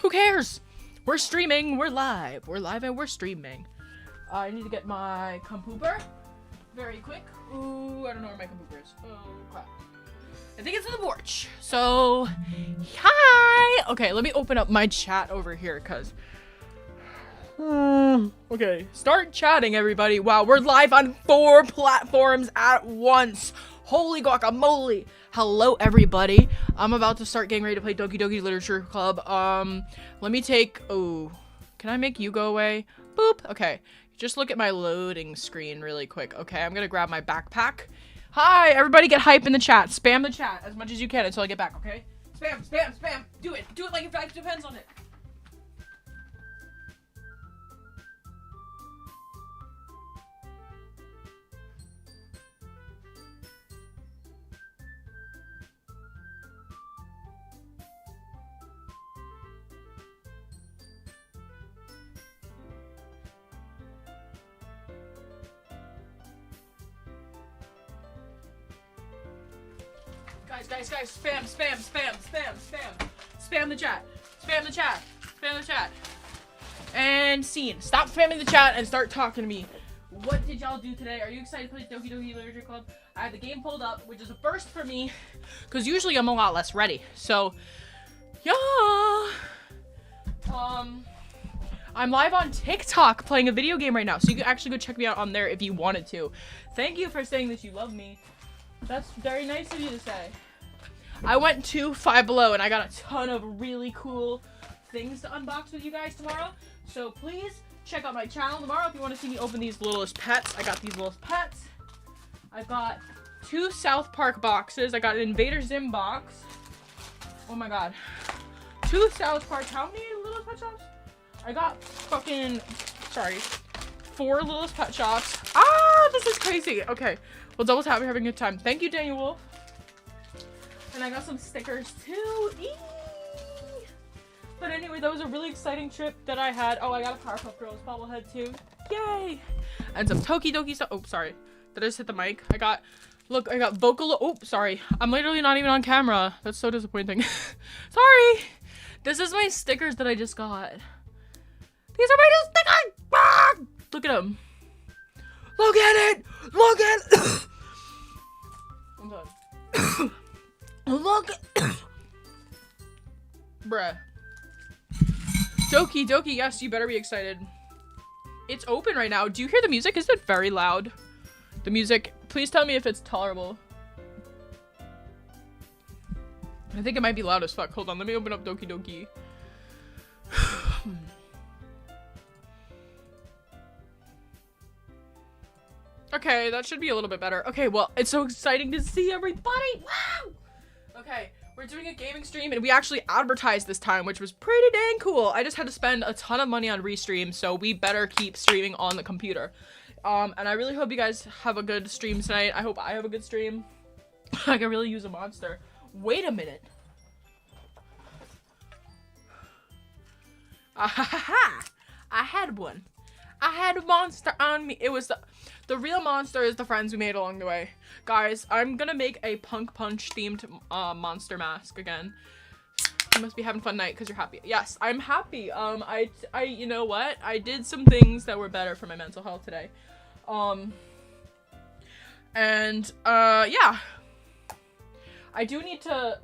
Who cares? We're streaming. We're live. We're live and we're streaming. I need to get my compooper very quick. Ooh, I don't know where my compooper is. Oh, crap. I think it's in the porch. So, hi. Okay, let me open up my chat over here, because... okay, start chatting, everybody. Wow, we're live on 4 platforms at once. Holy guacamole. Hello, everybody. I'm about to start getting ready to play Doki Doki Literature Club. Let me take... oh, can I make you go away? Boop. Okay, just look at my loading screen really quick. Okay, I'm gonna grab my backpack. Hi, everybody get hype in the chat. Spam the chat as much as you can until I get back, okay? Spam, spam, spam. Do it. Do it like your life depends on it. Guys, spam, spam, spam, spam, spam. Spam the chat. Spam the chat. Spam the chat. And scene. Stop spamming the chat and start talking to me. What did y'all do today? Are you excited to play Doki Doki Literature Club? I have the game pulled up, which is a first for me, because usually I'm a lot less ready. So, yeah. I'm live on TikTok playing a video game right now, so you can actually go check me out on there if you wanted to. Thank you for saying that you love me. That's very nice of you to say. I went to Five Below and I got a ton of really cool things to unbox with you guys tomorrow. So please check out my channel tomorrow if you want to see me open these littlest pets. I got these littlest pets. I've got 2 South Park boxes. I got an Invader Zim box. Oh my god. 2 South Park. How many littlest pet shops? I got fucking, sorry, 4 littlest pet shops. Ah, this is crazy. Okay. Well, double tap, we're having a good time. Thank you, Daniel Wolf. And I got some stickers too. Eee! But anyway, that was a really exciting trip that I had. Oh, I got a Powerpuff Girls bobblehead too. Yay! And some Toki Doki stuff. Oh, sorry. Did I just hit the mic? Look, I got vocal. Oh, sorry. I'm literally not even on camera. That's so disappointing. Sorry. This is my stickers that I just got. These are my new stickers. Ah! Look at them. Look at it! Look at it! I'm done. Look at bruh. Doki Doki, yes, you better be excited. It's open right now. Do you hear the music? Is it very loud? The music, please tell me if it's tolerable. I think it might be loud as fuck. Hold on, let me open up Doki Doki. Okay, that should be a little bit better. Okay, well, it's so exciting to see everybody. Wow! Okay, we're doing a gaming stream, and we actually advertised this time, which was pretty dang cool. I just had to spend a ton of money on restream, so we better keep streaming on the computer. And I really hope you guys have a good stream tonight. I hope I have a good stream. I can really use a monster. Wait a minute. Ah-ha-ha-ha! I had one. I had a monster on me. It was the real monster is the friends we made along the way. Guys, I'm gonna make a Punk Punch themed monster mask again. You must be having fun night because you're happy. Yes, I'm happy. I you know what? I did some things that were better for my mental health today. Yeah. I do need to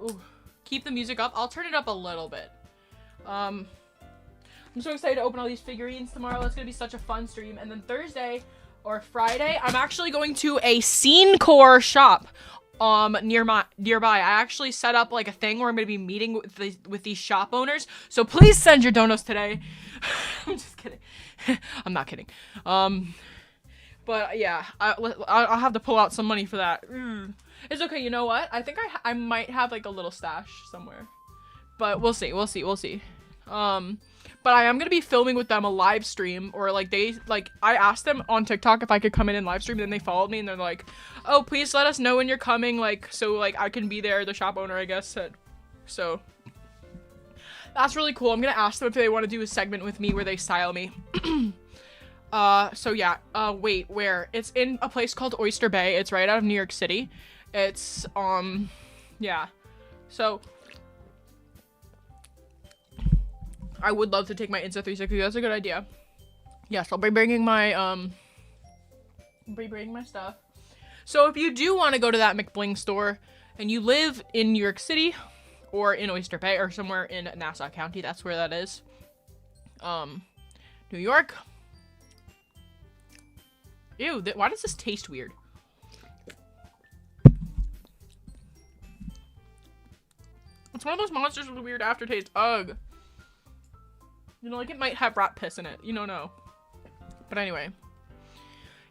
keep the music up. I'll turn it up a little bit. I'm so excited to open all these figurines tomorrow. That's gonna be such a fun stream. And then Thursday or Friday, I'm actually going to a scene core shop nearby. I actually set up like a thing where I'm gonna be meeting with these shop owners. So please send your donos today. I'm just kidding. I'm not kidding. But yeah, I'll have to pull out some money for that. It's okay. You know what? I think I might have like a little stash somewhere. But we'll see. We'll see. But I am going to be filming with them a live stream, or like I asked them on TikTok if I could come in and live stream, and then they followed me and they're like, oh, please let us know when you're coming, like, so like I can be there, the shop owner, I guess, said. So that's really cool. I'm going to ask them if they want to do a segment with me where they style me. So yeah, wait, where? It's in a place called Oyster Bay. It's right out of New York City. It's, yeah. So I would love to take my Insta 360. That's a good idea. Yes, I'll be bringing my stuff. So if you do want to go to that McBling store and you live in New York City or in Oyster Bay or somewhere in Nassau County, that's where that is. New York. Ew, why does this taste weird? It's one of those monsters with a weird aftertaste. Ugh. You know, like it might have rat piss in it. You don't know. But anyway.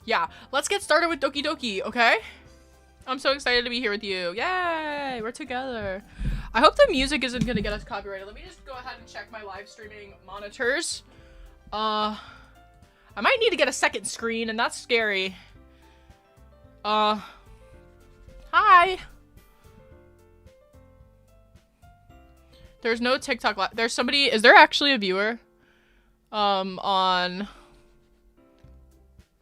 Yeah, let's get started with Doki Doki, okay? I'm so excited to be here with you. Yay! We're together. I hope the music isn't gonna get us copyrighted. Let me just go ahead and check my live streaming monitors. I might need to get a second screen, and that's scary. Hi! There's no TikTok there's somebody- is there actually a viewer? On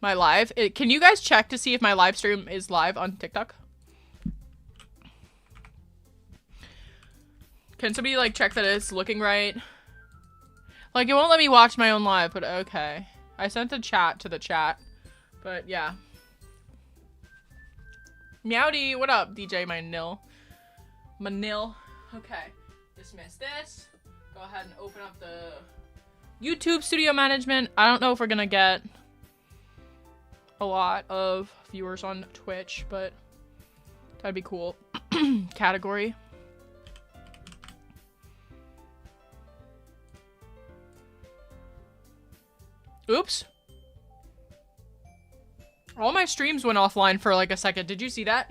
my live? Can you guys check to see if my live stream is live on TikTok? Can somebody, like, check that it's looking right? Like, it won't let me watch my own live, but okay. I sent a chat to the chat, but yeah. Meowdy, what up, DJ Manil? Okay. Dismiss this. Go ahead and open up the YouTube studio management. I don't know if we're gonna get a lot of viewers on Twitch, but that'd be cool. Category. Oops. All my streams went offline for like a second. Did you see that?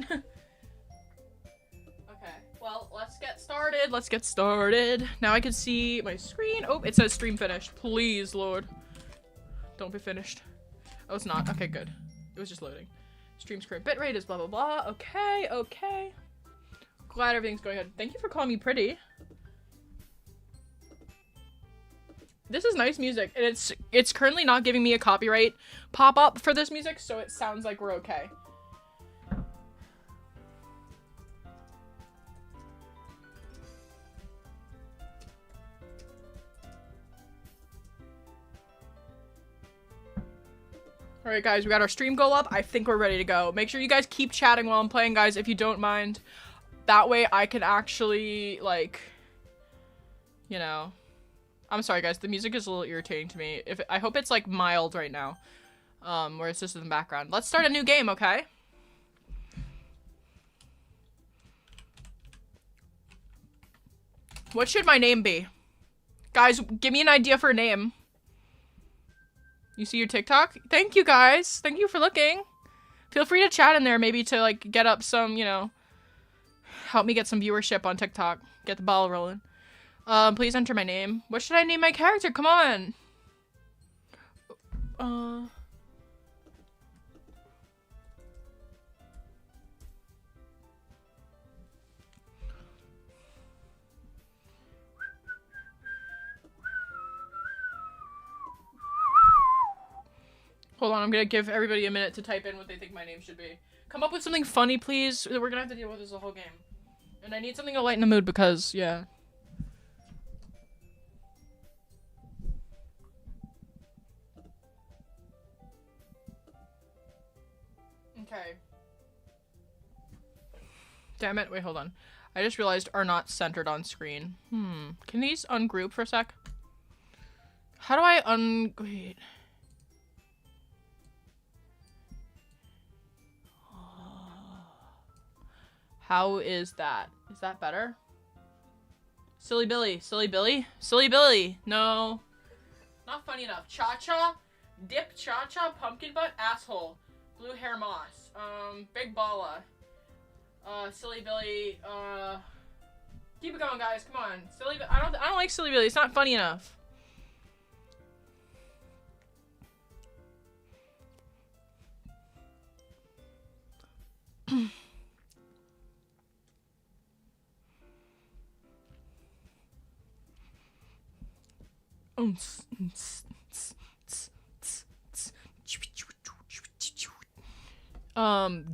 Well, let's get started. Let's get started. Now I can see my screen. Oh, it says stream finished. Please, Lord. Don't be finished. Oh, it's not. Okay, good. It was just loading. Stream's current bitrate is blah, blah, blah. Okay, okay. Glad everything's going good. Thank you for calling me pretty. This is nice music, and it's currently not giving me a copyright pop-up for this music, so it sounds like we're okay. Alright guys, we got our stream goal up. I think we're ready to go. Make sure you guys keep chatting while I'm playing, guys, if you don't mind. That way I can actually, like, you know. I'm sorry guys, the music is a little irritating to me. I hope it's like mild right now. Where it's just in the background. Let's start a new game, okay? What should my name be? Guys, give me an idea for a name. You see your TikTok? Thank you, guys. Thank you for looking. Feel free to chat in there, maybe to, like, get up some, you know, help me get some viewership on TikTok. Get the ball rolling. Please enter my name. What should I name my character? Come on. Hold on, I'm gonna give everybody a minute to type in what they think my name should be. Come up with something funny, please. We're gonna have to deal with this the whole game. And I need something to lighten the mood because, yeah. Okay. Damn it, wait, hold on. I just realized are not centered on screen. Can these ungroup for a sec? How do I wait. How is that? Is that better? Silly Billy. Silly Billy? Silly Billy. No. Not funny enough. Cha-cha. Dip cha-cha. Pumpkin butt. Asshole. Blue hair moss. Big balla. Silly Billy. Keep it going, guys. Come on. Silly I don't like Silly Billy. It's not funny enough.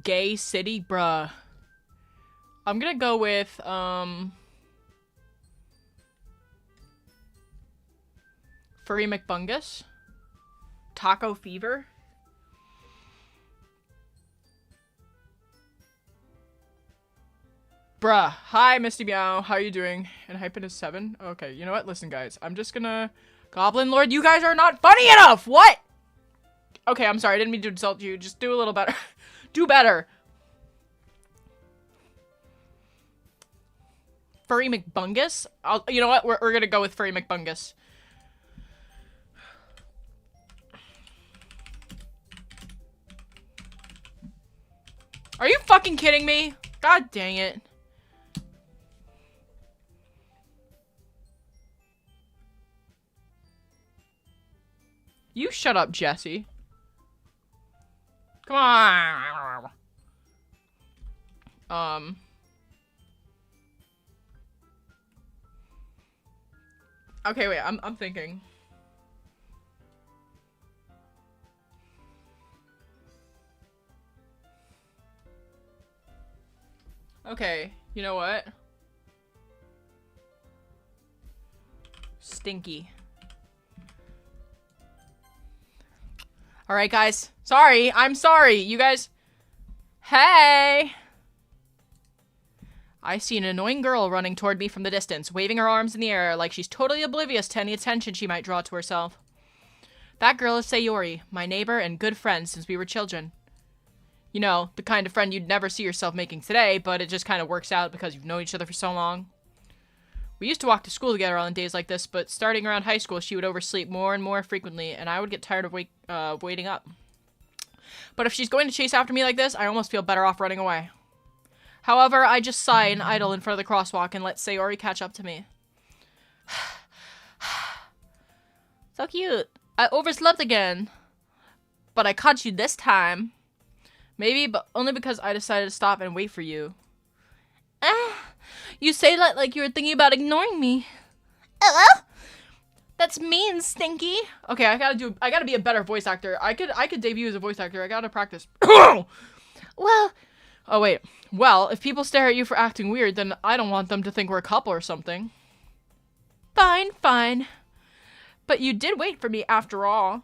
Gay city, bruh. I'm gonna go with, Furry McBungus. Taco Fever. Bruh. Hi, Misty Meow. How are you doing? And Hyphen is 7. Okay, you know what? Listen, guys. I'm just gonna... Goblin Lord, you guys are not funny enough! What? Okay, I'm sorry. I didn't mean to insult you. Just do a little better. Do better. Furry McBungus? You know what? We're gonna go with Furry McBungus. Are you fucking kidding me? God dang it. You shut up, Jesse. Come on. Okay, wait. I'm thinking. Okay, you know what? Stinky. Alright, guys. Sorry. I'm sorry. You guys... Hey! I see an annoying girl running toward me from the distance, waving her arms in the air like she's totally oblivious to any attention she might draw to herself. That girl is Sayori, my neighbor and good friend since we were children. You know, the kind of friend you'd never see yourself making today, but it just kind of works out because you've known each other for so long. We used to walk to school together on days like this, but starting around high school, she would oversleep more and more frequently, and I would get tired of waiting up. But if she's going to chase after me like this, I almost feel better off running away. However, I just sigh and idle in front of the crosswalk and let Sayori catch up to me. So cute. I overslept again. But I caught you this time. Maybe, but only because I decided to stop and wait for you. You say that like you were thinking about ignoring me. Hello? That's mean, Stinky. Okay, I gotta be a better voice actor. I could debut as a voice actor. I gotta practice. Well. Oh, wait. Well, if people stare at you for acting weird, then I don't want them to think we're a couple or something. Fine, fine. But you did wait for me after all.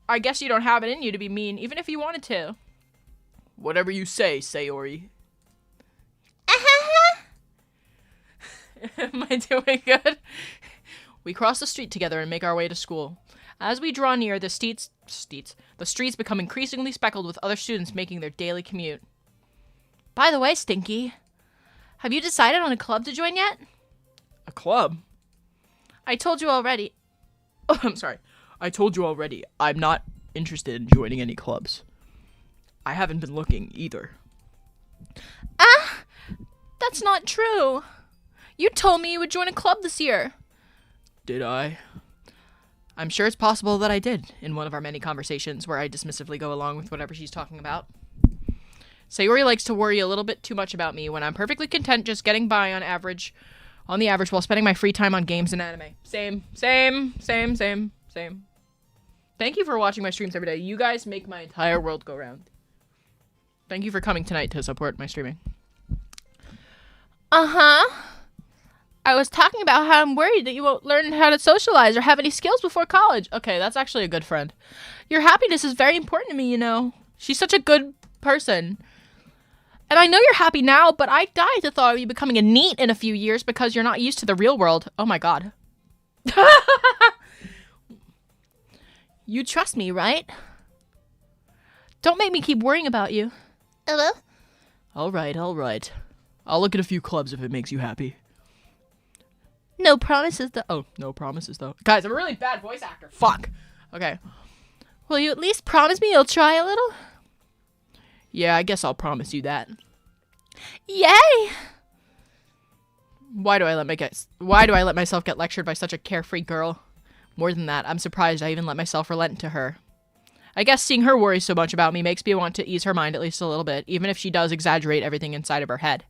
I guess you don't have it in you to be mean, even if you wanted to. Whatever you say, Sayori. Am I doing good? We cross the street together and make our way to school. As we draw near, the streets become increasingly speckled with other students making their daily commute. By the way, Stinky, have you decided on a club to join yet? A club? I told you already. Oh, I'm sorry. I told you already. I'm not interested in joining any clubs. I haven't been looking either. That's not true. You told me you would join a club this year. Did I? I'm sure it's possible that I did in one of our many conversations where I dismissively go along with whatever she's talking about. Sayori likes to worry a little bit too much about me when I'm perfectly content just getting by on the average while spending my free time on games and anime. Same. Thank you for watching my streams every day. You guys make my entire world go round. Thank you for coming tonight to support my streaming. I was talking about how I'm worried that you won't learn how to socialize or have any skills before college. Okay, that's actually a good friend. Your happiness is very important to me, you know. She's such a good person. And I know you're happy now, but I die to thought of you becoming a NEET in a few years because you're not used to the real world. Oh my god. You trust me, right? Don't make me keep worrying about you. Hello? Alright. I'll look at a few clubs if it makes you happy. No promises though. Oh, no promises though. Guys, I'm a really bad voice actor. Fuck. Okay. Will you at least promise me you'll try a little? Yeah, I guess I'll promise you that. Yay! Why do I let myself get lectured by such a carefree girl? More than that, I'm surprised I even let myself relent to her. I guess seeing her worry so much about me makes me want to ease her mind at least a little bit, even if she does exaggerate everything inside of her head.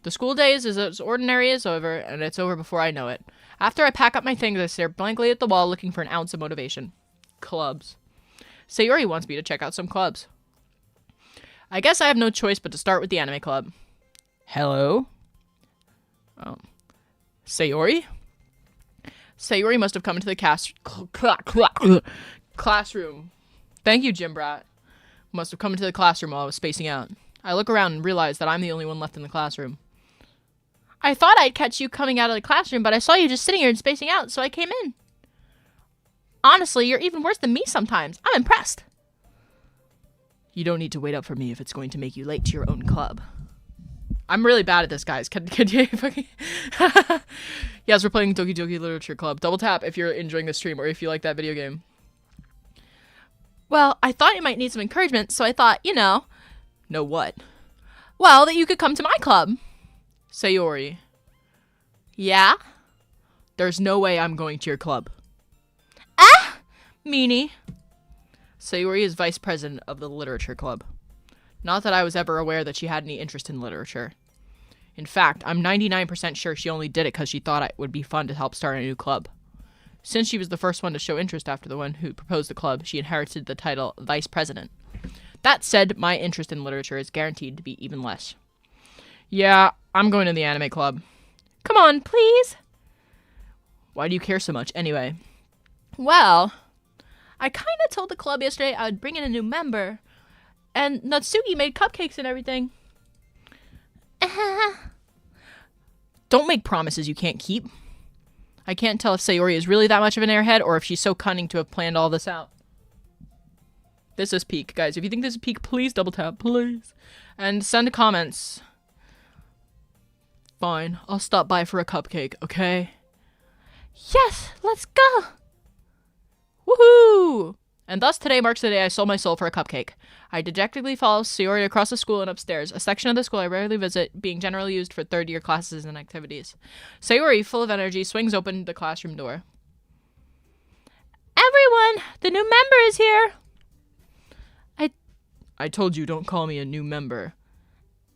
The school day is as ordinary as over, and it's over before I know it. After I pack up my things, I stare blankly at the wall looking for an ounce of motivation. Clubs. Sayori wants me to check out some clubs. I guess I have no choice but to start with the anime club. Hello? Sayori? Sayori must have come into the classroom. Thank you, Gym Brat. Must have come into the classroom while I was spacing out. I look around and realize that I'm the only one left in the classroom. I thought I'd catch you coming out of the classroom, but I saw you just sitting here and spacing out, so I came in. Honestly, you're even worse than me sometimes. I'm impressed. You don't need to wait up for me if it's going to make you late to your own club. I'm really bad at this, guys. Could you fucking... Yes, we're playing Doki Doki Literature Club. Double tap if you're enjoying the stream or if you like that video game. Well, I thought you might need some encouragement, so I thought, you know... Know what? Well, that you could come to my club. Sayori. Yeah? There's no way I'm going to your club. Ah! Meanie. Sayori is vice president of the literature club. Not that I was ever aware that she had any interest in literature. In fact, I'm 99% sure she only did it because she thought it would be fun to help start a new club. Since she was the first one to show interest after the one who proposed the club, she inherited the title vice president. That said, my interest in literature is guaranteed to be even less. Yeah, I'm going to the anime club. Come on, please. Why do you care so much anyway? Well, I kind of told the club yesterday I would bring in a new member. And Natsuki made cupcakes and everything. Don't make promises you can't keep. I can't tell if Sayori is really that much of an airhead or if she's so cunning to have planned all this out. This is peak, guys. If you think this is peak, please double tap, please. And send comments. Fine, I'll stop by for a cupcake, okay? Yes, let's go! Woohoo! And thus today marks the day I sold my soul for a cupcake. I dejectedly follow Sayori across the school and upstairs, a section of the school I rarely visit, being generally used for third-year classes and activities. Sayori, full of energy, swings open the classroom door. Everyone! The new member is here! I told you don't call me a new member.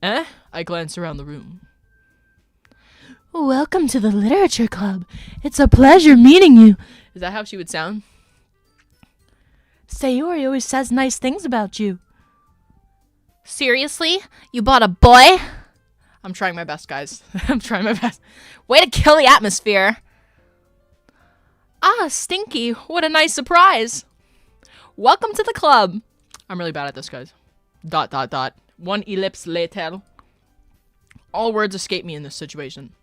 Eh? I glance around the room. Welcome to the literature club. It's a pleasure meeting you. Is that how she would sound? Sayori always says nice things about you. Seriously? You bought a boy? I'm trying my best, guys. I'm trying my best. Way to kill the atmosphere. Ah, Stinky. What a nice surprise. Welcome to the club. I'm really bad at this, guys. ... One ellipse later. All words escape me in this situation.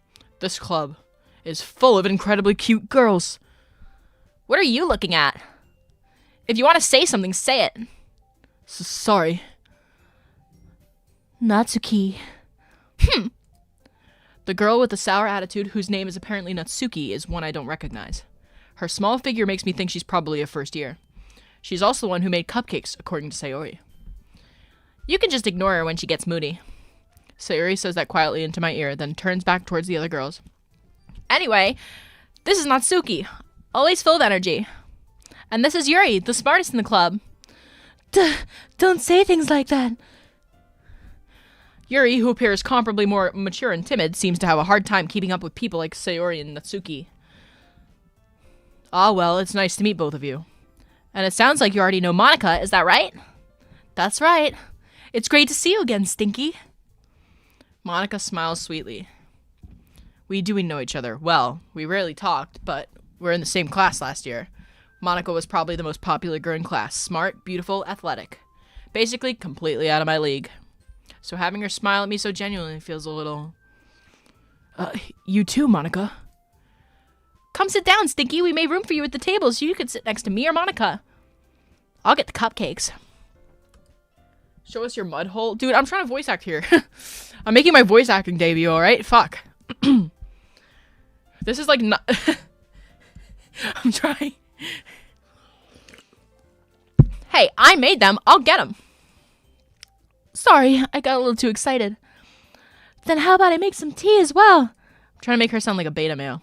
This club is full of incredibly cute girls. What are you looking at? If you want to say something, say it. Sorry. Natsuki. The girl with the sour attitude, whose name is apparently Natsuki, is one I don't recognize. Her small figure makes me think she's probably a first year. She's also the one who made cupcakes, according to Sayori. You can just ignore her when she gets moody. Sayori says that quietly into my ear, then turns back towards the other girls. Anyway, this is Natsuki, always full of energy. And this is Yuri, the smartest in the club. Don't say things like that. Yuri, who appears comparably more mature and timid, seems to have a hard time keeping up with people like Sayori and Natsuki. Ah, well, it's nice to meet both of you. And it sounds like you already know Monika, is that right? That's right. It's great to see you again, Stinky. Monika smiles sweetly. We do know each other. Well, we rarely talked, but we're in the same class last year. Monika was probably the most popular girl in class. Smart, beautiful, athletic. Basically, completely out of my league. So having her smile at me so genuinely feels a little... you too, Monika. Come sit down, Stinky. We made room for you at the table so you could sit next to me or Monika. I'll get the cupcakes. Show us your mud hole. Dude, I'm trying to voice act here. I'm making my voice acting debut, alright? Fuck. This is like not... I'm trying. Hey, I made them. I'll get them. Sorry, I got a little too excited. Then how about I make some tea as well? I'm trying to make her sound like a beta male.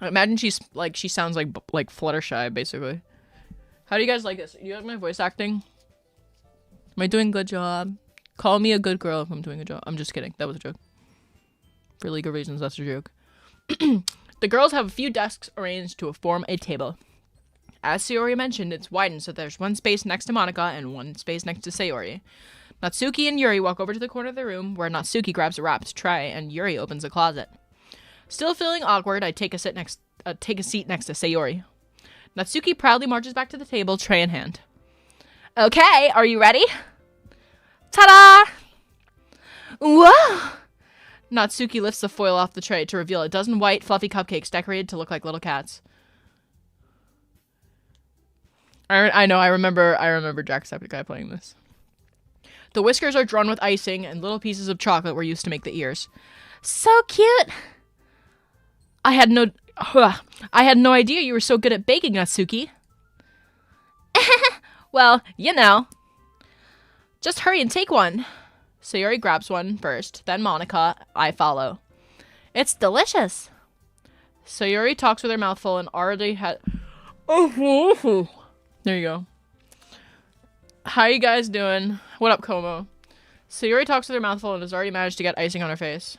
I imagine she sounds like Fluttershy, basically. How do you guys like this? Do you like my voice acting? Am I doing a good job? Call me a good girl if I'm doing a job. I'm just kidding. That was a joke. For legal reasons, that's a joke. The girls have a few desks arranged to form a table. As Sayori mentioned, it's widened so there's one space next to Monika and one space next to Sayori. Natsuki and Yuri walk over to the corner of the room where Natsuki grabs a wrapped tray and Yuri opens a closet. Still feeling awkward, I take a seat next take a seat next to Sayori. Natsuki proudly marches back to the table, tray in hand. Okay, are you ready? Ta-da! Whoa! Natsuki lifts the foil off the tray to reveal a dozen white, fluffy cupcakes decorated to look like little cats. I know, I remember Jacksepticeye playing this. The whiskers are drawn with icing, and little pieces of chocolate were used to make the ears. So cute! I had no idea you were so good at baking, Natsuki. Well, you know. Just hurry and take one. Sayori grabs one first, then Monika. I follow. It's delicious. Sayori talks with her mouth full and already had... Oh, there you go. How you guys doing? What up, Como? Sayori talks with her mouth full and has already managed to get icing on her face.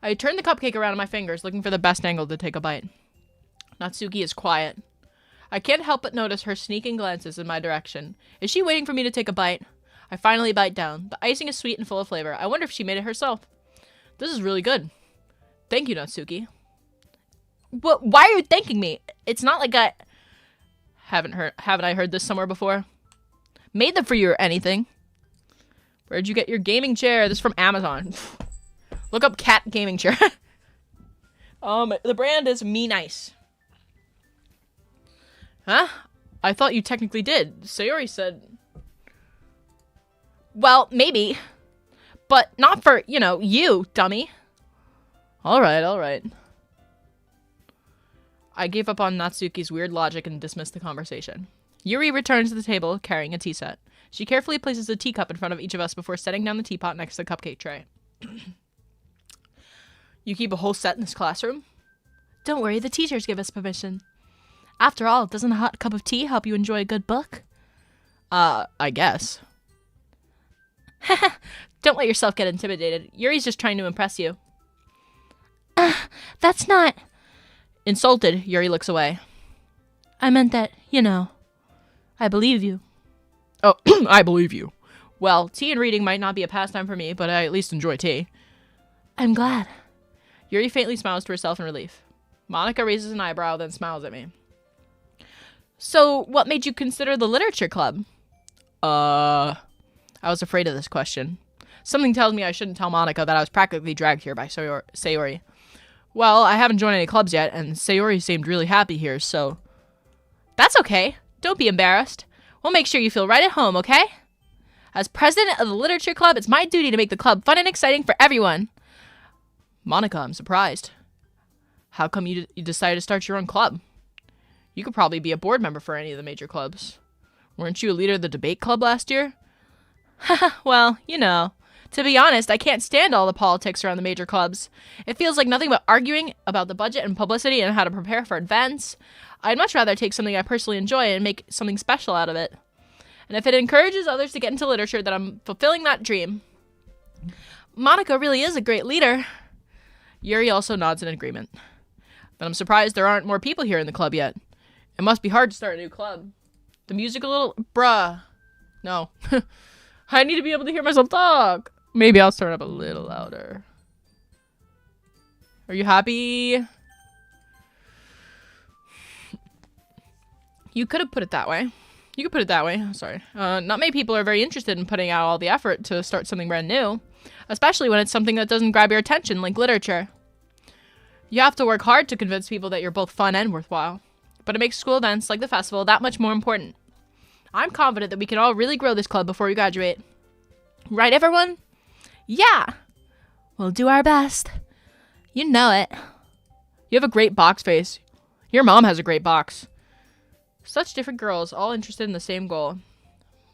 I turn the cupcake around in my fingers, looking for the best angle to take a bite. Natsuki is quiet. I can't help but notice her sneaking glances in my direction. Is she waiting for me to take a bite? I finally bite down. The icing is sweet and full of flavor. I wonder if she made it herself. This is really good. Thank you, Natsuki. But why are you thanking me? It's not like I... Haven't I heard this somewhere before? Made them for you or anything. Where'd you get your gaming chair? This is from Amazon. Look up cat gaming chair. The brand is Me Nice. Huh? I thought you technically did. Sayori said... Well, maybe. But not for, you, dummy. Alright. I gave up on Natsuki's weird logic and dismissed the conversation. Yuri returns to the table, carrying a tea set. She carefully places a teacup in front of each of us before setting down the teapot next to the cupcake tray. You keep a whole set in this classroom? Don't worry, the teachers give us permission. After all, doesn't a hot cup of tea help you enjoy a good book? I guess. Don't let yourself get intimidated. Yuri's just trying to impress you. That's not... Insulted, Yuri looks away. I meant that, I believe you. Oh, I believe you. Well, tea and reading might not be a pastime for me, but I at least enjoy tea. I'm glad. Yuri faintly smiles to herself in relief. Monika raises an eyebrow, then smiles at me. So, what made you consider the literature club? I was afraid of this question. Something tells me I shouldn't tell Monika that I was practically dragged here by Sayori. Well, I haven't joined any clubs yet, and Sayori seemed really happy here, so... That's okay. Don't be embarrassed. We'll make sure you feel right at home, okay? As president of the literature club, it's my duty to make the club fun and exciting for everyone. Monika, I'm surprised. How come you decided to start your own club? You could probably be a board member for any of the major clubs. Weren't you a leader of the debate club last year? Well, To be honest, I can't stand all the politics around the major clubs. It feels like nothing but arguing about the budget and publicity and how to prepare for events. I'd much rather take something I personally enjoy and make something special out of it. And if it encourages others to get into literature, then I'm fulfilling that dream. Monika really is a great leader. Yuri also nods in agreement. But I'm surprised there aren't more people here in the club yet. It must be hard to start a new club. The music a little... Bruh. No. I need to be able to hear myself talk. Maybe I'll start up a little louder. Are you happy? You could have put it that way. You could put it that way. Sorry. Not many people are very interested in putting out all the effort to start something brand new. Especially when it's something that doesn't grab your attention, like literature. You have to work hard to convince people that you're both fun and worthwhile. But it makes school events, like the festival, that much more important. I'm confident that we can all really grow this club before we graduate. Right, everyone? Yeah! We'll do our best. You know it. You have a great box face. Your mom has a great box. Such different girls, all interested in the same goal.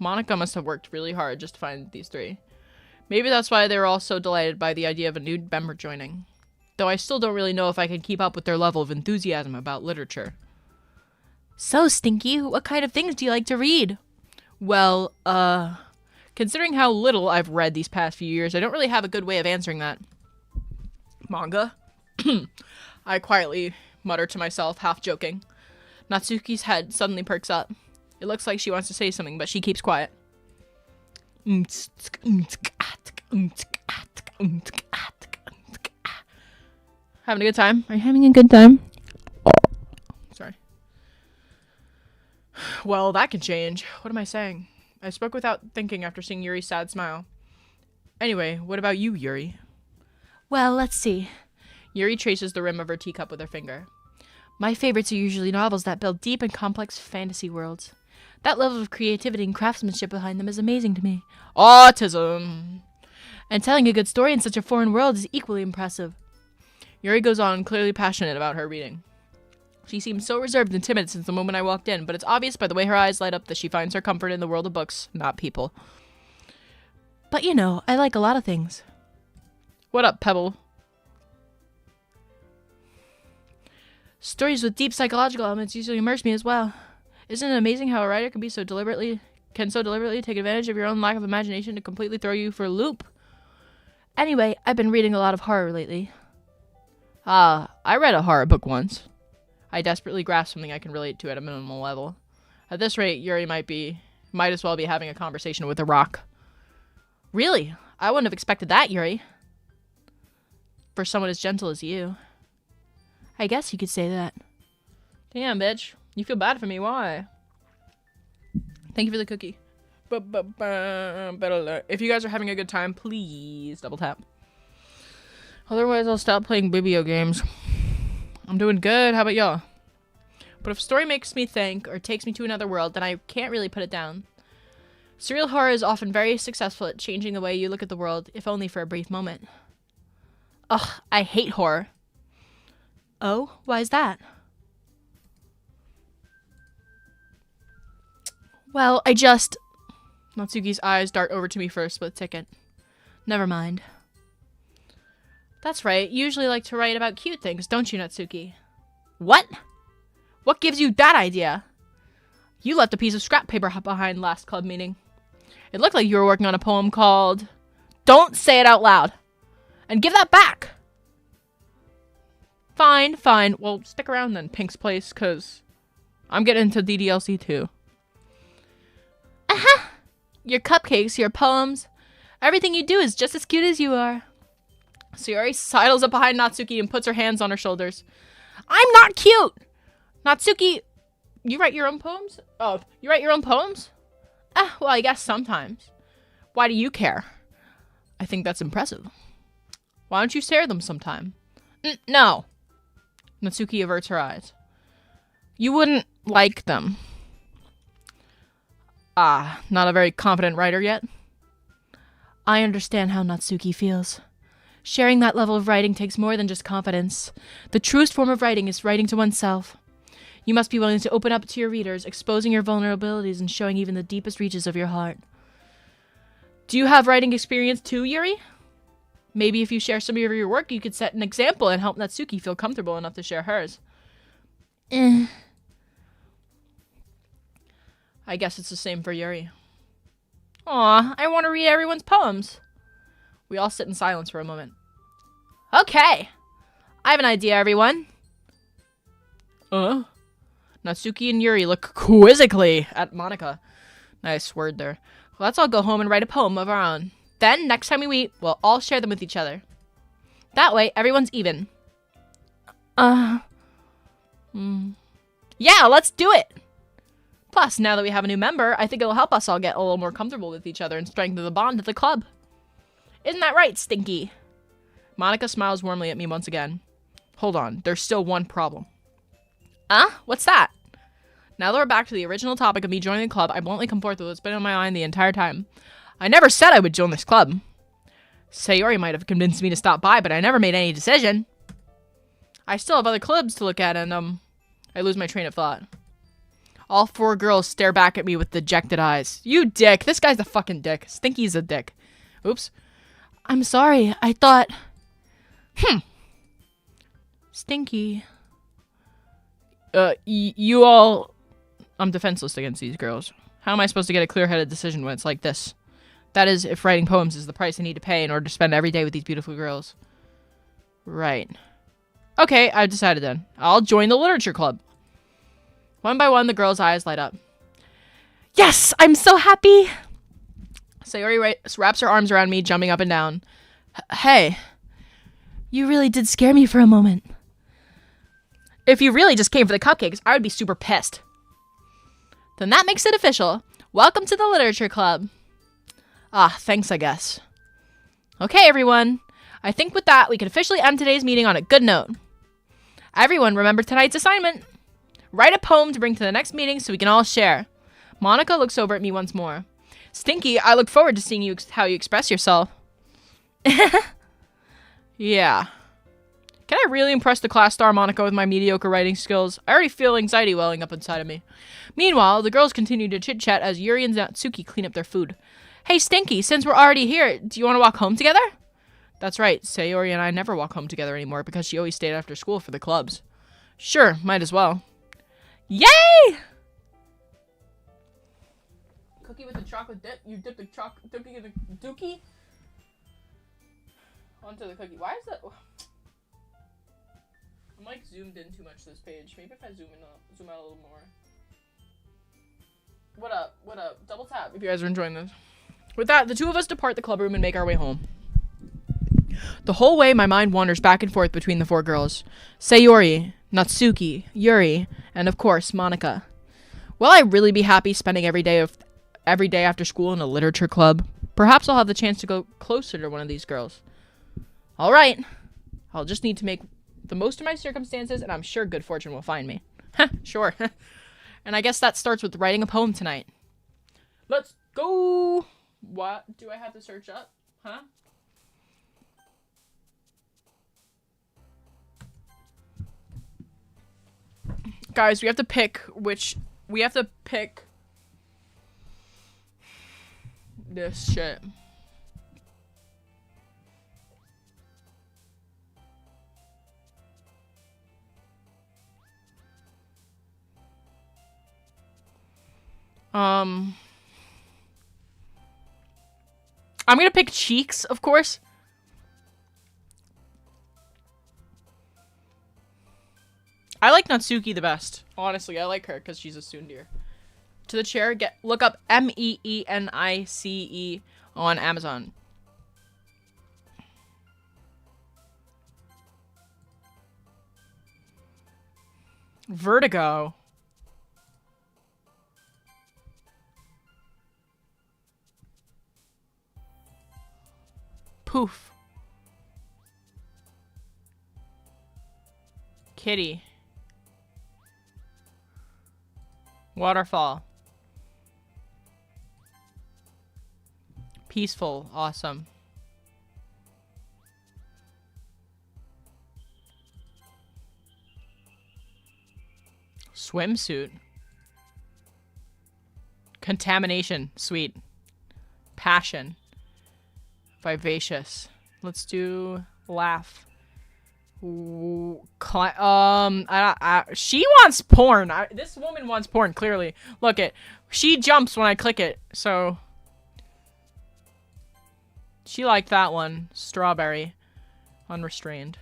Monika must have worked really hard just to find these three. Maybe that's why they were all so delighted by the idea of a new member joining. Though I still don't really know if I can keep up with their level of enthusiasm about literature. So, Stinky, what kind of things do you like to read? Well, considering how little I've read these past few years, I don't really have a good way of answering that. Manga? I quietly mutter to myself, half joking. Natsuki's head suddenly perks up. It looks like she wants to say something, but she keeps quiet. Having a good time? Are you having a good time? Well, that can change. What am I saying? I spoke without thinking after seeing Yuri's sad smile. Anyway, what about you, Yuri? Well, let's see. Yuri traces the rim of her teacup with her finger. My favorites are usually novels that build deep and complex fantasy worlds. That level of creativity and craftsmanship behind them is amazing to me. Autism! And telling a good story in such a foreign world is equally impressive. Yuri goes on, clearly passionate about her reading. She seems so reserved and timid since the moment I walked in, but it's obvious by the way her eyes light up that she finds her comfort in the world of books, not people. But you know, I like a lot of things. What up, Pebble? Stories with deep psychological elements usually immerse me as well. Isn't it amazing how a writer can so deliberately take advantage of your own lack of imagination to completely throw you for a loop? Anyway, I've been reading a lot of horror lately. I read a horror book once. I desperately grasp something I can relate to at a minimal level. At this rate, Yuri might as well be having a conversation with a rock. Really? I wouldn't have expected that, Yuri. For someone as gentle as you. I guess you could say that. Damn, bitch. You feel bad for me. Why? Thank you for the cookie. If you guys are having a good time, please double tap. Otherwise, I'll stop playing video games. I'm doing good. How about y'all? But if a story makes me think or takes me to another world, then I can't really put it down. Surreal horror is often very successful at changing the way you look at the world, if only for a brief moment. Ugh, I hate horror. Oh, why is that? Well, Natsuki's eyes dart over to me for a split second. Never mind. That's right. You usually like to write about cute things, don't you, Natsuki? What? What gives you that idea? You left a piece of scrap paper behind last club meeting. It looked like you were working on a poem called... Don't say it out loud. And give that back. Fine, fine. Well, stick around then, Pink's Place, because I'm getting into DDLC too. Aha! Your cupcakes, your poems, everything you do is just as cute as you are. Sayori sidles up behind Natsuki and puts her hands on her shoulders. I'm not cute! Natsuki, you write your own poems? Oh, you write your own poems? Well, I guess sometimes. Why do you care? I think that's impressive. Why don't you share them sometime? No. Natsuki averts her eyes. You wouldn't like them. Not a very confident writer yet? I understand how Natsuki feels. Sharing that level of writing takes more than just confidence. The truest form of writing is writing to oneself. You must be willing to open up to your readers, exposing your vulnerabilities and showing even the deepest reaches of your heart. Do you have writing experience too, Yuri? Maybe if you share some of your work, you could set an example and help Natsuki feel comfortable enough to share hers. I guess it's the same for Yuri. Aw, I want to read everyone's poems. We all sit in silence for a moment. Okay. I have an idea, everyone. Natsuki and Yuri look quizzically at Monika. Nice word there. Well, let's all go home and write a poem of our own. Then, next time we meet, we'll all share them with each other. That way, everyone's even. Yeah, let's do it! Plus, now that we have a new member, I think it'll help us all get a little more comfortable with each other and strengthen the bond at the club. Isn't that right, Stinky? Monika smiles warmly at me once again. Hold on, there's still one problem. What's that? Now that we're back to the original topic of me joining the club, I bluntly come forth with what's been on my mind the entire time. I never said I would join this club. Sayori might have convinced me to stop by, but I never made any decision. I still have other clubs to look at, and, I lose my train of thought. All four girls stare back at me with dejected eyes. You dick! This guy's a fucking dick. Stinky's a dick. Oops. I'm sorry. I thought... Stinky. You all... I'm defenseless against these girls. How am I supposed to get a clear-headed decision when it's like this? That is, if writing poems is the price I need to pay in order to spend every day with these beautiful girls. Right. Okay, I've decided then. I'll join the literature club. One by one, the girls' eyes light up. Yes! I'm so happy! Sayori wraps her arms around me, jumping up and down. Hey. You really did scare me for a moment. If you really just came for the cupcakes, I would be super pissed. Then that makes it official. Welcome to the Literature Club. Ah, thanks, I guess. Okay, everyone. I think with that, we can officially end today's meeting on a good note. Everyone, remember tonight's assignment. Write a poem to bring to the next meeting so we can all share. Monika looks over at me once more. Stinky, I look forward to seeing you how you express yourself. Yeah. Can I really impress the class star Monika with my mediocre writing skills? I already feel anxiety welling up inside of me. Meanwhile, the girls continue to chit-chat as Yuri and Natsuki clean up their food. Hey, Stinky, since we're already here, do you want to walk home together? That's right, Sayori and I never walk home together anymore because she always stayed after school for the clubs. Sure, might as well. Yay! Cookie with the chocolate dip? You dip the cookie in the dookie? Onto the cookie. Why is that? I'm like zoomed in too much this page. Maybe if I zoom out a little more. What up? What up? Double tap if you guys are enjoying this. With that, the two of us depart the clubroom and make our way home. The whole way, my mind wanders back and forth between the four girls. Sayori, Natsuki, Yuri, and of course, Monika. Will I really be happy spending every day after school in a literature club? Perhaps I'll have the chance to go closer to one of these girls. All right. I'll just need to make the most of my circumstances, and I'm sure good fortune will find me. Sure. And I guess that starts with writing a poem tonight. Let's go! What do I have to search up? Huh? Guys, we have to pick this shit. I'm gonna pick Cheeks, of course. I like Natsuki the best. Honestly, I like her because she's a tsundere. To the chair, look up Meenice on Amazon. Vertigo. Poof. Kitty. Waterfall. Peaceful. Awesome. Swimsuit. Contamination. Sweet. Passion. Vivacious. Let's do laugh. She wants porn. This woman wants porn, clearly. Look it. She jumps when I click it, so. She liked that one. Strawberry. Unrestrained.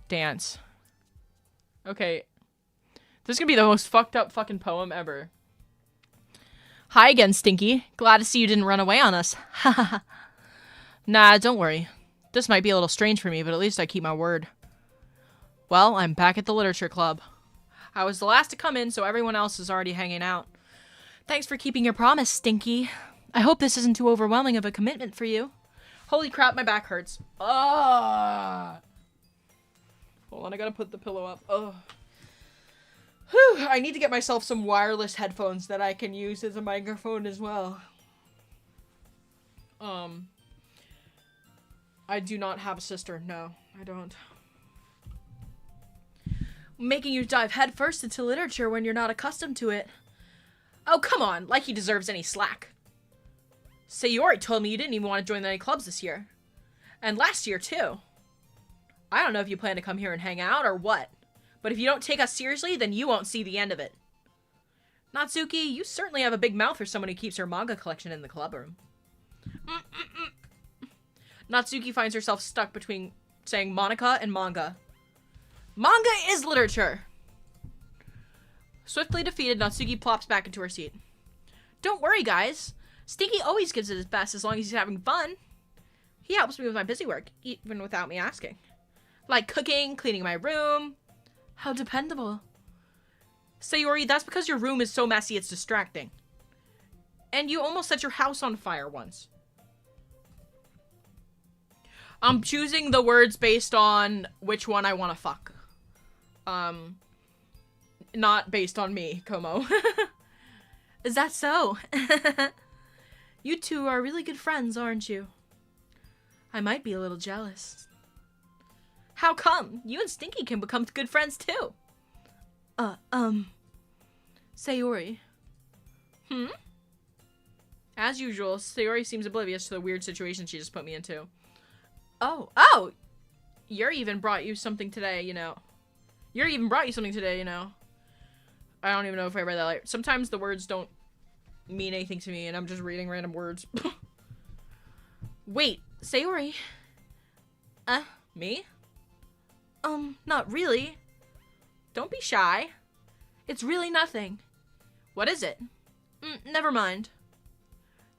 Dance. Okay. This is gonna be the most fucked up fucking poem ever. Hi again, Stinky. Glad to see you didn't run away on us. Haha. Nah, don't worry. This might be a little strange for me, but at least I keep my word. Well, I'm back at the literature club. I was the last to come in, so everyone else is already hanging out. Thanks for keeping your promise, Stinky. I hope this isn't too overwhelming of a commitment for you. Holy crap, my back hurts. Ugh. Hold on, I gotta put the pillow up. Ugh. Whew, I need to get myself some wireless headphones that I can use as a microphone as well. I do not have a sister. No, I don't. Making you dive headfirst into literature when you're not accustomed to it. Oh, come on, like he deserves any slack. Sayori told me you didn't even want to join any clubs this year. And last year, too. I don't know if you plan to come here and hang out or what, but if you don't take us seriously, then you won't see the end of it. Natsuki, you certainly have a big mouth for someone who keeps her manga collection in the clubroom. Natsuki finds herself stuck between saying Monika and manga. Manga is literature! Swiftly defeated, Natsuki plops back into her seat. Don't worry, guys. Stinky always gives it his best as long as he's having fun. He helps me with my busy work, even without me asking. Like cooking, cleaning my room. How dependable. Sayori, that's because your room is so messy it's distracting. And you almost set your house on fire once. I'm choosing the words based on which one I want to fuck. Not based on me, Como. Is that so? You two are really good friends, aren't you? I might be a little jealous. How come? You and Stinky can become good friends too. Sayori. As usual, Sayori seems oblivious to the weird situation she just put me into. Oh! Yuri even brought you something today, you know. I don't even know if I read that right. Sometimes the words don't mean anything to me and I'm just reading random words. Wait, Sayori. Me? Not really. Don't be shy. It's really nothing. What is it? Never mind.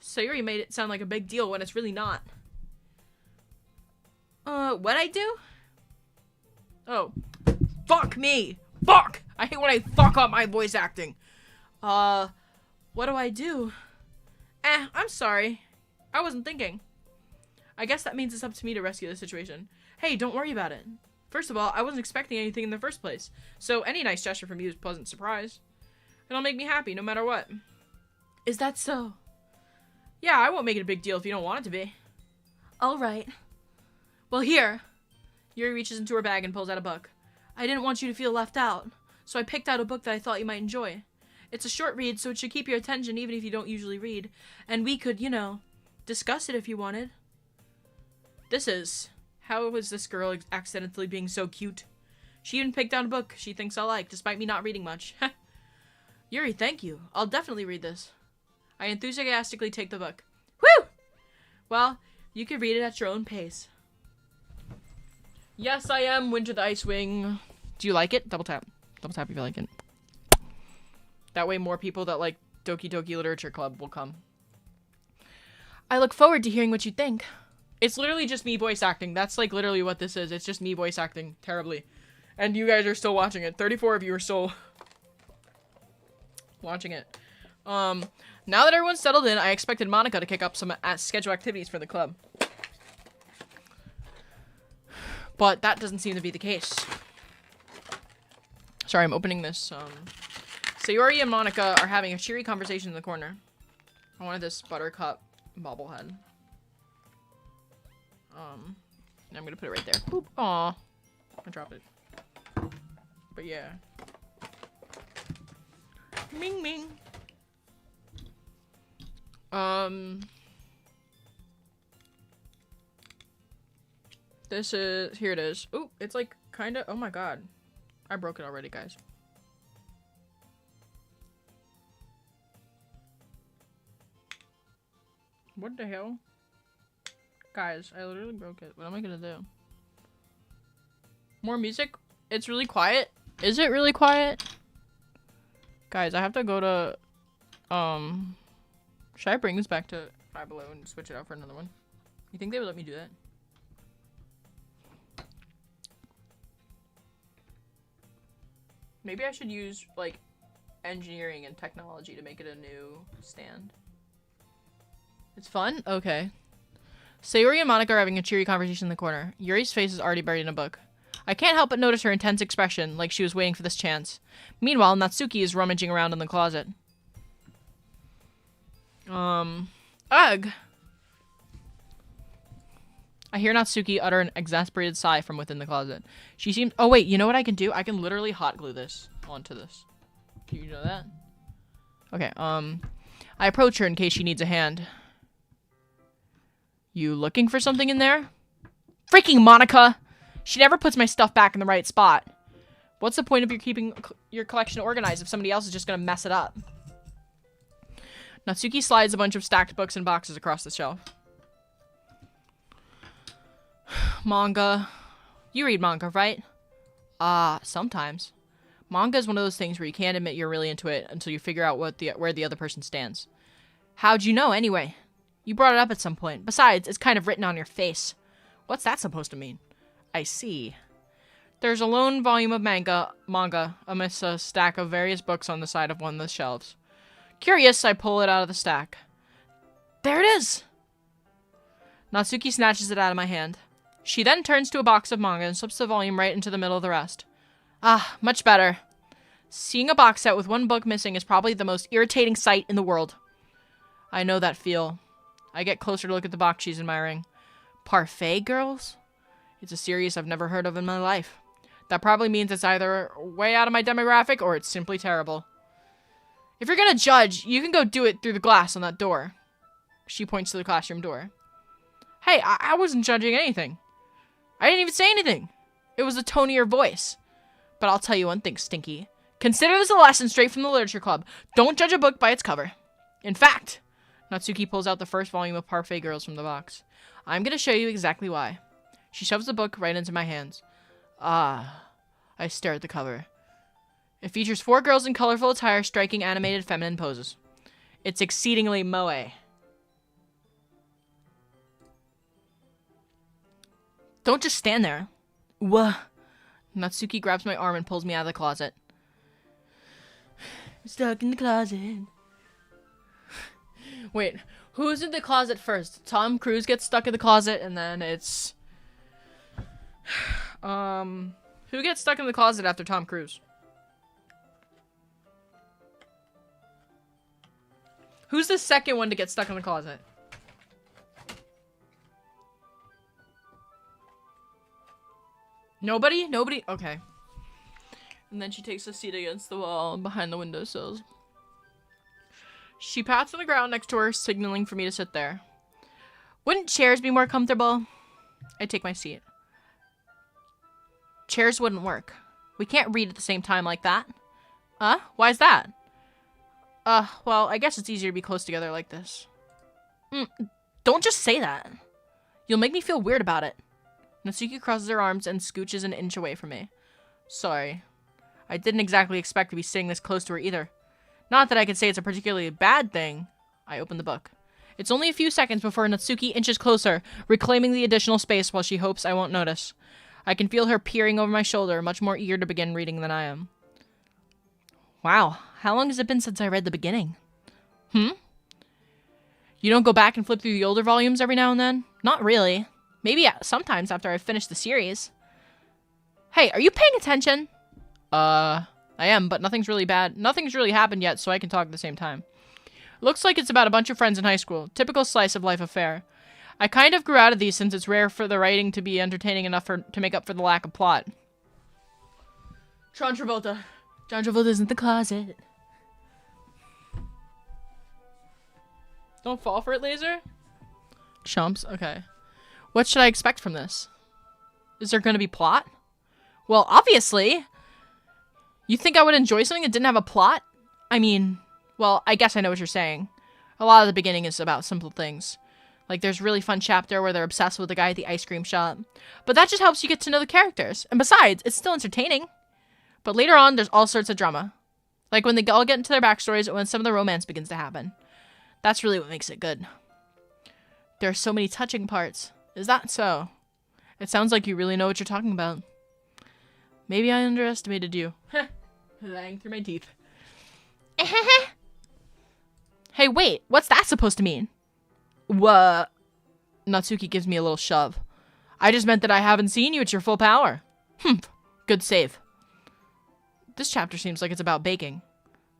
Sayori made it sound like a big deal when it's really not. What'd I do? Oh. Fuck me! Fuck! I hate when I fuck up my voice acting. What do I do? I'm sorry. I wasn't thinking. I guess that means it's up to me to rescue the situation. Hey, don't worry about it. First of all, I wasn't expecting anything in the first place, so any nice gesture from you is a pleasant surprise. It'll make me happy no matter what. Is that so? Yeah, I won't make it a big deal if you don't want it to be. Alright. Well, here. Yuri reaches into her bag and pulls out a book. I didn't want you to feel left out, so I picked out a book that I thought you might enjoy. It's a short read, so it should keep your attention even if you don't usually read. And we could, you know, discuss it if you wanted. How was this girl accidentally being so cute? She even picked out a book she thinks I'll like, despite me not reading much. Yuri, thank you. I'll definitely read this. I enthusiastically take the book. Woo! Well, you can read it at your own pace. Yes, I am Winter the Ice Wing. Do you like it? Double tap. Double tap if you like it. That way more people that like Doki Doki Literature Club will come. I look forward to hearing what you think. It's literally just me voice acting. That's like literally what this is. It's just me voice acting terribly. And you guys are still watching it. 34 of you are still watching it. Now that everyone's settled in, I expected Monika to kick up some schedule activities for the club. But that doesn't seem to be the case. Sorry, I'm opening this. Sayori and Monika are having a cheery conversation in the corner. I wanted this buttercup bobblehead. I'm gonna put it right there. Boop. Aw. I dropped it. But yeah. Ming ming. This is, here it is. Ooh, it's like kinda, oh my god. I broke it already, guys. What the hell? Guys, I literally broke it. What am I gonna do? More music? It's really quiet. Is it really quiet? Guys, I have to go to, should I bring this back to Five Below and switch it out for another one? You think they would let me do that? Maybe I should use, like, engineering and technology to make it a new stand. It's fun? Okay. Sayori and Monika are having a cheery conversation in the corner. Yuri's face is already buried in a book. I can't help but notice her intense expression, like she was waiting for this chance. Meanwhile, Natsuki is rummaging around in the closet. Ugh. I hear Natsuki utter an exasperated sigh from within the closet. She seems- oh wait, you know what I can do? I can literally hot glue this onto this. Do you know that? Okay, I approach her in case she needs a hand. You looking for something in there? Freaking Monika! She never puts my stuff back in the right spot. What's the point of you keeping your collection organized if somebody else is just gonna mess it up? Natsuki slides a bunch of stacked books and boxes across the shelf. Manga. You read manga, right? Sometimes. Manga is one of those things where you can't admit you're really into it until you figure out where the other person stands. How'd you know, anyway? You brought it up at some point. Besides, it's kind of written on your face. What's that supposed to mean? I see. There's a lone volume of manga amidst a stack of various books on the side of one of the shelves. Curious, I pull it out of the stack. There it is! Natsuki snatches it out of my hand. She then turns to a box of manga and slips the volume right into the middle of the rest. Ah, much better. Seeing a box set with one book missing is probably the most irritating sight in the world. I know that feel. I get closer to look at the box she's admiring. Parfait Girls? It's a series I've never heard of in my life. That probably means it's either way out of my demographic or it's simply terrible. If you're gonna judge, you can go do it through the glass on that door. She points to the classroom door. Hey, I wasn't judging anything. I didn't even say anything. It was the tone of your voice. But I'll tell you one thing, Stinky. Consider this a lesson straight from the literature club. Don't judge a book by its cover. In fact, Natsuki pulls out the first volume of Parfait Girls from the box. I'm gonna show you exactly why. She shoves the book right into my hands. Ah, I stare at the cover. It features 4 girls in colorful attire striking animated feminine poses. It's exceedingly moe. Don't just stand there. Wah. Natsuki grabs my arm and pulls me out of the closet. Stuck in the closet. Wait, who's in the closet first? Tom Cruise gets stuck in the closet and then it's... Who gets stuck in the closet after Tom Cruise? Who's the second one to get stuck in the closet? Nobody? Nobody? Okay. And then she takes a seat against the wall behind the windowsills. She pats on the ground next to her, signaling for me to sit there. Wouldn't chairs be more comfortable? I take my seat. Chairs wouldn't work. We can't read at the same time like that. Why's that? Well, I guess it's easier to be close together like this. Don't just say that. You'll make me feel weird about it. Natsuki crosses her arms and scooches an inch away from me. Sorry. I didn't exactly expect to be sitting this close to her either. Not that I could say it's a particularly bad thing. I open the book. It's only a few seconds before Natsuki inches closer, reclaiming the additional space while she hopes I won't notice. I can feel her peering over my shoulder, much more eager to begin reading than I am. Wow, how long has it been since I read the beginning? You don't go back and flip through the older volumes every now and then? Not really. Maybe sometimes after I've finished the series. Hey, are you paying attention? I am, but nothing's really happened yet, so I can talk at the same time. Looks like it's about a bunch of friends in high school. Typical slice of life affair. I kind of grew out of these since it's rare for the writing to be entertaining enough to make up for the lack of plot. John Travolta. John Travolta's in the closet. Don't fall for it, Lazer. Chumps, okay. What should I expect from this? Is there gonna be plot? Well, obviously. You think I would enjoy something that didn't have a plot? I mean, well, I guess I know what you're saying. A lot of the beginning is about simple things. Like, there's a really fun chapter where they're obsessed with the guy at the ice cream shop. But that just helps you get to know the characters. And besides, it's still entertaining. But later on, there's all sorts of drama. Like when they all get into their backstories and when some of the romance begins to happen. That's really what makes it good. There are so many touching parts. Is that so? It sounds like you really know what you're talking about. Maybe I underestimated you. Lying through my teeth. Hey, wait. What's that supposed to mean? What? Natsuki gives me a little shove. I just meant that I haven't seen you at your full power. Good save. This chapter seems like it's about baking.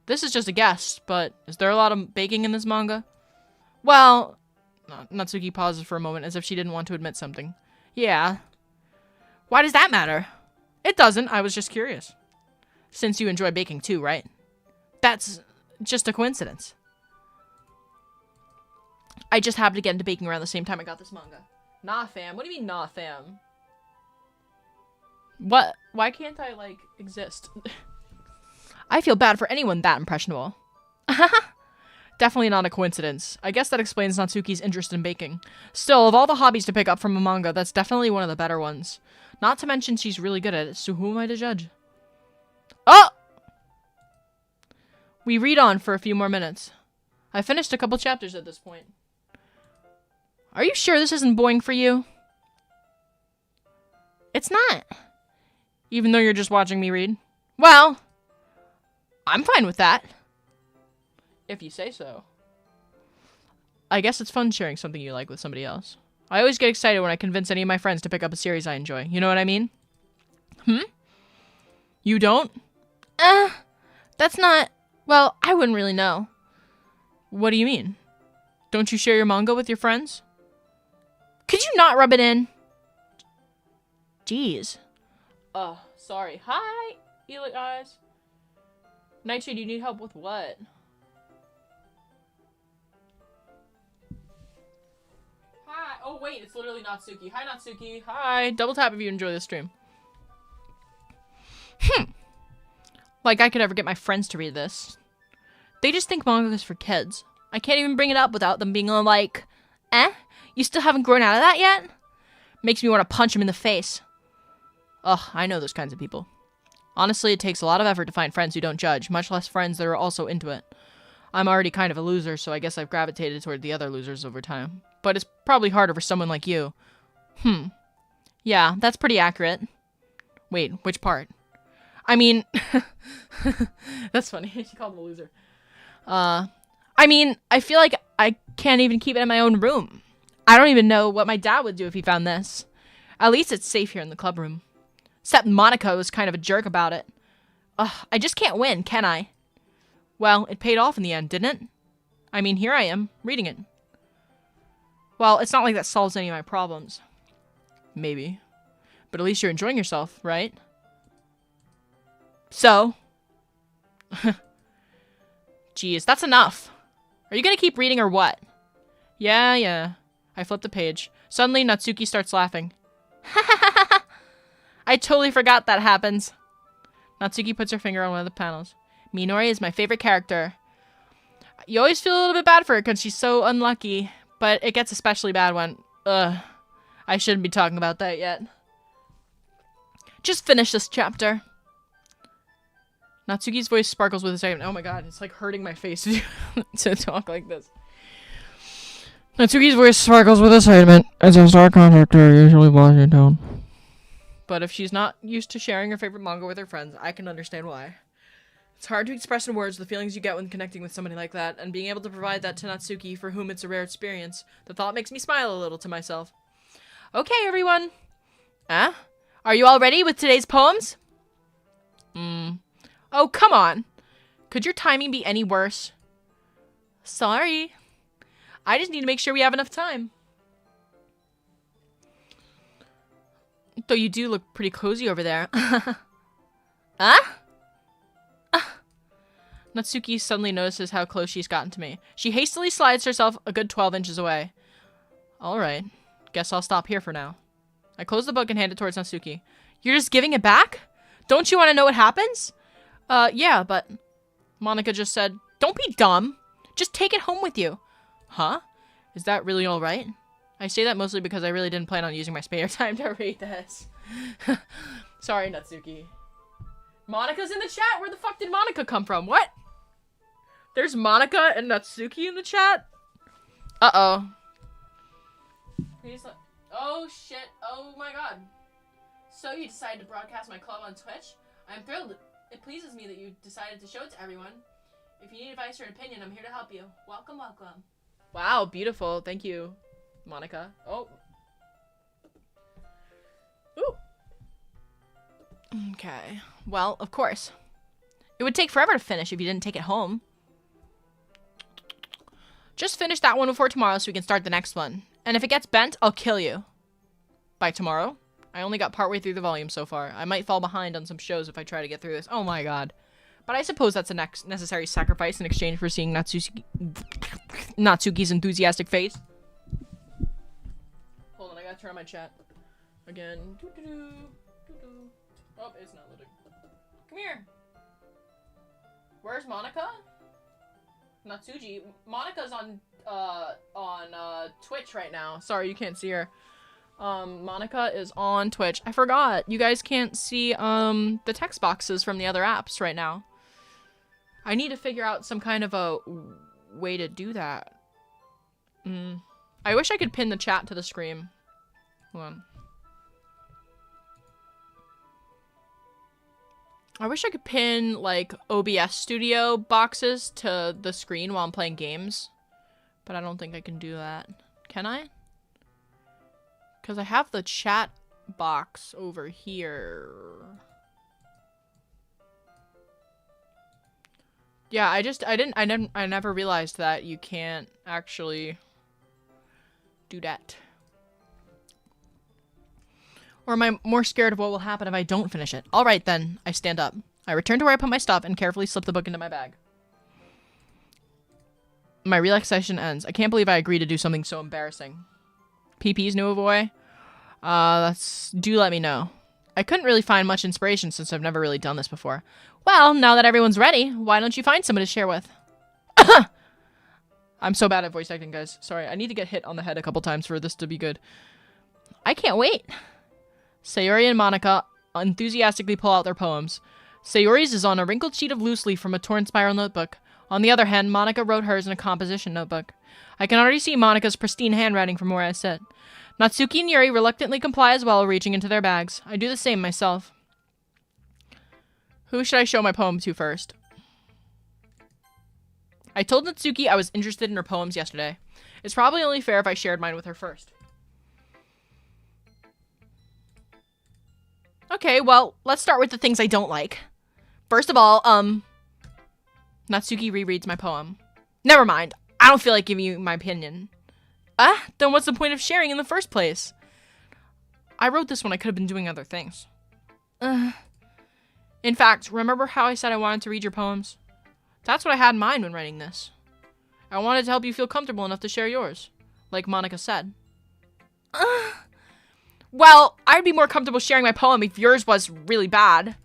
This is just a guess, but is there a lot of baking in this manga? Well, Natsuki pauses for a moment as if she didn't want to admit something. Yeah. Why does that matter? It doesn't. I was just curious. Since you enjoy baking too, right? That's just a coincidence. I just happened to get into baking around the same time I got this manga. Nah, fam. What do you mean, nah, fam? What? Why can't I, like, exist? I feel bad for anyone that impressionable. Definitely not a coincidence. I guess that explains Natsuki's interest in baking. Still, of all the hobbies to pick up from a manga, that's definitely one of the better ones. Not to mention she's really good at it, so who am I to judge? Oh! We read on for a few more minutes. I finished a couple chapters at this point. Are you sure this isn't boring for you? It's not. Even though you're just watching me read? Well, I'm fine with that. If you say so. I guess it's fun sharing something you like with somebody else. I always get excited when I convince any of my friends to pick up a series I enjoy. You know what I mean? You don't? That's not... Well, I wouldn't really know. What do you mean? Don't you share your manga with your friends? Could you not rub it in? Jeez. Oh, sorry. Hi, Eli guys. Nightshade, do you need help with what? Hi. Oh, wait, it's literally Natsuki. Hi, Natsuki. Hi. Double tap if you enjoy this stream. Like I could ever get my friends to read this. They just think manga is for kids. I can't even bring it up without them being all like, you still haven't grown out of that yet? Makes me want to punch them in the face. Ugh, I know those kinds of people. Honestly, it takes a lot of effort to find friends who don't judge, much less friends that are also into it. I'm already kind of a loser, so I guess I've gravitated toward the other losers over time. But it's probably harder for someone like you. Yeah, that's pretty accurate. Wait, which part? I mean, that's funny. She called him a loser. I mean, I feel like I can't even keep it in my own room. I don't even know what my dad would do if he found this. At least it's safe here in the club room. Except Monika was kind of a jerk about it. I just can't win, can I? Well, it paid off in the end, didn't it? I mean, here I am, reading it. Well, it's not like that solves any of my problems. Maybe. But at least you're enjoying yourself, right? So? Jeez, that's enough. Are you gonna keep reading or what? Yeah. I flipped the page. Suddenly, Natsuki starts laughing. I totally forgot that happens. Natsuki puts her finger on one of the panels. Minori is my favorite character. You always feel a little bit bad for her because she's so unlucky, but it gets especially bad when... I shouldn't be talking about that yet. Just finish this chapter. Natsuki's voice sparkles with excitement. Oh my god, it's like hurting my face to talk like this. Natsuki's voice sparkles with excitement. As a star contractor, usually blushing in tone. But if she's not used to sharing her favorite manga with her friends, I can understand why. It's hard to express in words the feelings you get when connecting with somebody like that, and being able to provide that to Natsuki, for whom it's a rare experience, the thought makes me smile a little to myself. Okay, everyone. Are you all ready with today's poems? Oh, come on. Could your timing be any worse? Sorry. I just need to make sure we have enough time. Though you do look pretty cozy over there. Natsuki suddenly notices how close she's gotten to me. She hastily slides herself a good 12 inches away. Alright. Guess I'll stop here for now. I close the book and hand it towards Natsuki. You're just giving it back? Don't you want to know what happens? Yeah, but... Monika just said, don't be dumb. Just take it home with you. Huh? Is that really alright? I say that mostly because I really didn't plan on using my spare time to read this. Sorry, Natsuki. Monika's in the chat? Where the fuck did Monika come from? What? There's Monika and Natsuki in the chat? Uh-oh. Oh, shit. Oh, my god. So you decided to broadcast my club on Twitch? I'm thrilled. It pleases me that you decided to show it to everyone. If you need advice or an opinion, I'm here to help you. Welcome, welcome. Wow, beautiful. Thank you, Monika. Oh. Ooh. Okay. Well, of course. It would take forever to finish if you didn't take it home. Just finish that one before tomorrow so we can start the next one. And if it gets bent, I'll kill you. By tomorrow? I only got partway through the volume so far. I might fall behind on some shows if I try to get through this. Oh my god. But I suppose that's a necessary sacrifice in exchange for seeing Natsuki's enthusiastic face. Hold on, I gotta turn on my chat. Again. Oh, it's not loading. Come here. Where's Monika? Natsuji. Monika's on Twitch right now. Sorry, you can't see her. Monika is on Twitch. I forgot. You guys can't see, the text boxes from the other apps right now. I need to figure out some kind of a way to do that. I wish I could pin the chat to the screen. Hold on. I wish I could pin, like, OBS Studio boxes to the screen while I'm playing games. But I don't think I can do that. Can I? Because I have the chat box over here. Yeah, I never realized that you can't actually do that. Or am I more scared of what will happen if I don't finish it? Alright then, I stand up. I return to where I put my stuff and carefully slip the book into my bag. My relaxation ends. I can't believe I agreed to do something so embarrassing. PP's new boy? Do let me know. I couldn't really find much inspiration since I've never really done this before. Well, now that everyone's ready, why don't you find someone to share with? I'm so bad at voice acting, guys. Sorry, I need to get hit on the head a couple times for this to be good. I can't wait. Sayori and Monika enthusiastically pull out their poems. Sayori's is on a wrinkled sheet of loose leaf from a torn spiral notebook. On the other hand, Monika wrote hers in a composition notebook. I can already see Monika's pristine handwriting from where I sit. Natsuki and Yuri reluctantly comply as well, reaching into their bags. I do the same myself. Who should I show my poem to first? I told Natsuki I was interested in her poems yesterday. It's probably only fair if I shared mine with her first. Okay, well, let's start with the things I don't like. First of all, Natsuki rereads my poem. Never mind. I don't feel like giving you my opinion. Then what's the point of sharing in the first place? I wrote this when I could have been doing other things. In fact, remember how I said I wanted to read your poems? That's what I had in mind when writing this. I wanted to help you feel comfortable enough to share yours, like Monika said. Well, I'd be more comfortable sharing my poem if yours was really bad.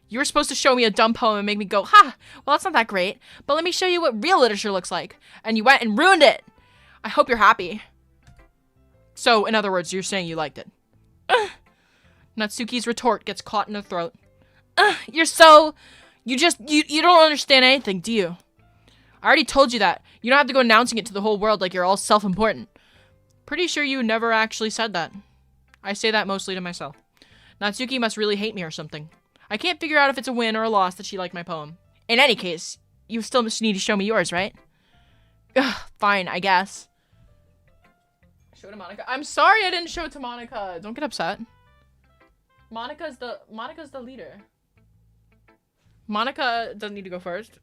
You were supposed to show me a dumb poem and make me go, ha, well, that's not that great, but let me show you what real literature looks like. And you went and ruined it. I hope you're happy. So, in other words, you're saying you liked it. Natsuki's retort gets caught in her throat. You don't understand anything, do you? I already told you that. You don't have to go announcing it to the whole world like you're all self-important. Pretty sure you never actually said that. I say that mostly to myself. Natsuki must really hate me or something. I can't figure out if it's a win or a loss that she liked my poem. In any case, you still need to show me yours, right? Fine, I guess. Show it to Monika. I'm sorry I didn't show it to Monika. Don't get upset. Monika's the leader. Monika doesn't need to go first.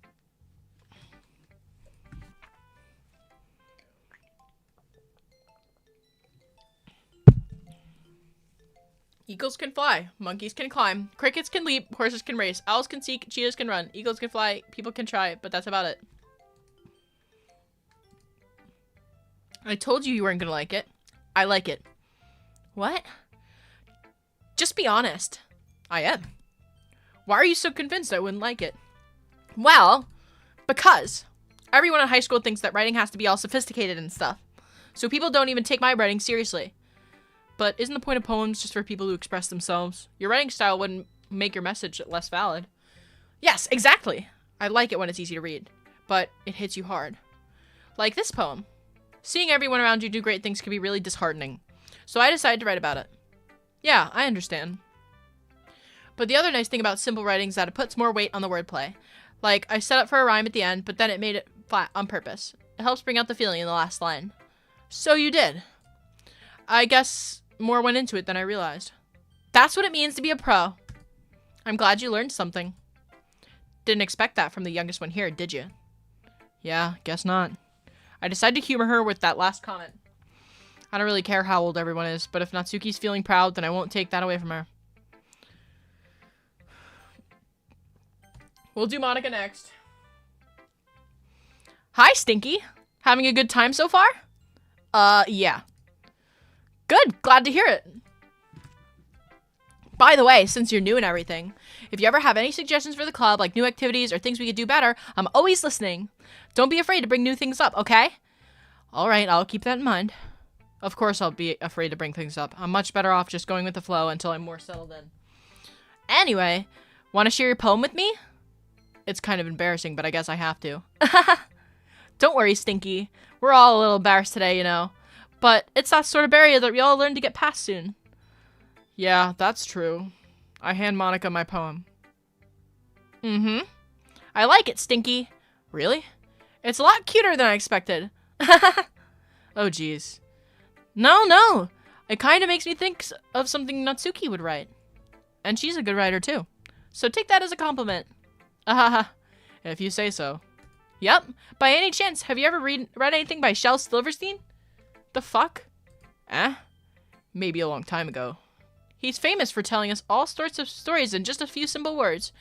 Eagles can fly, monkeys can climb, crickets can leap, horses can race, owls can seek, cheetahs can run, eagles can fly, people can try, but that's about it. I told you weren't gonna like it. I like it. What? Just be honest. I am. Why are you so convinced I wouldn't like it? Well, because everyone in high school thinks that writing has to be all sophisticated and stuff. So people don't even take my writing seriously. But isn't the point of poems just for people who express themselves? Your writing style wouldn't make your message less valid. Yes, exactly. I like it when it's easy to read, but it hits you hard. Like this poem. Seeing everyone around you do great things can be really disheartening. So I decided to write about it. Yeah, I understand. But the other nice thing about simple writing is that it puts more weight on the wordplay. Like, I set up for a rhyme at the end, but then it made it flat on purpose. It helps bring out the feeling in the last line. So you did. I guess more went into it than I realized. That's what it means to be a pro. I'm glad you learned something. Didn't expect that from the youngest one here, did you? Yeah, guess not. I decided to humor her with that last comment. I don't really care how old everyone is, but if Natsuki's feeling proud, then I won't take that away from her. We'll do Monika next. Hi, Stinky. Having a good time so far? Yeah. Good, glad to hear it. By the way, since you're new and everything, if you ever have any suggestions for the club, like new activities or things we could do better, I'm always listening. Don't be afraid to bring new things up, okay? Alright, I'll keep that in mind. Of course I'll be afraid to bring things up. I'm much better off just going with the flow until I'm more settled in. Anyway, want to share your poem with me? It's kind of embarrassing, but I guess I have to. Don't worry, Stinky. We're all a little embarrassed today, you know. But it's that sort of barrier that we all learn to get past soon. Yeah, that's true. I hand Monika my poem. Mm-hmm. I like it, Stinky. Really? It's a lot cuter than I expected. Oh, geez. No. It kind of makes me think of something Natsuki would write. And she's a good writer, too. So take that as a compliment. Ahaha. If you say so. Yep. By any chance, have you ever read anything by Shel Silverstein? The fuck? Maybe a long time ago. He's famous for telling us all sorts of stories in just a few simple words.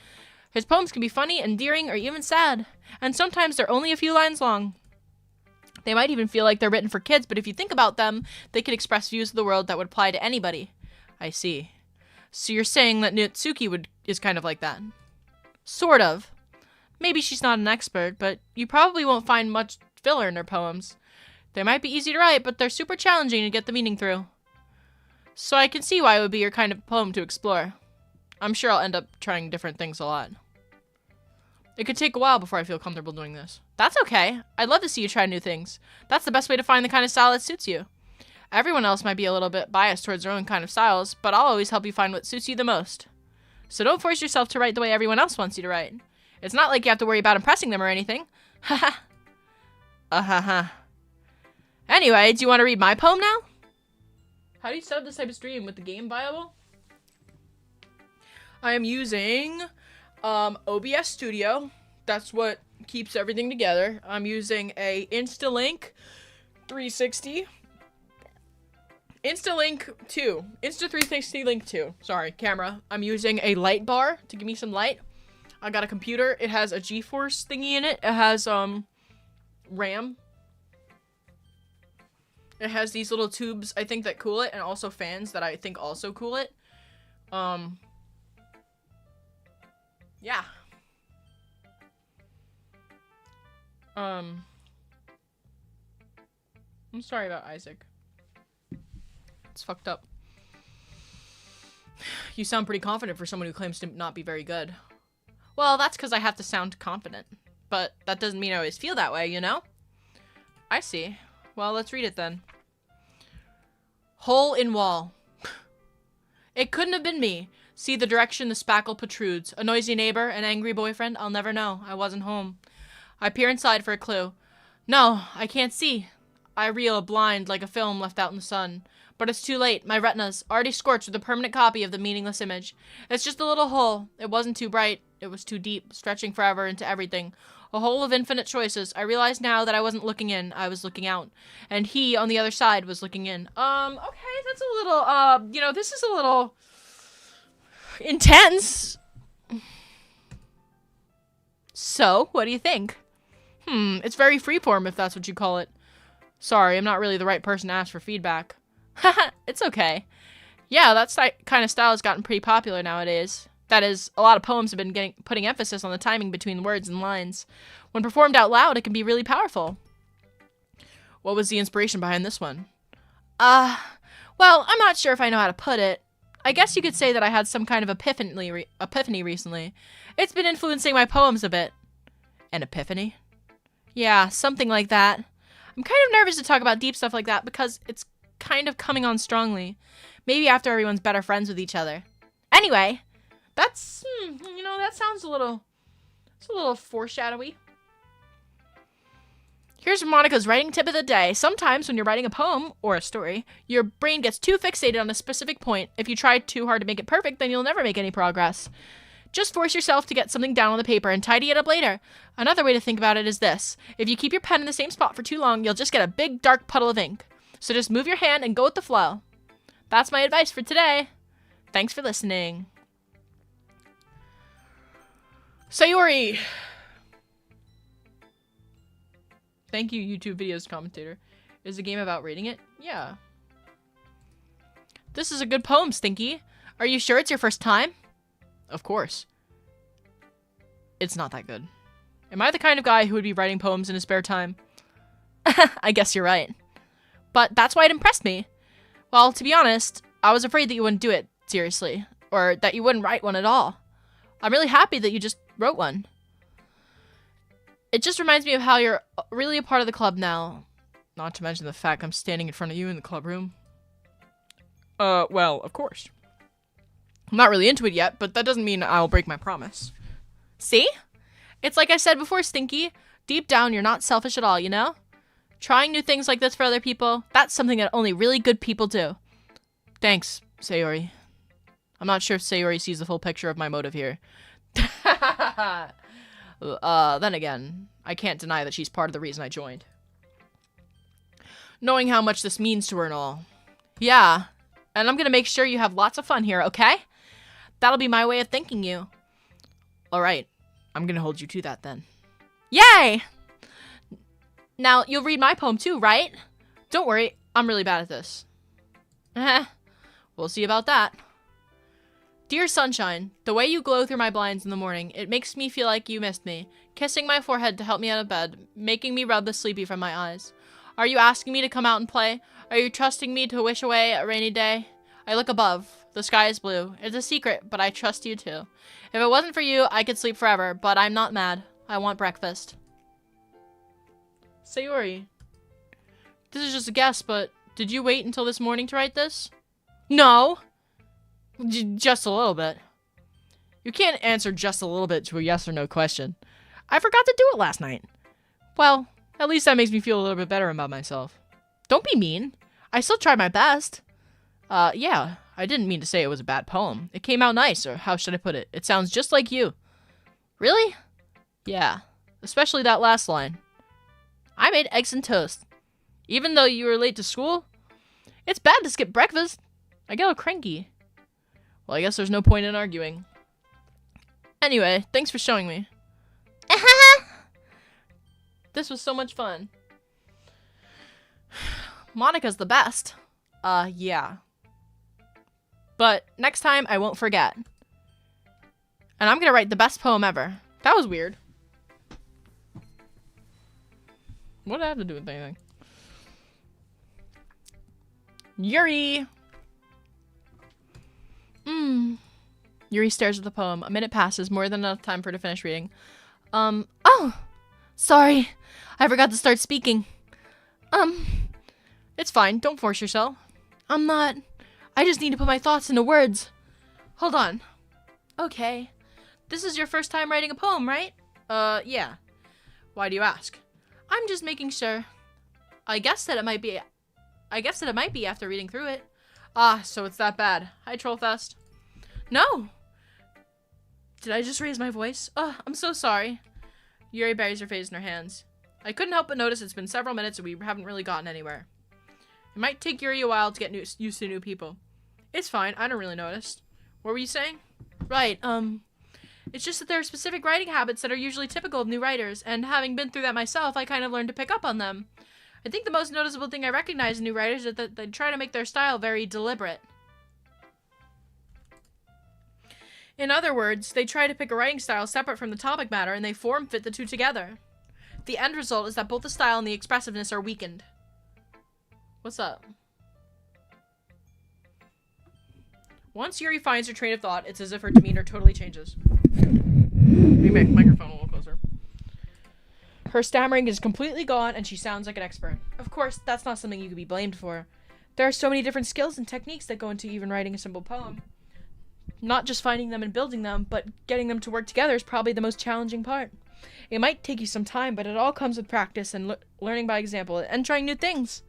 His poems can be funny, endearing, or even sad. And sometimes they're only a few lines long. They might even feel like they're written for kids, but if you think about them, they can express views of the world that would apply to anybody. I see. So you're saying that Natsuki is kind of like that? Sort of. Maybe she's not an expert, but you probably won't find much filler in her poems. They might be easy to write, but they're super challenging to get the meaning through. So I can see why it would be your kind of poem to explore. I'm sure I'll end up trying different things a lot. It could take a while before I feel comfortable doing this. That's okay. I'd love to see you try new things. That's the best way to find the kind of style that suits you. Everyone else might be a little bit biased towards their own kind of styles, but I'll always help you find what suits you the most. So don't force yourself to write the way everyone else wants you to write. It's not like you have to worry about impressing them or anything. Haha. Anyway, do you want to read my poem now? How do you set up this type of stream with the game viable? I am using OBS Studio. That's what keeps everything together. I'm using a Instalink 360. Instalink 2. Insta360 Link 2. Sorry, camera. I'm using a light bar to give me some light. I got a computer. It has a GeForce thingy in it. It has RAM. It has these little tubes, I think, that cool it, and also fans that I think also cool it. Yeah. I'm sorry about Isaac. It's fucked up. You sound pretty confident for someone who claims to not be very good. Well, that's because I have to sound confident. But that doesn't mean I always feel that way, you know? I see. Well, let's read it then. Hole in wall. It couldn't have been me. See the direction the spackle protrudes. A noisy neighbor, an angry boyfriend. I'll never know. I wasn't home. I peer inside for a clue. No, I can't see. I reel blind like a film left out in the sun. But it's too late. My retina's already scorched with a permanent copy of the meaningless image. It's just a little hole. It wasn't too bright. It was too deep, stretching forever into everything. A hole of infinite choices. I realize now that I wasn't looking in. I was looking out. And he, on the other side, was looking in. Okay, that's a little, this is a little intense. So, what do you think? It's very freeform, if that's what you call it. Sorry, I'm not really the right person to ask for feedback. Haha, it's okay. Yeah, that kind of style has gotten pretty popular nowadays. That is, a lot of poems have been putting emphasis on the timing between words and lines. When performed out loud, it can be really powerful. What was the inspiration behind this one? Well, I'm not sure if I know how to put it. I guess you could say that I had some kind of epiphany recently. It's been influencing my poems a bit. An epiphany? Yeah, something like that. I'm kind of nervous to talk about deep stuff like that because it's kind of coming on strongly. Maybe after everyone's better friends with each other. Anyway, that's, that sounds a little foreshadowy. Here's Monika's writing tip of the day. Sometimes when you're writing a poem or a story, your brain gets too fixated on a specific point. If you try too hard to make it perfect, then you'll never make any progress. Just force yourself to get something down on the paper and tidy it up later. Another way to think about it is this. If you keep your pen in the same spot for too long, you'll just get a big dark puddle of ink. So just move your hand and go with the flow. That's my advice for today. Thanks for listening. Sayori! Thank you, YouTube videos commentator. Is the game about reading it? Yeah. This is a good poem, Stinky. Are you sure it's your first time? Of course. It's not that good. Am I the kind of guy who would be writing poems in his spare time? I guess you're right. But that's why it impressed me. Well, to be honest, I was afraid that you wouldn't do it seriously, or that you wouldn't write one at all. I'm really happy that you just wrote one. It just reminds me of how you're really a part of the club now. Not to mention the fact I'm standing in front of you in the club room. Well, of course. I'm not really into it yet, but that doesn't mean I'll break my promise. See? It's like I said before, Stinky. Deep down, you're not selfish at all, you know? Trying new things like this for other people, that's something that only really good people do. Thanks, Sayori. I'm not sure if Sayori sees the full picture of my motive here. Then again, I can't deny that she's part of the reason I joined. Knowing how much this means to her and all. Yeah, and I'm gonna make sure you have lots of fun here, okay? That'll be my way of thanking you. Alright, I'm gonna hold you to that then. Yay! Now, you'll read my poem too, right? Don't worry, I'm really bad at this. We'll see about that. Dear sunshine, the way you glow through my blinds in the morning, it makes me feel like you missed me, kissing my forehead to help me out of bed, making me rub the sleepy from my eyes. Are you asking me to come out and play? Are you trusting me to wish away a rainy day? I look above. The sky is blue. It's a secret, but I trust you too. If it wasn't for you, I could sleep forever, but I'm not mad. I want breakfast. Sayori. This is just a guess, but did you wait until this morning to write this? No. Just a little bit. You can't answer just a little bit to a yes or no question. I forgot to do it last night. Well, at least that makes me feel a little bit better about myself. Don't be mean. I still tried my best. Yeah, I didn't mean to say it was a bad poem. It came out nice, or how should I put it? It sounds just like you. Really? Yeah, especially that last line. I made eggs and toast. Even though you were late to school? It's bad to skip breakfast. I get all cranky. Well, I guess there's no point in arguing. Anyway, thanks for showing me. This was so much fun. Monika's the best. Yeah. But next time, I won't forget. And I'm gonna write the best poem ever. That was weird. What did I have to do with anything? Yuri! Yuri stares at the poem. A minute passes, more than enough time for her to finish reading. Oh! Sorry. I forgot to start speaking. It's fine. Don't force yourself. I'm not. I just need to put my thoughts into words. Hold on. Okay. This is your first time writing a poem, right? Yeah. Why do you ask? I'm just making sure. I guess that it might be after reading through it. Ah, so it's that bad. Hi, Trollfest. No. Did I just raise my voice? Oh, I'm so sorry. Yuri buries her face in her hands. I couldn't help but notice it's been several minutes and we haven't really gotten anywhere. It might take Yuri a while to get used to new people. It's fine, I don't really notice. What were you saying? Right, it's just that there are specific writing habits that are usually typical of new writers, and having been through that myself, I kind of learned to pick up on them. I think the most noticeable thing I recognize in new writers is that they try to make their style very deliberate. In other words, they try to pick a writing style separate from the topic matter, and they form-fit the two together. The end result is that both the style and the expressiveness are weakened. What's up? Once Yuri finds her train of thought, it's as if her demeanor totally changes. Make my microphone a little closer. Her stammering is completely gone, and she sounds like an expert. Of course, that's not something you could be blamed for. There are so many different skills and techniques that go into even writing a simple poem. Not just finding them and building them, but getting them to work together is probably the most challenging part. It might take you some time, but it all comes with practice and learning by example and trying new things.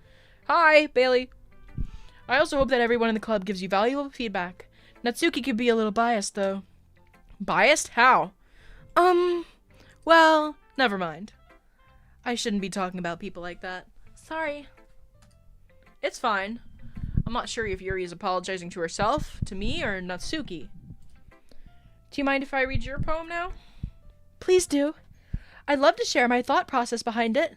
Hi, Bailey. I also hope that everyone in the club gives you valuable feedback. Natsuki could be a little biased, though. Biased? How? Well, never mind. I shouldn't be talking about people like that. Sorry. It's fine. I'm not sure if Yuri is apologizing to herself, to me, or Natsuki. Do you mind if I read your poem now? Please do. I'd love to share my thought process behind it.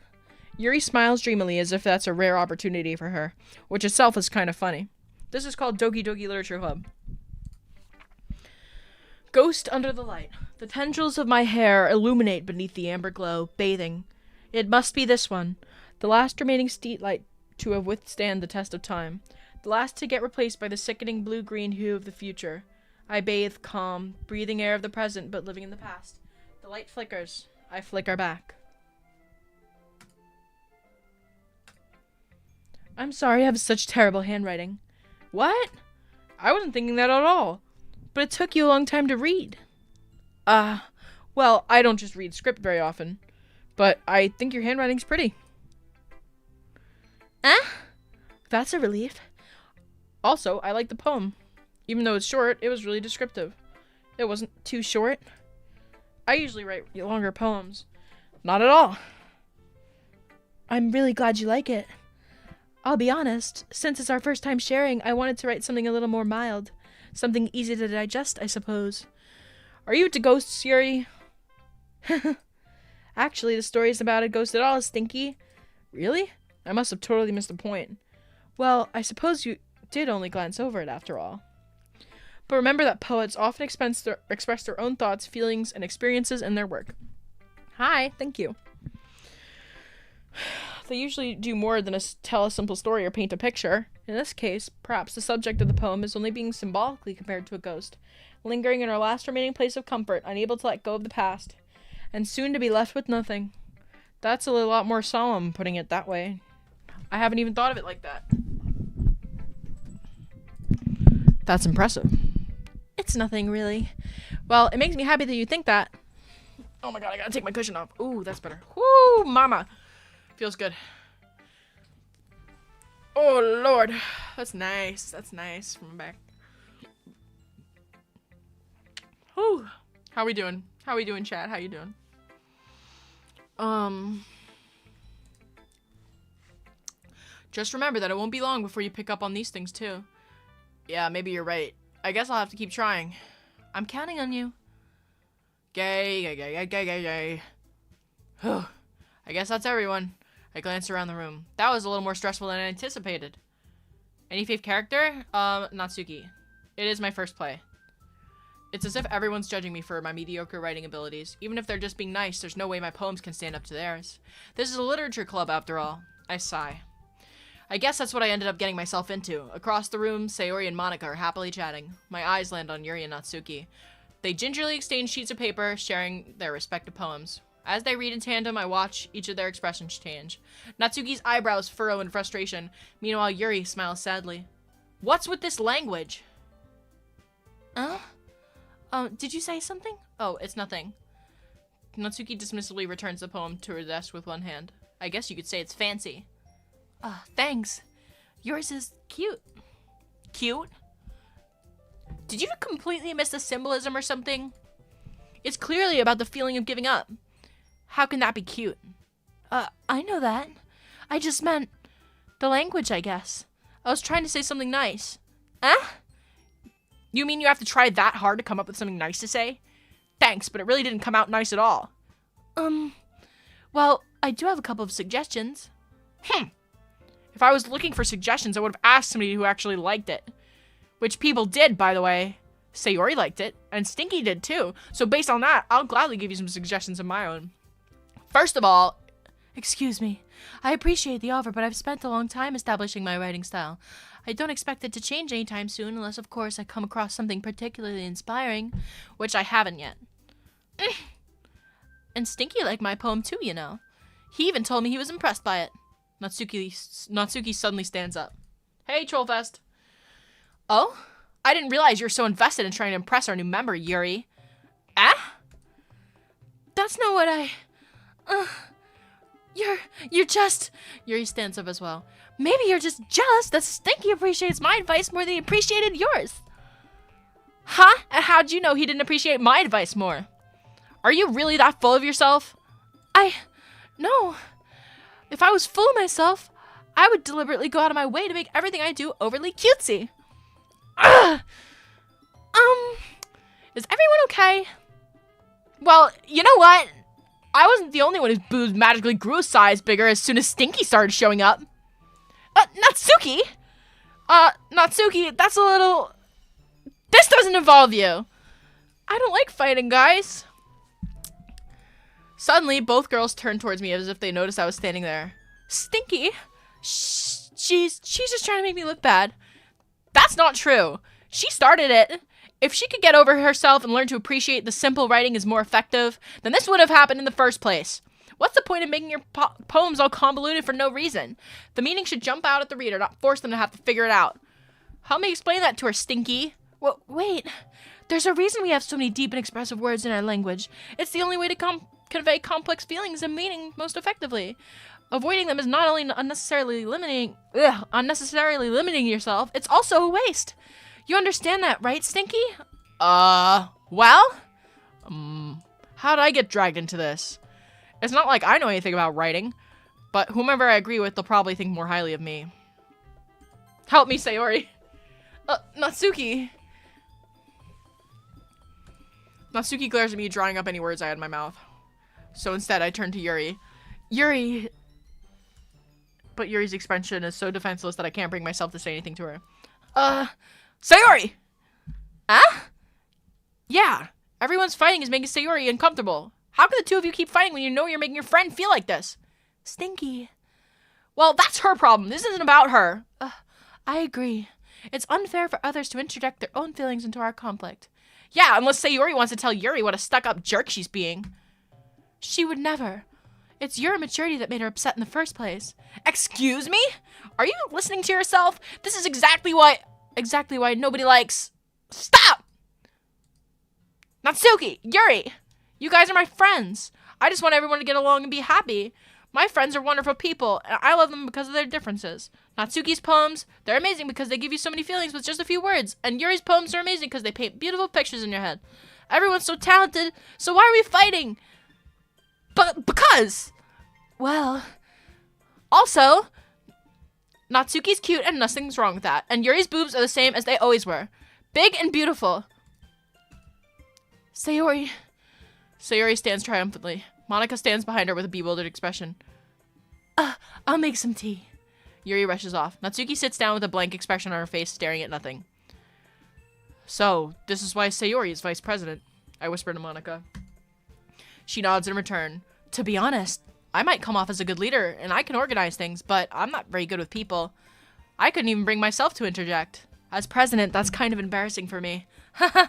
Yuri smiles dreamily as if that's a rare opportunity for her, which itself is kind of funny. This is called Doki Doki Literature Club. Ghost under the light. The tendrils of my hair illuminate beneath the amber glow, bathing. It must be this one, the last remaining street light to have withstand the test of time, the last to get replaced by the sickening blue-green hue of the future. I bathe, calm, breathing air of the present, but living in the past. The light flickers. I flicker back. I'm sorry I have such terrible handwriting. What? I wasn't thinking that at all. But it took you a long time to read. Well, I don't just read script very often, but I think your handwriting's pretty. That's a relief. Also, I like the poem. Even though it's short, it was really descriptive. It wasn't too short. I usually write longer poems. Not at all. I'm really glad you like it. I'll be honest, since it's our first time sharing, I wanted to write something a little more mild. Something easy to digest, I suppose. Are you into ghosts, Yuri? Actually, the story isn't about a ghost at all, Stinky. Really? I must have totally missed the point. Well, I suppose you did only glance over it after all. But remember that poets often express their own thoughts, feelings, and experiences in their work. Hi, thank you. They usually do more than tell a simple story or paint a picture. In this case, perhaps the subject of the poem is only being symbolically compared to a ghost, lingering in our last remaining place of comfort, unable to let go of the past, and soon to be left with nothing. That's a lot more solemn, putting it that way. I haven't even thought of it like that. That's impressive. It's nothing, really. Well, it makes me happy that you think that. Oh my god, I gotta take my cushion off. Ooh, that's better. Woo, mama. Feels good. Oh, Lord. That's nice. That's nice from back. Whew. How we doing? How we doing, chat? How you doing? Just remember that it won't be long before you pick up on these things, too. Yeah, maybe you're right. I guess I'll have to keep trying. I'm counting on you. Gay, gay, gay, gay, gay, gay. Whew. I guess that's everyone. I glanced around the room. That was a little more stressful than I anticipated. Any fave character? Natsuki. It is my first play. It's as if everyone's judging me for my mediocre writing abilities. Even if they're just being nice, there's no way my poems can stand up to theirs. This is a literature club, after all. I sigh. I guess that's what I ended up getting myself into. Across the room, Sayori and Monika are happily chatting. My eyes land on Yuri and Natsuki. They gingerly exchange sheets of paper, sharing their respective poems. As they read in tandem, I watch each of their expressions change. Natsuki's eyebrows furrow in frustration. Meanwhile, Yuri smiles sadly. What's with this language? Did you say something? Oh, it's nothing. Natsuki dismissively returns the poem to her desk with one hand. I guess you could say it's fancy. Thanks. Yours is cute. Cute? Did you completely miss the symbolism or something? It's clearly about the feeling of giving up. How can that be cute? I know that. I just meant the language, I guess. I was trying to say something nice. You mean you have to try that hard to come up with something nice to say? Thanks, but it really didn't come out nice at all. Well, I do have a couple of suggestions. If I was looking for suggestions, I would have asked somebody who actually liked it. Which people did, by the way. Sayori liked it, and Stinky did too. So based on that, I'll gladly give you some suggestions of my own. First of all, excuse me. I appreciate the offer, but I've spent a long time establishing my writing style. I don't expect it to change anytime soon, unless, of course, I come across something particularly inspiring, which I haven't yet. And Stinky liked my poem too, you know. He even told me he was impressed by it. Natsuki suddenly stands up. Hey, Trollfest. Oh? I didn't realize you're so invested in trying to impress our new member, Yuri. That's not what I... You're just... Yuri stands up as well. Maybe you're just jealous that Stinky appreciates my advice more than he appreciated yours. Huh? And how'd you know he didn't appreciate my advice more? Are you really that full of yourself? No. If I was full of myself, I would deliberately go out of my way to make everything I do overly cutesy. Is everyone okay? Well, you know what? I wasn't the only one whose boobs magically grew a size bigger as soon as Stinky started showing up. Natsuki? Natsuki, that's a little... This doesn't involve you. I don't like fighting, guys. Suddenly, both girls turned towards me as if they noticed I was standing there. Stinky? She's just trying to make me look bad. That's not true. She started it. If she could get over herself and learn to appreciate the simple writing is more effective, then this would have happened in the first place. What's the point of making your poems all convoluted for no reason? The meaning should jump out at the reader, not force them to have to figure it out. Help me explain that to her, Stinky. Wait. There's a reason we have so many deep and expressive words in our language. It's the only way to convey complex feelings and meaning most effectively. Avoiding them is not only unnecessarily limiting yourself, it's also a waste. You understand that, right, Stinky? Well? How'd I get dragged into this? It's not like I know anything about writing, but whomever I agree with, they'll probably think more highly of me. Help me, Sayori. Natsuki. Natsuki glares at me, drawing up any words I had in my mouth. So instead, I turn to Yuri. Yuri. But Yuri's expression is so defenseless that I can't bring myself to say anything to her. Sayori! Huh? Yeah. Everyone's fighting is making Sayori uncomfortable. How can the two of you keep fighting when you know you're making your friend feel like this? Stinky. Well, that's her problem. This isn't about her. I agree. It's unfair for others to interject their own feelings into our conflict. Yeah, unless Sayori wants to tell Yuri what a stuck-up jerk she's being. She would never. It's your immaturity that made her upset in the first place. Excuse me? Are you listening to yourself? This is exactly why nobody likes... Stop! Natsuki! Yuri! You guys are my friends. I just want everyone to get along and be happy. My friends are wonderful people, and I love them because of their differences. Natsuki's poems, they're amazing because they give you so many feelings with just a few words. And Yuri's poems are amazing because they paint beautiful pictures in your head. Everyone's so talented, so why are we fighting? Because... Well... Also... Natsuki's cute and nothing's wrong with that. And Yuri's boobs are the same as they always were. Big and beautiful. Sayori stands triumphantly. Monika stands behind her with a bewildered expression. I'll make some tea. Yuri rushes off. Natsuki sits down with a blank expression on her face, staring at nothing. So, this is why Sayori is vice president, I whisper to Monika. She nods in return. To be honest, I might come off as a good leader, and I can organize things, but I'm not very good with people. I couldn't even bring myself to interject. As president, that's kind of embarrassing for me. Haha.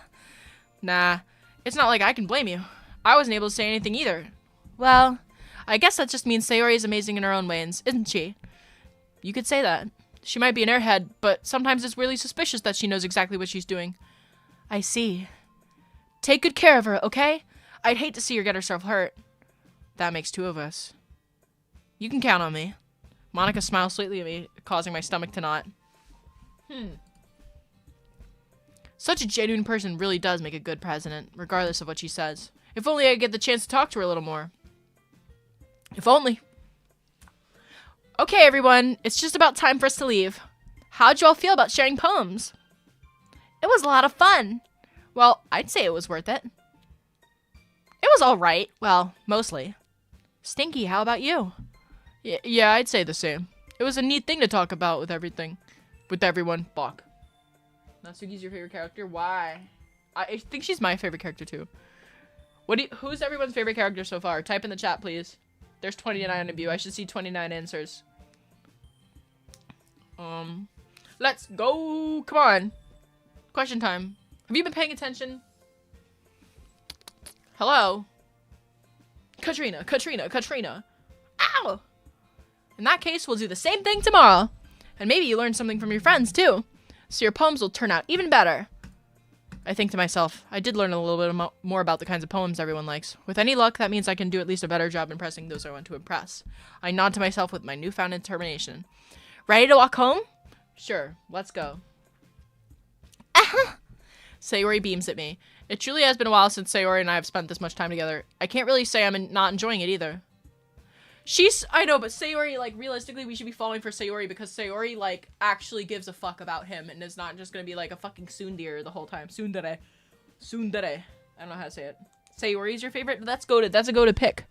Nah, it's not like I can blame you. I wasn't able to say anything either. Well, I guess that just means Sayori is amazing in her own ways, isn't she? You could say that. She might be an airhead, but sometimes it's really suspicious that she knows exactly what she's doing. I see. Take good care of her, okay? I'd hate to see her get herself hurt. That makes two of us. You can count on me. Monika smiles slightly at me, causing my stomach to knot. Such a genuine person really does make a good president, regardless of what she says. If only I could get the chance to talk to her a little more. If only. Okay, everyone, it's just about time for us to leave. How'd you all feel about sharing poems? It was a lot of fun. Well, I'd say it was worth it. It was alright. Well, mostly. Stinky, how about you? Yeah, I'd say the same. It was a neat thing to talk about with everything. With everyone. Bok. Natsuki's your favorite character? Why? I think she's my favorite character too. Who's everyone's favorite character so far? Type in the chat, please. There's 29 of you. I should see 29 answers. Let's go. Come on. Question time. Have you been paying attention? Hello? Katrina. Ow! In that case, we'll do the same thing tomorrow. And maybe you learn something from your friends, too. So your poems will turn out even better. I think to myself, I did learn a little bit more about the kinds of poems everyone likes. With any luck, that means I can do at least a better job impressing those I want to impress. I nod to myself with my newfound determination. Ready to walk home? Sure, let's go. Sayori beams at me. It truly has been a while since Sayori and I have spent this much time together. I can't really say I'm not enjoying it either. I know, but Sayori, like, realistically, we should be falling for Sayori because Sayori, like, actually gives a fuck about him and is not just gonna be, like, a fucking tsundere the whole time. Tsundere. I don't know how to say it. Sayori is your favorite? That's a go to pick.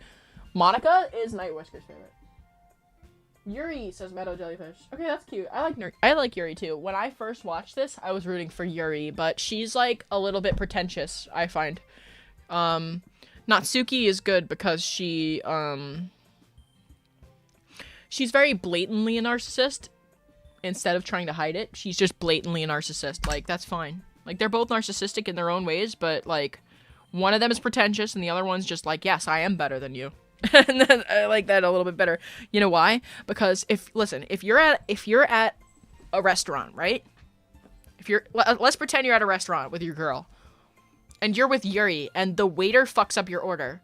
Monika is Nightwisker's favorite. Yuri, says Meadow Jellyfish. Okay, that's cute. I like Yuri, too. When I first watched this, I was rooting for Yuri, but she's, like, a little bit pretentious, I find. Natsuki is good because she's very blatantly a narcissist. Instead of trying to hide it, she's just blatantly a narcissist. Like, that's fine. Like, they're both narcissistic in their own ways, but, like, one of them is pretentious and the other one's just like, yes, I am better than you. And then I like that a little bit better. You know why? Because if you're at a restaurant, right? Let's pretend you're at a restaurant with your girl. and you're with Yuri, and the waiter fucks up your order,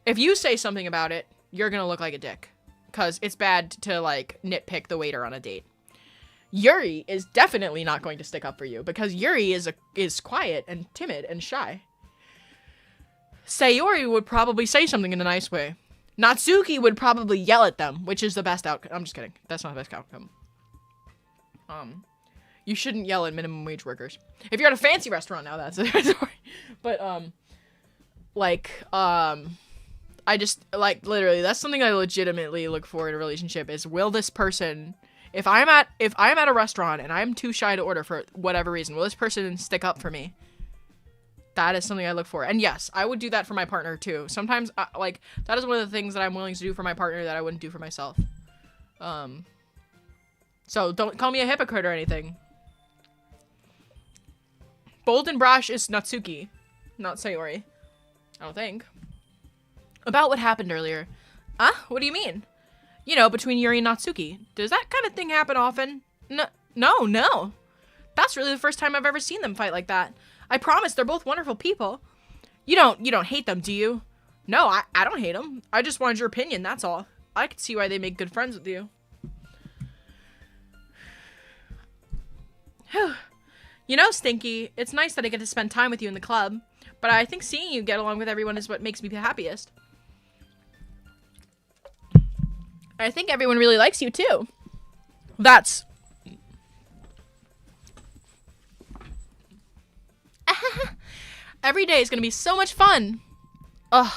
if you say something about it, you're gonna look like a dick. Because it's bad to, like, nitpick the waiter on a date. Yuri is definitely not going to stick up for you, because Yuri is quiet and timid and shy. Sayori would probably say something in a nice way. Natsuki would probably yell at them, which is the best outcome. I'm just kidding. That's not the best outcome. You shouldn't yell at minimum wage workers. If you're at a fancy restaurant now, that's a different story. But, I just, like, literally, that's something I legitimately look for in a relationship is, will this person, if I'm at a restaurant and I'm too shy to order for whatever reason, will this person stick up for me? That is something I look for. And yes, I would do that for my partner too. Sometimes, like, that is one of the things that I'm willing to do for my partner that I wouldn't do for myself. So don't call me a hypocrite or anything. Bold and brash is Natsuki, not Sayori. I don't think. About what happened earlier. What do you mean? You know, between Yuri and Natsuki. Does that kind of thing happen often? No. That's really the first time I've ever seen them fight like that. I promise they're both wonderful people. You don't hate them, do you? No, I don't hate them. I just wanted your opinion, that's all. I could see why they make good friends with you. You know, Stinky, it's nice that I get to spend time with you in the club, but I think seeing you get along with everyone is what makes me the happiest. I think everyone really likes you, too. That's... Every day is gonna be so much fun. Ugh.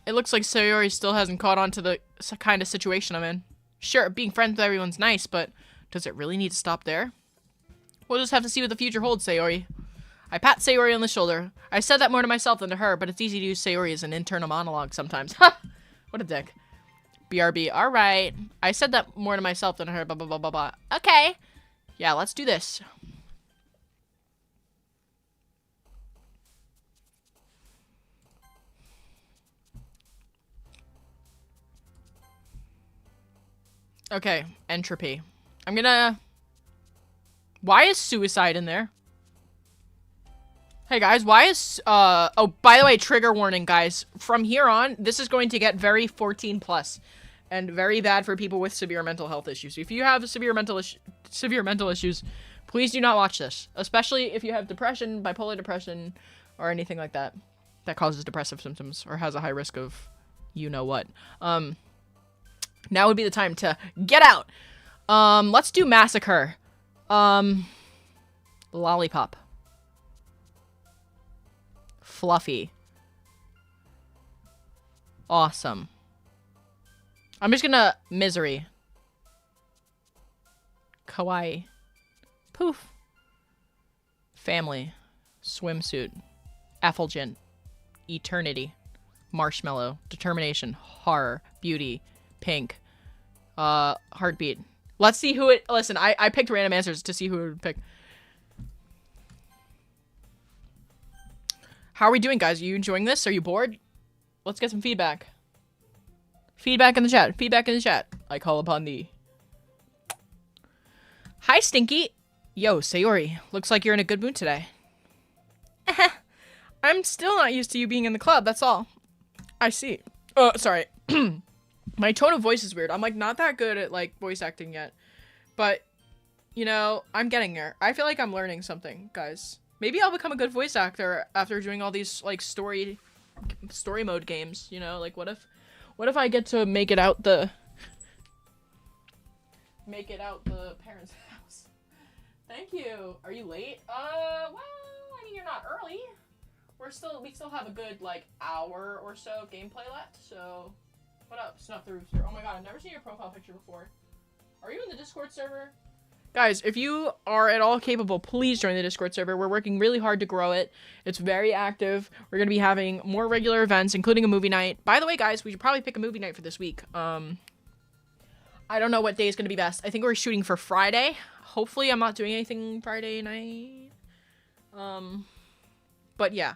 It looks like Sayori still hasn't caught on to the kind of situation I'm in. Sure, being friends with everyone's nice, but does it really need to stop there? We'll just have to see what the future holds, Sayori. I pat Sayori on the shoulder. I said that more to myself than to her, but it's easy to use Sayori as an internal monologue sometimes. Ha! What a dick. BRB, alright. I said that more to myself than to her, blah, blah, blah, blah, blah. Okay. Yeah, let's do this. Okay, entropy. I'm gonna... Why is suicide in there? Hey guys, why is, oh, by the way, trigger warning, guys. From here on, this is going to get very 14+, and very bad for people with severe mental health issues. If you have severe mental issues, please do not watch this. Especially if you have depression, bipolar depression, or anything like that that causes depressive symptoms, or has a high risk of you-know-what. Now would be the time to get out. Let's do massacre. Lollipop. Fluffy. Awesome. I'm just gonna misery. Kawaii. Poof. Family. Swimsuit. Effulgent. Eternity. Marshmallow. Determination. Horror. Beauty. Pink. Heartbeat. Let's see who it... Listen, I picked random answers to see who it would pick. How are we doing, guys? Are you enjoying this? Are you bored? Let's get some feedback. Feedback in the chat. Feedback in the chat. I call upon thee. Hi, Stinky. Yo, Sayori. Looks like you're in a good mood today. I'm still not used to you being in the club, that's all. I see. Oh, sorry. My tone of voice is weird. I'm, like, not that good at, like, voice acting yet. But, you know, I'm getting there. I feel like I'm learning something, guys. Maybe I'll become a good voice actor after doing all these, like, story mode games, you know? Like, what if I get to make it out the parents' house? Thank you. Are you late? Well, I mean, you're not early. We still have a good, like, hour or so of gameplay left, so... What up, Snuff the Rooster? Oh my god, I've never seen your profile picture before. Are you in the Discord server? Guys, if you are at all capable, please join the Discord server. We're working really hard to grow it. It's very active. We're going to be having more regular events, including a movie night. By the way, guys, we should probably pick a movie night for this week. I don't know what day is going to be best. I think we're shooting for Friday. Hopefully, I'm not doing anything Friday night. But yeah.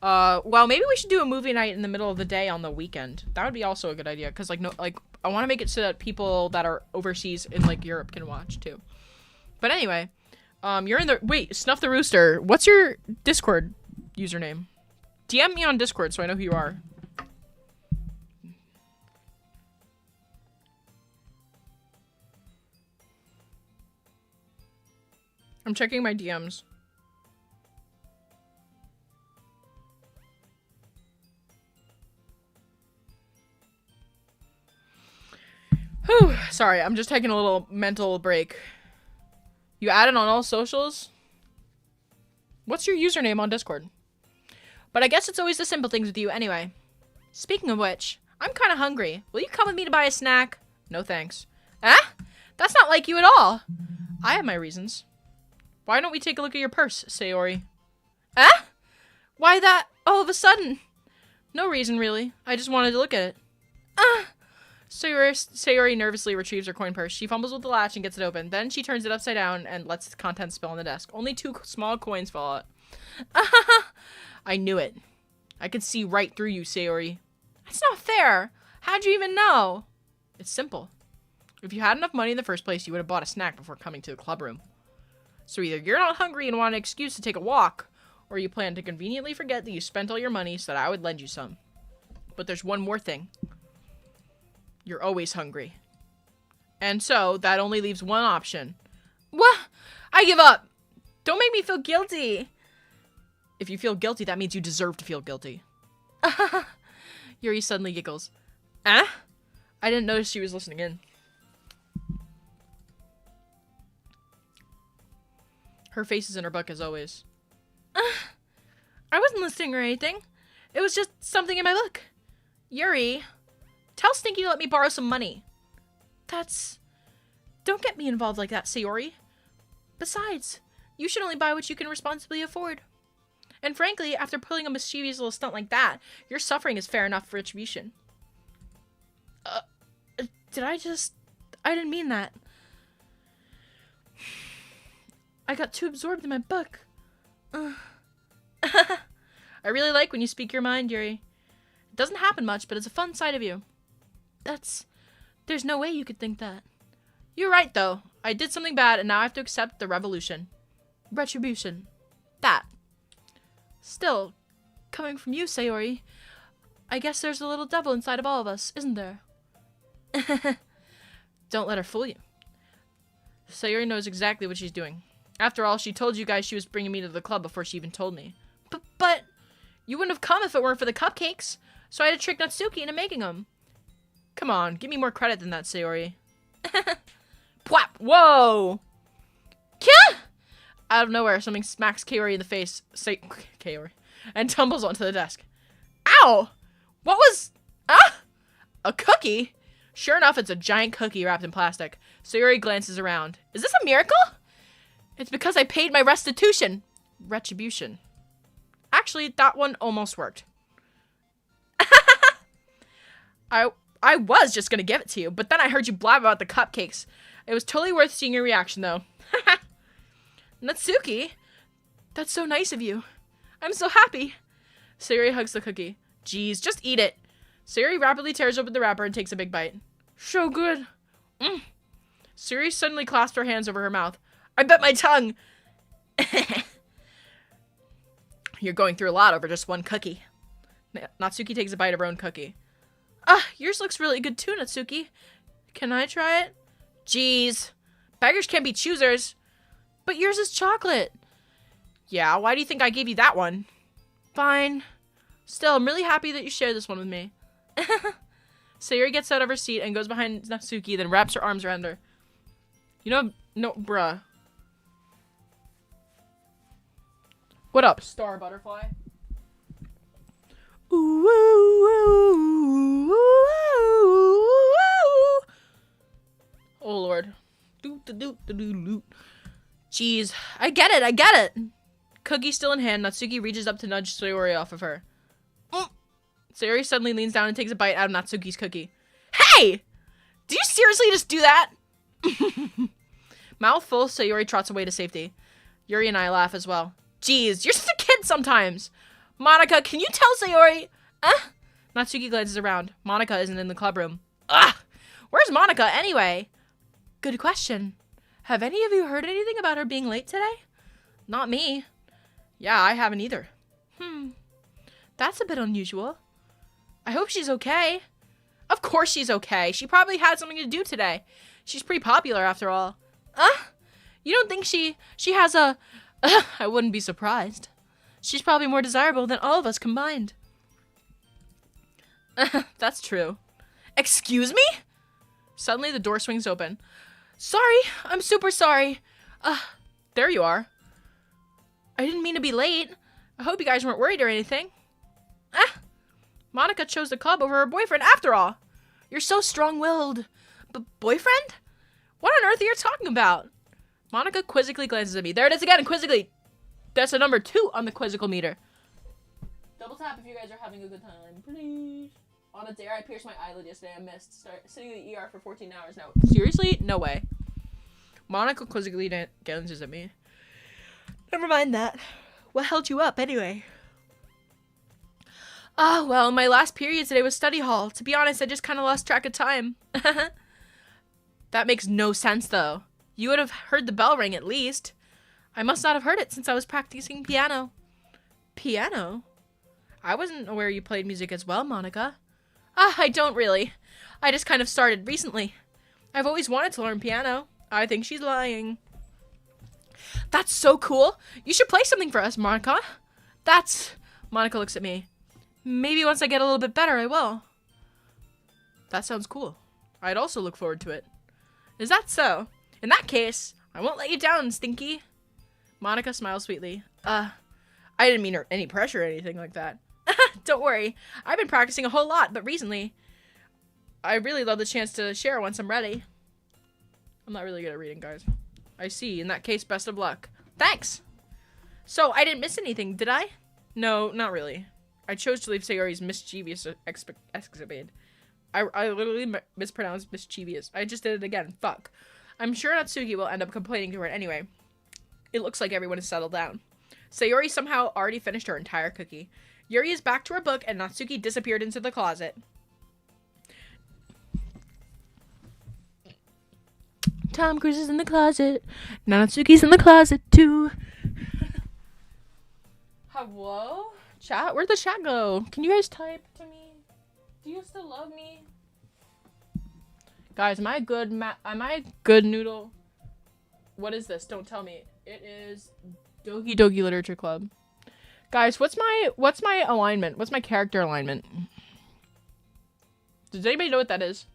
Well, maybe we should do a movie night in the middle of the day on the weekend. That would be also a good idea, because, like, I want to make it so that people that are overseas in, like, Europe can watch, too. But anyway, you're in the... Wait, Snuff the Rooster, what's your Discord username. DM me on Discord so I know who you are. I'm checking my DMs. Whew, sorry, I'm just taking a little mental break. You added on all socials? What's your username on Discord? But I guess it's always the simple things with you anyway. Speaking of which, I'm kind of hungry. Will you come with me to buy a snack? No thanks. Eh? That's not like you at all. I have my reasons. Why don't we take a look at your purse, Sayori? Eh? Why that all of a sudden? No reason, really. I just wanted to look at it. Sayori nervously retrieves her coin purse. She fumbles with the latch and gets it open. Then she turns it upside down and lets the contents spill on the desk. Only 2 small coins fall out. I knew it. I could see right through you, Sayori. That's not fair. How'd you even know? It's simple. If you had enough money in the first place, you would have bought a snack before coming to the clubroom. So either you're not hungry and want an excuse to take a walk, or you plan to conveniently forget that you spent all your money so that I would lend you some. But there's one more thing. You're always hungry. And so, that only leaves one option. What? I give up! Don't make me feel guilty! If you feel guilty, that means you deserve to feel guilty. Yuri suddenly giggles. Eh? I didn't notice she was listening in. Her face is in her book as always. I wasn't listening or anything. It was just something in my book. Yuri, tell Stinky to let me borrow some money. Don't get me involved like that, Sayori. Besides, you should only buy what you can responsibly afford. And frankly, after pulling a mischievous little stunt like that, your suffering is fair enough for retribution. I didn't mean that. I got too absorbed in my book. I really like when you speak your mind, Yuri. It doesn't happen much, but it's a fun side of you. There's no way you could think that. You're right, though. I did something bad, and now I have to accept the retribution. That. Still, coming from you, Sayori, I guess there's a little devil inside of all of us, isn't there? Don't let her fool you. Sayori knows exactly what she's doing. After all, she told you guys she was bringing me to the club before she even told me. But you wouldn't have come if it weren't for the cupcakes, so I had to trick Natsuki into making them. Come on, give me more credit than that, Sayori. Pwap! Whoa! Kya! Out of nowhere, something smacks Kaori in the face. Kaori. And tumbles onto the desk. Ow! What was... A cookie? Sure enough, it's a giant cookie wrapped in plastic. Sayori glances around. Is this a miracle? It's because I paid my restitution. Retribution. Actually, that one almost worked. I was just gonna give it to you, but then I heard you blab about the cupcakes. It was totally worth seeing your reaction, though. Natsuki? That's so nice of you. I'm so happy. Sayori hugs the cookie. Jeez, just eat it. Sayori rapidly tears open the wrapper and takes a big bite. So good. Sayori suddenly clasped her hands over her mouth. I bet my tongue. You're going through a lot over just one cookie. Natsuki takes a bite of her own cookie. Yours looks really good too, Natsuki. Can I try it? Jeez. Beggars can't be choosers. But yours is chocolate. Yeah, why do you think I gave you that one? Fine. Still, I'm really happy that you shared this one with me. Sayori gets out of her seat and goes behind Natsuki, then wraps her arms around her. You know, no, bruh. What up, star butterfly? Ooh, ooh, ooh, ooh, ooh. Oh, Lord. Jeez. I get it. Cookie still in hand, Natsuki reaches up to nudge Sayori off of her. Sayori suddenly leans down and takes a bite out of Natsuki's cookie. Hey! Do you seriously just do that? Mouth full, Sayori trots away to safety. Yuri and I laugh as well. Jeez, you're just a kid sometimes. Monika, can you tell Sayori? Natsuki glances around. Monika isn't in the clubroom. Where's Monika anyway? Good question. Have any of you heard anything about her being late today? Not me. Yeah, I haven't either. That's a bit unusual. I hope she's okay. Of course she's okay. She probably had something to do today. She's pretty popular after all. You don't think she has a... I wouldn't be surprised. She's probably more desirable than all of us combined. That's true. Excuse me? Suddenly the door swings open. Sorry, I'm super sorry. There you are. I didn't mean to be late. I hope you guys weren't worried or anything. Monika chose the club over her boyfriend after all. You're so strong-willed. Boyfriend? What on earth are you talking about? Monika quizzically glances at me. There it is again, quizzically. That's a number 2 on the quizzical meter. Double tap if you guys are having a good time, please. On a dare, I pierced my eyelid yesterday. I missed. Sitting in the ER for 14 hours now. Seriously? No way. Monika quizzically glances at me. Never mind that. What held you up, anyway? Well, my last period today was study hall. To be honest, I just kind of lost track of time. That makes no sense, though. You would have heard the bell ring at least. I must not have heard it since I was practicing piano. Piano? I wasn't aware you played music as well, Monika. I don't really. I just kind of started recently. I've always wanted to learn piano. I think she's lying. That's so cool. You should play something for us, Monika. Monika looks at me. Maybe once I get a little bit better, I will. That sounds cool. I'd also look forward to it. Is that so? In that case, I won't let you down, Stinky. Monika smiles sweetly. I didn't mean any pressure or anything like that. Don't worry. I've been practicing a whole lot, but recently, I really love the chance to share once I'm ready. I'm not really good at reading, guys. I see. In that case, best of luck. Thanks! So, I didn't miss anything, did I? No, not really. I chose to leave Sayori's mischievous escapade. I literally mispronounced mischievous. I just did it again. Fuck. I'm sure Natsuki will end up complaining to her anyway. It looks like everyone is settled down. Sayori somehow already finished her entire cookie. Yuri is back to her book, and Natsuki disappeared into the closet. Tom Cruise is in the closet. Natsuki's in the closet, too. Hello? Chat? Where'd the chat go? Can you guys type to me? Do you still love me? Guys, am I a good noodle? What is this? Don't tell me. It is Doki Doki Literature Club. Guys, what's my alignment? What's my character alignment? Does anybody know what that is?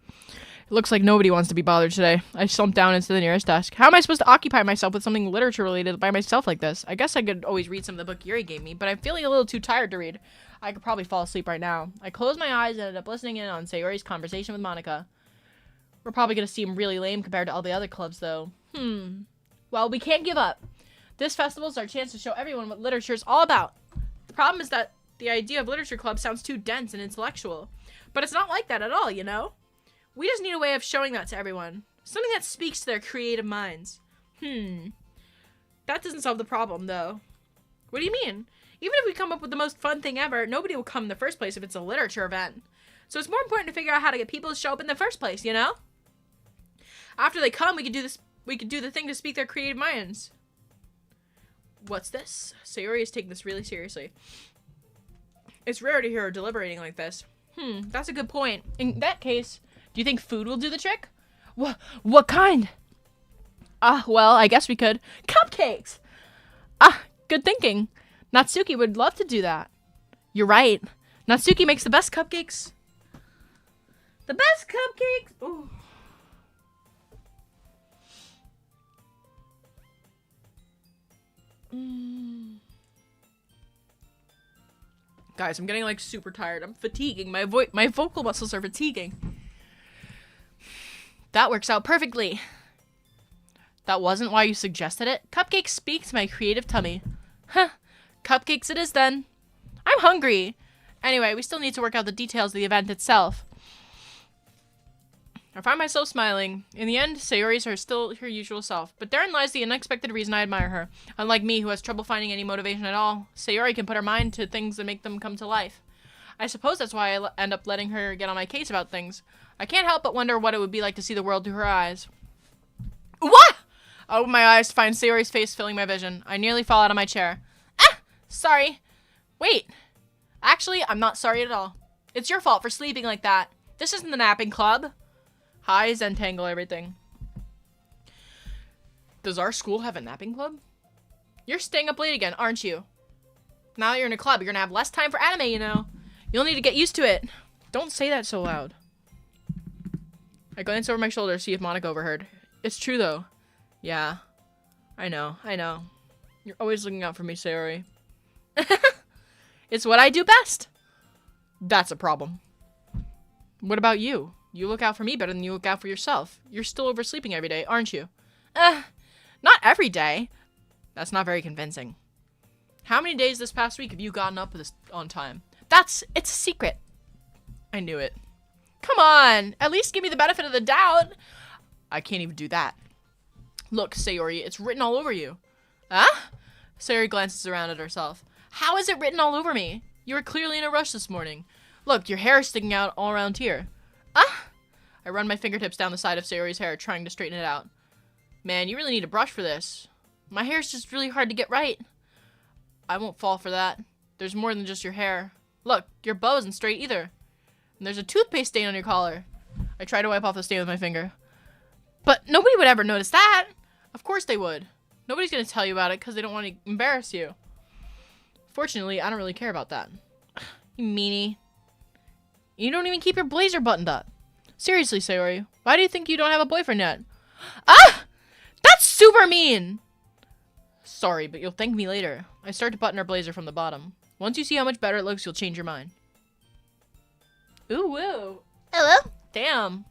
It looks like nobody wants to be bothered today. I slumped down into the nearest desk. How am I supposed to occupy myself with something literature related by myself like this? I guess I could always read some of the book Yuri gave me, but I'm feeling a little too tired to read. I could probably fall asleep right now. I closed my eyes and ended up listening in on Sayori's conversation with Monika. We're probably going to seem really lame compared to all the other clubs, though. Well, we can't give up. This festival is our chance to show everyone what literature is all about. The problem is that the idea of literature club sounds too dense and intellectual. But it's not like that at all, you know? We just need a way of showing that to everyone. Something that speaks to their creative minds. That doesn't solve the problem, though. What do you mean? Even if we come up with the most fun thing ever, nobody will come in the first place if it's a literature event. So it's more important to figure out how to get people to show up in the first place, you know? After they come, we could do the thing to speak their creative minds. What's this? Sayori is taking this really seriously. It's rare to hear her deliberating like this. That's a good point. In that case, do you think food will do the trick? What kind? Well, I guess we could. Cupcakes! Good thinking. Natsuki would love to do that. You're right. Natsuki makes the best cupcakes. The best cupcakes! Ooh. Guys, I'm getting like super tired. I'm fatiguing. My vocal muscles are fatiguing. That works out perfectly. That wasn't why you suggested it? Cupcakes speak to my creative tummy. Cupcakes it is then. I'm hungry. Anyway, we still need to work out the details of the event itself. I find myself smiling. In the end, Sayori's are still her usual self. But therein lies the unexpected reason I admire her. Unlike me, who has trouble finding any motivation at all, Sayori can put her mind to things that make them come to life. I suppose that's why I end up letting her get on my case about things. I can't help but wonder what it would be like to see the world through her eyes. What? I open my eyes to find Sayori's face filling my vision. I nearly fall out of my chair. Sorry. Wait. Actually, I'm not sorry at all. It's your fault for sleeping like that. This isn't the napping club. Hi, Zentangle everything. Does our school have a napping club? You're staying up late again, aren't you? Now that you're in a club, you're gonna have less time for anime, you know. You'll need to get used to it. Don't say that so loud. I glanced over my shoulder to see if Monika overheard. It's true, though. Yeah. I know. You're always looking out for me, Sayori. It's what I do best. That's a problem. What about you? You look out for me better than you look out for yourself. You're still oversleeping every day, aren't you? Not every day. That's not very convincing. How many days this past week have you gotten up on time? It's a secret. I knew it. Come on, at least give me the benefit of the doubt. I can't even do that. Look, Sayori, it's written all over you. Huh? Sayori glances around at herself. How is it written all over me? You were clearly in a rush this morning. Look, your hair is sticking out all around here. I run my fingertips down the side of Sayori's hair, trying to straighten it out. Man, you really need a brush for this. My hair's just really hard to get right. I won't fall for that. There's more than just your hair. Look, your bow isn't straight either. And there's a toothpaste stain on your collar. I try to wipe off the stain with my finger. But nobody would ever notice that. Of course they would. Nobody's gonna tell you about it because they don't want to embarrass you. Fortunately, I don't really care about that. You meanie. You don't even keep your blazer buttoned up. Seriously, Sayori, why do you think you don't have a boyfriend yet? That's super mean! Sorry, but you'll thank me later. I start to button her blazer from the bottom. Once you see how much better it looks, you'll change your mind. Ooh, woo. Hello? Damn.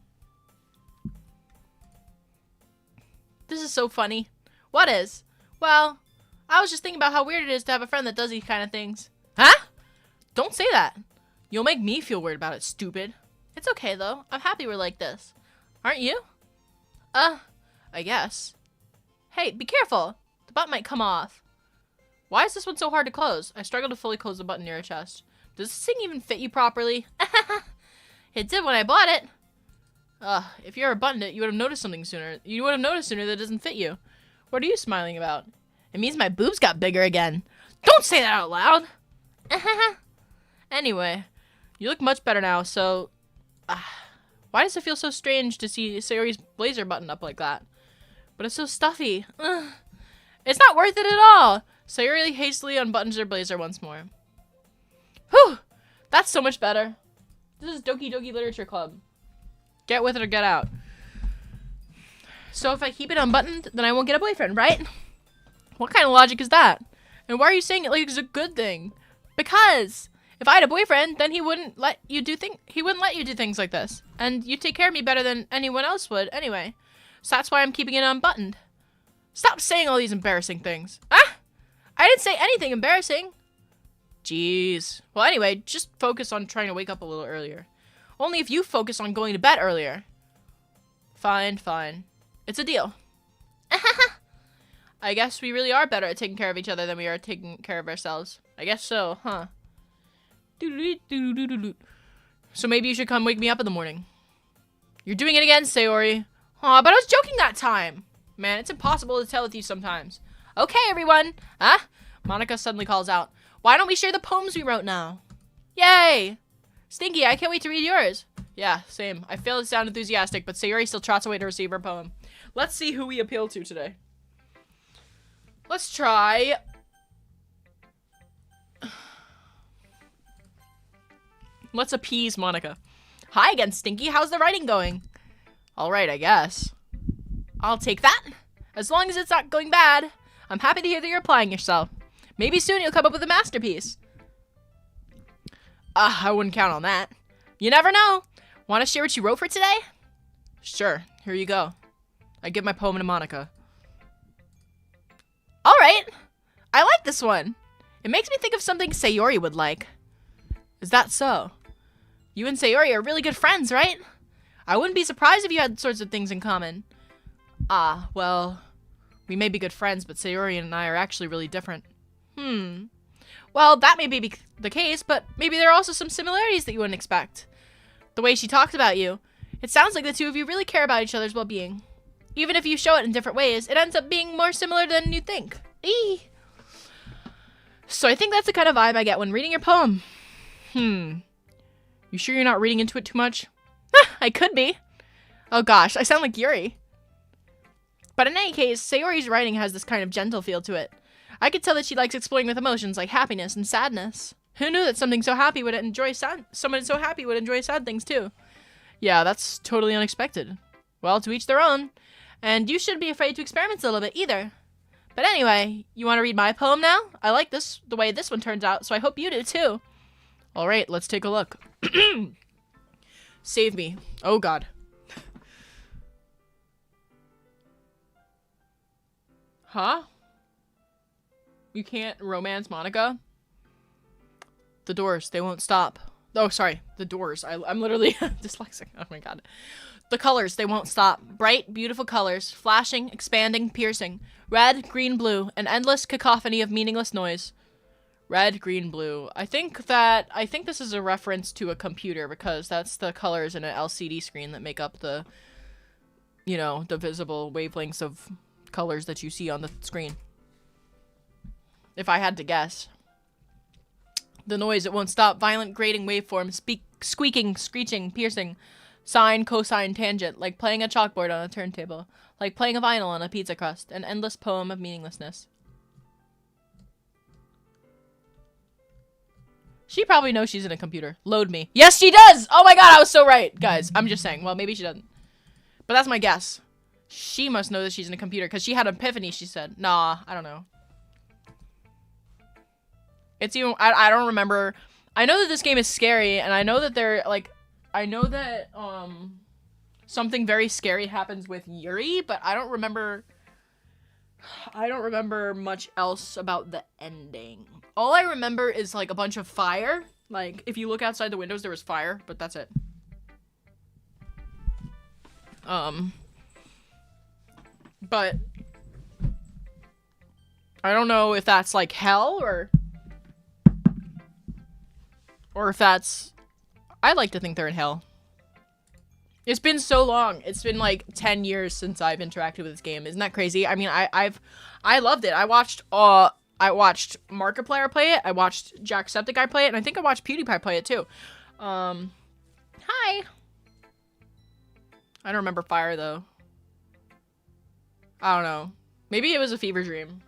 This is so funny. What is? Well, I was just thinking about how weird it is to have a friend that does these kind of things. Huh? Don't say that. You'll make me feel weird about it, stupid. It's okay, though. I'm happy we're like this. Aren't you? I guess. Hey, be careful. The button might come off. Why is this one so hard to close? I struggle to fully close the button near her chest. Does this thing even fit you properly? It did when I bought it. If you ever buttoned it, you would have noticed something sooner. You would have noticed sooner that it doesn't fit you. What are you smiling about? It means my boobs got bigger again. Don't say that out loud. Anyway, you look much better now, so... why does it feel so strange to see Sayori's blazer buttoned up like that? But it's so stuffy. It's not worth it at all. Sayori hastily unbuttons her blazer once more. Whew! That's so much better. This is Doki Doki Literature Club. Get with it or get out. So if I keep it unbuttoned, then I won't get a boyfriend, right? What kind of logic is that? And why are you saying it like it's a good thing? Because if I had a boyfriend, then he wouldn't let you do things like this. And you'd take care of me better than anyone else would anyway. So that's why I'm keeping it unbuttoned. Stop saying all these embarrassing things. I didn't say anything embarrassing. Jeez. Well, anyway, just focus on trying to wake up a little earlier. Only if you focus on going to bed earlier. Fine, fine. It's a deal. I guess we really are better at taking care of each other than we are taking care of ourselves. I guess so, huh? So maybe you should come wake me up in the morning. You're doing it again, Sayori. Aw, but I was joking that time. Man, it's impossible to tell with you sometimes. Okay, everyone. Monika suddenly calls out. Why don't we share the poems we wrote now? Yay! Stinky, I can't wait to read yours. Yeah, same. I fail to sound enthusiastic, but Sayori still trots away to receive her poem. Let's see who we appeal to today. Let's try... Let's appease Monika. Hi again, Stinky. How's the writing going? Alright, I guess. I'll take that. As long as it's not going bad. I'm happy to hear that you're applying yourself. Maybe soon you'll come up with a masterpiece. I wouldn't count on that. You never know. Want to share what you wrote for today? Sure. Here you go. I give my poem to Monika. Alright. I like this one. It makes me think of something Sayori would like. Is that so? You and Sayori are really good friends, right? I wouldn't be surprised if you had sorts of things in common. Well, we may be good friends, but Sayori and I are actually really different. Well, that may be the case, but maybe there are also some similarities that you wouldn't expect. The way she talked about you, it sounds like the two of you really care about each other's well-being. Even if you show it in different ways, it ends up being more similar than you think. Eee. So I think that's the kind of vibe I get when reading your poem. You sure you're not reading into it too much? I could be. Oh gosh, I sound like Yuri. But in any case, Sayori's writing has this kind of gentle feel to it. I could tell that she likes exploring with emotions like happiness and sadness. Who knew that someone so happy would enjoy sad things too? Yeah, that's totally unexpected. Well, to each their own. And you shouldn't be afraid to experiment a little bit either. But anyway, you want to read my poem now? I like the way this one turns out, so I hope you do too. Alright, let's take a look. Save me. Oh god. Huh? You can't romance Monika? The doors, they won't stop. Oh, sorry. The doors. I'm literally dyslexic. Oh my god. The colors, they won't stop. Bright, beautiful colors. Flashing, expanding, piercing. Red, green, blue. An endless cacophony of meaningless noise. Red, green, blue. I think this is a reference to a computer because that's the colors in an LCD screen that make up the, you know, the visible wavelengths of colors that you see on the screen. If I had to guess. The noise, it won't stop. Violent, grating waveforms. Squeaking, screeching, piercing. Sine, cosine, tangent. Like playing a chalkboard on a turntable. Like playing a vinyl on a pizza crust. An endless poem of meaninglessness. She probably knows she's in a computer. Load me. Yes, she does! Oh my god, I was so right, guys. I'm just saying. Well, maybe she doesn't. But that's my guess. She must know that she's in a computer, because she had an epiphany, she said. Nah, I don't know. It's even, I don't remember. I know that this game is scary, and I know that something very scary happens with Yuri, but I don't remember much else about the ending. All I remember is, like, a bunch of fire. Like, if you look outside the windows, there was fire, but that's it. But I don't know if that's, like, hell, or if that's... I like to think they're in hell. It's been so long. It's been like 10 years since I've interacted with this game. Isn't that crazy? I mean, I loved it. I watched Markiplier play it. I watched Jacksepticeye play it, and I think I watched PewDiePie play it too. Hi. I don't remember fire though. I don't know. Maybe it was a fever dream.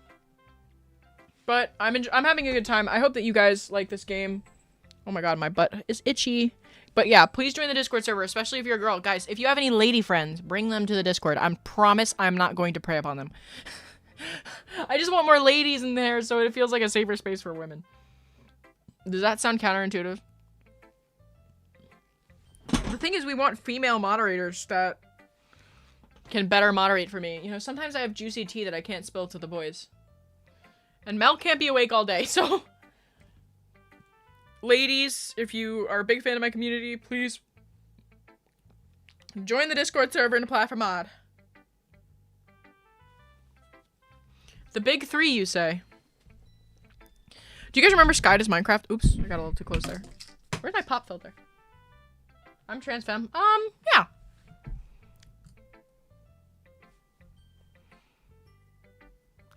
But I'm having a good time. I hope that you guys like this game. Oh my god, my butt is itchy. But yeah, please join the Discord server, especially if you're a girl. Guys, if you have any lady friends, bring them to the Discord. I promise I'm not going to prey upon them. I just want more ladies in there so it feels like a safer space for women. Does that sound counterintuitive? The thing is, we want female moderators that can better moderate for me. You know, sometimes I have juicy tea that I can't spill to the boys. And Mel can't be awake all day, so... Ladies, if you are a big fan of my community, please join the Discord server and apply for mod. The big three, you say? Do you guys remember Sky Does Minecraft? Oops, I got a little too close there. Where's my pop filter? I'm trans femme. Yeah.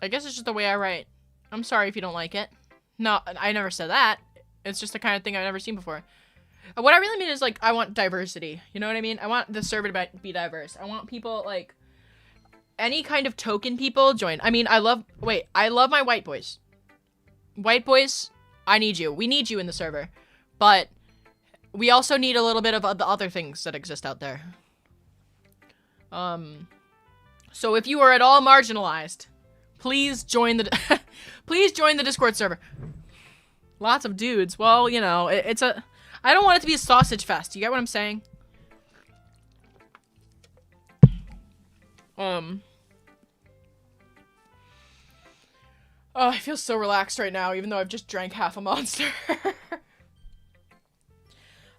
I guess it's just the way I write. I'm sorry if you don't like it. No, I never said that. It's just the kind of thing I've never seen before. What I really mean is, like, I want diversity. You know what I mean? I want the server to be diverse. I want people, like, any kind of token people join. I mean, I love my white boys. White boys, I need you. We need you in the server. But we also need a little bit of the other things that exist out there. So if you are at all marginalized, please join the please join the Discord server. Lots of dudes. Well, you know, I don't want it to be a sausage fest. You get what I'm saying? Oh, I feel so relaxed right now, even though I've just drank half a Monster.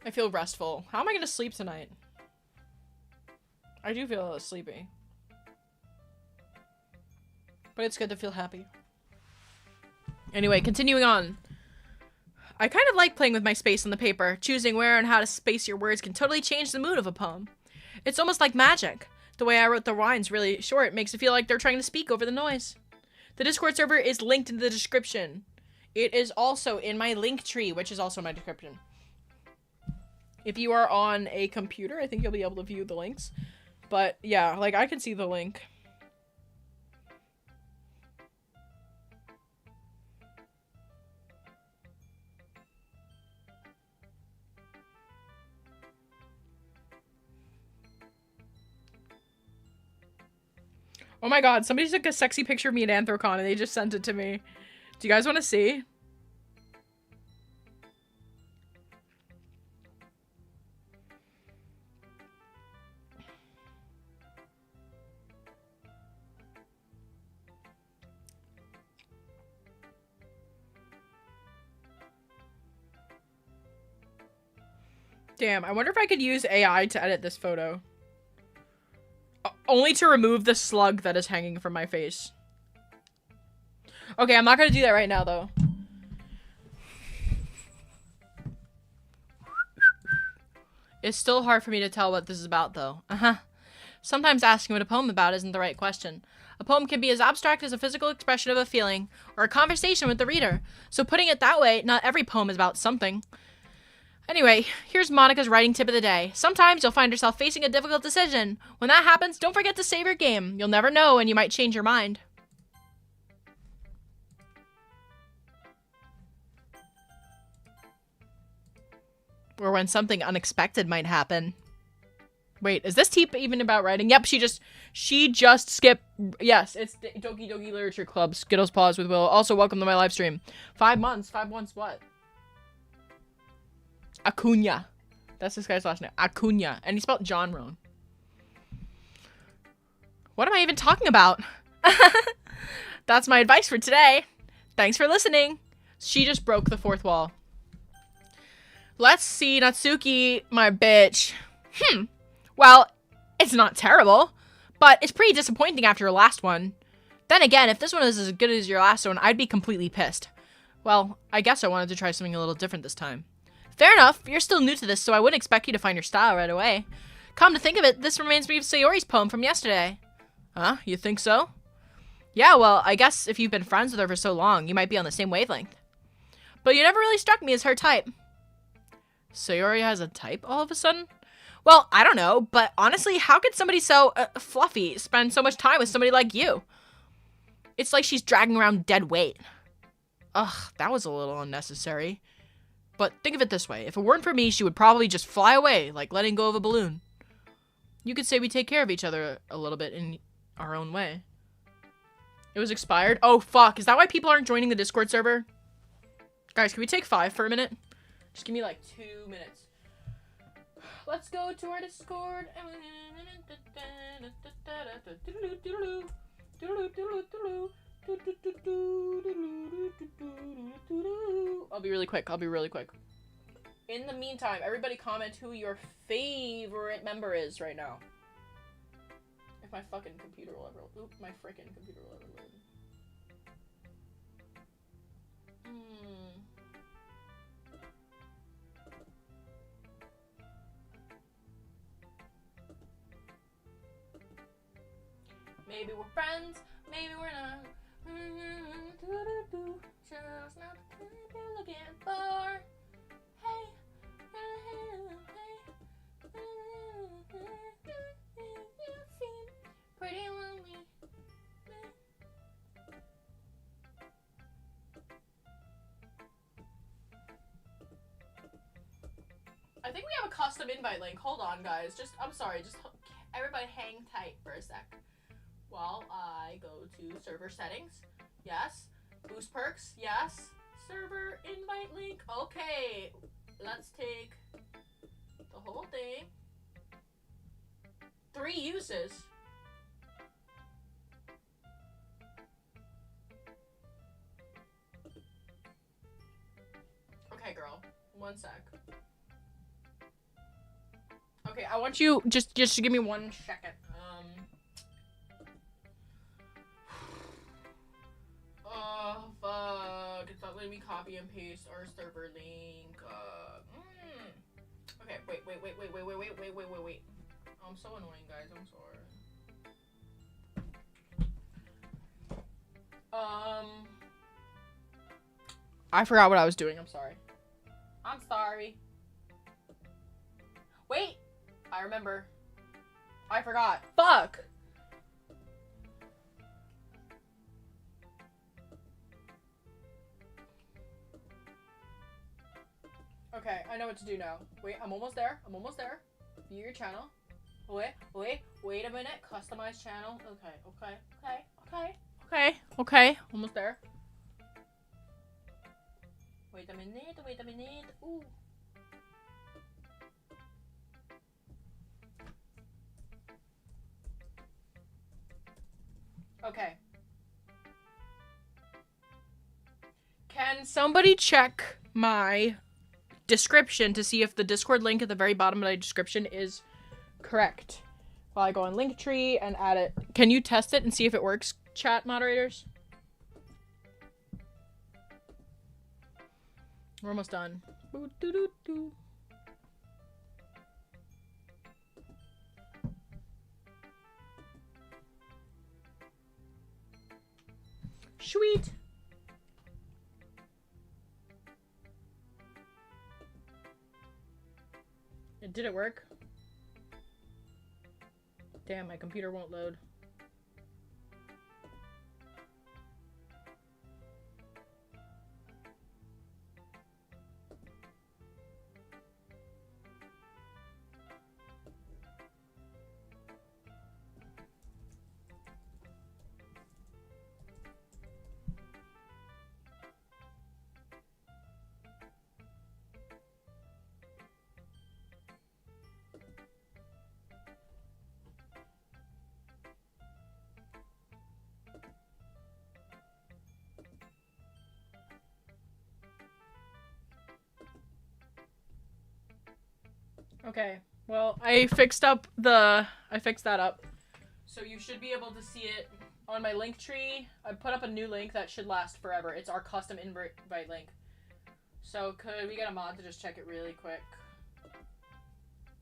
I feel restful. How am I gonna sleep tonight? I do feel a little sleepy. But it's good to feel happy. Anyway, continuing on. I kind of like playing with my space on the paper. Choosing where and how to space your words can totally change the mood of a poem. It's almost like magic. The way I wrote the lines really short makes it feel like they're trying to speak over the noise. The Discord server is linked in the description. It is also in my link tree, which is also my description. If you are on a computer, I think you'll be able to view the links. But yeah, like I can see the link. Oh my god, somebody took a sexy picture of me at Anthrocon and they just sent it to me. Do you guys want to see? Damn, I wonder if I could use AI to edit this photo. Only to remove the slug that is hanging from my face. Okay, I'm not gonna do that right now, though. It's still hard for me to tell what this is about, though. Sometimes asking what a poem about isn't the right question. A poem can be as abstract as a physical expression of a feeling, or a conversation with the reader. So putting it that way, not every poem is about something. Anyway, here's Monika's writing tip of the day. Sometimes you'll find yourself facing a difficult decision. When that happens, don't forget to save your game. You'll never know and you might change your mind. Or when something unexpected might happen. Wait, is this tip even about writing? Yep, she just skipped. Yes, it's Doki Doki Literature Club. Skittles Pause with Will. Also, welcome to my live stream. 5 months. 5 months what? Acuna. That's this guy's last name. Acuna. And he spelled John wrong. What am I even talking about? That's my advice for today. Thanks for listening. She just broke the fourth wall. Let's see, Natsuki, my bitch. Well, it's not terrible, but it's pretty disappointing after your last one. Then again, if this one is as good as your last one, I'd be completely pissed. Well, I guess I wanted to try something a little different this time. Fair enough, you're still new to this, so I wouldn't expect you to find your style right away. Come to think of it, this reminds me of Sayori's poem from yesterday. Huh? You think so? Yeah, well, I guess if you've been friends with her for so long, you might be on the same wavelength. But you never really struck me as her type. Sayori has a type all of a sudden? Well, I don't know, but honestly, how could somebody so fluffy spend so much time with somebody like you? It's like she's dragging around dead weight. Ugh, that was a little unnecessary. But think of it this way. If it weren't for me, she would probably just fly away, like letting go of a balloon. You could say we take care of each other a little bit in our own way. It was expired? Oh, fuck. Is that why people aren't joining the Discord server? Guys, can we take 5 for a minute? Just give me like 2 minutes. Let's go to our Discord. I'll be really quick. In the meantime, everybody comment who your favorite member is right now. If my fucking computer will ever... Oop, my frickin' computer will ever load. Maybe we're friends, maybe we're not. Just not the kind you're looking for. Hey, you seem pretty lonely. I think we have a custom invite link. Hold on, guys. I'm sorry. Just everybody hang tight for a sec. While I go to server settings. Yes. Boost perks. Yes. Server invite link. Okay. Let's take the whole thing. 3 uses. Okay, girl. 1 sec. Okay, I want you just to give me 1 second. Oh, fuck. It's not letting me copy and paste our server link. Okay, wait. Oh, I'm so annoying, guys. I'm sorry. I forgot what I was doing. I'm sorry. I'm sorry. Wait. I remember. I forgot. Fuck. Okay, I know what to do now. Wait, I'm almost there. I'm almost there. View your channel. Wait a minute. Customize channel. Okay. Almost there. Wait a minute. Ooh. Okay. Can somebody check my description to see if the Discord link at the very bottom of my description is correct? While I go on Linktree and add it. Can you test it and see if it works, chat moderators? We're almost done. Sweet. Did it work? Damn, my computer won't load. Okay, well, I fixed that up. So you should be able to see it on my Linktree. I put up a new link that should last forever. It's our custom invite link. So could we get a mod to just check it really quick?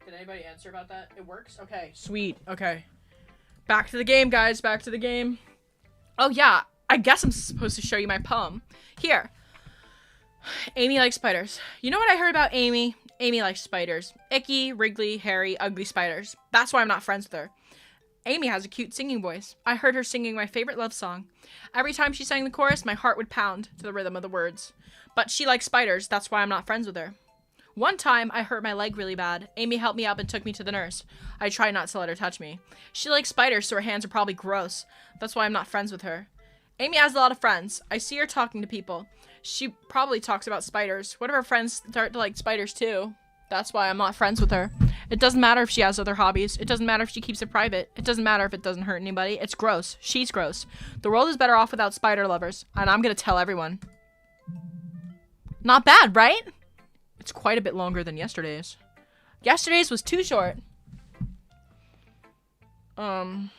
Did anybody answer about that? It works? Okay, sweet. Okay. Back to the game, guys. Back to the game. Oh, yeah. I guess I'm supposed to show you my poem. Here. Amy likes spiders. You know what I heard about Amy? Amy likes spiders. Icky, wriggly, hairy, ugly spiders. That's why I'm not friends with her. Amy has a cute singing voice. I heard her singing my favorite love song. Every time she sang the chorus, my heart would pound to the rhythm of the words. But she likes spiders. That's why I'm not friends with her. One time, I hurt my leg really bad. Amy helped me up and took me to the nurse. I tried not to let her touch me. She likes spiders, so her hands are probably gross. That's why I'm not friends with her. Amy has a lot of friends. I see her talking to people. She probably talks about spiders. One of her friends start to like spiders too. That's why I'm not friends with her. It doesn't matter if she has other hobbies. It doesn't matter if she keeps it private. It doesn't matter if it doesn't hurt anybody. It's gross. She's gross. The world is better off without spider lovers. And I'm gonna tell everyone. Not bad, right? It's quite a bit longer than yesterday's. Yesterday's was too short. Did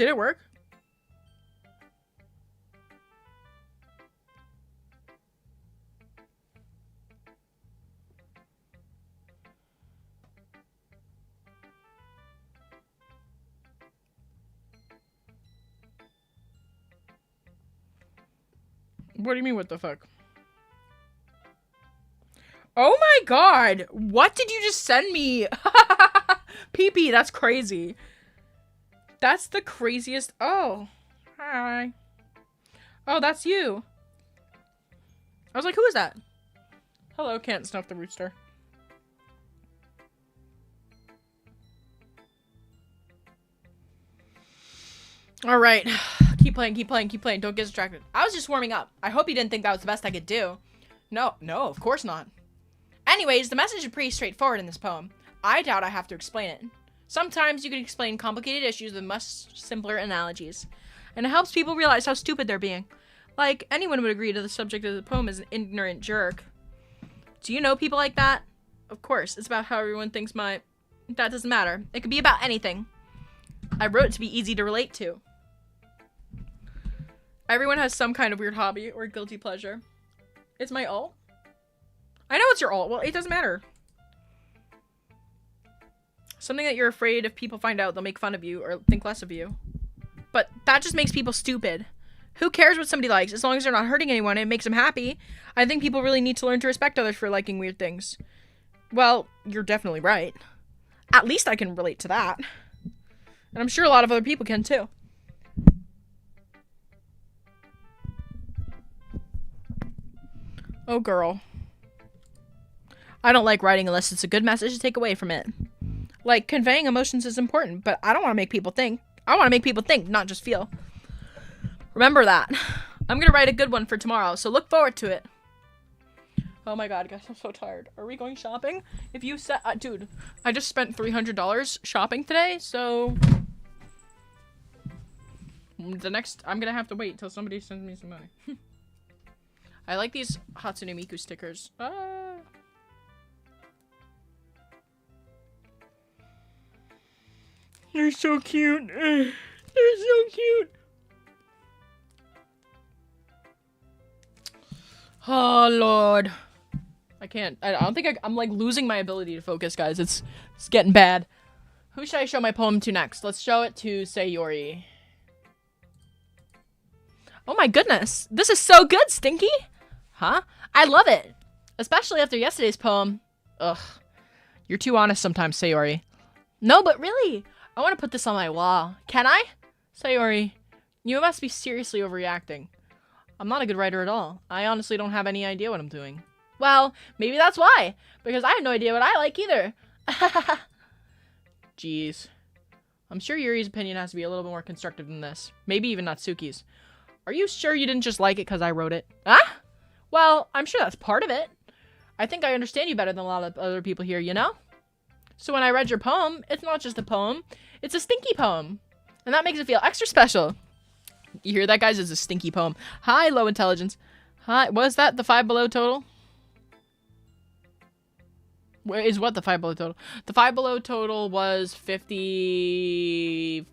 it work? What do you mean, what the fuck? Oh my god! What did you just send me? PP, that's crazy. That's the craziest. Oh. Hi. Oh, that's you. I was like, who is that? Hello, can't snuff the rooster. Alright. Keep playing. Don't get distracted. I was just warming up. I hope you didn't think that was the best I could do. No, of course not. Anyways, the message is pretty straightforward in this poem. I doubt I have to explain it. Sometimes you can explain complicated issues with much simpler analogies. And it helps people realize how stupid they're being. Like, anyone would agree to the subject of the poem is an ignorant jerk. Do you know people like that? Of course, it's about how everyone thinks that doesn't matter. It could be about anything. I wrote it to be easy to relate to. Everyone has some kind of weird hobby or guilty pleasure. It's my alt. I know it's your alt. Well, it doesn't matter. Something that you're afraid if people find out, they'll make fun of you or think less of you. But that just makes people stupid. Who cares what somebody likes? As long as they're not hurting anyone, it makes them happy. I think people really need to learn to respect others for liking weird things. Well, you're definitely right. At least I can relate to that. And I'm sure a lot of other people can too. Oh, girl. I don't like writing unless it's a good message to take away from it. Like, conveying emotions is important, but I don't want to make people think. I want to make people think, not just feel. Remember that. I'm gonna write a good one for tomorrow, so look forward to it. Oh my god, guys, I'm so tired. Are we going shopping? If you said, dude, I just spent $300 shopping today, so I'm gonna have to wait till somebody sends me some money. I like these Hatsune Miku stickers. They're so cute. They're so cute. Oh, Lord. I can't. I don't think I'm like losing my ability to focus, guys. It's getting bad. Who should I show my poem to next? Let's show it to Sayori. Oh my goodness. This is so good, Stinky. Huh? I love it. Especially after yesterday's poem. Ugh. You're too honest sometimes, Sayori. No, but really. I want to put this on my wall. Can I? Sayori, you must be seriously overreacting. I'm not a good writer at all. I honestly don't have any idea what I'm doing. Well, maybe that's why. Because I have no idea what I like either. Jeez. I'm sure Yuri's opinion has to be a little bit more constructive than this. Maybe even Natsuki's. Are you sure you didn't just like it because I wrote it? Huh? Well, I'm sure that's part of it. I think I understand you better than a lot of other people here, you know? So when I read your poem, it's not just a poem. It's a stinky poem. And that makes it feel extra special. You hear that, guys? It's a stinky poem. Hi, low intelligence. Hi, was that the Five Below total? Where is what the Five Below total? The Five Below total was $55.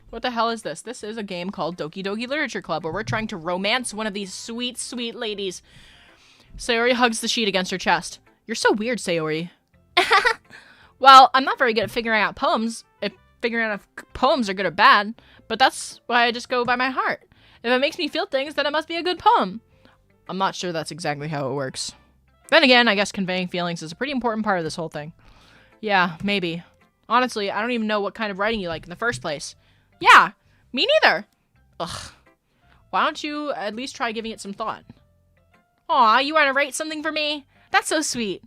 What the hell is this? This is a game called Doki Doki Literature Club, where we're trying to romance one of these sweet, sweet ladies. Sayori hugs the sheet against her chest. You're so weird, Sayori. Well, I'm not very good at figuring out poems. Figuring out if poems are good or bad, but that's why I just go by my heart. If it makes me feel things, then it must be a good poem. I'm not sure that's exactly how it works. Then again, I guess conveying feelings is a pretty important part of this whole thing. Yeah, maybe. Honestly, I don't even know what kind of writing you like in the first place. Yeah, me neither. Ugh. Why don't you at least try giving it some thought? Aw, you want to write something for me? That's so sweet.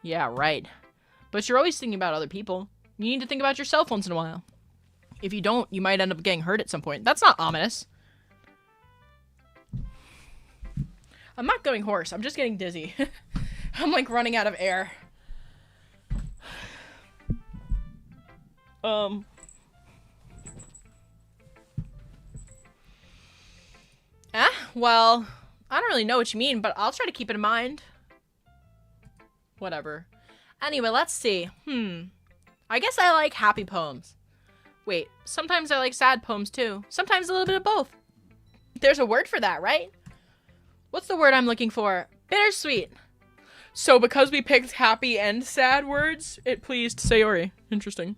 Yeah, right. But you're always thinking about other people. You need to think about yourself once in a while. If you don't, you might end up getting hurt at some point. That's not ominous. I'm not going hoarse. I'm just getting dizzy. I'm like running out of air. Well, I don't really know what you mean, but I'll try to keep it in mind. Whatever. Anyway, let's see. I guess I like happy poems. Wait, sometimes I like sad poems too. Sometimes a little bit of both. There's a word for that, right? What's the word I'm looking for? Bittersweet. So because we picked happy and sad words, it pleased Sayori. Interesting.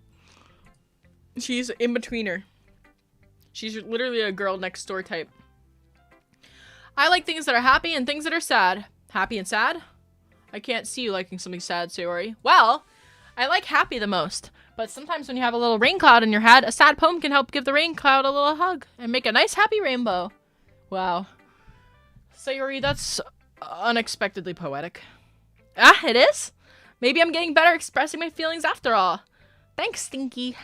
She's in betweener. She's literally a girl next door type. I like things that are happy and things that are sad. Happy and sad? I can't see you liking something sad, Sayori. Well, I like happy the most, but sometimes when you have a little rain cloud in your head, a sad poem can help give the rain cloud a little hug and make a nice happy rainbow. Wow. Sayori, that's unexpectedly poetic. Ah, it is? Maybe I'm getting better expressing my feelings after all. Thanks, Stinky.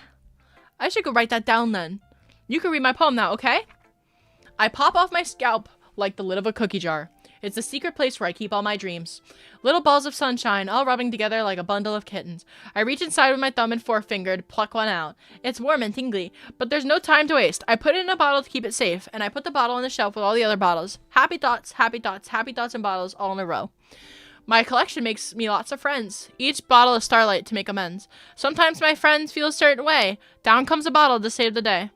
I should go write that down then. You can read my poem now, okay? I pop off my scalp like the lid of a cookie jar. It's the secret place where I keep all my dreams. Little balls of sunshine, all rubbing together like a bundle of kittens. I reach inside with my thumb and forefinger to pluck one out. It's warm and tingly, but there's no time to waste. I put it in a bottle to keep it safe, and I put the bottle on the shelf with all the other bottles. Happy thoughts, happy thoughts, happy thoughts, and bottles all in a row. My collection makes me lots of friends. Each bottle is starlight to make amends. Sometimes my friends feel a certain way. Down comes a bottle to save the day.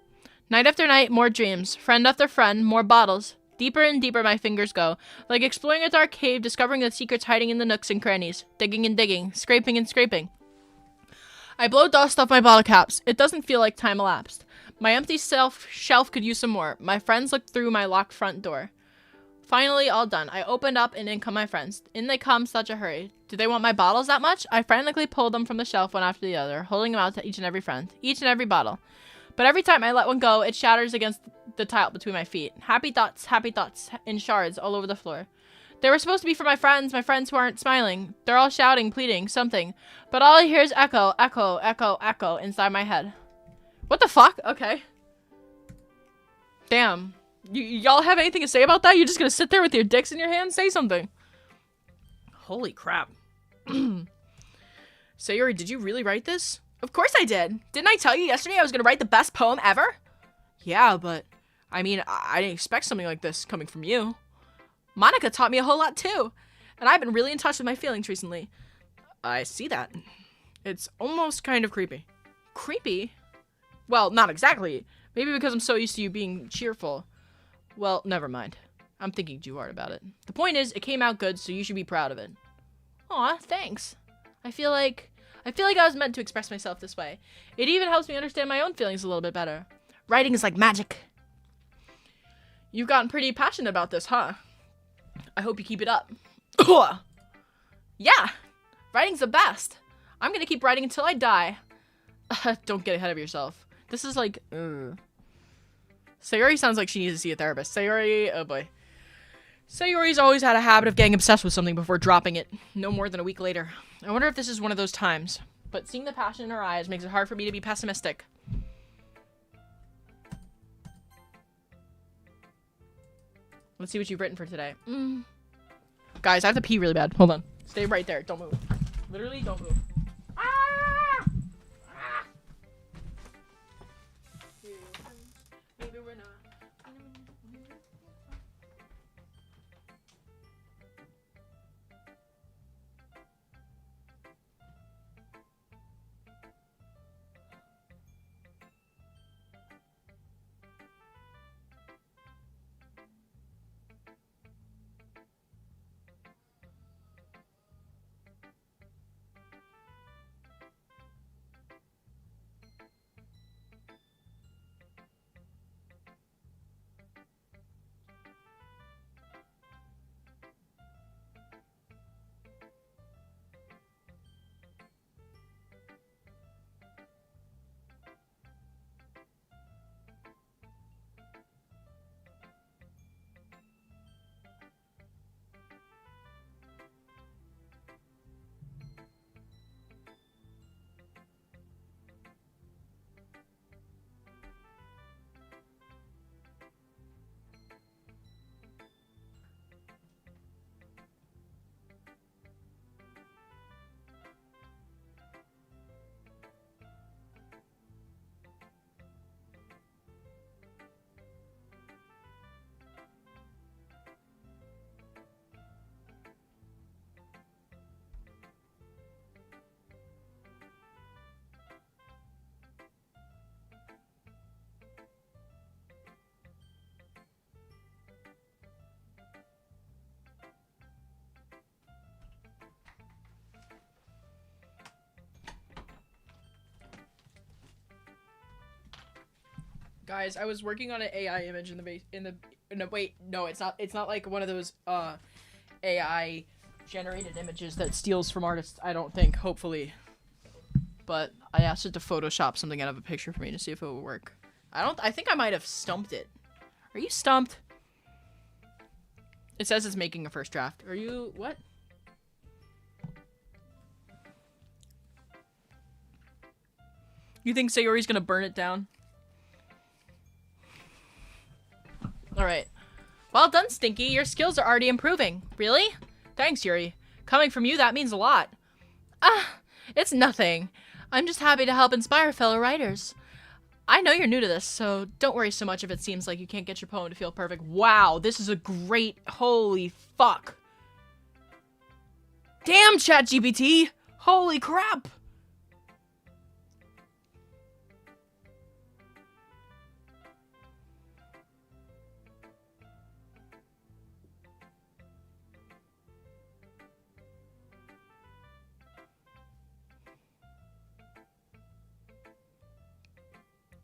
Night after night, more dreams. Friend after friend, more bottles. Deeper and deeper my fingers go, like exploring a dark cave, discovering the secrets hiding in the nooks and crannies, digging and digging, scraping and scraping. I blow dust off my bottle caps. It doesn't feel like time elapsed. My empty shelf could use some more. My friends looked through my locked front door. Finally, all done. I opened up and in come my friends. In they come, such a hurry. Do they want my bottles that much? I frantically pulled them from the shelf one after the other, holding them out to each and every friend. Each and every bottle. But every time I let one go, it shatters against the tile between my feet. Happy thoughts, in shards all over the floor. They were supposed to be for my friends who aren't smiling. They're all shouting, pleading, something. But all I hear is echo, echo, echo, echo inside my head. What the fuck? Okay. Damn. Y'all have anything to say about that? You're just gonna sit there with your dicks in your hands? Say something. Holy crap. Sayori, did you really write this? Of course I did. Didn't I tell you yesterday I was gonna write the best poem ever? Yeah, but I mean, I didn't expect something like this coming from you. Monika taught me a whole lot too. And I've been really in touch with my feelings recently. I see that. It's almost kind of creepy. Creepy? Well, not exactly. Maybe because I'm so used to you being cheerful. Well, never mind. I'm thinking too hard about it. The point is, it came out good, so you should be proud of it. Aw, thanks. I feel like I was meant to express myself this way. It even helps me understand my own feelings a little bit better. Writing is like magic. You've gotten pretty passionate about this, huh? I hope you keep it up. Yeah, writing's the best. I'm gonna keep writing until I die. Don't get ahead of yourself. This is like, Sayori sounds like she needs to see a therapist. Sayori, oh boy. Sayori's always had a habit of getting obsessed with something before dropping it. No more than a week later. I wonder if this is one of those times. But seeing the passion in her eyes makes it hard for me to be pessimistic. Let's see what you've written for today. Guys, I have to pee really bad. Hold on. Stay right there. Don't move. Literally, don't move. Ah! Ah! Maybe we're not. Guys, I was working on an AI image in the no, wait, no, it's not like one of those AI generated images that steals from artists, I don't think, hopefully. But I asked it to Photoshop something out of a picture for me to see if it would work. I think I might have stumped it. Are you stumped? It says it's making a first draft. Are you, what? You think Sayori's gonna burn it down? Alright. Well done, Stinky. Your skills are already improving. Really? Thanks, Yuri. Coming from you, that means a lot. It's nothing. I'm just happy to help inspire fellow writers. I know you're new to this, so don't worry so much if it seems like you can't get your poem to feel perfect. Wow, this is a great... Holy fuck. Damn, ChatGPT! Holy crap!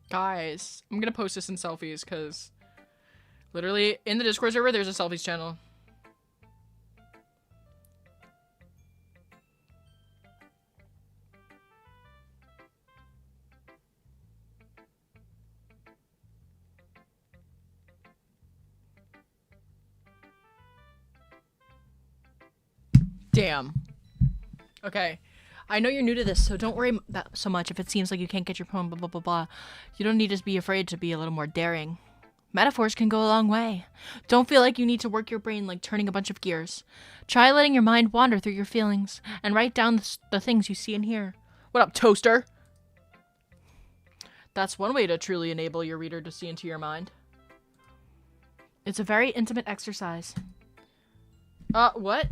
Guys, I'm gonna post this in selfies because literally in the Discord server, there's a selfies channel. Damn. Okay. I know you're new to this, so don't worry so much if it seems like you can't get your poem, blah, blah, blah, blah. You don't need to be afraid to be a little more daring. Metaphors can go a long way. Don't feel like you need to work your brain like turning a bunch of gears. Try letting your mind wander through your feelings and write down the things you see and hear. What up, toaster? That's one way to truly enable your reader to see into your mind. It's a very intimate exercise. What?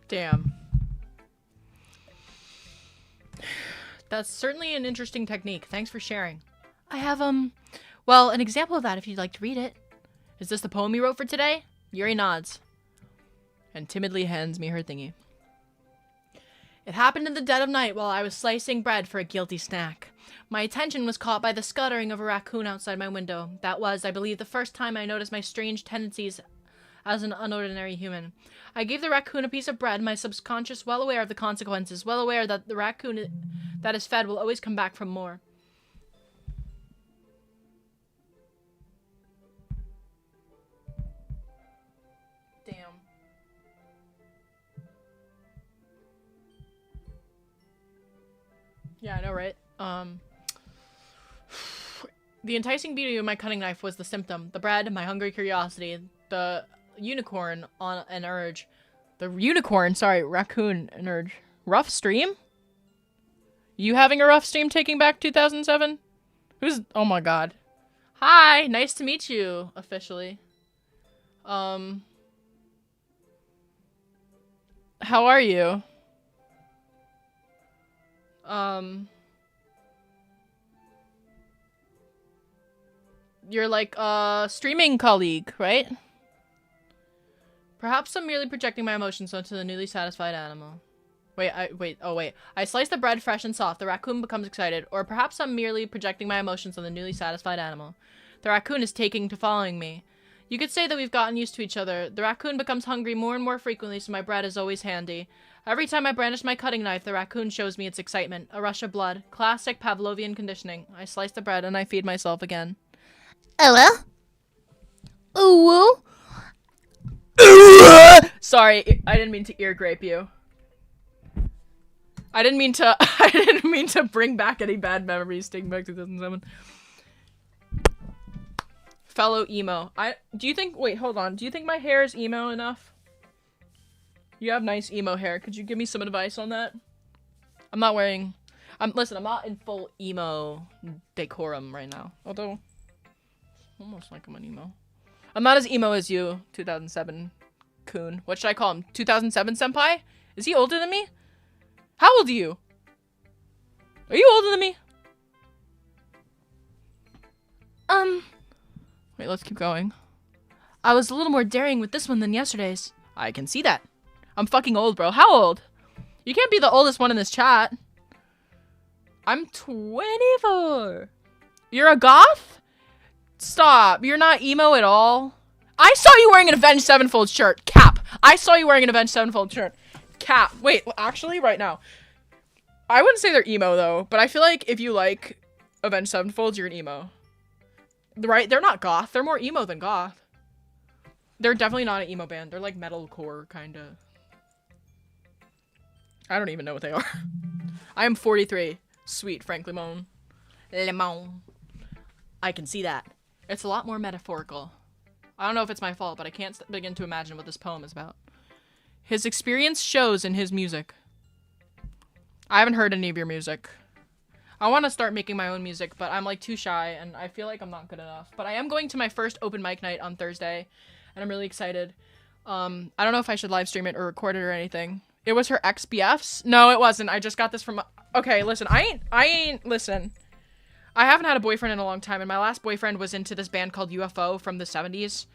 Damn. That's certainly an interesting technique. Thanks for sharing. I have, well, an example of that if you'd like to read it. Is this the poem you wrote for today? Yuri nods and timidly hands me her thingy. It happened in the dead of night while I was slicing bread for a guilty snack. My attention was caught by the scuttering of a raccoon outside my window. That was, I believe, the first time I noticed my strange tendencies as an unordinary human. I gave the raccoon a piece of bread, my subconscious well aware of the consequences, well aware that the raccoon that is fed will always come back for more. Damn. Yeah, I know, right? The enticing beauty of my cutting knife was the symptom. The bread, my hungry curiosity, the unicorn on an urge. The unicorn, sorry, raccoon, an urge. Rough stream? You having a rough stream taking back 2007? Oh my god. Hi, nice to meet you, officially. How are you? You're like a streaming colleague, right? Perhaps I'm merely projecting my emotions onto the newly satisfied animal. Wait. I slice the bread fresh and soft. The raccoon becomes excited. Or perhaps I'm merely projecting my emotions on the newly satisfied animal. The raccoon is taking to following me. You could say that we've gotten used to each other. The raccoon becomes hungry more and more frequently, so my bread is always handy. Every time I brandish my cutting knife, the raccoon shows me its excitement. A rush of blood. Classic Pavlovian conditioning. I slice the bread and I feed myself again. Hello? Ooh. Sorry, I didn't mean to ear grape you. I didn't mean to bring back any bad memories taking back 2007. Fellow emo. Wait, hold on. Do you think my hair is emo enough? You have nice emo hair. Could you give me some advice on that? Listen, I'm not in full emo decorum right now. Although, almost like I'm an emo. I'm not as emo as you, 2007 coon. What should I call him? 2007 senpai? Is he older than me? How old are you? Are you older than me? Wait, let's keep going. I was a little more daring with this one than yesterday's. I can see that. I'm fucking old, bro. How old? You can't be the oldest one in this chat. I'm 24. You're a goth? Stop. You're not emo at all. I saw you wearing an Avenged Sevenfold shirt. Cap. I saw you wearing an Avenged Sevenfold shirt. Cap. Wait, actually, right now. I wouldn't say they're emo, though, but I feel like if you like Avenged Sevenfolds, you're an emo. Right? They're not goth. They're more emo than goth. They're definitely not an emo band. They're like metalcore, kinda. I don't even know what they are. I am 43. Sweet Frank Limon. Limon. I can see that. It's a lot more metaphorical. I don't know if it's my fault, but I can't begin to imagine what this poem is about. His experience shows in his music. I haven't heard any of your music. I want to start making my own music, but I'm like too shy and I feel like I'm not good enough. But I am going to my first open mic night on Thursday and I'm really excited. I don't know if I should live stream it or record it or anything. It was her ex-BFs? No, it wasn't. I just got this from... Okay, listen. Listen. I haven't had a boyfriend in a long time, and my last boyfriend was into this band called UFO from the 70s.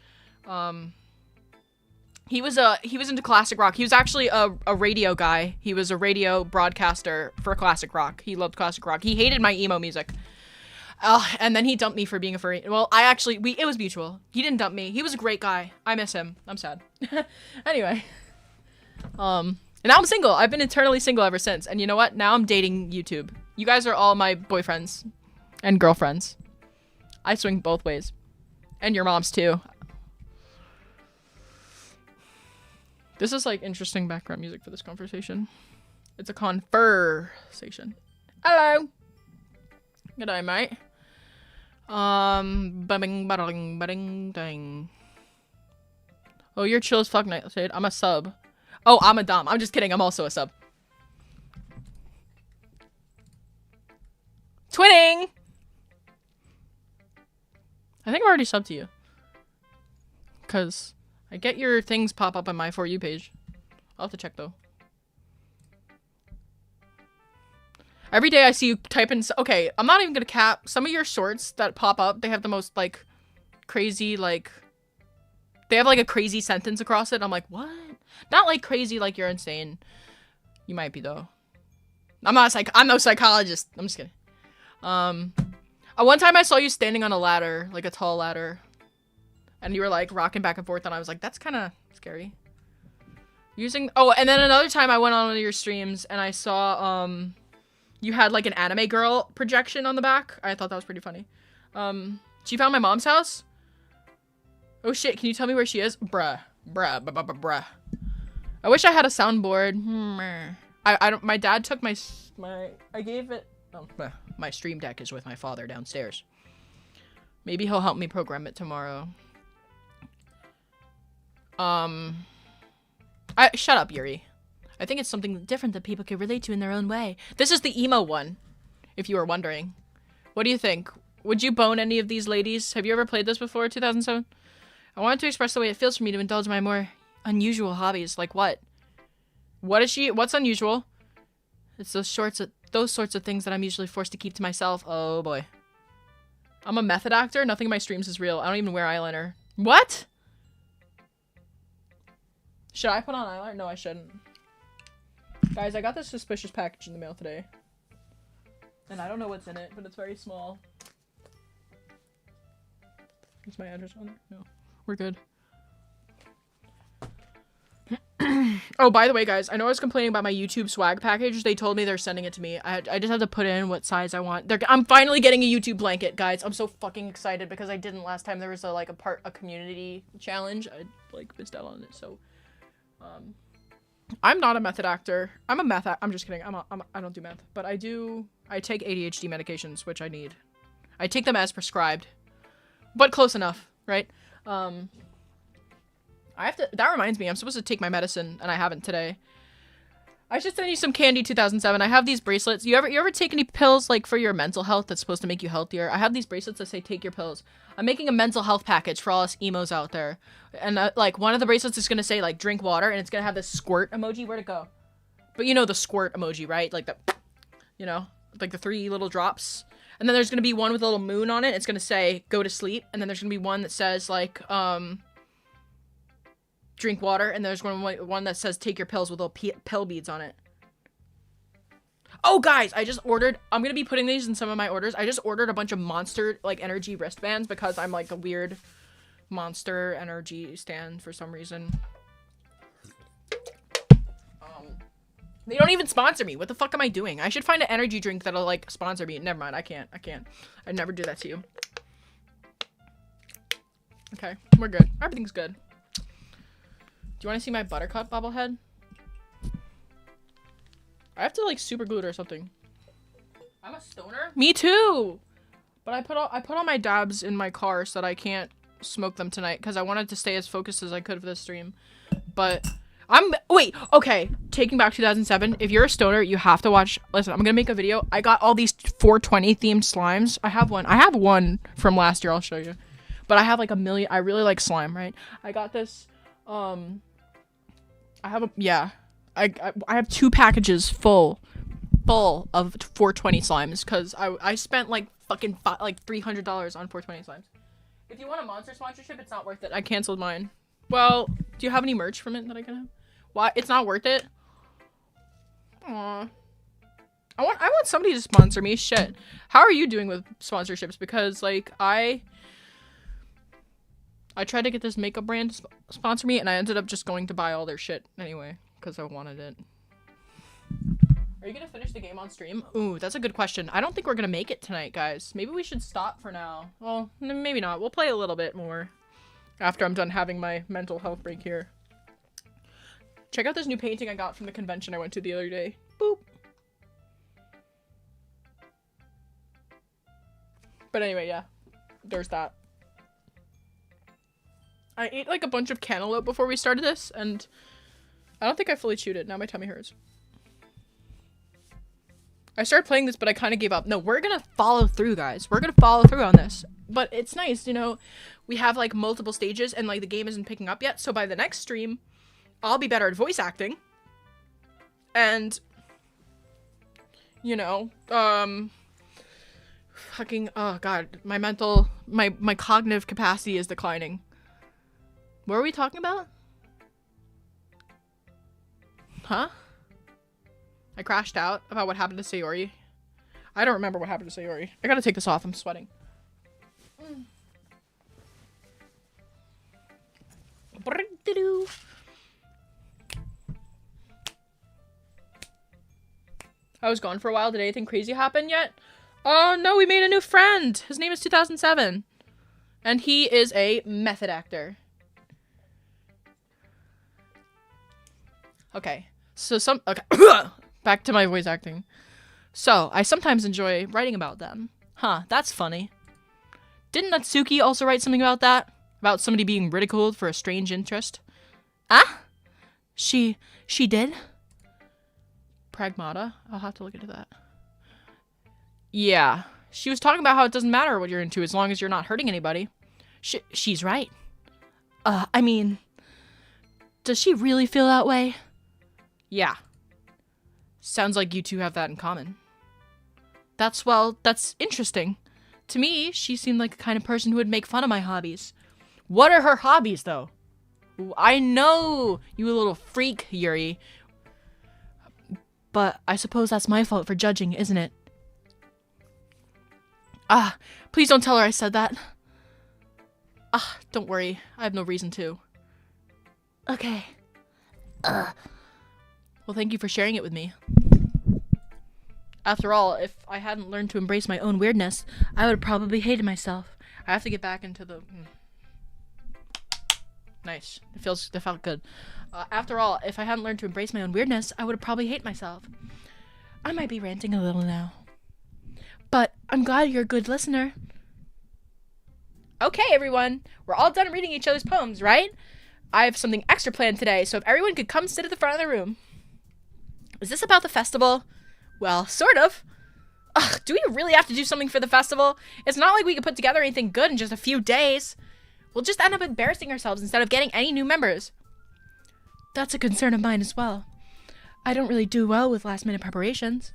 He was into classic rock. He was actually a radio guy. He was a radio broadcaster for classic rock. He loved classic rock. He hated my emo music. And then he dumped me for being a furry. Well, it was mutual. He didn't dump me. He was a great guy. I miss him. I'm sad. Anyway. And now I'm single. I've been eternally single ever since. And you know what? Now I'm dating YouTube. You guys are all my boyfriends and girlfriends. I swing both ways. And your moms too. This is like interesting background music for this conversation. It's a conversation. Hello. Good day, mate. Budding, dang. Oh, you're chill as fuck, Nightshade. I'm a sub. Oh, I'm a dom. I'm just kidding. I'm also a sub. Twinning! I think I'm already subbed to you. Because I get your things pop up on my For You page. I'll have to check, though. Every day I see you type in... Okay, I'm not even gonna cap. Some of your shorts that pop up, they have the most, like, crazy, like... They have, like, a crazy sentence across it. I'm like, what? Not, like, crazy, like, you're insane. You might be, though. I'm no psychologist. I'm just kidding. One time I saw you standing on a ladder, like a tall ladder. And you were, like, rocking back and forth, and I was like, that's kind of scary. Oh, and then another time I went on one of your streams, and I saw, you had, like, an anime girl projection on the back. I thought that was pretty funny. She found my mom's house? Oh, shit, can you tell me where she is? Bruh. I wish I had a soundboard. My dad took my stream deck is with my father downstairs. Maybe he'll help me program it tomorrow. Shut up, Yuri. I think it's something different that people can relate to in their own way. This is the emo one, if you were wondering. What do you think? Would you bone any of these ladies? Have you ever played this before, 2007? I wanted to express the way it feels for me to indulge my more unusual hobbies. Like what? What's unusual? It's those sorts of things that I'm usually forced to keep to myself. Oh boy. I'm a method actor. Nothing in my streams is real. I don't even wear eyeliner. What? Should I put on eyeliner? No, I shouldn't. Guys, I got this suspicious package in the mail today. And I don't know what's in it, but it's very small. Is my address on there? No. We're good. Oh, by the way, guys, I know I was complaining about my YouTube swag package. They told me they're sending it to me. I just have to put in what size I want. I'm finally getting a YouTube blanket, guys. I'm so fucking excited because I didn't last time. There was a community challenge. I missed out on it. So, I'm not a method actor. I'm just kidding. I don't do meth, but I take ADHD medications, which I need. I take them as prescribed, but close enough, right? That reminds me, I'm supposed to take my medicine, and I haven't today. I should send you some candy, 2007. I have these bracelets. You ever take any pills, like, for your mental health that's supposed to make you healthier? I have these bracelets that say, take your pills. I'm making a mental health package for all us emos out there. And, one of the bracelets is gonna say, like, drink water, and it's gonna have this squirt emoji. Where'd it go? But you know the squirt emoji, right? Like the, like the 3 little drops. And then there's gonna be one with a little moon on it. It's gonna say, go to sleep. And then there's gonna be one that says, like, drink water, and there's one that says take your pills with little pill beads on it. Oh, guys, I just ordered, I'm gonna be putting these in some of my orders. I just ordered a bunch of Monster, energy wristbands because I'm, a weird Monster energy stand for some reason. They don't even sponsor me. What the fuck am I doing? I should find an energy drink that'll, sponsor me. Never mind, I can't. I'd never do that to you. Okay, we're good. Everything's good. Do you want to see my Buttercup bobblehead? I have to super glue it or something. I'm a stoner? Me too! But I put all my dabs in my car so that I can't smoke them tonight because I wanted to stay as focused as I could for this stream. But wait, okay. Taking Back 2007, if you're a stoner, you have to watch. Listen, I'm gonna make a video. I got all these 420 themed slimes. I have one from last year, I'll show you. But I have a million. I really like slime, right? I got this I have I have 2 packages full of 420 slimes because I spent like fucking like $300 on 420 slimes. If you want a monster sponsorship, it's not worth it. I canceled mine. Well, do you have any merch from it that I can have? Why? It's not worth it? Aww. I want somebody to sponsor me. Shit. How are you doing with sponsorships? Because like I tried to get this makeup brand to sponsor me, and I ended up just going to buy all their shit anyway because I wanted it. Are you gonna finish the game on stream? Ooh, that's a good question. I don't think we're gonna make it tonight, guys. Maybe we should stop for now. Well, maybe not. We'll play a little bit more after I'm done having my mental health break here. Check out this new painting I got from the convention I went to the other day. Boop. But anyway, yeah. There's that. I ate like a bunch of cantaloupe before we started this, and I don't think I fully chewed it. Now my tummy hurts. I started playing this, but I kind of gave up. No, we're gonna follow through, guys. We're gonna follow through on this. But it's nice, you know, we have like multiple stages and like the game isn't picking up yet. So by the next stream, I'll be better at voice acting. And, you know, fucking, oh god, my cognitive capacity is declining. What are we talking about? Huh? I crashed out about what happened to Sayori. I don't remember what happened to Sayori. I gotta take this off. I'm sweating. I was gone for a while. Did anything crazy happen yet? Oh no, we made a new friend. His name is 2007. And he is a method actor. Okay. So okay. Back to my voice acting. So, I sometimes enjoy writing about them. Huh, that's funny. Didn't Natsuki also write something about that? About somebody being ridiculed for a strange interest? Ah? She did? Pragmata? I'll have to look into that. Yeah. She was talking about how it doesn't matter what you're into as long as you're not hurting anybody. She's right. I mean, does she really feel that way? Yeah. Sounds like you two have that in common. That's interesting. To me, she seemed like the kind of person who would make fun of my hobbies. What are her hobbies, though? I know, you little freak, Yuri. But I suppose that's my fault for judging, isn't it? Please don't tell her I said that. Don't worry. I have no reason to. Okay. Well, thank you for sharing it with me. After all, if I hadn't learned to embrace my own weirdness, I would have probably hated myself. I have to get back into the... Nice. It felt good. After all, if I hadn't learned to embrace my own weirdness, I would have probably hated myself. I might be ranting a little now. But I'm glad you're a good listener. Okay, everyone. We're all done reading each other's poems, right? I have something extra planned today, so if everyone could come sit at the front of the room. Is this about the festival? Well, sort of. Ugh, do we really have to do something for the festival? It's not like we could put together anything good in just a few days. We'll just end up embarrassing ourselves instead of getting any new members. That's a concern of mine as well. I don't really do well with last-minute preparations.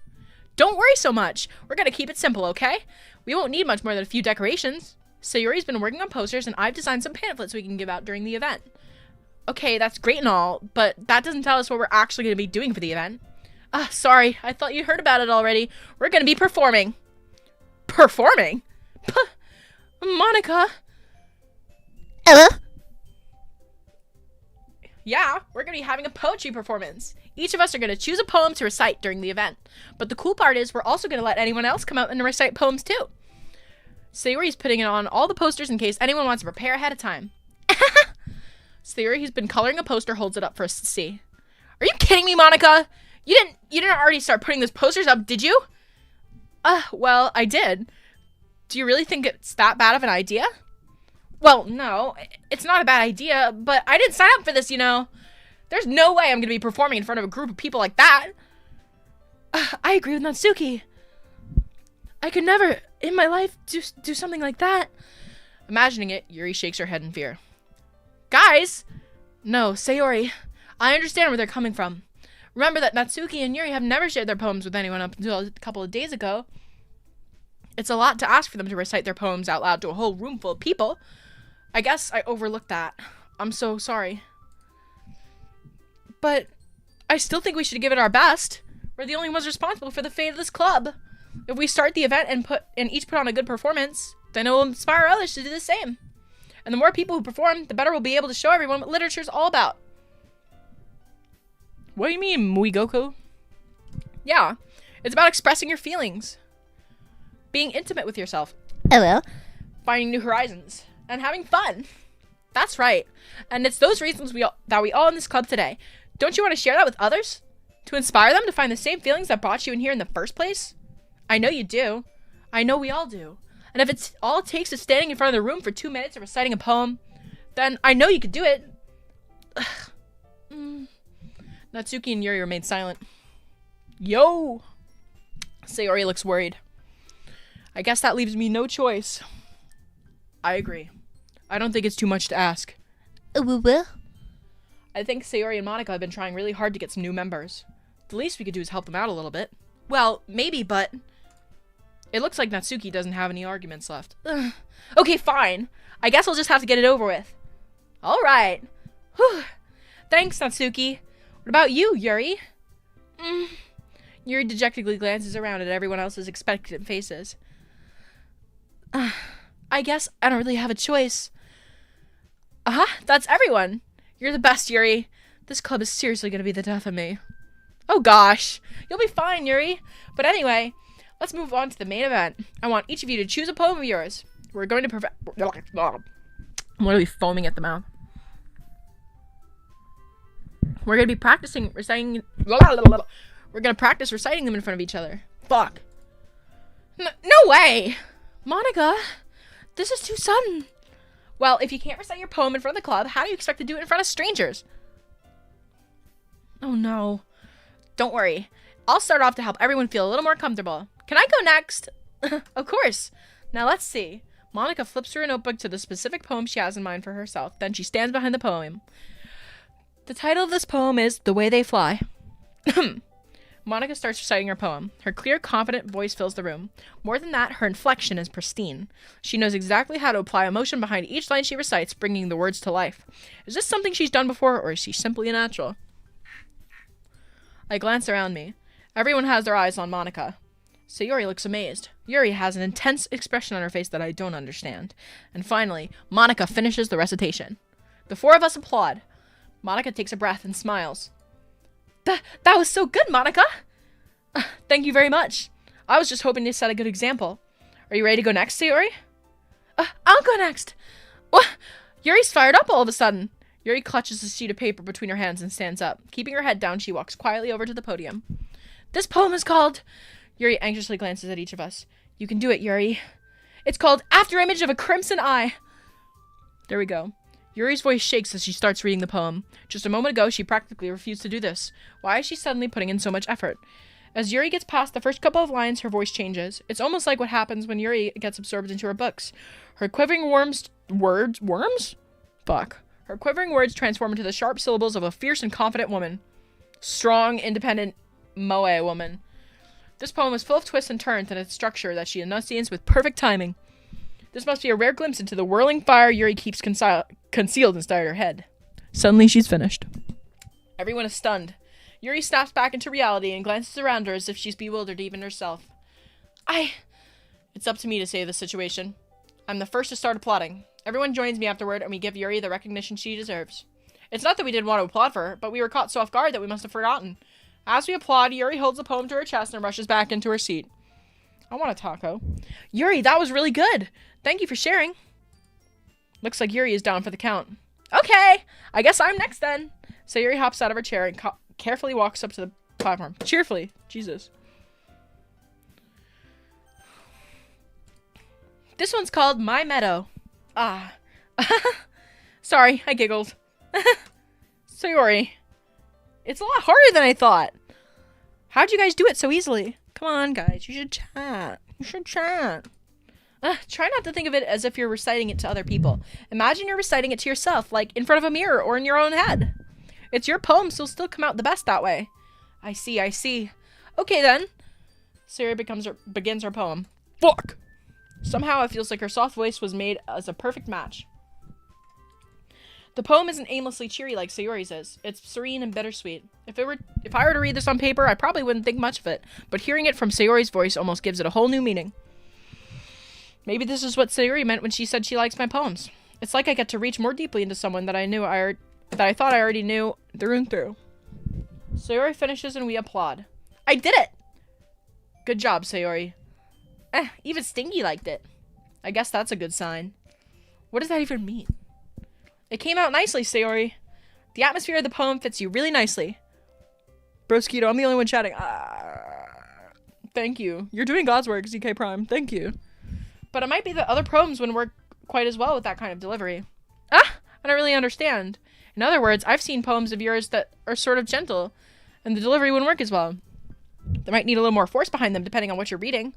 Don't worry so much. We're gonna keep it simple, okay? We won't need much more than a few decorations. Sayori's been working on posters, and I've designed some pamphlets we can give out during the event. Okay, that's great and all, but that doesn't tell us what we're actually gonna be doing for the event. Sorry. I thought you heard about it already. We're gonna be performing. Performing? Monika. Hello? Yeah, we're gonna be having a poetry performance. Each of us are gonna choose a poem to recite during the event. But the cool part is we're also gonna let anyone else come out and recite poems too. Sayori's putting it on all the posters in case anyone wants to prepare ahead of time. Sayori, who's been coloring a poster, holds it up for us to see. Are you kidding me, Monika? You didn't already start putting those posters up, did you? Well, I did. Do you really think it's that bad of an idea? Well, no, it's not a bad idea, but I didn't sign up for this, you know. There's no way I'm gonna be performing in front of a group of people like that. I agree with Natsuki. I could never, in my life, do something like that. Imagining it, Yuri shakes her head in fear. Guys, No, Sayori, I understand where they're coming from. Remember that Natsuki and Yuri have never shared their poems with anyone up until a couple of days ago. It's a lot to ask for them to recite their poems out loud to a whole room full of people. I guess I overlooked that. I'm so sorry. But I still think we should give it our best. We're the only ones responsible for the fate of this club. If we start the event and each put on a good performance, then it will inspire others to do the same. And the more people who perform, the better we'll be able to show everyone what literature's all about. What do you mean, Muigoku? Yeah, it's about expressing your feelings. Being intimate with yourself. Hello. Finding new horizons. And having fun. That's right. And it's those reasons that we all in this club today. Don't you want to share that with others? To inspire them to find the same feelings that brought you in here in the first place? I know you do. I know we all do. And if it's all it takes is standing in front of the room for 2 minutes and reciting a poem, then I know you could do it. Natsuki and Yuri remain silent. Yo! Sayori looks worried. I guess that leaves me no choice. I agree. I don't think it's too much to ask. I think Sayori and Monika have been trying really hard to get some new members. The least we could do is help them out a little bit. Well, maybe, but it looks like Natsuki doesn't have any arguments left. Okay, fine. I guess I'll just have to get it over with. All right. Whew. Thanks, Natsuki. What about you, Yuri? Yuri dejectedly glances around at everyone else's expectant faces. I guess I don't really have a choice. That's everyone. You're the best, Yuri. This club is seriously going to be the death of me. Oh gosh. You'll be fine, Yuri. But anyway, let's move on to the main event. I want each of you to choose a poem of yours. We're going to I'm literally foaming at the mouth. We're going to be practicing reciting... We're going to practice reciting them in front of each other. Fuck. No way! Monika, this is too sudden. Well, if you can't recite your poem in front of the club, how do you expect to do it in front of strangers? Oh no. Don't worry. I'll start off to help everyone feel a little more comfortable. Can I go next? Of course. Now let's see. Monika flips through a notebook to the specific poem she has in mind for herself. Then she stands behind the poem. The title of this poem is The Way They Fly. Monika starts reciting her poem. Her clear, confident voice fills the room. More than that, her inflection is pristine. She knows exactly how to apply emotion behind each line she recites, bringing the words to life. Is this something she's done before, or is she simply a natural? I glance around me. Everyone has their eyes on Monika. Sayori looks amazed. Yuri has an intense expression on her face that I don't understand. And finally, Monika finishes the recitation. The four of us applaud. Monika takes a breath and smiles. That was so good, Monika! Thank you very much. I was just hoping to set a good example. Are you ready to go next, Sayori? I'll go next. What? Yuri's fired up all of a sudden. Yuri clutches a sheet of paper between her hands and stands up. Keeping her head down, she walks quietly over to the podium. This poem is called... Yuri anxiously glances at each of us. You can do it, Yuri. It's called After Image of a Crimson Eye. There we go. Yuri's voice shakes as she starts reading the poem. Just a moment ago, she practically refused to do this. Why is she suddenly putting in so much effort? As Yuri gets past the first couple of lines, her voice changes. It's almost like what happens when Yuri gets absorbed into her books. Her quivering words transform into the sharp syllables of a fierce and confident woman. Strong, independent, moe woman. This poem is full of twists and turns in its structure that she enunciates with perfect timing. This must be a rare glimpse into the whirling fire Yuri keeps concealed inside her head. Suddenly, she's finished. Everyone is stunned. Yuri snaps back into reality and glances around her as if she's bewildered even herself. It's up to me to save the situation. I'm the first to start applauding. Everyone joins me afterward, and we give Yuri the recognition she deserves. It's not that we didn't want to applaud for her, but we were caught so off guard that we must have forgotten. As we applaud, Yuri holds the poem to her chest and rushes back into her seat. I want a taco. Yuri, that was really good. Thank you for sharing. Looks like Yuri is down for the count. Okay, I guess I'm next then. So Yuri hops out of her chair and carefully walks up to the platform. Cheerfully. Jesus. This one's called My Meadow. Sorry, I giggled. Sayori. It's a lot harder than I thought. How'd you guys do it so easily? Come on, guys. You should chat. Try not to think of it as if you're reciting it to other people. Imagine you're reciting it to yourself, like in front of a mirror or in your own head. It's your poem, so it'll still come out the best that way. I see, I see. Okay then. Sayori begins her poem. Fuck! Somehow it feels like her soft voice was made as a perfect match. The poem isn't aimlessly cheery like Sayori's is. It's serene and bittersweet. If I were to read this on paper, I probably wouldn't think much of it, but hearing it from Sayori's voice almost gives it a whole new meaning. Maybe this is what Sayori meant when she said she likes my poems. It's like I get to reach more deeply into someone that I thought I already knew through and through. Sayori finishes and we applaud. I did it! Good job, Sayori. Even Stinky liked it. I guess that's a good sign. What does that even mean? It came out nicely, Sayori. The atmosphere of the poem fits you really nicely. Broskito, I'm the only one chatting. Thank you. You're doing God's work, ZK Prime. Thank you. But it might be that other poems wouldn't work quite as well with that kind of delivery. I don't really understand. In other words, I've seen poems of yours that are sort of gentle, and the delivery wouldn't work as well. They might need a little more force behind them, depending on what you're reading.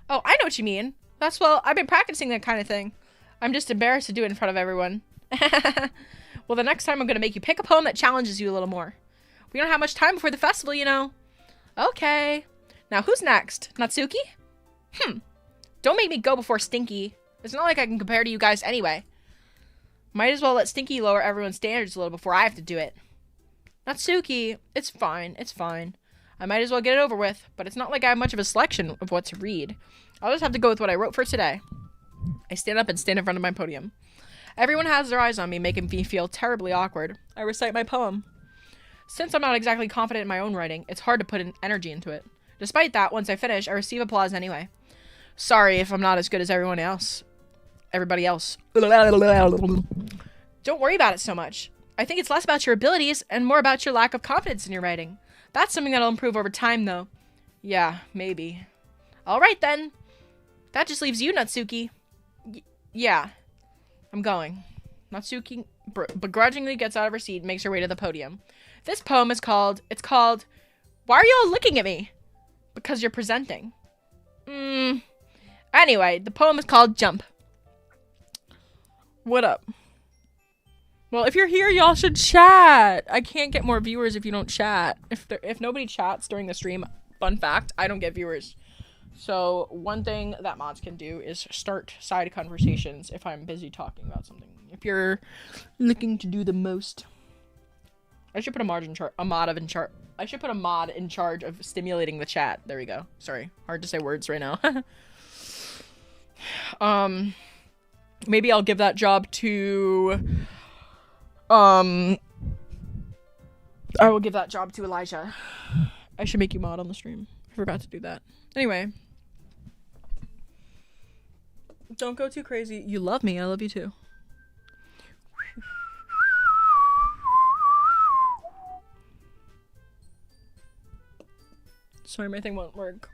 Oh, I know what you mean. I've been practicing that kind of thing. I'm just embarrassed to do it in front of everyone. Well, the next time I'm going to make you pick a poem that challenges you a little more. We don't have much time before the festival, you know. Okay. Now, who's next? Natsuki? Don't make me go before Stinky. It's not like I can compare to you guys anyway. Might as well let Stinky lower everyone's standards a little before I have to do it. Natsuki, it's fine, it's fine. I might as well get it over with, but it's not like I have much of a selection of what to read. I'll just have to go with what I wrote for today. I stand up and stand in front of my podium. Everyone has their eyes on me, making me feel terribly awkward. I recite my poem. Since I'm not exactly confident in my own writing, it's hard to put energy into it. Despite that, once I finish, I receive applause anyway. Sorry if I'm not as good as everybody else. Don't worry about it so much. I think it's less about your abilities and more about your lack of confidence in your writing. That's something that'll improve over time, though. Yeah, maybe. Alright then. That just leaves you, Natsuki. Yeah. I'm going. Natsuki begrudgingly gets out of her seat and makes her way to the podium. This poem is called... Why are you all looking at me? Because you're presenting. Anyway, the poem is called Jump. What up? Well, if you're here, y'all should chat. I can't get more viewers if you don't chat. If nobody chats during the stream, fun fact, I don't get viewers. So one thing that mods can do is start side conversations if I'm busy talking about something. If you're looking to do the most. I should put a mod in charge of stimulating the chat. There we go. Sorry, hard to say words right now. Maybe I'll give that job to I will give that job to Elijah. I should make you mod on the stream. I forgot to do that. Anyway. Don't go too crazy. You love me. I love you too. Sorry, my thing won't work.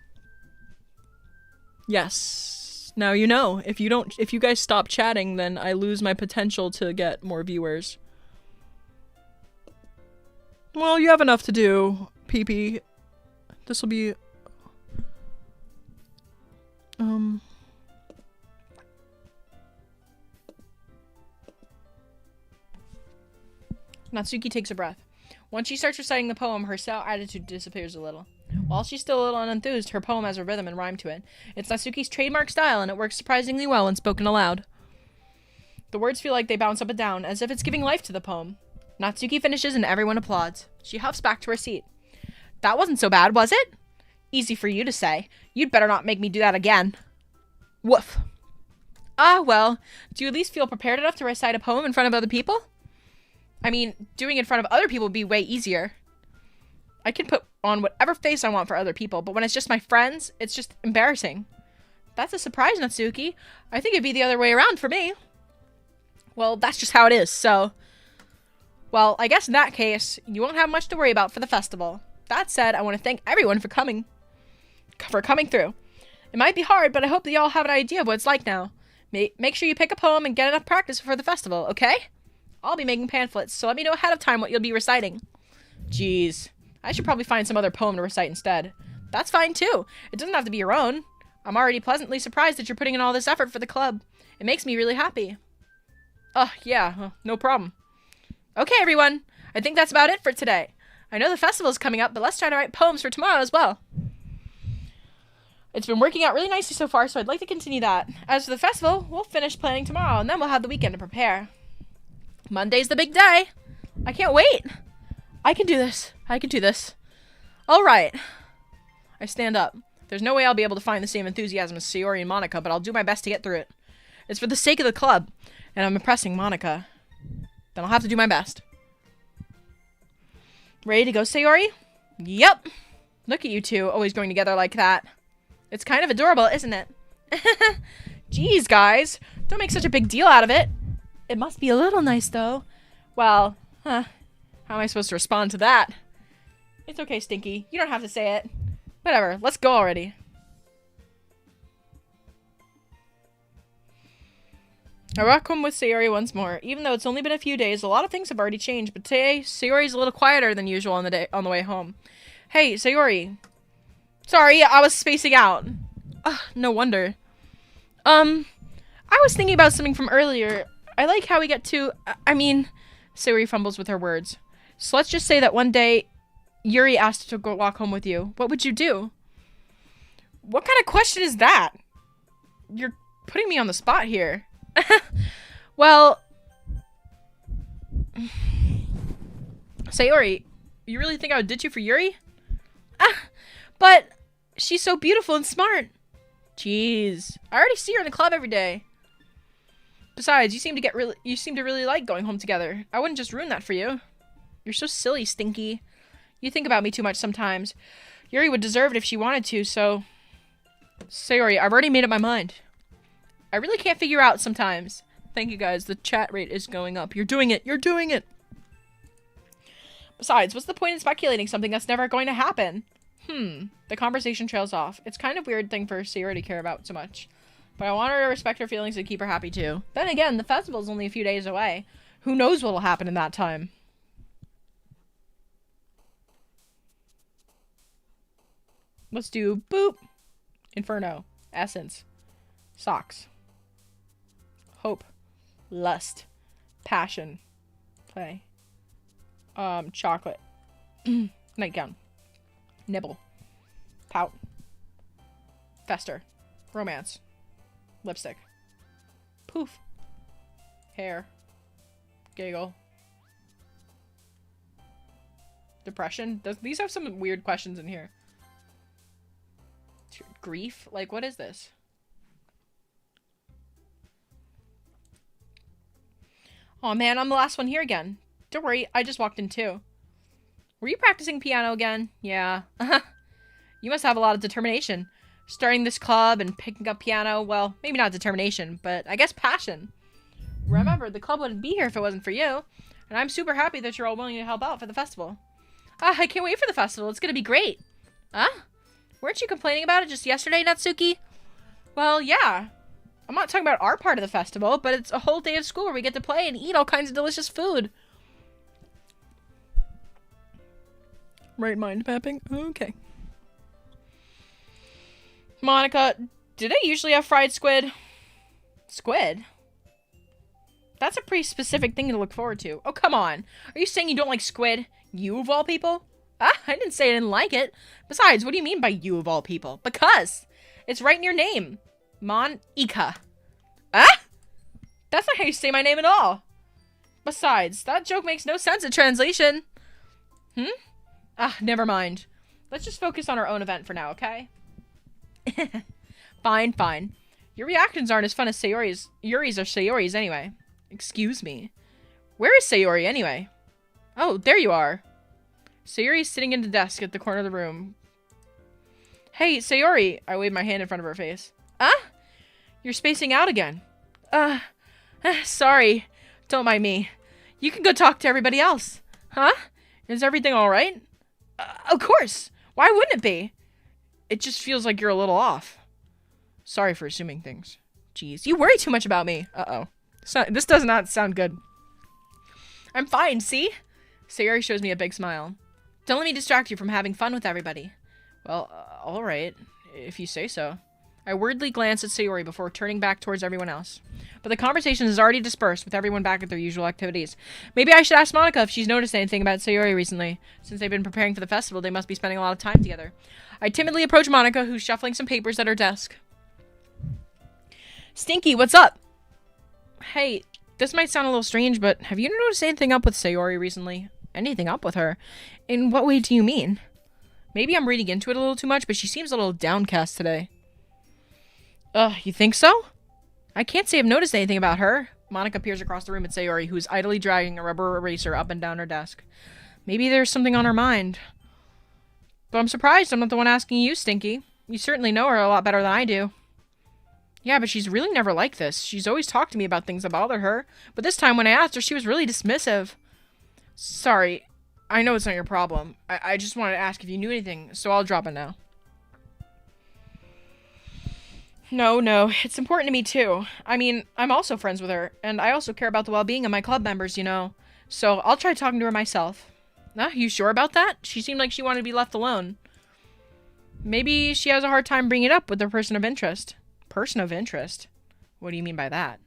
Yes. Now you know. If you guys stop chatting, then I lose my potential to get more viewers. Well, you have enough to do, PP. This will be... Natsuki takes a breath. Once she starts reciting the poem, her sour attitude disappears a little. While she's still a little unenthused, her poem has a rhythm and rhyme to it. It's Natsuki's trademark style, and it works surprisingly well when spoken aloud. The words feel like they bounce up and down, as if it's giving life to the poem. Natsuki finishes and everyone applauds. She huffs back to her seat. That wasn't so bad, was it? Easy for you to say. You'd better not make me do that again. Woof. Ah, well, do you at least feel prepared enough to recite a poem in front of other people? I mean, doing it in front of other people would be way easier. I can put on whatever face I want for other people, but when it's just my friends, it's just embarrassing. That's a surprise, Natsuki. I think it'd be the other way around for me. Well, that's just how it is, so... Well, I guess in that case, you won't have much to worry about for the festival. That said, I want to thank everyone for coming through. It might be hard, but I hope that y'all have an idea of what it's like now. Make sure you pick a poem and get enough practice for the festival, okay? I'll be making pamphlets, so let me know ahead of time what you'll be reciting. Jeez. I should probably find some other poem to recite instead. That's fine, too. It doesn't have to be your own. I'm already pleasantly surprised that you're putting in all this effort for the club. It makes me really happy. Oh, yeah, no problem. Okay, everyone. I think that's about it for today. I know the festival's coming up, but let's try to write poems for tomorrow as well. It's been working out really nicely so far, so I'd like to continue that. As for the festival, we'll finish planning tomorrow, and then we'll have the weekend to prepare. Monday's the big day. I can't wait. I can do this. I can do this. All right. I stand up. There's no way I'll be able to find the same enthusiasm as Sayori and Monika, but I'll do my best to get through it. It's for the sake of the club, and I'm impressing Monika. Then I'll have to do my best. Ready to go, Sayori? Yep. Look at you two, always going together like that. It's kind of adorable, isn't it? Jeez, guys. Don't make such a big deal out of it. It must be a little nice, though. Well, how am I supposed to respond to that? It's okay, Stinky. You don't have to say it. Whatever, let's go already. I walk home with Sayori once more. Even though it's only been a few days, a lot of things have already changed, but today, Sayori's a little quieter than usual on the way home. Hey, Sayori. Sorry, I was spacing out. No wonder. I was thinking about something from earlier. I like how we get to... Sayori fumbles with her words. So let's just say that one day, Yuri asked to go walk home with you. What would you do? What kind of question is that? You're putting me on the spot here. Well... Sayori, you really think I would ditch you for Yuri? But she's so beautiful and smart. Jeez. I already see her in the club every day. Besides, you seem to really like going home together. I wouldn't just ruin that for you. You're so silly, Stinky. You think about me too much sometimes. Yuri would deserve it if she wanted to, so... Sayori, I've already made up my mind. I really can't figure out sometimes. Thank you, guys. The chat rate is going up. You're doing it. You're doing it. Besides, what's the point in speculating something that's never going to happen? The conversation trails off. It's kind of weird thing for Sayori to care about so much. But I want her to respect her feelings and keep her happy too. Then again, the festival's only a few days away. Who knows what'll happen in that time? Let's do boop. Inferno. Essence. Socks. Hope. Lust. Passion. Play. Chocolate. Nightgown. Nibble. Pout. Fester. Romance. Lipstick. Poof. Hair. Giggle. Depression. These have some weird questions in here. Grief? Like, what is this? Oh man, I'm the last one here again. Don't worry, I just walked in too. Were you practicing piano again? Yeah. You must have a lot of determination. Starting this club and picking up piano, well, maybe not determination, but I guess passion. Remember, the club wouldn't be here if it wasn't for you. And I'm super happy that you're all willing to help out for the festival. I can't wait for the festival. It's gonna be great. Weren't you complaining about it just yesterday, Natsuki? Well, yeah. I'm not talking about our part of the festival, but it's a whole day of school where we get to play and eat all kinds of delicious food. Right mind mapping? Okay. Monika, do they usually have fried squid? Squid? That's a pretty specific thing to look forward to. Oh, come on. Are you saying you don't like squid? You of all people? I didn't say I didn't like it. Besides, what do you mean by you of all people? Because it's right in your name. Monika. That's not how you say my name at all. Besides, that joke makes no sense in translation. Never mind. Let's just focus on our own event for now, okay? Fine, fine. Your reactions aren't as fun as Sayori's. Yuri's or Sayori's anyway. Excuse me. Where is Sayori anyway? Oh, there you are. Sayori's sitting at the desk at the corner of the room. Hey, Sayori! I wave my hand in front of her face. You're spacing out again. Sorry. Don't mind me. You can go talk to everybody else. Is everything alright? Of course! Why wouldn't it be? It just feels like you're a little off. Sorry for assuming things. Jeez, you worry too much about me. Uh-oh. So, this does not sound good. I'm fine, see? Sayori shows me a big smile. Don't let me distract you from having fun with everybody. Well, alright, if you say so. I worriedly glance at Sayori before turning back towards everyone else. But the conversation has already dispersed, with everyone back at their usual activities. Maybe I should ask Monika if she's noticed anything about Sayori recently. Since they've been preparing for the festival, they must be spending a lot of time together. I timidly approach Monika, who's shuffling some papers at her desk. Stinky, what's up? Hey, this might sound a little strange, but have you noticed anything up with Sayori recently? Anything up with her? In what way do you mean? Maybe I'm reading into it a little too much, but she seems a little downcast today. You think so? I can't say I've noticed anything about her. Monika peers across the room at Sayori, who is idly dragging a rubber eraser up and down her desk. Maybe there's something on her mind. But I'm surprised I'm not the one asking you, Stinky. You certainly know her a lot better than I do. Yeah, but she's really never like this. She's always talked to me about things that bother her. But this time when I asked her, she was really dismissive. Sorry. I know it's not your problem. I just wanted to ask if you knew anything, so I'll drop it now. No, it's important to me too. I mean, I'm also friends with her, and I also care about the well-being of my club members, you know. So I'll try talking to her myself. You sure about that? She seemed like she wanted to be left alone. Maybe she has a hard time bringing it up with her person of interest. Person of interest? What do you mean by that?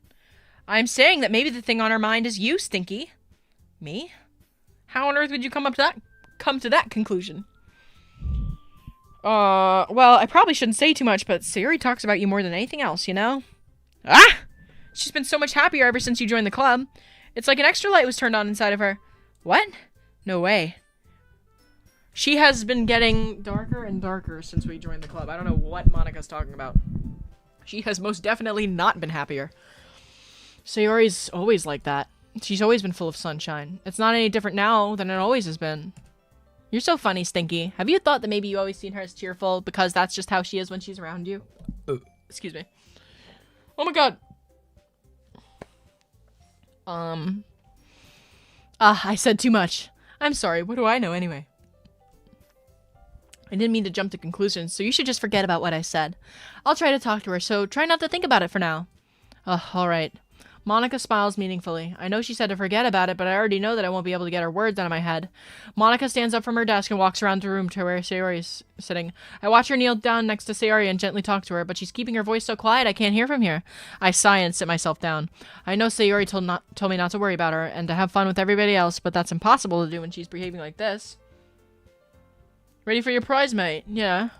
I'm saying that maybe the thing on her mind is you, Stinky. Me? How on earth would you come to that conclusion? Well, I probably shouldn't say too much, but Sayori talks about you more than anything else, you know? Ah! She's been so much happier ever since you joined the club. It's like an extra light was turned on inside of her. What? No way. She has been getting darker and darker since we joined the club. I don't know what Monika's talking about. She has most definitely not been happier. Sayori's always like that. She's always been full of sunshine. It's not any different now than it always has been. You're so funny, Stinky. Have you thought that maybe you always seen her as cheerful because that's just how she is when she's around you? Excuse me. Oh my god. I said too much. I'm sorry. What do I know anyway? I didn't mean to jump to conclusions, so you should just forget about what I said. I'll try to talk to her, so try not to think about it for now. Alright. Monika smiles meaningfully. I know she said to forget about it, but I already know that I won't be able to get her words out of my head. Monika stands up from her desk and walks around the room to where Sayori is sitting. I watch her kneel down next to Sayori and gently talk to her, but she's keeping her voice so quiet I can't hear from here. I sigh and sit myself down. I know Sayori told me not to worry about her and to have fun with everybody else, but that's impossible to do when she's behaving like this. Ready for your prize, mate? Yeah.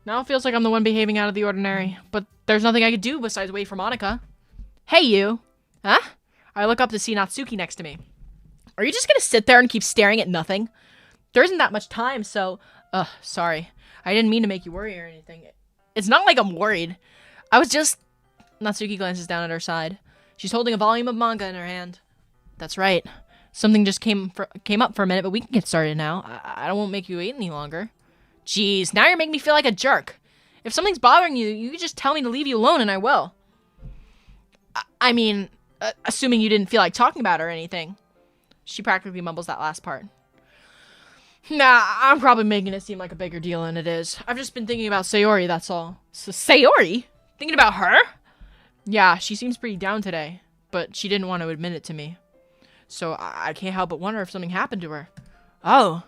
Now it feels like I'm the one behaving out of the ordinary, but there's nothing I could do besides wait for Monika. Hey, you. Huh? I look up to see Natsuki next to me. Are you just gonna sit there and keep staring at nothing? There isn't that much time, so... sorry. I didn't mean to make you worry or anything. It's not like I'm worried. I was just... Natsuki glances down at her side. She's holding a volume of manga in her hand. That's right. Something just came up for a minute, but we can get started now. I won't make you wait any longer. Jeez, now you're making me feel like a jerk. If something's bothering you, you can just tell me to leave you alone and I will. I mean, assuming you didn't feel like talking about her or anything. She practically mumbles that last part. Nah, I'm probably making it seem like a bigger deal than it is. I've just been thinking about Sayori, that's all. Sayori? Thinking about her? Yeah, she seems pretty down today, but she didn't want to admit it to me. So I can't help but wonder if something happened to her. Oh.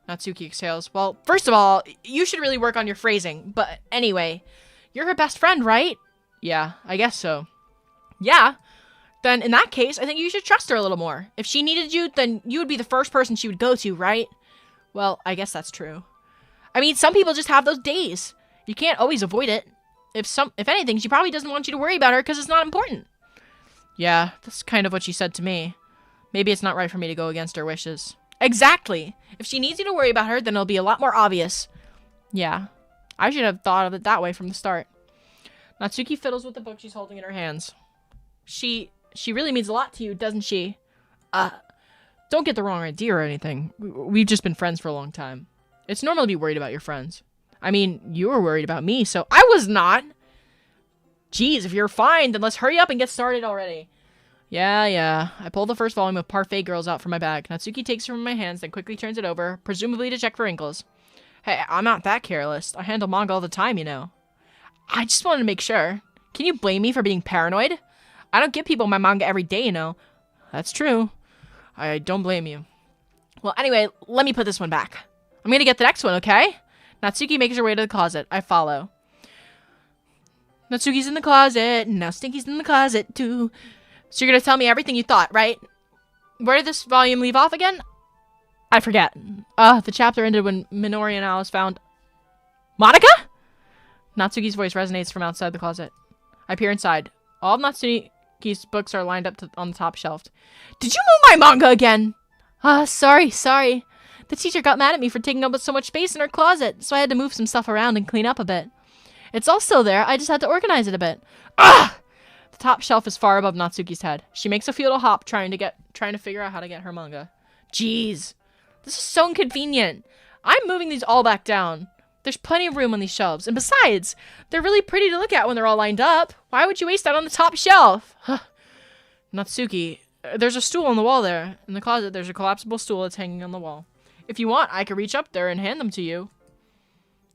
Natsuki exhales. Well, first of all, you should really work on your phrasing. But anyway, you're her best friend, right? Yeah, I guess so. Yeah. Then in that case, I think you should trust her a little more. If she needed you, then you would be the first person she would go to, right? Well, I guess that's true. I mean, some people just have those days. You can't always avoid it. If anything, she probably doesn't want you to worry about her because it's not important. Yeah, that's kind of what she said to me. Maybe it's not right for me to go against her wishes. Exactly. If she needs you to worry about her, then it'll be a lot more obvious. Yeah. I should have thought of it that way from the start. Natsuki fiddles with the book she's holding in her hands. She really means a lot to you, doesn't she? Don't get the wrong idea or anything. We've just been friends for a long time. It's normal to be worried about your friends. I mean, you were worried about me, so I was not. Jeez, if you're fine, then let's hurry up and get started already. Yeah. I pull the first volume of Parfait Girls out from my bag. Natsuki takes it from my hands, then quickly turns it over, presumably to check for wrinkles. Hey, I'm not that careless. I handle manga all the time, you know. I just wanted to make sure. Can you blame me for being paranoid? I don't give people my manga every day, you know. That's true. I don't blame you. Well, anyway, let me put this one back. I'm gonna get the next one, okay? Natsuki makes her way to the closet. I follow. Natsuki's in the closet. Now Stinky's in the closet, too. So you're gonna tell me everything you thought, right? Where did this volume leave off again? I forget. The chapter ended when Minori and Alice found... Monika? Natsuki's voice resonates from outside the closet. I peer inside. All of Natsuki's books are lined up on the top shelf. Did you move my manga again? Sorry. The teacher got mad at me for taking up so much space in her closet, so I had to move some stuff around and clean up a bit. It's all still there, I just had to organize it a bit. The top shelf is far above Natsuki's head. She makes a futile hop trying to figure out how to get her manga. Jeez. This is so inconvenient. I'm moving these all back down. There's plenty of room on these shelves, and besides, they're really pretty to look at when they're all lined up. Why would you waste that on the top shelf? Natsuki, there's a stool on the wall there. In the closet, there's a collapsible stool that's hanging on the wall. If you want, I could reach up there and hand them to you.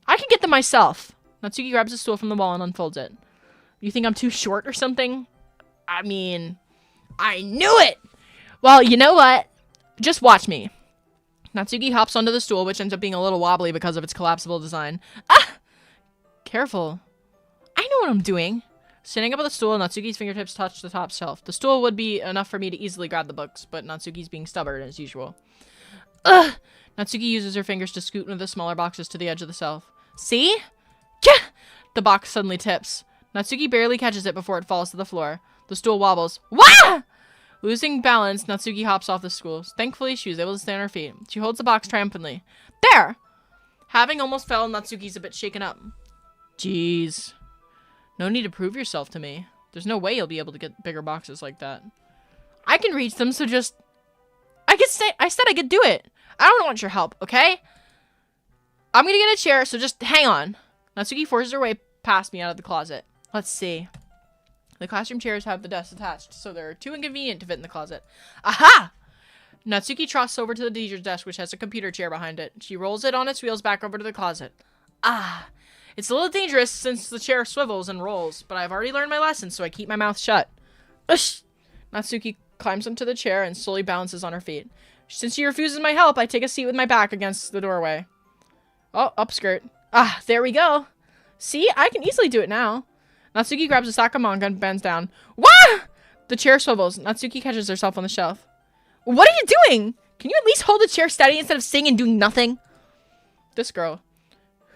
I can get them myself. Natsuki grabs a stool from the wall and unfolds it. You think I'm too short or something? I mean, I knew it! Well, you know what? Just watch me. Natsuki hops onto the stool, which ends up being a little wobbly because of its collapsible design. Careful. I know what I'm doing. Standing up on the stool, Natsuki's fingertips touch the top shelf. The stool would be enough for me to easily grab the books, but Natsuki's being stubborn as usual. Natsuki uses her fingers to scoot one of the smaller boxes to the edge of the shelf. See? Yeah! The box suddenly tips. Natsuki barely catches it before it falls to the floor. The stool wobbles. Wah! Losing balance, Natsuki hops off the stool. Thankfully, she was able to stay on her feet. She holds the box triumphantly. There! Having almost fell, Natsuki's a bit shaken up. Jeez. No need to prove yourself to me. There's no way you'll be able to get bigger boxes like that. I can reach them, so just... I said I could do it. I don't want your help, okay? I'm gonna get a chair, so just hang on. Natsuki forces her way past me out of the closet. Let's see. The classroom chairs have the desks attached, so they're too inconvenient to fit in the closet. Aha! Natsuki trots over to the teacher's desk, which has a computer chair behind it. She rolls it on its wheels back over to the closet. It's a little dangerous since the chair swivels and rolls, but I've already learned my lesson, so I keep my mouth shut. Ush! Natsuki climbs onto the chair and slowly balances on her feet. Since she refuses my help, I take a seat with my back against the doorway. Oh, upskirt. There we go. See, I can easily do it now. Natsuki grabs a stack of manga and bends down. Wah! The chair swivels. Natsuki catches herself on the shelf. What are you doing? Can you at least hold the chair steady instead of sitting and doing nothing? This girl.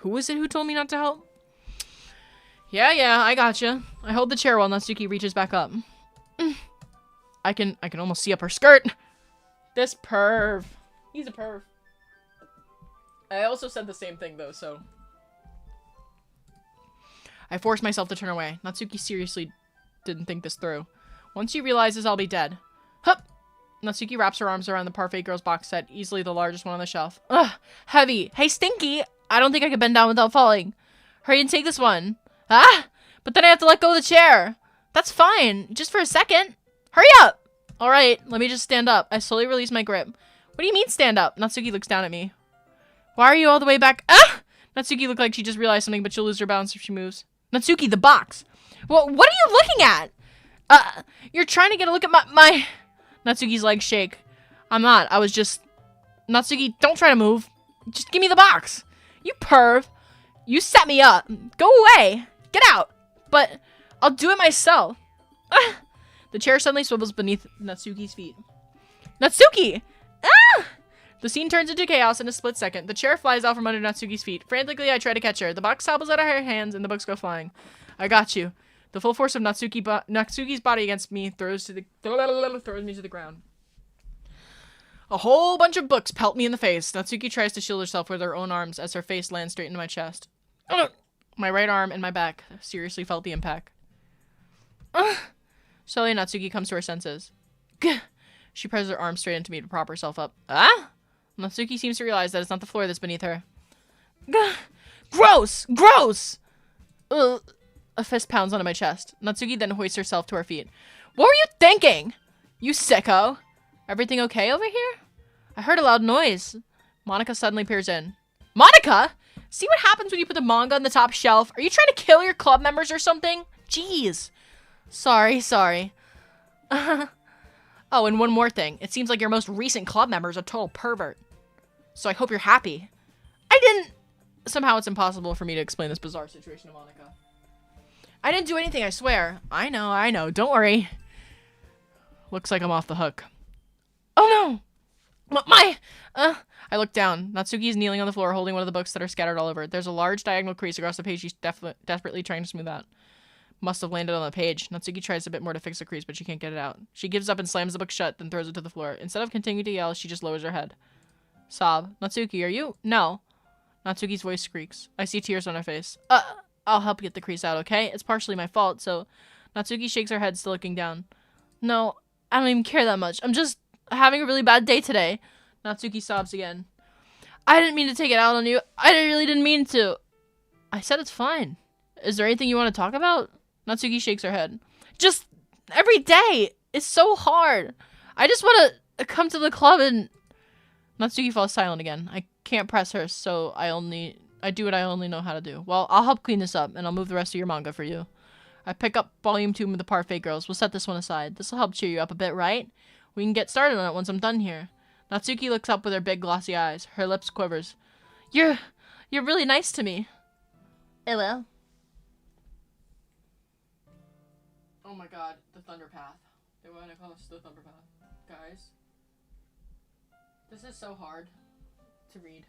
Who is it who told me not to help? Yeah, I gotcha. I hold the chair while Natsuki reaches back up. I can almost see up her skirt. This perv. He's a perv. I also said the same thing though, so. I force myself to turn away. Natsuki seriously didn't think this through. Once she realizes I'll be dead. Hup! Natsuki wraps her arms around the Parfait Girls box set, easily the largest one on the shelf. Ugh! Heavy! Hey, Stinky! I don't think I can bend down without falling. Hurry and take this one. But then I have to let go of the chair. That's fine. Just for a second. Hurry up! Alright, let me just stand up. I slowly release my grip. What do you mean stand up? Natsuki looks down at me. Why are you all the way back? Natsuki looked like she just realized something, but she'll lose her balance if she moves. Natsuki, the box. Well, what are you looking at? You're trying to get a look at my... Natsuki's legs shake. I'm not. I was just... Natsuki, don't try to move. Just give me the box. You perv. You set me up. Go away. Get out. But I'll do it myself. The chair suddenly swivels beneath Natsuki's feet. Natsuki! The scene turns into chaos in a split second. The chair flies out from under Natsuki's feet. Frantically, I try to catch her. The box topbles out of her hands, and the books go flying. I got you. The full force of Natsuki's body against me throws me to the ground. A whole bunch of books pelt me in the face. Natsuki tries to shield herself with her own arms as her face lands straight into my chest. My right arm and my back seriously felt the impact. Slowly, Natsuki comes to her senses. She presses her arm straight into me to prop herself up. Natsuki seems to realize that it's not the floor that's beneath her. Gross! Gross! A fist pounds onto my chest. Natsuki then hoists herself to her feet. What were you thinking? You sicko. Everything okay over here? I heard a loud noise. Monika suddenly peers in. Monika? See what happens when you put the manga on the top shelf? Are you trying to kill your club members or something? Jeez. Sorry. Oh, and one more thing. It seems like your most recent club member is a total pervert. So I hope you're happy. I didn't... Somehow it's impossible for me to explain this bizarre situation to Monika. I didn't do anything, I swear. I know. Don't worry. Looks like I'm off the hook. Oh no! I look down. Natsuki is kneeling on the floor, holding one of the books that are scattered all over. There's a large diagonal crease across the page she's desperately trying to smooth out. Must have landed on the page. Natsuki tries a bit more to fix the crease, but she can't get it out. She gives up and slams the book shut, then throws it to the floor. Instead of continuing to yell, she just lowers her head. Sob. Natsuki, are you? No. Natsuki's voice squeaks. I see tears on her face. I'll help get the crease out, okay? It's partially my fault, so... Natsuki shakes her head, still looking down. No, I don't even care that much. I'm just having a really bad day today. Natsuki sobs again. I didn't mean to take it out on you. I really didn't mean to. I said it's fine. Is there anything you want to talk about? Natsuki shakes her head. Just every day. It's so hard. I just want to come to the club and... Natsuki falls silent again. I can't press her, so I do what I only know how to do. Well, I'll help clean this up, and I'll move the rest of your manga for you. I pick up volume 2 of the Parfait Girls. We'll set this one aside. This will help cheer you up a bit, right? We can get started on it once I'm done here. Natsuki looks up with her big glossy eyes. Her lips quivers. You're really nice to me. Hello. Oh my god, the Thunder Path. They went across the Thunder Path. Guys. This is so hard to read.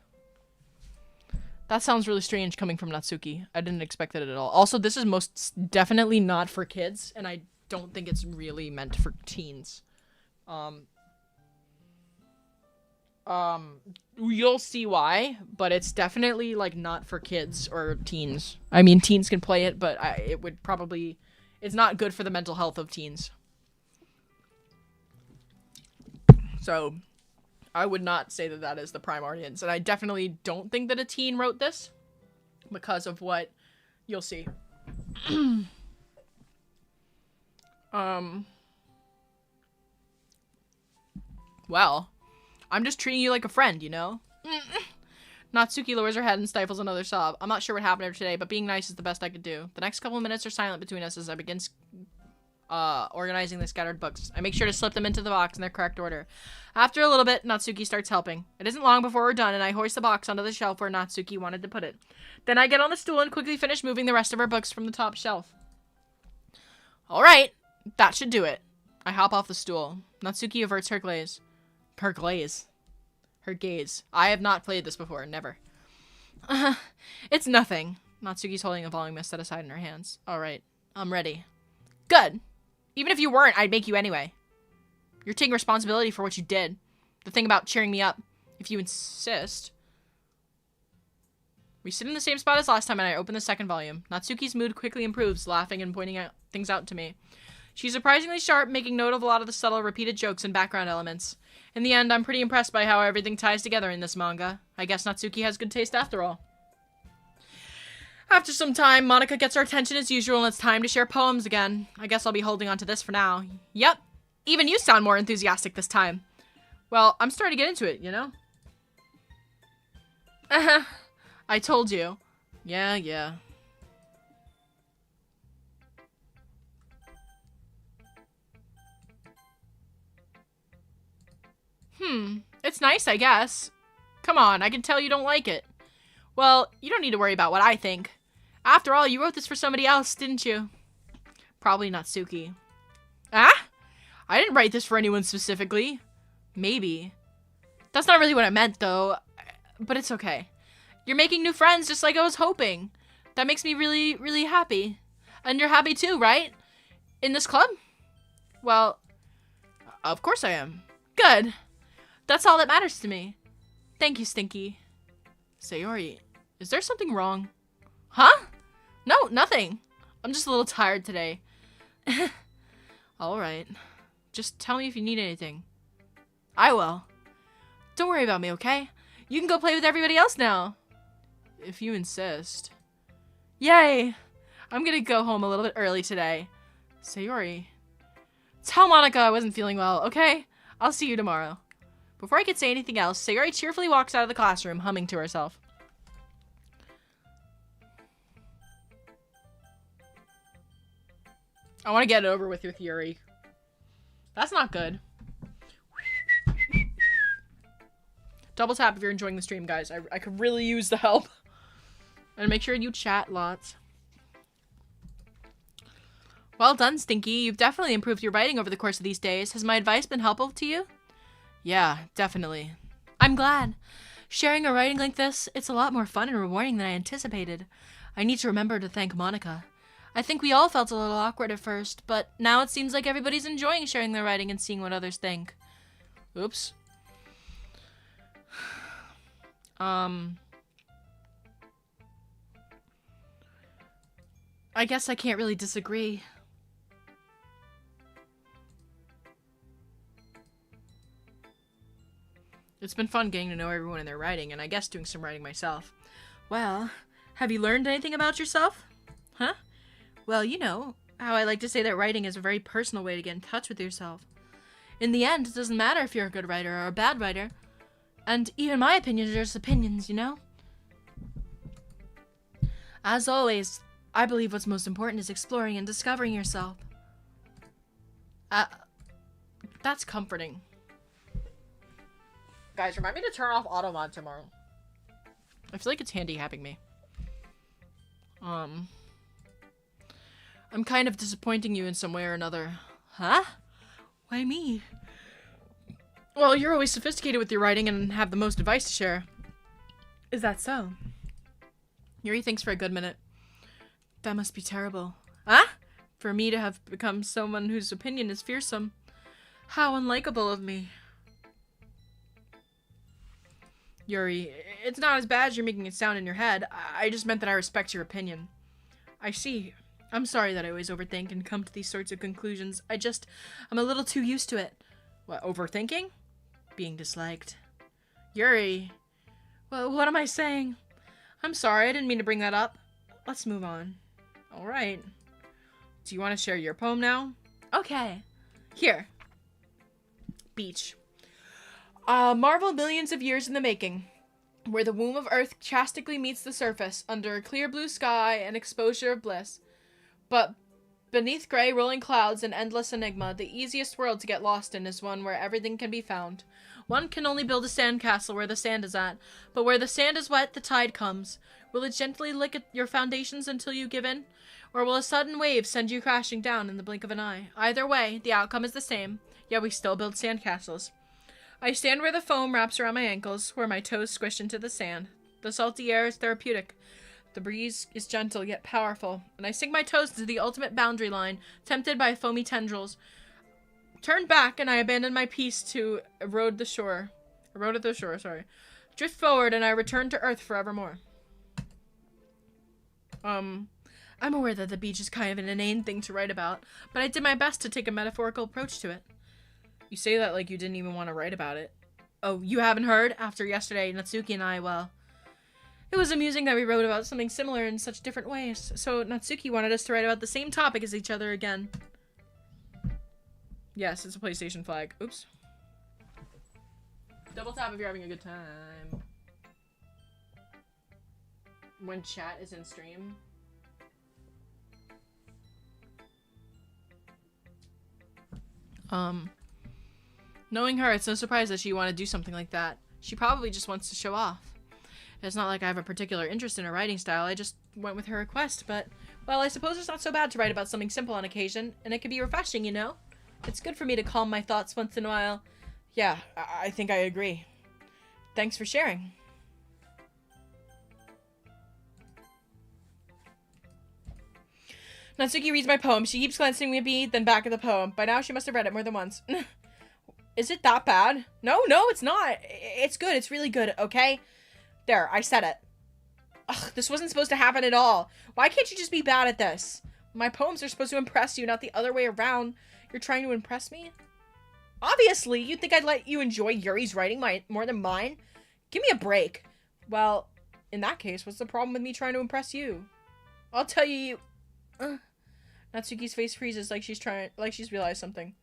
That sounds really strange coming from Natsuki. I didn't expect it at all. Also, this is most definitely not for kids, and I don't think it's really meant for teens. You'll see why, but it's definitely, like, not for kids or teens. I mean, teens can play it, but it would probably... It's not good for the mental health of teens. So... I would not say that that is the prime audience, and I definitely don't think that a teen wrote this because of what you'll see. Well, I'm just treating you like a friend, you know? Natsuki lowers her head and stifles another sob. I'm not sure what happened to her today, but being nice is the best I could do. The next couple of minutes are silent between us as I begin organizing the scattered books. I make sure to slip them into the box in their correct order. After a little bit, Natsuki starts helping. It isn't long before we're done, and I hoist the box onto the shelf where Natsuki wanted to put it. Then I get on the stool and quickly finish moving the rest of our books from the top shelf. Alright, that should do it. I hop off the stool. Natsuki averts her gaze. Her gaze. I have not played this before, never. It's nothing. Natsuki's holding a volume set aside in her hands. Alright, I'm ready. Good. Even if you weren't, I'd make you anyway. You're taking responsibility for what you did. The thing about cheering me up. If you insist. We sit in the same spot as last time and I open the second volume. Natsuki's mood quickly improves, laughing and pointing out things out to me. She's surprisingly sharp, making note of a lot of the subtle, repeated jokes and background elements. In the end, I'm pretty impressed by how everything ties together in this manga. I guess Natsuki has good taste after all. After some time, Monika gets our attention as usual and it's time to share poems again. I guess I'll be holding on to this for now. Yep, even you sound more enthusiastic this time. Well, I'm starting to get into it, you know? I told you. Yeah. It's nice, I guess. Come on, I can tell you don't like it. Well, you don't need to worry about what I think. After all, you wrote this for somebody else, didn't you? Probably Natsuki. Ah? I didn't write this for anyone specifically. Maybe. That's not really what I meant, though. But it's okay. You're making new friends just like I was hoping. That makes me really, really happy. And you're happy too, right? In this club? Well, of course I am. Good. That's all that matters to me. Thank you, Stinky. Sayori, is there something wrong? Huh? No, nothing. I'm just a little tired today. Alright. Just tell me if you need anything. I will. Don't worry about me, okay? You can go play with everybody else now. If you insist. Yay! I'm gonna go home a little bit early today. Sayori. Tell Monika I wasn't feeling well, okay? I'll see you tomorrow. Before I could say anything else, Sayori cheerfully walks out of the classroom, humming to herself. I want to get it over with Yuri. That's not good. Double tap if you're enjoying the stream, guys. I could really use the help. And make sure you chat lots. Well done, Stinky. You've definitely improved your writing over the course of these days. Has my advice been helpful to you? Yeah, definitely. I'm glad. Sharing a writing like this, it's a lot more fun and rewarding than I anticipated. I need to remember to thank Monika. I think we all felt a little awkward at first, but now it seems like everybody's enjoying sharing their writing and seeing what others think. Oops. I guess I can't really disagree. It's been fun getting to know everyone in their writing, and I guess doing some writing myself. Well, have you learned anything about yourself? Huh? Well, you know how I like to say that writing is a very personal way to get in touch with yourself. In the end, it doesn't matter if you're a good writer or a bad writer. And even my opinions are just opinions, you know? As always, I believe what's most important is exploring and discovering yourself. That's comforting. Guys, remind me to turn off auto mod tomorrow. I feel like it's handicapping me. I'm kind of disappointing you in some way or another. Huh? Why me? Well, you're always sophisticated with your writing and have the most advice to share. Is that so? Yuri thinks for a good minute. That must be terrible. Huh? For me to have become someone whose opinion is fearsome. How unlikable of me. Yuri, it's not as bad as you're making it sound in your head. I just meant that I respect your opinion. I see. I'm sorry that I always overthink and come to these sorts of conclusions. I'm a little too used to it. What, overthinking? Being disliked. Yuri. Well, what am I saying? I'm sorry, I didn't mean to bring that up. Let's move on. Alright. Do you want to share your poem now? Okay. Here. Beach. Marvel millions of years in the making, where the womb of Earth chastically meets the surface under a clear blue sky and exposure of bliss. But beneath gray rolling clouds and endless enigma, the easiest world to get lost in is one where everything can be found. One can only build a sandcastle where the sand is at, but where the sand is wet, the tide comes. Will it gently lick at your foundations until you give in? Or will a sudden wave send you crashing down in the blink of an eye? Either way, the outcome is the same, yet we still build sandcastles. I stand where the foam wraps around my ankles, where my toes squish into the sand. The salty air is therapeutic. The breeze is gentle yet powerful, and I sink my toes to the ultimate boundary line, tempted by foamy tendrils. Turn back, and I abandon my peace to erode at the shore, sorry. Drift forward, and I return to Earth forevermore. I'm aware that the beach is kind of an inane thing to write about, but I did my best to take a metaphorical approach to it. You say that like you didn't even want to write about it. Oh, you haven't heard? After yesterday, Natsuki and I, well, it was amusing that we wrote about something similar in such different ways. So Natsuki wanted us to write about the same topic as each other again. Yes, it's a PlayStation flag. Oops. Double tap if you're having a good time. When chat is in stream. Knowing her, it's no surprise that she wanted to do something like that. She probably just wants to show off. It's not like I have a particular interest in her writing style, I just went with her request, but, well, I suppose it's not so bad to write about something simple on occasion, and it can be refreshing, you know? It's good for me to calm my thoughts once in a while. Yeah, I think I agree. Thanks for sharing. Natsuki reads my poem. She keeps glancing at me, then back at the poem. By now, she must have read it more than once. Is it that bad? No, it's not. It's good. It's really good, okay? There, I said it. Ugh, this wasn't supposed to happen at all. Why can't you just be bad at this? My poems are supposed to impress you, not the other way around. You're trying to impress me? Obviously, you'd think I'd let you enjoy Yuri's writing more than mine? Give me a break. Well, in that case, what's the problem with me trying to impress you? I'll tell you. Natsuki's face freezes like she's realized something.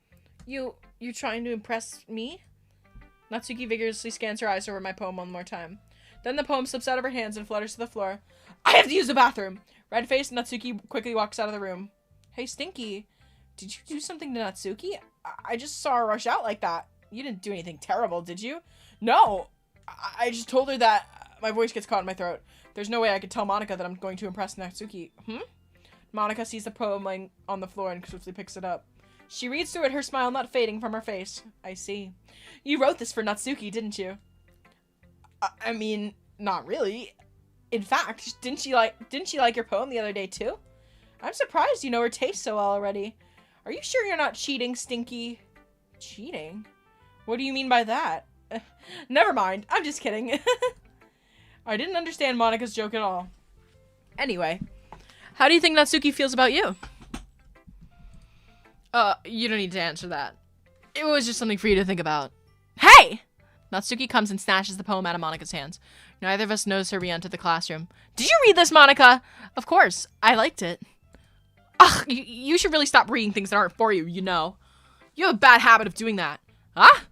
You trying to impress me? Natsuki vigorously scans her eyes over my poem one more time. Then the poem slips out of her hands and flutters to the floor. I have to use the bathroom! Red-faced, Natsuki quickly walks out of the room. Hey, Stinky. Did you do something to Natsuki? I just saw her rush out like that. You didn't do anything terrible, did you? No! I just told her that... My voice gets caught in my throat. There's no way I could tell Monika that I'm going to impress Natsuki. Monika sees the poem laying on the floor and swiftly picks it up. She reads through it, her smile not fading from her face. I see. You wrote this for Natsuki, didn't you? I mean, not really. In fact, didn't she like your poem the other day too? I'm surprised you know her taste so well already. Are you sure you're not cheating, Stinky? Cheating? What do you mean by that? Never mind. I'm just kidding. I didn't understand Monika's joke at all. Anyway, how do you think Natsuki feels about you? You don't need to answer that. It was just something for you to think about. Hey! Natsuki comes and snatches the poem out of Monika's hands. Neither of us knows her re-enter the classroom. Did you read this, Monika? Of course. I liked it. Ugh, you should really stop reading things that aren't for you, you know. You have a bad habit of doing that. Huh?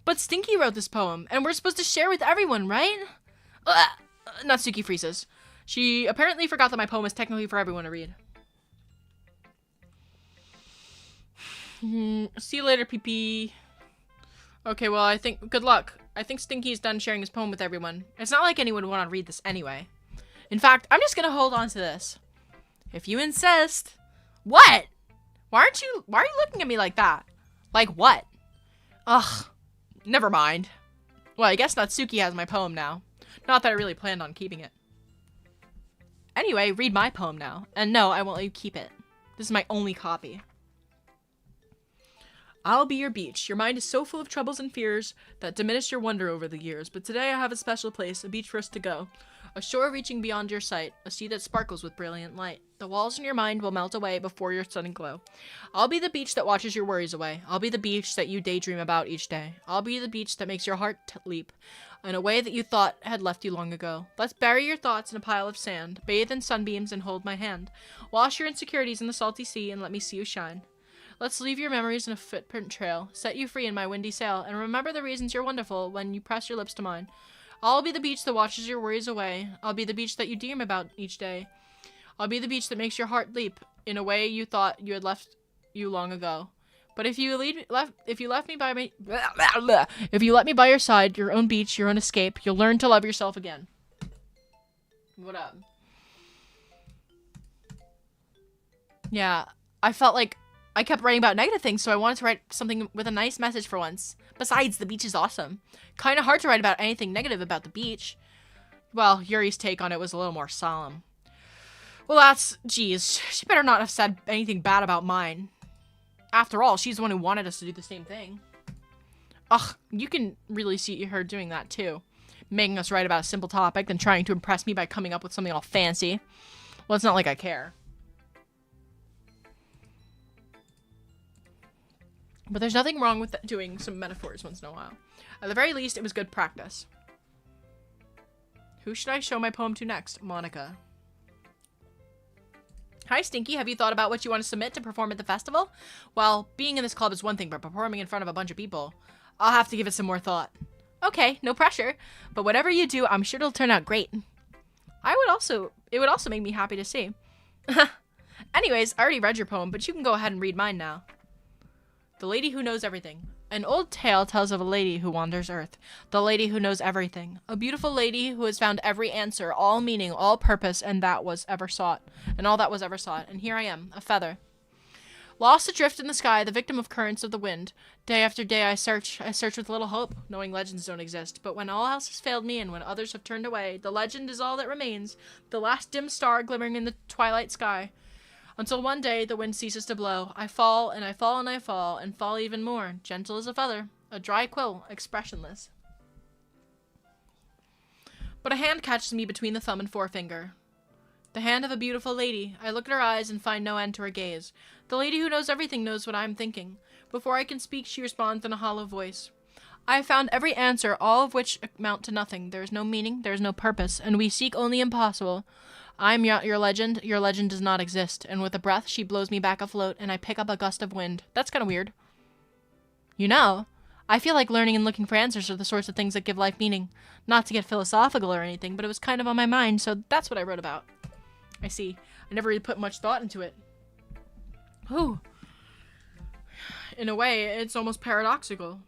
But Stinky wrote this poem, and we're supposed to share with everyone, right? Natsuki freezes. She apparently forgot that my poem is technically for everyone to read. See you later, PP. Okay, well, I think... Good luck. I think Stinky's done sharing his poem with everyone. It's not like anyone would want to read this anyway. In fact, I'm just gonna hold on to this. If you insist. What? Why are you looking at me like that? Like what? Ugh. Never mind. Well, I guess Natsuki has my poem now. Not that I really planned on keeping it. Anyway, read my poem now. And no, I won't let you keep it. This is my only copy. I'll be your beach. Your mind is so full of troubles and fears that diminish your wonder over the years. But today I have a special place, a beach for us to go. A shore reaching beyond your sight, a sea that sparkles with brilliant light. The walls in your mind will melt away before your sudden glow. I'll be the beach that washes your worries away. I'll be the beach that you daydream about each day. I'll be the beach that makes your heart leap in a way that you thought had left you long ago. Let's bury your thoughts in a pile of sand, bathe in sunbeams and hold my hand. Wash your insecurities in the salty sea and let me see you shine. Let's leave your memories in a footprint trail, set you free in my windy sail, and remember the reasons you're wonderful when you press your lips to mine. I'll be the beach that washes your worries away. I'll be the beach that you dream about each day. I'll be the beach that makes your heart leap in a way you thought you had left you long ago. But if you let me by your side, your own beach, your own escape, you'll learn to love yourself again. What up? Yeah, I felt like I kept writing about negative things, so I wanted to write something with a nice message for once. Besides, the beach is awesome. Kind of hard to write about anything negative about the beach. Well, Yuri's take on it was a little more solemn. Well, geez, she better not have said anything bad about mine. After all, she's the one who wanted us to do the same thing. Ugh, you can really see her doing that too. Making us write about a simple topic, then trying to impress me by coming up with something all fancy. Well, it's not like I care. But there's nothing wrong with doing some metaphors once in a while. At the very least, it was good practice. Who should I show my poem to next? Monika. Hi, Stinky. Have you thought about what you want to submit to perform at the festival? Well, being in this club is one thing, but performing in front of a bunch of people, I'll have to give it some more thought. Okay, no pressure. But whatever you do, I'm sure it'll turn out great. It would also make me happy to see. Anyways, I already read your poem, but you can go ahead and read mine now. The Lady Who Knows Everything. An old tale tells of a lady who wanders earth. The lady who knows everything. A beautiful lady who has found every answer, all meaning, all purpose, and all that was ever sought. And here I am, a feather. Lost adrift in the sky, the victim of currents of the wind. Day after day I search with little hope, knowing legends don't exist. But when all else has failed me and when others have turned away, the legend is all that remains, the last dim star glimmering in the twilight sky. Until one day the wind ceases to blow. I fall, and I fall, and I fall, and fall even more, gentle as a feather, a dry quill, expressionless. But a hand catches me between the thumb and forefinger. The hand of a beautiful lady. I look at her eyes and find no end to her gaze. The lady who knows everything knows what I am thinking. Before I can speak, she responds in a hollow voice. I have found every answer, all of which amount to nothing. There is no meaning, there is no purpose, and we seek only impossible. I am your legend does not exist. And with a breath, she blows me back afloat, and I pick up a gust of wind. That's kind of weird. You know, I feel like learning and looking for answers are the sorts of things that give life meaning. Not to get philosophical or anything, but it was kind of on my mind, so that's what I wrote about. I see. I never really put much thought into it. Ooh. In a way, it's almost paradoxical.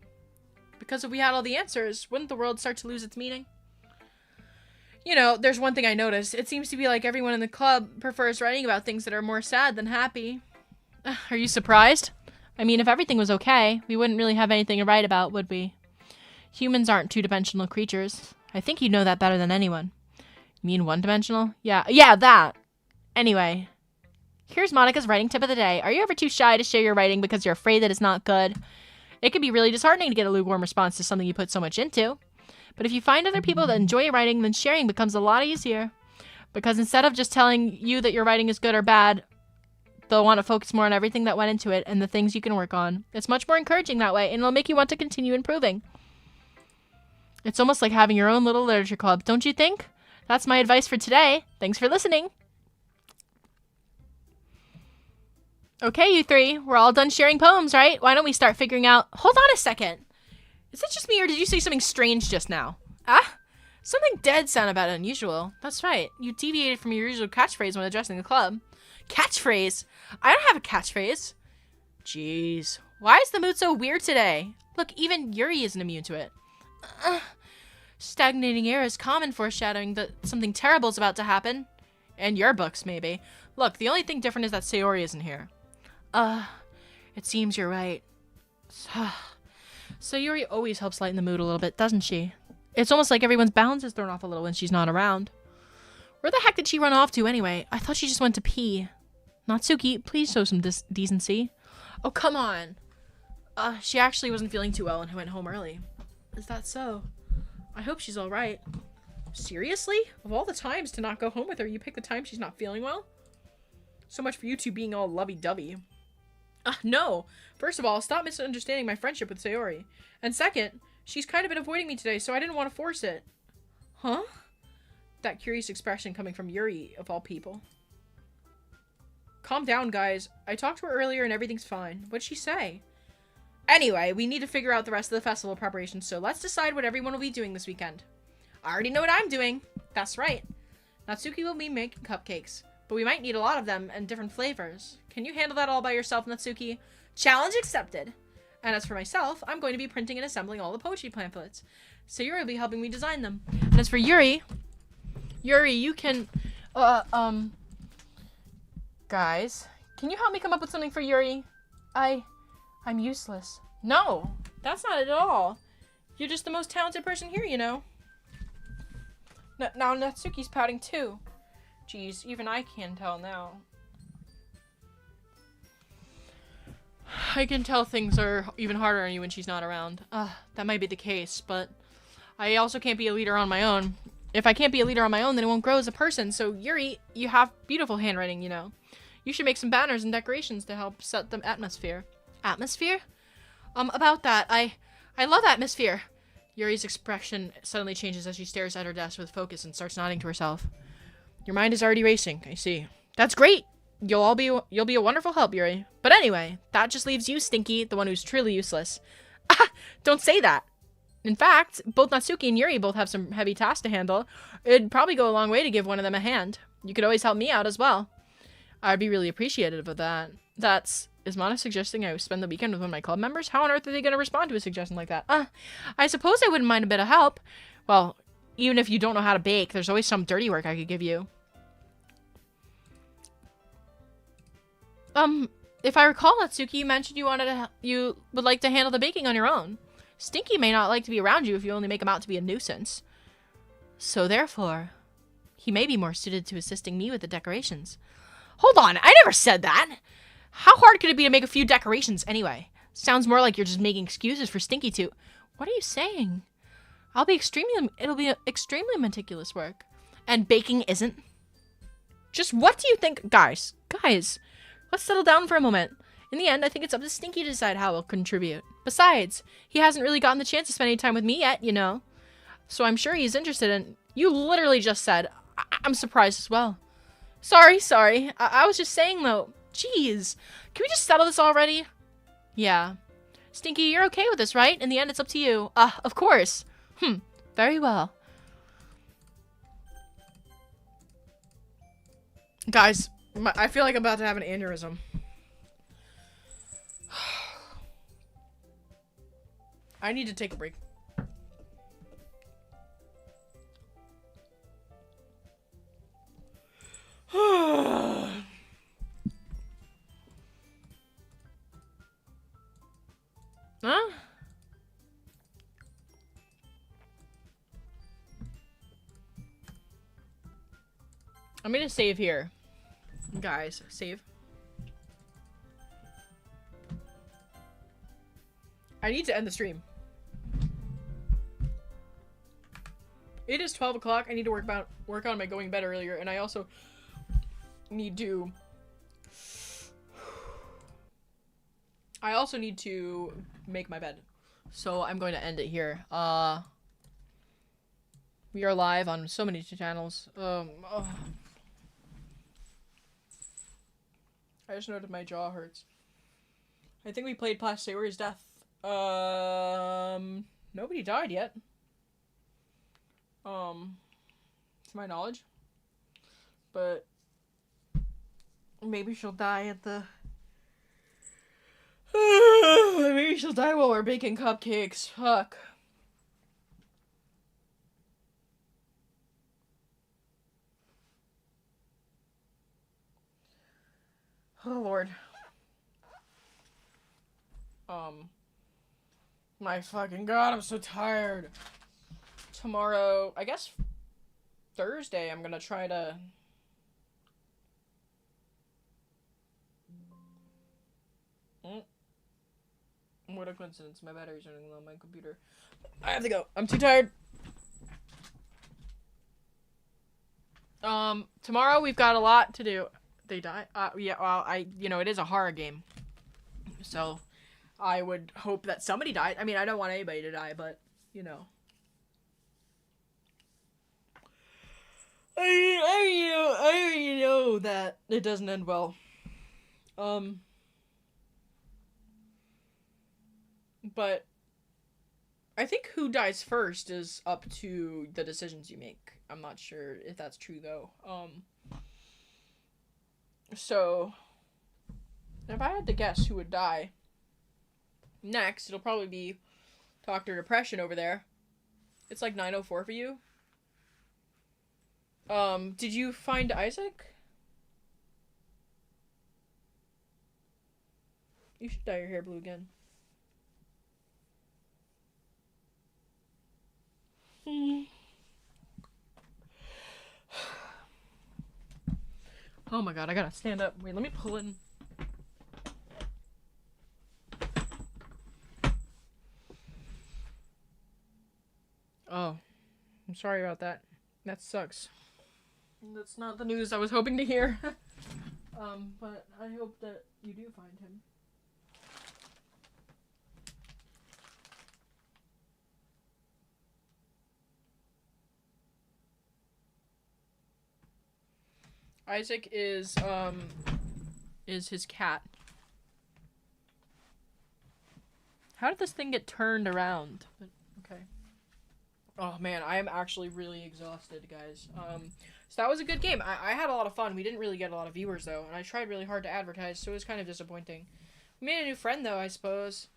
Because if we had all the answers, wouldn't the world start to lose its meaning? You know, there's one thing I noticed. It seems to be like everyone in the club prefers writing about things that are more sad than happy. Are you surprised? I mean, if everything was okay, we wouldn't really have anything to write about, would we? Humans aren't two-dimensional creatures. I think you know that better than anyone. You mean one-dimensional? Yeah, that. Anyway, here's Monika's writing tip of the day. Are you ever too shy to share your writing because you're afraid that it's not good? It can be really disheartening to get a lukewarm response to something you put so much into. But if you find other people that enjoy your writing, then sharing becomes a lot easier. Because instead of just telling you that your writing is good or bad, they'll want to focus more on everything that went into it and the things you can work on. It's much more encouraging that way, and it'll make you want to continue improving. It's almost like having your own little literature club, don't you think? That's my advice for today. Thanks for listening. Okay, you three, we're all done sharing poems, right? Why don't we start figuring out... Hold on a second. Is it just me, or did you say something strange just now? Something dead sounded about unusual. That's right. You deviated from your usual catchphrase when addressing the club. Catchphrase? I don't have a catchphrase. Jeez. Why is the mood so weird today? Look, even Yuri isn't immune to it. Stagnating air is common foreshadowing that something terrible is about to happen. In your books, maybe. Look, the only thing different is that Sayori isn't here. It seems you're right. Sayori always helps lighten the mood a little bit, doesn't she? It's almost like everyone's balance is thrown off a little when she's not around. Where the heck did she run off to anyway? I thought she just went to pee. Natsuki, please show some decency. Oh, come on. She actually wasn't feeling too well and went home early. Is that so? I hope she's alright. Seriously? Of all the times to not go home with her, you pick the time she's not feeling well? So much for you two being all lovey-dovey. No. First of all, stop misunderstanding my friendship with Sayori. And second, she's kind of been avoiding me today, so I didn't want to force it. Huh? That curious expression coming from Yuri, of all people. Calm down, guys. I talked to her earlier and everything's fine. What'd she say? Anyway, we need to figure out the rest of the festival preparations, so let's decide what everyone will be doing this weekend. I already know what I'm doing. That's right. Natsuki will be making cupcakes, but we might need a lot of them and different flavors. Can you handle that all by yourself, Natsuki? Challenge accepted. And as for myself, I'm going to be printing and assembling all the poetry pamphlets. Sayori will be helping me design them. And as for Yuri, you can, guys, can you help me come up with something for Yuri? I'm useless. No, that's not it at all. You're just the most talented person here, you know. Now Natsuki's pouting too. Geez, even I can tell now. I can tell things are even harder on you when she's not around. That might be the case, but I also can't be a leader on my own. If I can't be a leader on my own, then I won't grow as a person. So Yuri, you have beautiful handwriting, you know. You should make some banners and decorations to help set the atmosphere. Atmosphere? About that, I love atmosphere. Yuri's expression suddenly changes as she stares at her desk with focus and starts nodding to herself. Your mind is already racing, I see. That's great! You'll be a wonderful help, Yuri. But anyway, that just leaves you, Stinky, the one who's truly useless. Don't say that! In fact, both Natsuki and Yuri both have some heavy tasks to handle. It'd probably go a long way to give one of them a hand. You could always help me out as well. I'd be really appreciative of that. Is Monika suggesting I spend the weekend with one of my club members? How on earth are they going to respond to a suggestion like that? I suppose I wouldn't mind a bit of help. Well, even if you don't know how to bake, there's always some dirty work I could give you. If I recall, Natsuki, you mentioned you would like to handle the baking on your own. Stinky may not like to be around you if you only make him out to be a nuisance. So therefore, he may be more suited to assisting me with the decorations. Hold on, I never said that! How hard could it be to make a few decorations anyway? Sounds more like you're just making excuses for Stinky to... What are you saying? It'll be extremely meticulous work. And baking isn't? Just what do you think? Guys, let's settle down for a moment. In the end, I think it's up to Stinky to decide how he'll contribute. Besides, he hasn't really gotten the chance to spend any time with me yet, you know. So I'm sure he's interested in... You literally just said... I'm surprised as well. Sorry. I was just saying, though... Jeez. Can we just settle this already? Yeah. Stinky, you're okay with this, right? In the end, it's up to you. Of course. Very well. Guys, I feel like I'm about to have an aneurysm. I need to take a break. Huh? I'm gonna save here. Guys, save. I need to end the stream. It is 12 o'clock. I need to work on my going to bed earlier, and I also need to... make my bed. So I'm going to end it here. We are live on so many channels. I just noted my jaw hurts. I think we played past Sayori's death. Nobody died yet. To my knowledge. But maybe she'll die at the... maybe she'll die while we're baking cupcakes. Fuck. Oh, Lord. My fucking God, I'm so tired. Tomorrow, I guess Thursday, I'm gonna try to... What a coincidence, my battery's running low on my computer. I have to go. I'm too tired. Tomorrow we've got a lot to do. They die? Yeah, well, it is a horror game. So, I would hope that somebody died. I mean, I don't want anybody to die, but, you know. I already know that it doesn't end well. But I think who dies first is up to the decisions you make. I'm not sure if that's true, though. So, if I had to guess who would die next, it'll probably be Dr. Depression over there. It's like 9:04 for you. Did you find Isaac? You should dye your hair blue again. Oh my God, I gotta stand up. Wait, let me pull in. Oh, I'm sorry about that. That sucks. That's not the news I was hoping to hear. But I hope that you do find him. Isaac is his cat. How did this thing get turned around? But, okay. Oh man, I am actually really exhausted, guys. So that was a good game. I had a lot of fun. We didn't really get a lot of viewers though, and I tried really hard to advertise, so it was kind of disappointing. We made a new friend though, I suppose.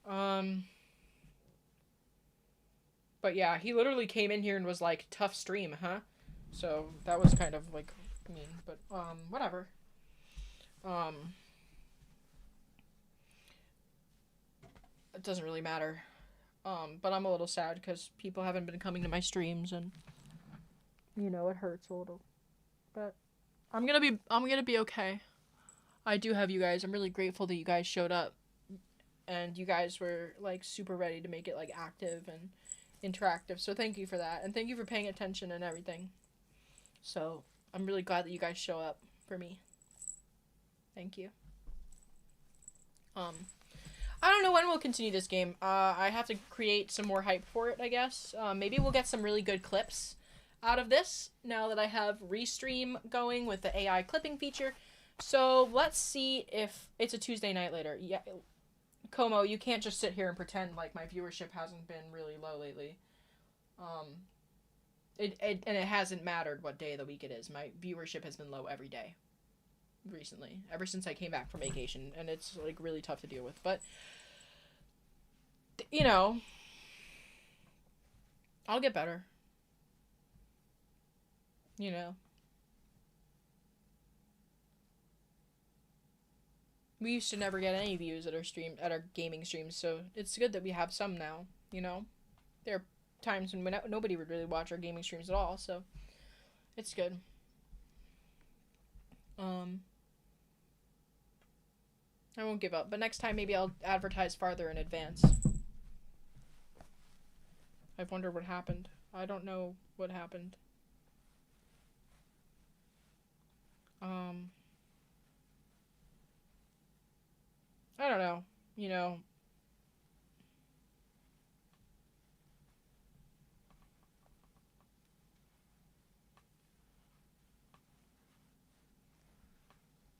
But yeah, he literally came in here and was like, "Tough stream, huh?" So that was kind of like mean, but whatever. It doesn't really matter. But I'm a little sad because people haven't been coming to my streams, and you know it hurts a little. But I'm gonna be okay. I do have you guys. I'm really grateful that you guys showed up, and you guys were like super ready to make it like active and interactive. So thank you for that, and thank you for paying attention and everything. So I'm really glad that you guys show up for me. Thank you. I don't know when we'll continue this game. I have to create some more hype for it, I guess. Maybe we'll get some really good clips out of this now that I have Restream going with the AI clipping feature. So let's see if it's a Tuesday night later. Yeah, Como, you can't just sit here and pretend like my viewership hasn't been really low lately. And it hasn't mattered what day of the week it is. My viewership has been low every day recently, ever since I came back from vacation, and it's like really tough to deal with. But you know, I'll get better. You know, We used to never get any views at our gaming streams, so it's good that we have some now, you know? There are times when nobody would really watch our gaming streams at all, so it's good. I won't give up, but next time maybe I'll advertise farther in advance. I've wondered what happened. I don't know what happened. I don't know, you know.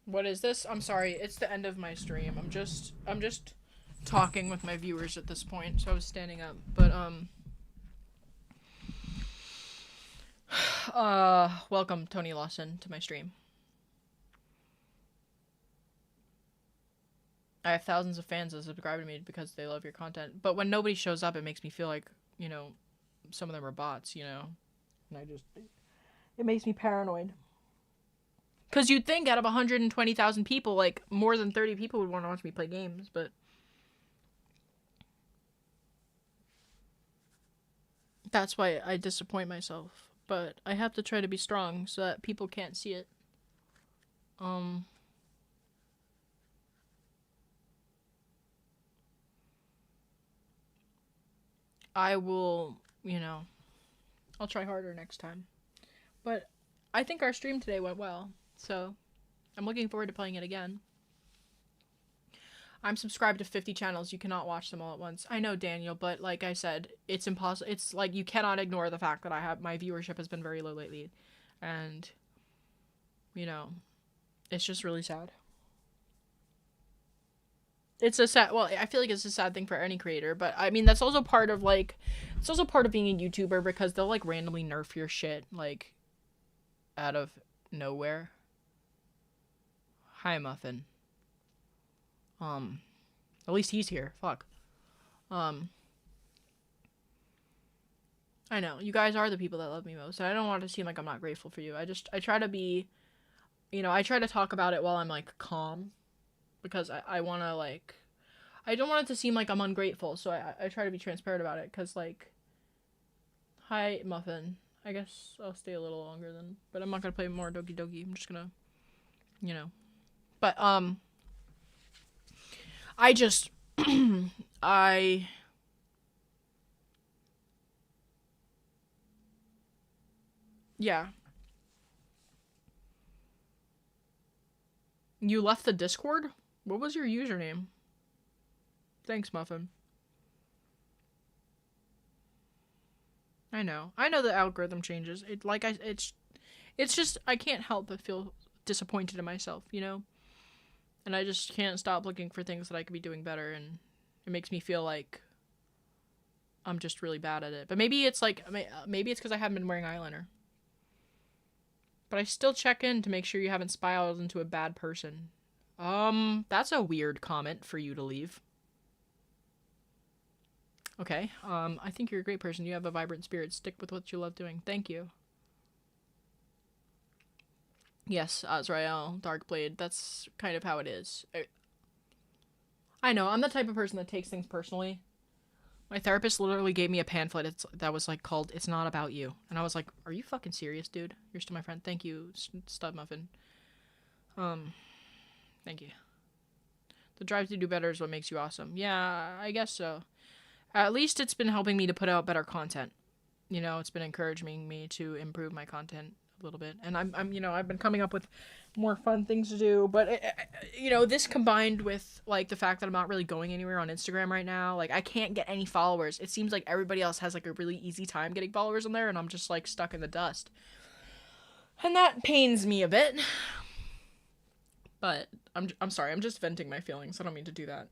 What is this? I'm sorry, it's the end of my stream. I'm just talking with my viewers at this point, so I was standing up. But welcome Tony Lawson to my stream. I have thousands of fans that subscribe to me because they love your content. But when nobody shows up, it makes me feel like, you know, some of them are bots, you know? And it makes me paranoid. Because you'd think out of 120,000 people, like, more than 30 people would want to watch me play games, but... That's why I disappoint myself. But I have to try to be strong so that people can't see it. I will, you know, I'll try harder next time. But I think our stream today went well, so I'm looking forward to playing it again. I'm subscribed to 50 channels. You cannot watch them all at once. I know, Daniel, but like I said, it's impossible. It's like you cannot ignore the fact that my viewership has been very low lately. And, you know, it's just really sad. It's a sad, well, I feel like it's a sad thing for any creator, but I mean, that's also part of, like, it's also part of being a YouTuber because they'll, like, randomly nerf your shit, like, out of nowhere. Hi, Muffin. At least he's here. Fuck. I know, you guys are the people that love me most, and I don't want to seem like I'm not grateful for you. I try to be, you know, I try to talk about it while I'm, like, calm. Because I want to, like, I don't want it to seem like I'm ungrateful, so I try to be transparent about it, because, like, hi, Muffin. I guess I'll stay a little longer then, but I'm not going to play more Doki Doki. I'm just going to, you know. But, I just, yeah. You left the Discord? What was your username? Thanks, Muffin. I know the algorithm changes. It's just, I can't help but feel disappointed in myself, you know? And I just can't stop looking for things that I could be doing better, and it makes me feel like I'm just really bad at it. But maybe it's like, maybe it's because I haven't been wearing eyeliner. But I still check in to make sure you haven't spiraled into a bad person. That's a weird comment for you to leave. Okay, I think you're a great person. You have a vibrant spirit. Stick with what you love doing. Thank you. Yes, Azrael, Darkblade, that's kind of how it is. I know, I'm the type of person that takes things personally. My therapist literally gave me a pamphlet that was, like, called It's Not About You. And I was like, are you fucking serious, dude? You're still my friend. Thank you, Stud Muffin. Thank you. The drive to do better is what makes you awesome. Yeah, I guess so. At least it's been helping me to put out better content. You know, it's been encouraging me to improve my content a little bit. And I'm you know, I've been coming up with more fun things to do. But, you know, this combined with, like, the fact that I'm not really going anywhere on Instagram right now. Like, I can't get any followers. It seems like everybody else has, like, a really easy time getting followers on there. And I'm just, like, stuck in the dust. And that pains me a bit. But I'm sorry. I'm just venting my feelings. I don't mean to do that.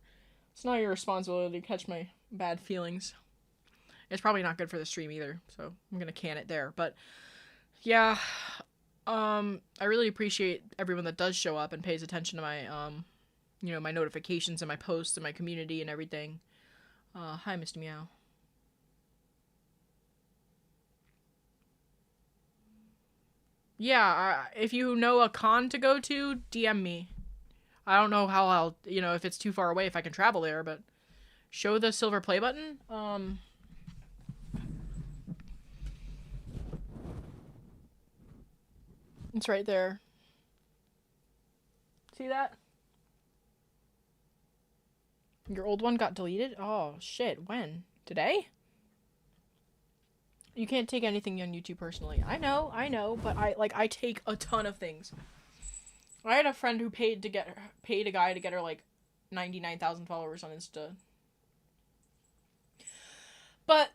It's not your responsibility to catch my bad feelings. It's probably not good for the stream either, so I'm gonna can it there. But yeah, I really appreciate everyone that does show up and pays attention to my you know, my notifications and my posts and my community and everything. Hi, Mr. Meow. Yeah, if you know a con to go to, DM me. I don't know how I'll, if it's too far away, if I can travel there, but show the silver play button. It's right there. See that? Your old one got deleted? Oh, shit. When? Today? You can't take anything on YouTube personally. I know, but I take a ton of things. I had a friend who paid a guy to get her, 99,000 followers on Insta. But,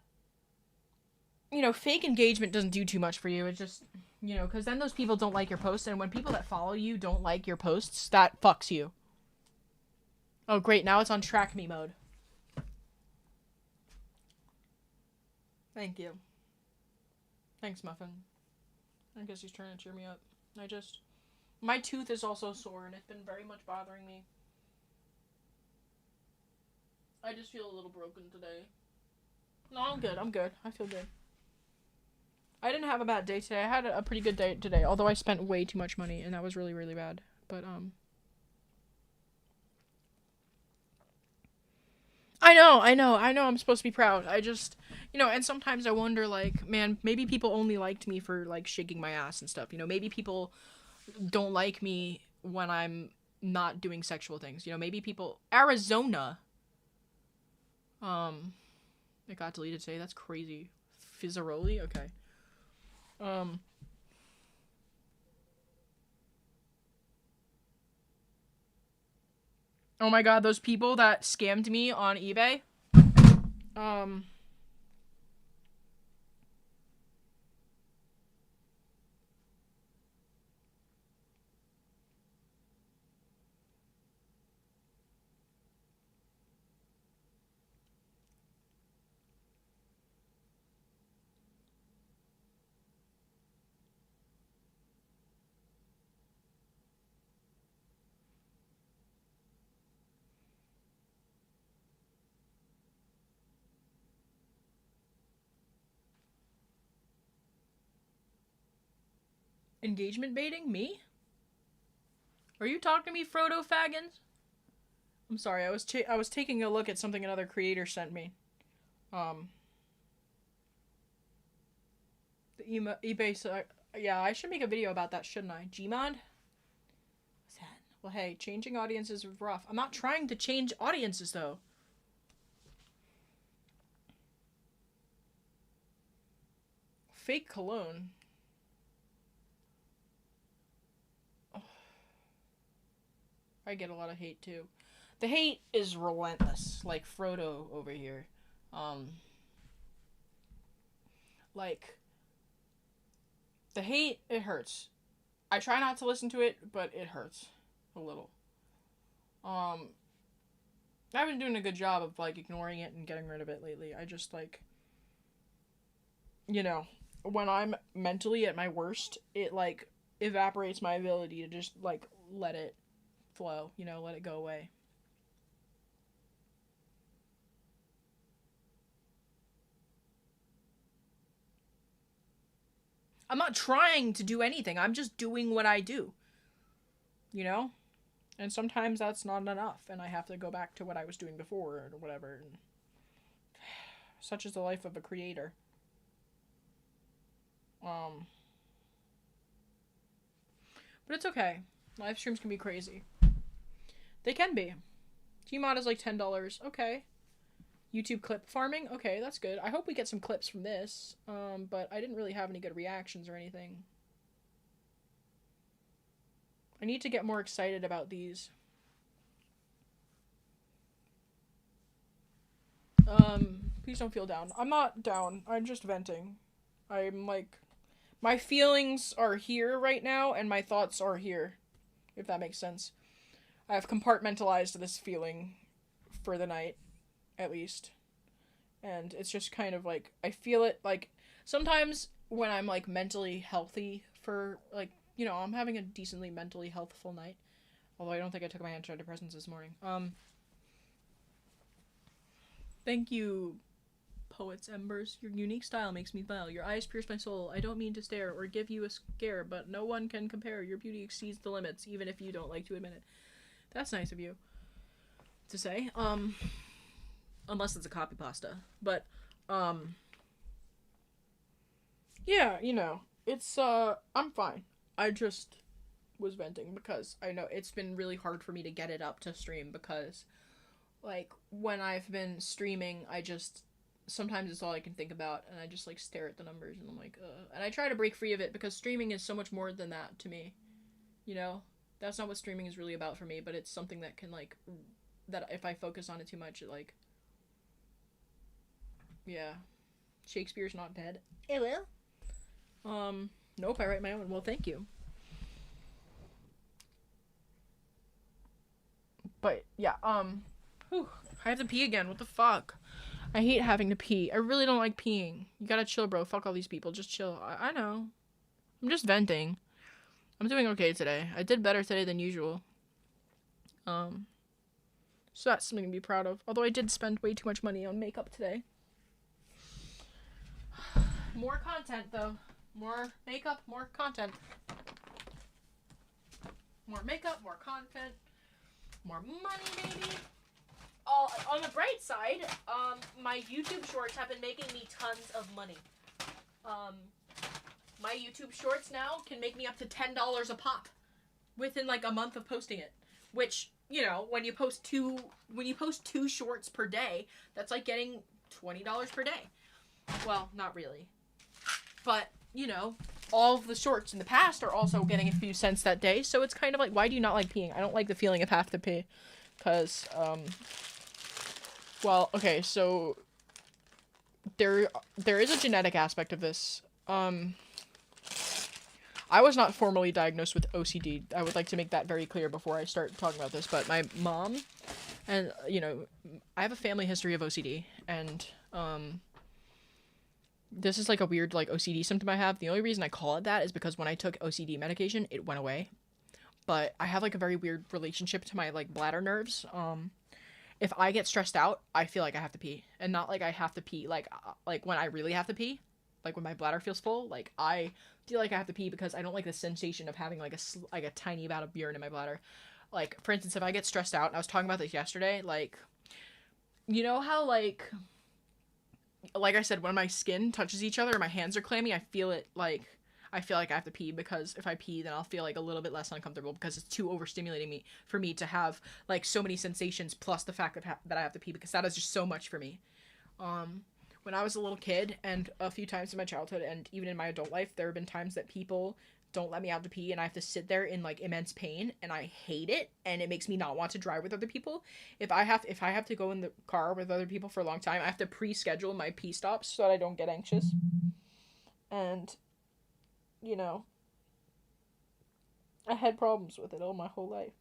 fake engagement doesn't do too much for you. It just, because then those people don't like your posts, and when people that follow you don't like your posts, that fucks you. Oh, great. Now it's on track me mode. Thank you. Thanks, Muffin. I guess he's trying to cheer me up. My tooth is also sore, and it's been very much bothering me. I just feel a little broken today. No, I'm good. I feel good. I didn't have a bad day today. I had a pretty good day today, although I spent way too much money, and that was really, really bad. But, I know, I'm supposed to be proud. I just, and sometimes I wonder, man, maybe people only liked me for, shaking my ass and stuff. Maybe people don't like me when I'm not doing sexual things. Maybe people... Arizona! It got deleted today. That's crazy. Fizzaroli? Okay. Oh my god, those people that scammed me on eBay. Engagement baiting? Me? Are you talking to me, Frodo Faggins? I'm sorry, I was taking a look at something another creator sent me. The eBay, yeah, I should make a video about that, shouldn't I? Gmod? What's that? Well, hey, changing audiences is rough. I'm not trying to change audiences, though. Fake cologne. Oh. I get a lot of hate, too. The hate is relentless, like Frodo over here. The hate, it hurts. I try not to listen to it, but it hurts a little. I've been doing a good job of, ignoring it and getting rid of it lately. I just, when I'm mentally at my worst, it, evaporates my ability to just, let it flow, let it go away. I'm not trying to do anything. I'm just doing what I do. And sometimes that's not enough, and I have to go back to what I was doing before, or whatever. And such is the life of a creator. But it's okay. Live streams can be crazy. They can be. Gmod is $10. Okay. YouTube clip farming? Okay, that's good. I hope we get some clips from this. But I didn't really have any good reactions or anything. I need to get more excited about these. Please don't feel down. I'm not down. I'm just venting. I'm my feelings are here right now, and my thoughts are here. If that makes sense. I have compartmentalized this feeling for the night, at least. And it's just kind of I feel it sometimes when I'm mentally healthy for I'm having a decently mentally healthful night. Although I don't think I took my antidepressants this morning. Thank you, Poet's Embers. Your unique style makes me smile. Your eyes pierce my soul. I don't mean to stare or give you a scare, but no one can compare. Your beauty exceeds the limits, even if you don't like to admit it. That's nice of you to say. Unless it's a copy pasta. But, yeah, you know, it's, I'm fine. I just was venting because I know it's been really hard for me to get it up to stream because, like, when I've been streaming, sometimes it's all I can think about, and I just, like, stare at the numbers, and I'm like, and I try to break free of it because streaming is so much more than that to me, you know? That's not what streaming is really about for me, but it's something that can, like, that if I focus on it too much, it, like, yeah. Shakespeare's not dead. It will. Nope, I write my own. Well, thank you. But, yeah, whew, I have to pee again. What the fuck? I hate having to pee. I really don't like peeing. You gotta chill, bro. Fuck all these people. Just chill. I know. I'm just venting. I'm doing okay today. I did better today than usual. So that's something to be proud of. Although I did spend way too much money on makeup today. More content, though. More makeup, more content. More makeup, more content. More money, baby. On the bright side, my YouTube shorts have been making me tons of money. My YouTube shorts now can make me up to $10 a pop within like a month of posting it. Which, you know, when you post two shorts per day, that's like getting $20 per day. Well, not really. But, you know, all of the shorts in the past are also getting a few cents that day, so it's kind of like, why do you not like peeing? I don't like the feeling of have to pee. Because, well, okay, so there is a genetic aspect of this. I was not formally diagnosed with OCD. I would like to make that very clear before I start talking about this, but my mom and, you know, I have a family history of OCD, and, this is like a weird, like, OCD symptom I have. The only reason I call it that is because when I took OCD medication, it went away. But I have, like, a very weird relationship to my, like, bladder nerves. If I get stressed out, I feel like I have to pee. And not, like, I have to pee, like when I really have to pee. Like, when my bladder feels full, like, I feel like I have to pee because I don't like the sensation of having, like, a tiny amount of urine in my bladder. Like, for instance, if I get stressed out, and I was talking about this yesterday, like, you know how, like I said, when my skin touches each other and my hands are clammy, I feel like I have to pee, because if I pee, then I'll feel like a little bit less uncomfortable because it's too overstimulating for me to have like so many sensations plus the fact that I have to pee, because that is just so much for me. When I was a little kid, and a few times in my childhood and even in my adult life, there have been times that people don't let me out to pee and I have to sit there in like immense pain, and I hate it, and it makes me not want to drive with other people. If I have to go in the car with other people for a long time, I have to pre-schedule my pee stops so that I don't get anxious. And, you know, I had problems with it all my whole life.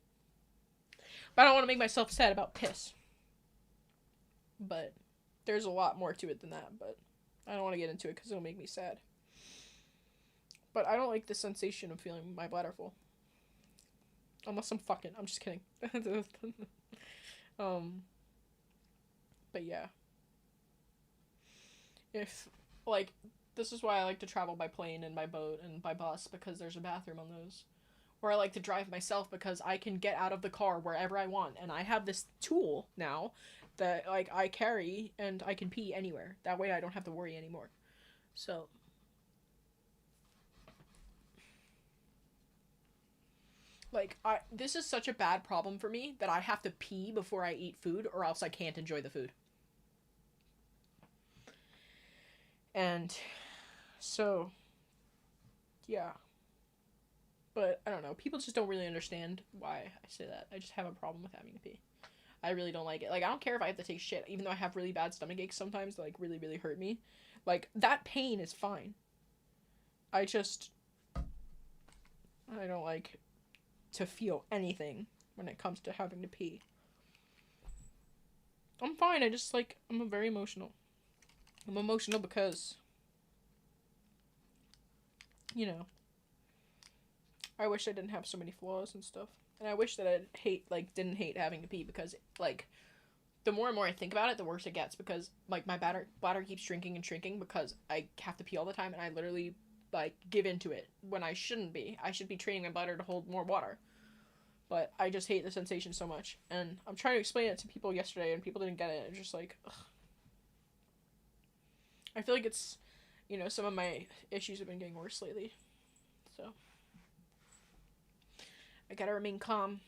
But I don't want to make myself sad about piss. But there's a lot more to it than that, but I don't want to get into it because it'll make me sad. But I don't like the sensation of feeling my bladder full. Unless I'm fucking. I'm just kidding. But yeah. If, like, this is why I like to travel by plane and by boat and by bus, because there's a bathroom on those. Or I like to drive myself because I can get out of the car wherever I want. And I have this tool now that, like, I carry, and I can pee anywhere. That way I don't have to worry anymore. So... like, this is such a bad problem for me that I have to pee before I eat food, or else I can't enjoy the food. And so, yeah. But, I don't know. People just don't really understand why I say that. I just have a problem with having to pee. I really don't like it. Like, I don't care if I have to take shit, even though I have really bad stomach aches sometimes that, like, really, really hurt me. Like, that pain is fine. I don't like to feel anything when it comes to having to pee. I'm fine, I'm very emotional. I'm emotional because, you know, I wish I didn't have so many flaws and stuff. And I wish that I didn't hate having to pee, because, like, the more and more I think about it, the worse it gets, because, like, my bladder keeps shrinking and shrinking because I have to pee all the time, and I literally, like, give into it when I shouldn't be. I should be training my bladder to hold more water. But I just hate the sensation so much. And I'm trying to explain it to people yesterday, and people didn't get it. It's just like, ugh. I feel like it's, you know, some of my issues have been getting worse lately. So, I gotta remain calm.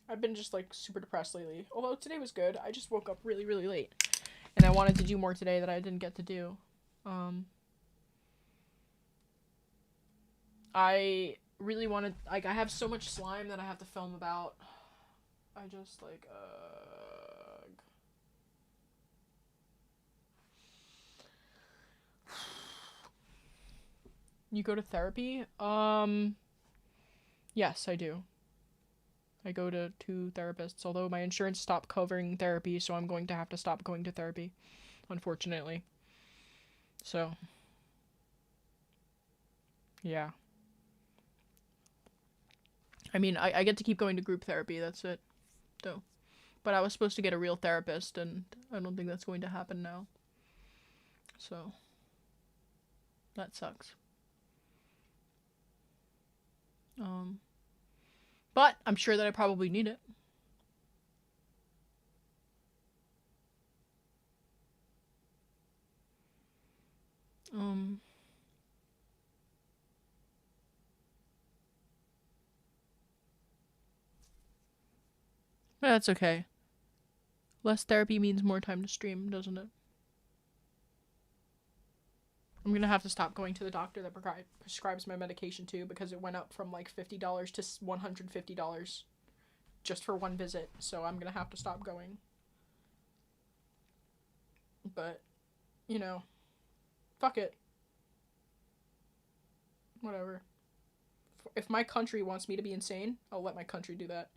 I've been just, like, super depressed lately. Although today was good. I just woke up really, really late. And I wanted to do more today that I didn't get to do. I really wanted, like, I have so much slime that I have to film about. I just, like, You go to therapy? Yes, I do. I go to 2 therapists, although my insurance stopped covering therapy, so I'm going to have to stop going to therapy, unfortunately. So, yeah. I mean, I get to keep going to group therapy, that's it, though. But I was supposed to get a real therapist, and I don't think that's going to happen now. So, that sucks. But I'm sure that I probably need it. That's okay. Less therapy means more time to stream, doesn't it? I'm gonna have to stop going to the doctor that prescribes my medication too, because it went up from like $50 to $150 just for one visit, so I'm gonna have to stop going. But, you know, fuck it. Whatever. If my country wants me to be insane, I'll let my country do that.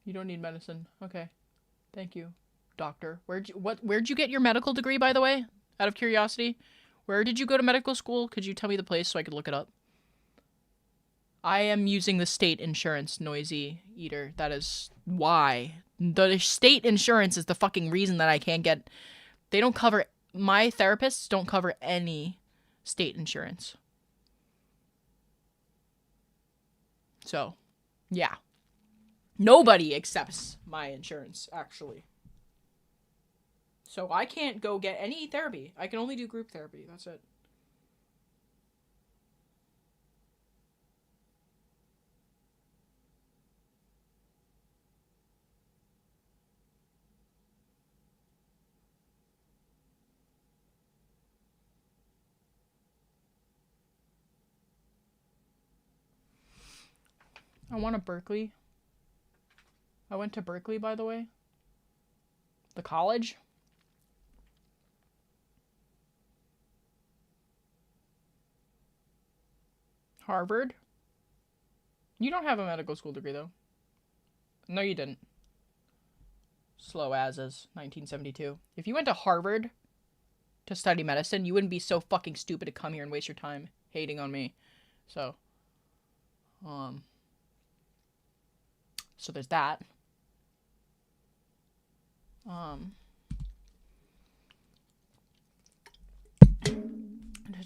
You don't need medicine. Okay. Thank you, doctor. Where'd you get your medical degree, by the way? Out of curiosity? Where did you go to medical school? Could you tell me the place so I could look it up? I am using the state insurance, noisy eater. That is why. The state insurance is the fucking reason that I can't get... They don't cover... My therapists don't cover any state insurance. So, yeah. Nobody accepts my insurance, actually. So I can't go get any therapy. I can only do group therapy. That's it. I want a Berkeley. I went to Berkeley, by the way. The college. Harvard. You don't have a medical school degree, though. No, you didn't. Slow as is. 1972. If you went to Harvard to study medicine, you wouldn't be so fucking stupid to come here and waste your time hating on me. So there's that.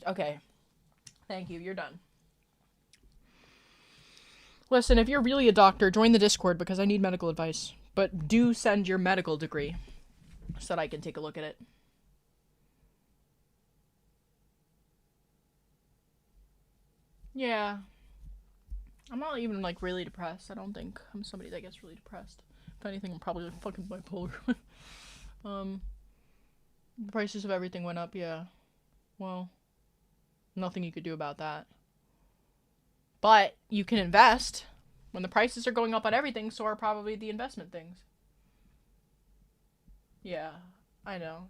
Okay. Thank you. You're done. Listen, if you're really a doctor, join the Discord because I need medical advice. But do send your medical degree so that I can take a look at it. Yeah. I'm not even, like, really depressed. I don't think I'm somebody that gets really depressed. If anything, I'm probably like, fucking bipolar. The prices of everything went up, yeah. Well, nothing you could do about that. But you can invest. When the prices are going up on everything, so are probably the investment things. Yeah, I know.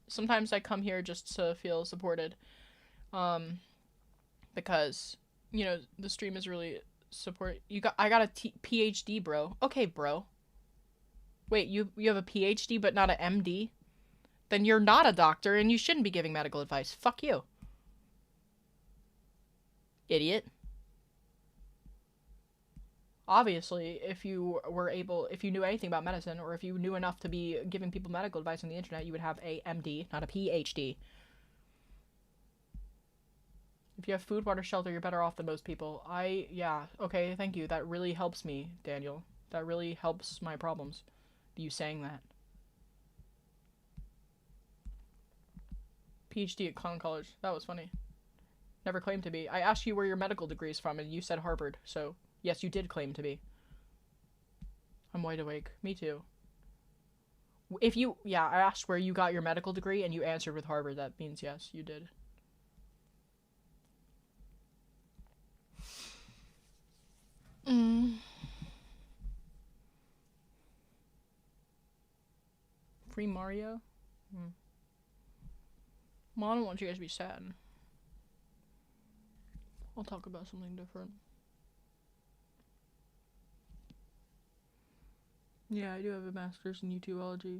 Sometimes I come here just to feel supported. Because, you know, the stream is really I got a PhD, bro. Okay, bro. Wait, you have a PhD but not an MD? Then you're not a doctor and you shouldn't be giving medical advice. Fuck you. Idiot. Obviously, if you knew anything about medicine, or if you knew enough to be giving people medical advice on the internet, you would have a MD, not a PhD. If you have food, water, shelter, you're better off than most people. Yeah, okay, thank you. That really helps me, Daniel. That really helps my problems. You saying that. PhD at Clown College. That was funny. Never claimed to be. I asked you where your medical degree is from, and you said Harvard, so yes, you did claim to be. I'm wide awake. Me too. I asked where you got your medical degree, and you answered with Harvard. That means yes, you did. Free Mario? Well, I don't want you guys to be sad. I'll talk about something different. Yeah, I do have a master's in YouTubeology.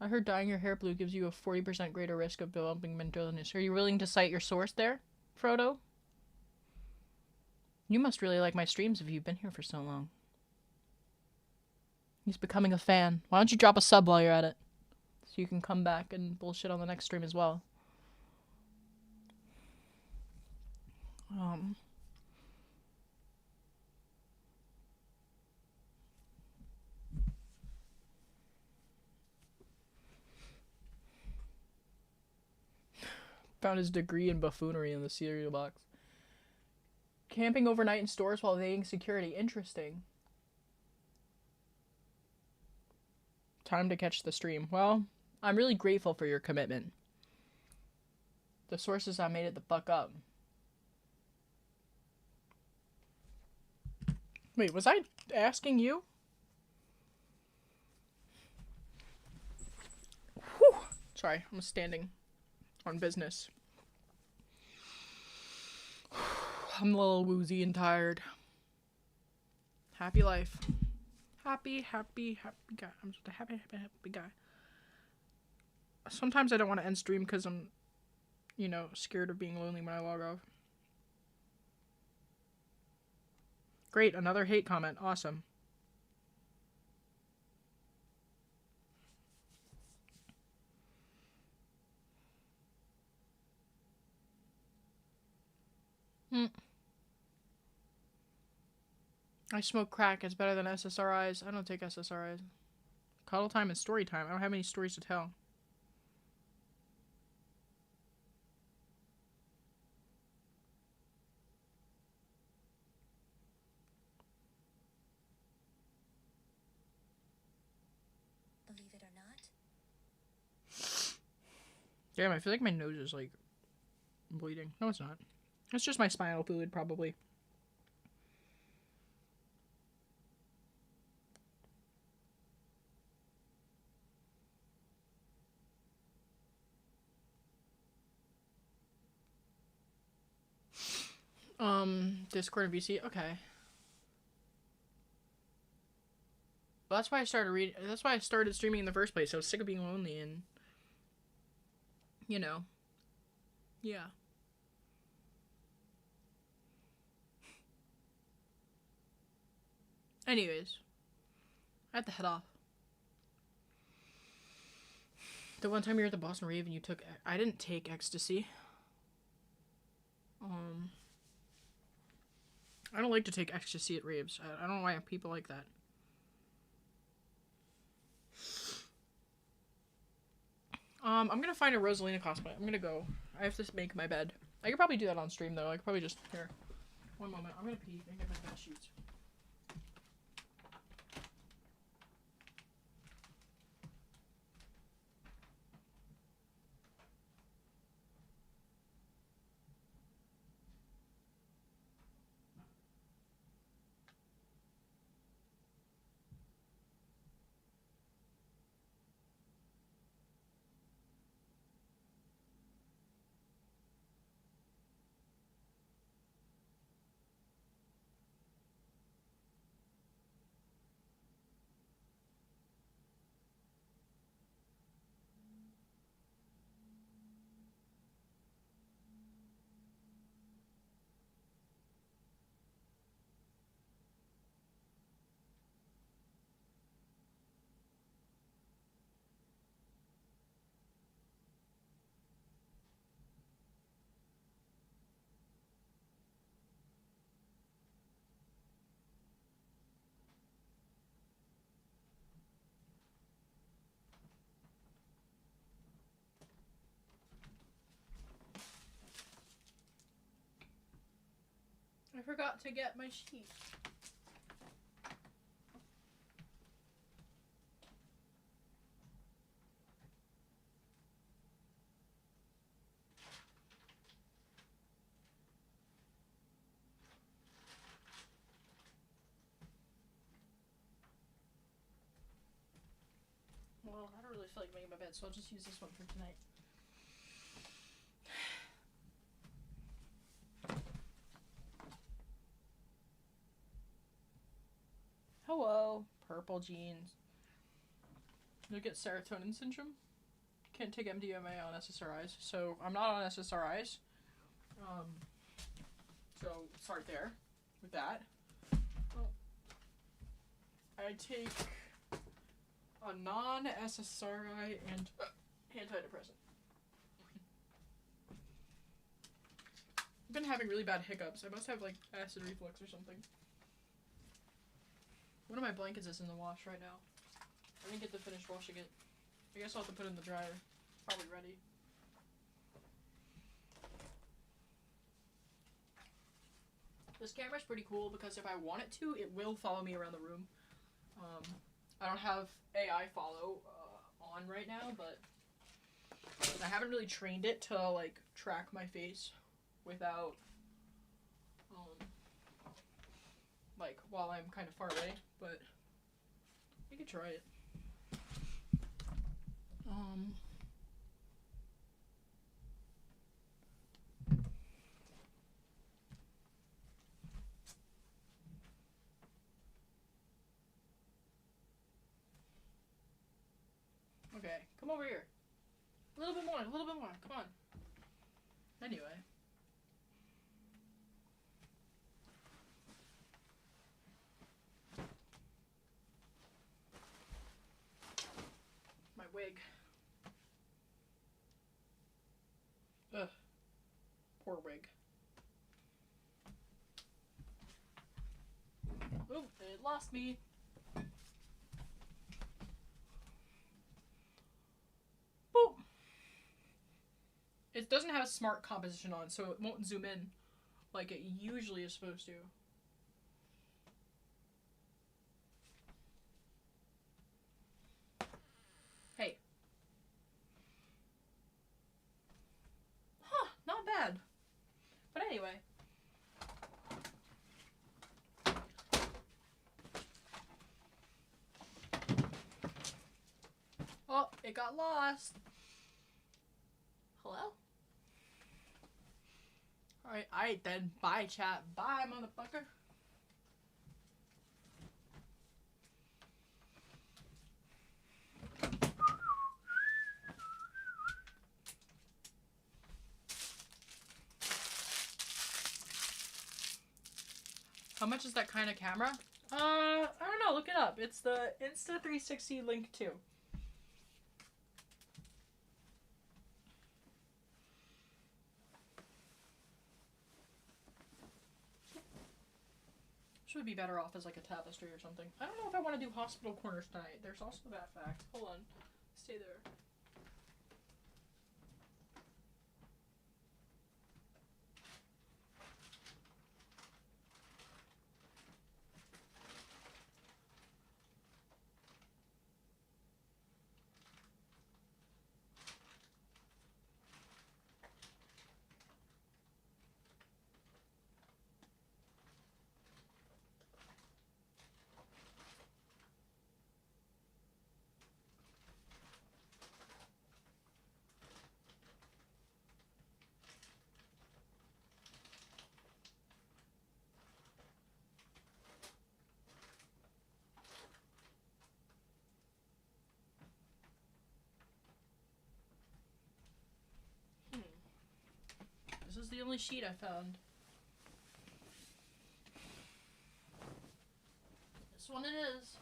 I heard dyeing your hair blue gives you a 40% greater risk of developing mental illness. Are you willing to cite your source there, Frodo? You must really like my streams if you've been here for so long. He's becoming a fan. Why don't you drop a sub while you're at it? So you can come back and bullshit on the next stream as well. Found his degree in buffoonery in the cereal box. Camping overnight in stores while evading security. Interesting. Time to catch the stream. Well, I'm really grateful for your commitment. The sources I made it the fuck up. Wait, was I asking you? Whew. Sorry, I'm standing on business. I'm a little woozy and tired. Happy life. Happy guy. I'm just a happy guy. Sometimes I don't want to end stream because I'm, scared of being lonely when I log off. Great, another hate comment. Awesome. I smoke crack. It's better than SSRIs. I don't take SSRIs. Cuddle time and story time. I don't have any stories to tell. Believe it or not. Damn, I feel like my nose is, like, bleeding. No, it's not. It's just my spinal fluid, probably. Discord and VC? Okay. Well, that's why I started reading. That's why I started streaming in the first place. I was sick of being lonely and, yeah. Anyways, I had to head off. The one time you were at the Boston Rave and you took... I didn't take ecstasy. I don't like to take ecstasy at raves. I don't know why people like that. I'm gonna find a Rosalina cosplay. I'm gonna go. I have to make my bed. I could probably do that on stream, though. I could probably just... Here. One moment. I'm gonna pee and get my bed sheets. I forgot to get my sheet. Well, I don't really feel like making my bed, so I'll just use this one for tonight. Hello, purple jeans. You'll get serotonin syndrome. Can't take MDMA on SSRIs, so I'm not on SSRIs. So start there with that. Well, I take a non-SSRI and antidepressant. I've been having really bad hiccups. I must have like acid reflux or something. One of my blankets is in the wash right now. I didn't get to finish washing it. I guess I'll have to put it in the dryer. Probably ready. This camera's pretty cool because if I want it to, it will follow me around the room. I don't have AI follow on right now, but I haven't really trained it to like track my face without like while I'm kind of far away, but we could try it. Okay, come over here. A little bit more, come on. Anyway. My wig. Ugh. Poor wig. Oh, it lost me. Boop. It doesn't have smart composition on, so it won't zoom in like it usually is supposed to. Hey. Huh, not bad. But anyway. Oh, it got lost. Hello? Alright then. Bye, chat. Bye, motherfucker. How much is that kind of camera? I don't know. Look it up. It's the Insta360 Link 2. Should be better off as like a tapestry or something. I don't know if I want to do hospital corners tonight. There's also that fact. Hold on. Stay there. This is the only sheet I found. This one it is.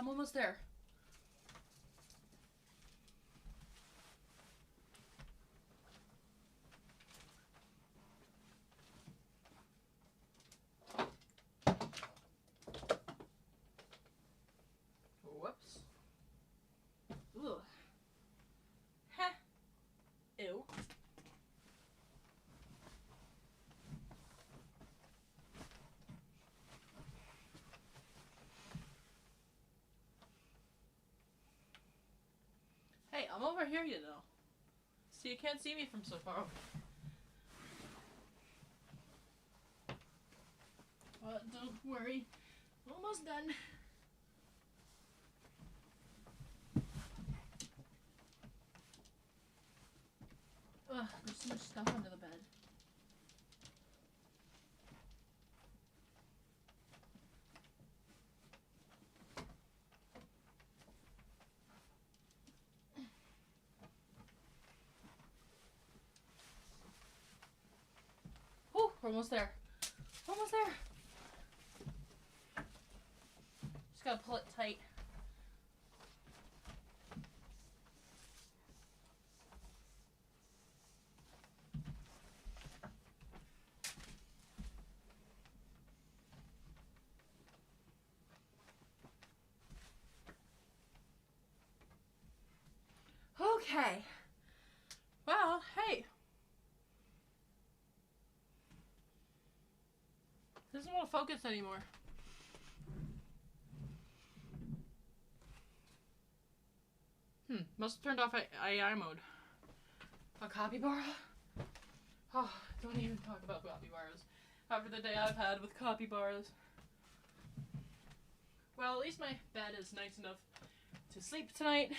I'm almost there. Whoops. Ugh. Heh. Ew. Hey, I'm over here, you know. So you can't see me from so far away. Don't worry. Almost done. Ugh, there's so much stuff under the bed. Whew, we're almost there. Almost there. Just gotta pull it tight. Okay. Well, hey. Doesn't want to focus anymore. Must have turned off AI mode. A capybara? Oh, don't even talk about capybaras. After the day I've had with capybaras. Well, at least my bed is nice enough to sleep tonight.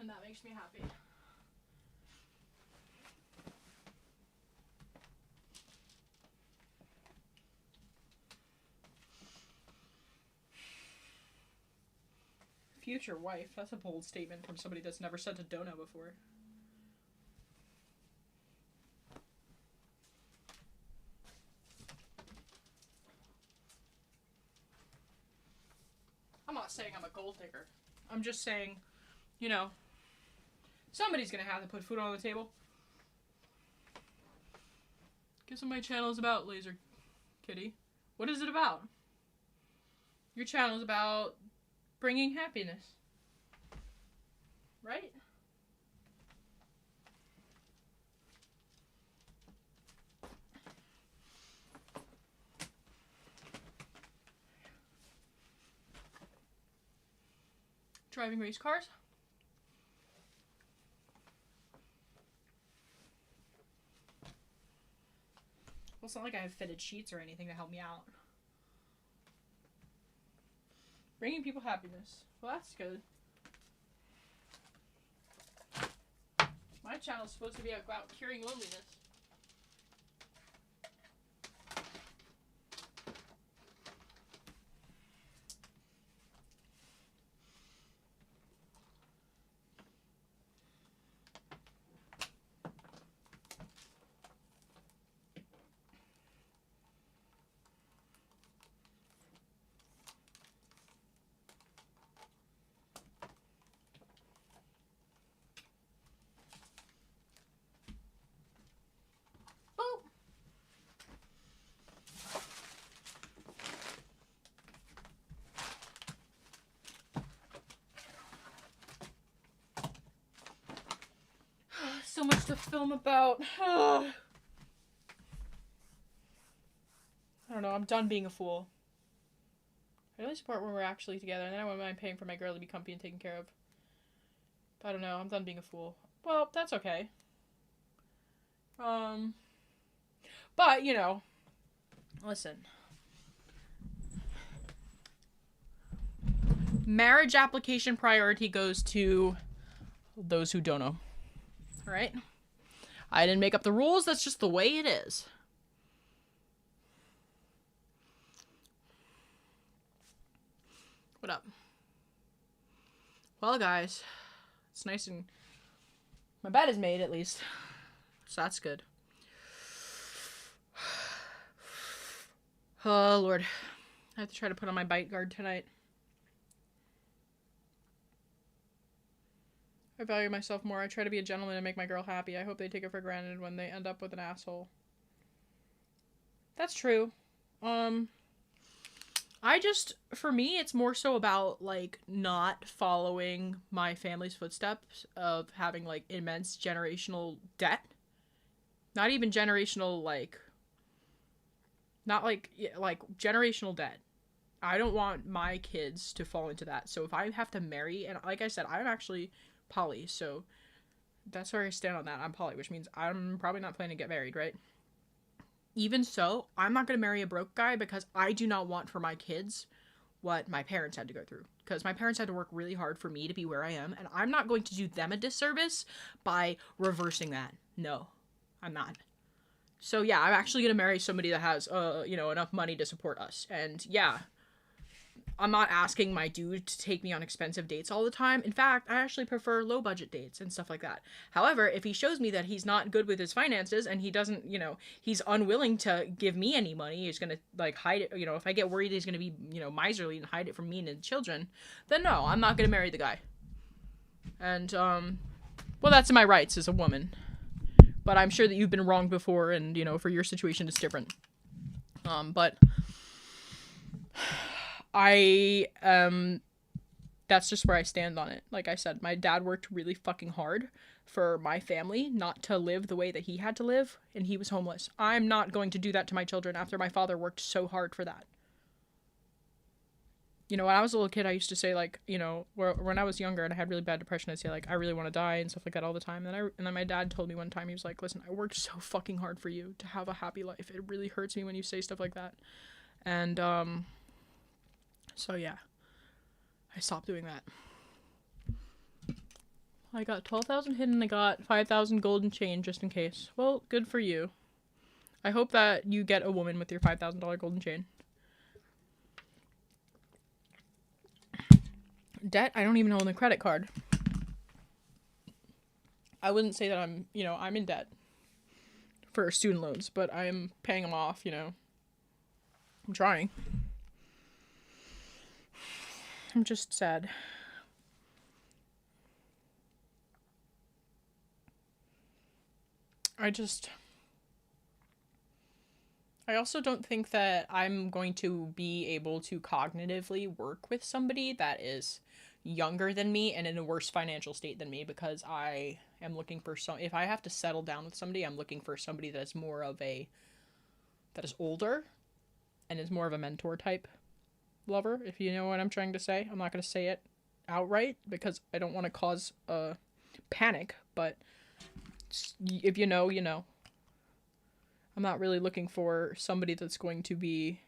And that makes me happy. Future wife. That's a bold statement from somebody that's never sent a dono before. I'm not saying I'm a gold digger. I'm just saying, you know, somebody's gonna have to put food on the table. Guess what my channel is about, Lazerkitty. What is it about? Your channel is about bringing happiness. Right? Driving race cars. Well, it's not like I have fitted sheets or anything to help me out. Bringing people happiness. Well, that's good. My channel is supposed to be about curing loneliness. So much to film about. I don't know, I'm done being a fool. I really support when we're actually together, and then I wouldn't mind paying for my girl to be comfy and taken care of. But I don't know, I'm done being a fool. Well, that's okay. But, you know, listen. Marriage application priority goes to those who don't know. Alright? I didn't make up the rules, that's just the way it is. What up? Well, guys, it's nice and... my bed is made, at least. So that's good. Oh, Lord. I have to try to put on my bite guard tonight. I value myself more. I try to be a gentleman and make my girl happy. I hope they take it for granted when they end up with an asshole. That's true. For me, it's more so about, like, not following my family's footsteps of having, like, immense generational debt. Not even generational, like, not, like, generational debt. I don't want my kids to fall into that. So if I have to marry, and like I said, I'm actually poly, so that's where I stand on that. I'm poly, which means I'm probably not planning to get married, right? Even so, I'm not going to marry a broke guy because I do not want for my kids what my parents had to go through. Because my parents had to work really hard for me to be where I am, and I'm not going to do them a disservice by reversing that. No, I'm not. So yeah, I'm actually going to marry somebody that has, enough money to support us. And yeah, I'm not asking my dude to take me on expensive dates all the time. In fact, I actually prefer low budget dates and stuff like that. However, if he shows me that he's not good with his finances and he doesn't, he's unwilling to give me any money, he's going to, like, hide it, if I get worried he's going to be, miserly and hide it from me and the children, then no, I'm not going to marry the guy. And, well, that's my rights as a woman. But I'm sure that you've been wronged before and, for your situation it's different. But that's just where I stand on it. Like I said, my dad worked really fucking hard for my family not to live the way that he had to live, and he was homeless. I'm not going to do that to my children after my father worked so hard for that. When I was a little kid, I used to say, like, when I was younger and I had really bad depression, I'd say, like, I really want to die and stuff like that all the time. And then my dad told me one time, he was like, listen, I worked so fucking hard for you to have a happy life. It really hurts me when you say stuff like that. And, so yeah, I stopped doing that. I got 12,000 hidden, I got 5,000 golden chain just in case. Well, good for you. I hope that you get a woman with your $5,000 golden chain. Debt? I don't even own a credit card. I wouldn't say that I'm in debt for student loans, but I'm paying them off, I'm trying. I'm just sad. I also don't think that I'm going to be able to cognitively work with somebody that is younger than me and in a worse financial state than me, because I am looking for if I have to settle down with somebody, I'm looking for somebody that is older and is more of a mentor type lover, if you know what I'm trying to say. I'm not going to say it outright because I don't want to cause panic, but if you know, you know. I'm not really looking for somebody that's going to be,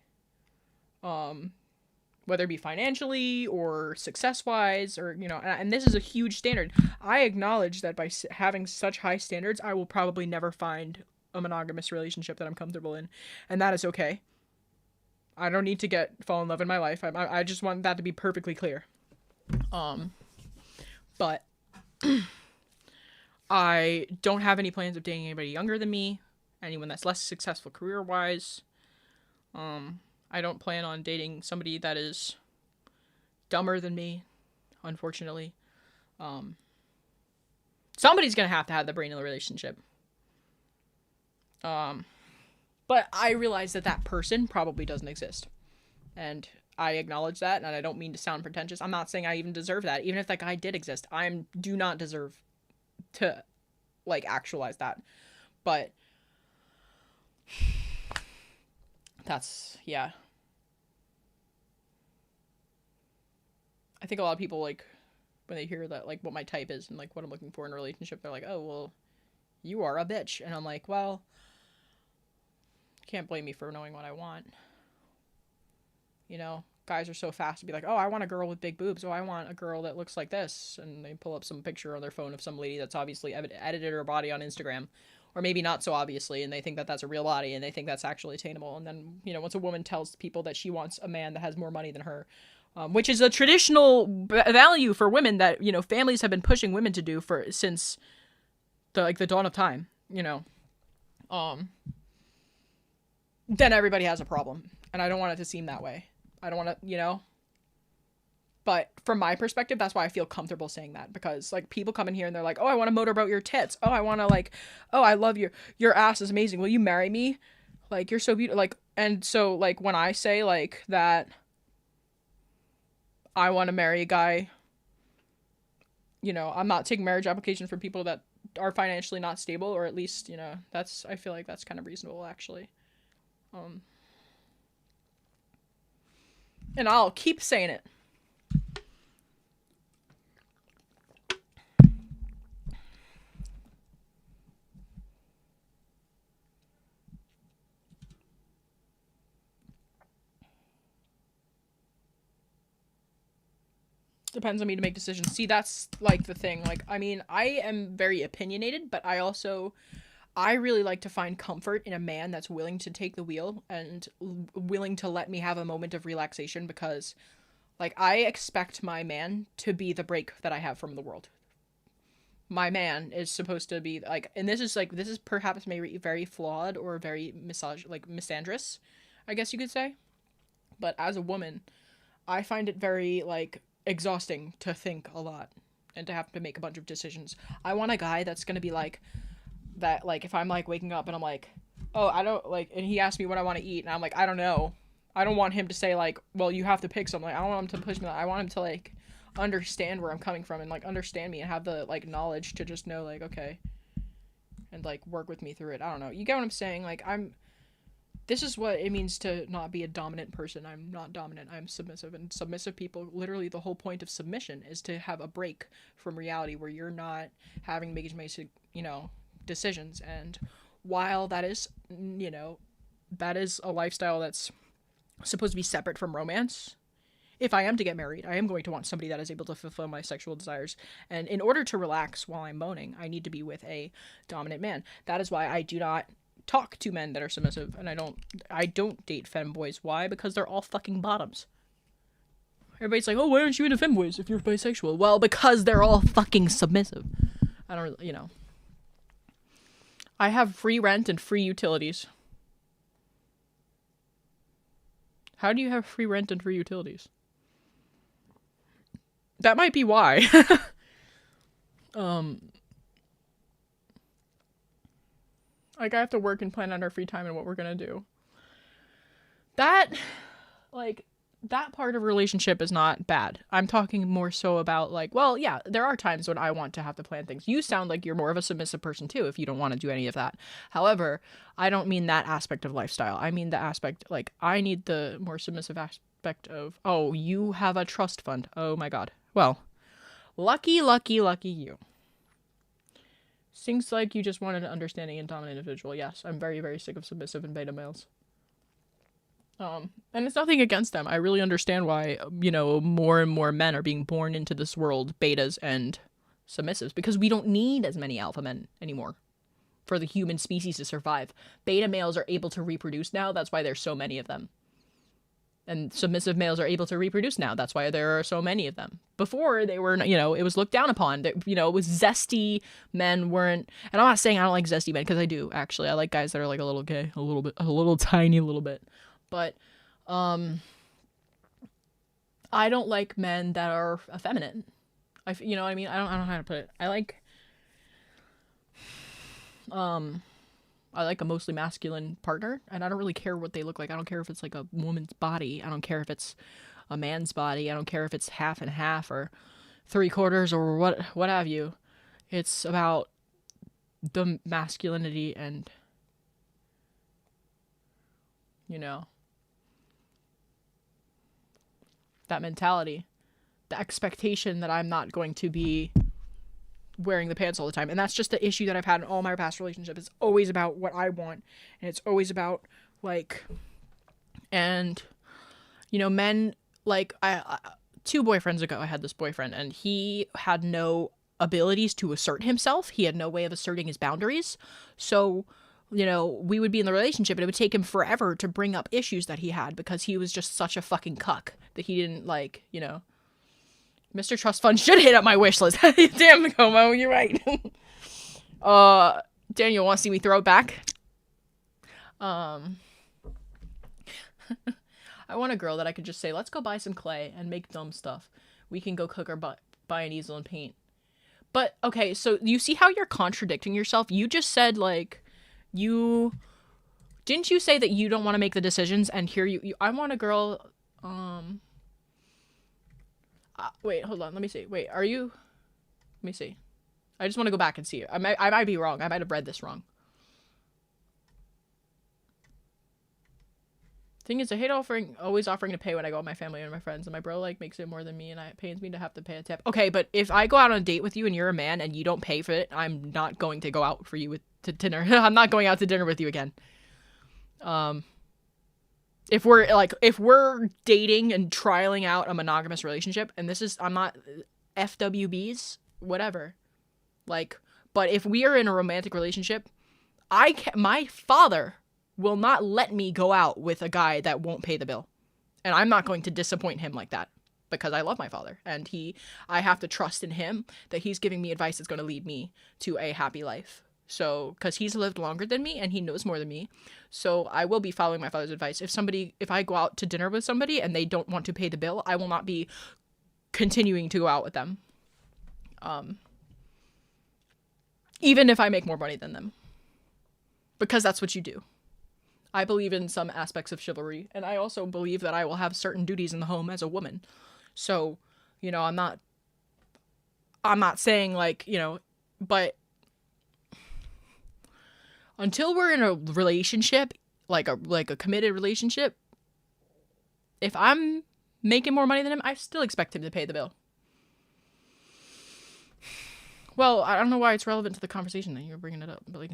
whether it be financially or success-wise, or, and this is a huge standard. I acknowledge that by having such high standards, I will probably never find a monogamous relationship that I'm comfortable in, and that is okay. I don't need to fall in love in my life. I just want that to be perfectly clear. But I don't have any plans of dating anybody younger than me, anyone that's less successful career-wise. I don't plan on dating somebody that is dumber than me, unfortunately. Somebody's gonna have to have the brain in the relationship. But I realize that person probably doesn't exist. And I acknowledge that, and I don't mean to sound pretentious. I'm not saying I even deserve that. Even if that guy did exist, I do not deserve to, actualize that. But that's, yeah. I think a lot of people, when they hear that, what my type is and, what I'm looking for in a relationship, they're like, oh, well, you are a bitch. And I'm like, well, can't blame me for knowing what I want. Guys are so fast to be like, oh, I want a girl with big boobs. Oh, I want a girl that looks like this. And they pull up some picture on their phone of some lady that's obviously edited her body on Instagram. Or maybe not so obviously, and they think that that's a real body, and they think that's actually attainable. And then, once a woman tells people that she wants a man that has more money than her, which is a traditional value for women that, families have been pushing women to do since the dawn of time, then everybody has a problem. And I don't want it to seem that way. I don't want to, you know. But from my perspective, that's why I feel comfortable saying that, because like people come in here and they're like, "Oh, I want to motorboat your tits. Oh, I want to like, oh, I love your ass is amazing. Will you marry me? Like you're so beautiful." Like, and so like when I say like that I want to marry a guy, you know, I'm not taking marriage applications for people that are financially not stable, or at least, you know, that's, I feel like that's kind of reasonable actually. And I'll keep saying it. Depends on me to make decisions. See, that's like the thing. Like, I mean, I am very opinionated, but I really like to find comfort in a man that's willing to take the wheel and willing to let me have a moment of relaxation, because like I expect my man to be the break that I have from the world. My man is supposed to be like, and this is perhaps maybe very flawed or very misandrous, I guess you could say. But as a woman, I find it very like exhausting to think a lot and to have to make a bunch of decisions. I want a guy that's going to be like that, like if I'm like waking up and I'm like, "Oh, I don't like," and he asks me what I want to eat and I'm like, "I don't know." I don't want him to say like, "Well, you have to pick something." I don't want him to push me. I want him to like understand where I'm coming from and like understand me and have the like knowledge to just know like, okay, and like work with me through it. I don't know. You get what I'm saying? Like this is what it means to not be a dominant person. I'm not dominant. I'm submissive. And submissive people, literally the whole point of submission is to have a break from reality where you're not having to make as many, you know, decisions. And while that is, you know, that is a lifestyle that's supposed to be separate from romance, if I am to get married, I am going to want somebody that is able to fulfill my sexual desires. And in order to relax while I'm moaning, I need to be with a dominant man. That is why I do not talk to men that are submissive, and I don't date femboys. Why? Because they're all fucking bottoms. Everybody's like, "Oh, why aren't you into femboys if you're bisexual?" Well, because they're all fucking submissive. I don't really, you know. I have free rent and free utilities. How do you have free rent and free utilities? That might be why. Like, I have to work and plan out our free time and what we're gonna do. That, like, that part of a relationship is not bad. I'm talking more so about, like, well, yeah, there are times when I want to have to plan things. You sound like you're more of a submissive person, too, if you don't want to do any of that. However, I don't mean that aspect of lifestyle. I mean the aspect, like, I need the more submissive aspect of, oh, you have a trust fund. Oh, my God. Well, lucky you. Seems like you just wanted an understanding and dominant individual. Yes, I'm very, very sick of submissive and beta males. And it's nothing against them. I really understand why, you know, more and more men are being born into this world, betas and submissives, because we don't need as many alpha men anymore for the human species to survive. Beta males are able to reproduce now. That's why there's so many of them. And submissive males are able to reproduce now. That's why there are so many of them. Before, they were, you know, it was looked down upon. You know, it was zesty men weren't... And I'm not saying I don't like zesty men, because I do, actually. I like guys that are, like, a little gay. A little bit. A little tiny little bit. But, I don't like men that are effeminate. You know what I mean? I don't know how to put it. I like a mostly masculine partner, and I don't really care what they look like. I don't care if it's like a woman's body. I don't care if it's a man's body. I don't care if it's half and half or 3/4 or what have you. It's about the masculinity and, you know, that mentality, the expectation that I'm not going to be wearing the pants all the time. And that's just the issue that I've had in all my past relationships. It's always about what I want, and it's always about, like, and, you know, men, like, I 2 boyfriends ago, I had this boyfriend, and he had no abilities to assert himself. He had no way of asserting his boundaries. So, you know, we would be in the relationship, and it would take him forever to bring up issues that he had, because he was just such a fucking cuck that he didn't, like, you know. Mr. Trust Fund should hit up my wish list. Damn, Como, you're right. Daniel wants to see me throw it back. I I want a girl that I could just say, let's go buy some clay and make dumb stuff. We can go cook or buy an easel and paint. But, okay, so you see how you're contradicting yourself? You just said, like, didn't you say that you don't want to make the decisions? And here I want a girl, wait, hold on, let me see. Wait, let me see. I just want to go back and see it. I might be wrong. I might have read this wrong. Thing is, I hate always offering to pay when I go with my family and my friends, and my bro, like, makes it more than me, and it pains me to have to pay a tip. Okay, but if I go out on a date with you and you're a man and you don't pay for it, I'm not going to go out for you to dinner. I'm not going out to dinner with you again. If we're dating and trialing out a monogamous relationship, and I'm not FWBs, whatever. Like, but if we are in a romantic relationship, my father will not let me go out with a guy that won't pay the bill. And I'm not going to disappoint him like that because I love my father, and I have to trust in him that he's giving me advice that's going to lead me to a happy life. So, because he's lived longer than me and he knows more than me. So I will be following my father's advice. If I go out to dinner with somebody and they don't want to pay the bill, I will not be continuing to go out with them. Even if I make more money than them. Because that's what you do. I believe in some aspects of chivalry, and I also believe that I will have certain duties in the home as a woman. So, you know, I'm not saying, like, you know, but until we're in a relationship, like a committed relationship, if I'm making more money than him, I still expect him to pay the bill. Well, I don't know why it's relevant to the conversation that you're bringing it up, but, like,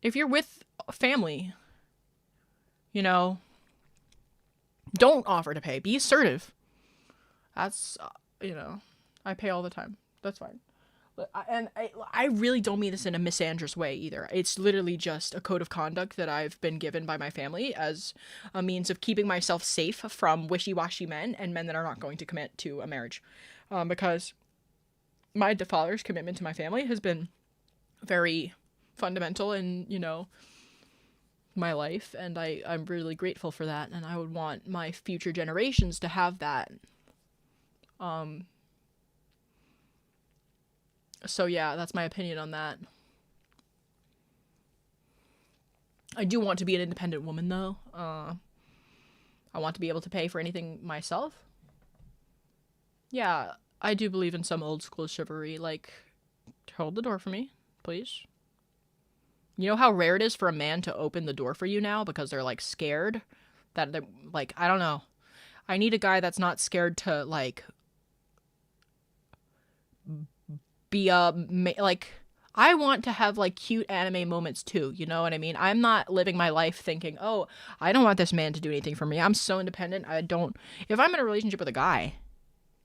if you're with family, you know, don't offer to pay. Be assertive. That's, you know, I pay all the time. That's fine. And I really don't mean this in a misandrous way either. It's literally just a code of conduct that I've been given by my family as a means of keeping myself safe from wishy-washy men and men that are not going to commit to a marriage. Because my father's commitment to my family has been very fundamental in, you know, my life, and I'm really grateful for that, and I would want my future generations to have that. So yeah, that's my opinion on that. I do want to be an independent woman, though. I want to be able to pay for anything myself. Yeah, I do believe in some old school chivalry, like, hold the door for me, please. You know how rare it is for a man to open the door for you now because they're, like, scared? That they're, like, I don't know. I need a guy that's not scared to, like, be like, I want to have, like, cute anime moments too, you know what I mean? I'm not living my life thinking, oh, I don't want this man to do anything for me. I'm so independent. If I'm in a relationship with a guy,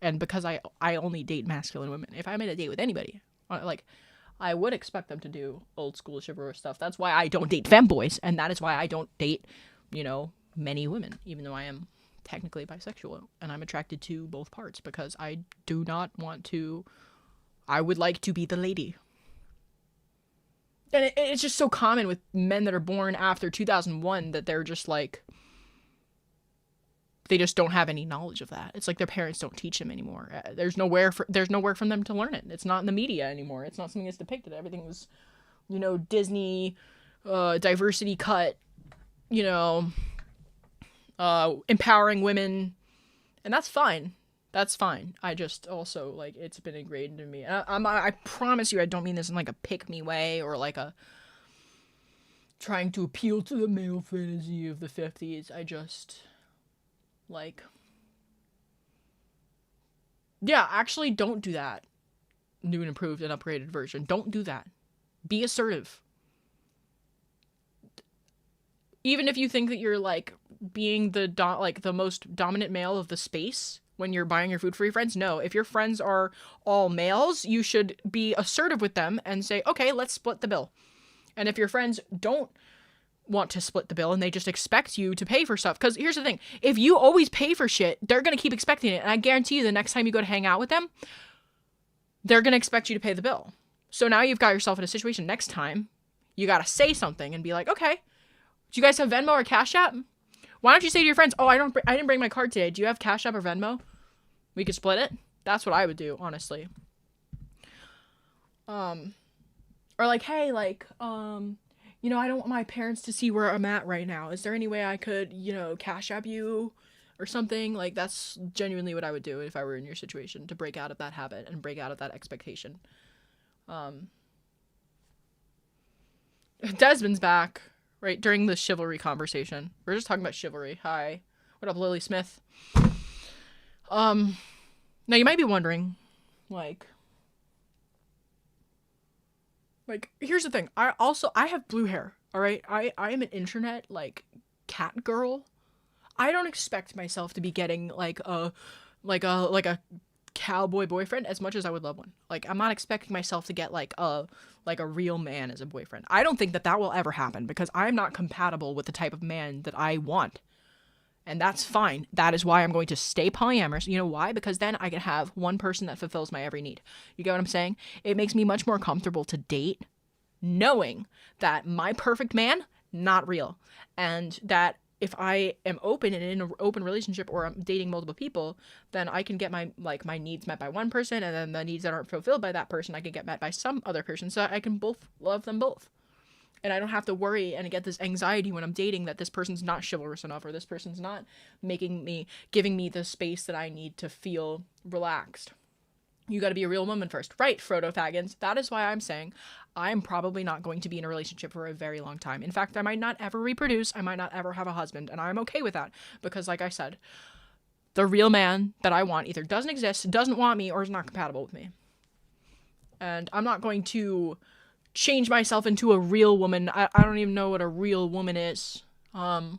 and because I only date masculine women, if I'm in a date with anybody, like, I would expect them to do old school chivalrous stuff. That's why I don't date femboys, and that is why I don't date, you know, many women, even though I am technically bisexual, and I'm attracted to both parts, because I do not want to, I would like to be the lady. And it's just so common with men that are born after 2001 that they're just like, they just don't have any knowledge of that. It's like their parents don't teach them anymore. There's nowhere for them to learn it. It's not in the media anymore. It's not something that's depicted. Everything was, you know, Disney, diversity cut, you know, empowering women, and that's fine. That's fine. I just also, like, it's been ingrained in me. And I promise you, I don't mean this in, like, a pick-me way or, like, a trying to appeal to the male fantasy of the 50s. I just, like, yeah, actually don't do that. New and improved and upgraded version. Don't do that. Be assertive. Even if you think that you're, like, being the most dominant male of the space when you're buying your food for your friends, no. If your friends are all males, you should be assertive with them and say, okay, let's split the bill. And if your friends don't want to split the bill and they just expect you to pay for stuff, because here's the thing, if you always pay for shit, they're going to keep expecting it. And I guarantee you the next time you go to hang out with them, they're going to expect you to pay the bill. So now you've got yourself in a situation next time, you got to say something and be like, okay, do you guys have Venmo or Cash App? Why don't you say to your friends, oh, I didn't bring my card today. Do you have Cash App or Venmo? We could split it. That's what I would do, honestly. Or like, hey, like, you know, I don't want my parents to see where I'm at right now. Is there any way I could, you know, Cash App you or something? Like, that's genuinely what I would do if I were in your situation, to break out of that habit and break out of that expectation. Desmond's back, right, during the chivalry conversation. We're just talking about chivalry. Hi. What up, Lily Smith? Now you might be wondering, like, here's the thing. I have blue hair, all right? I am an internet, like, cat girl. I don't expect myself to be getting, like a cowboy boyfriend as much as I would love one. Like, I'm not expecting myself to get, like a real man as a boyfriend. I don't think that will ever happen, because I'm not compatible with the type of man that I want. And that's fine. That is why I'm going to stay polyamorous. You know why? Because then I can have one person that fulfills my every need. You get what I'm saying? It makes me much more comfortable to date knowing that my perfect man, not real. And that if I am open and in an open relationship, or I'm dating multiple people, then I can get my needs met by one person, and then the needs that aren't fulfilled by that person, I can get met by some other person, so I can both love them both. And I don't have to worry and get this anxiety when I'm dating that this person's not chivalrous enough, or this person's not giving me the space that I need to feel relaxed. You gotta be a real woman first. Right, Frodo Faggins. That is why I'm saying I'm probably not going to be in a relationship for a very long time. In fact, I might not ever reproduce. I might not ever have a husband. And I'm okay with that. Because, like I said, the real man that I want either doesn't exist, doesn't want me, or is not compatible with me. And I'm not going to change myself into a real woman. I don't even know what a real woman is. But I'm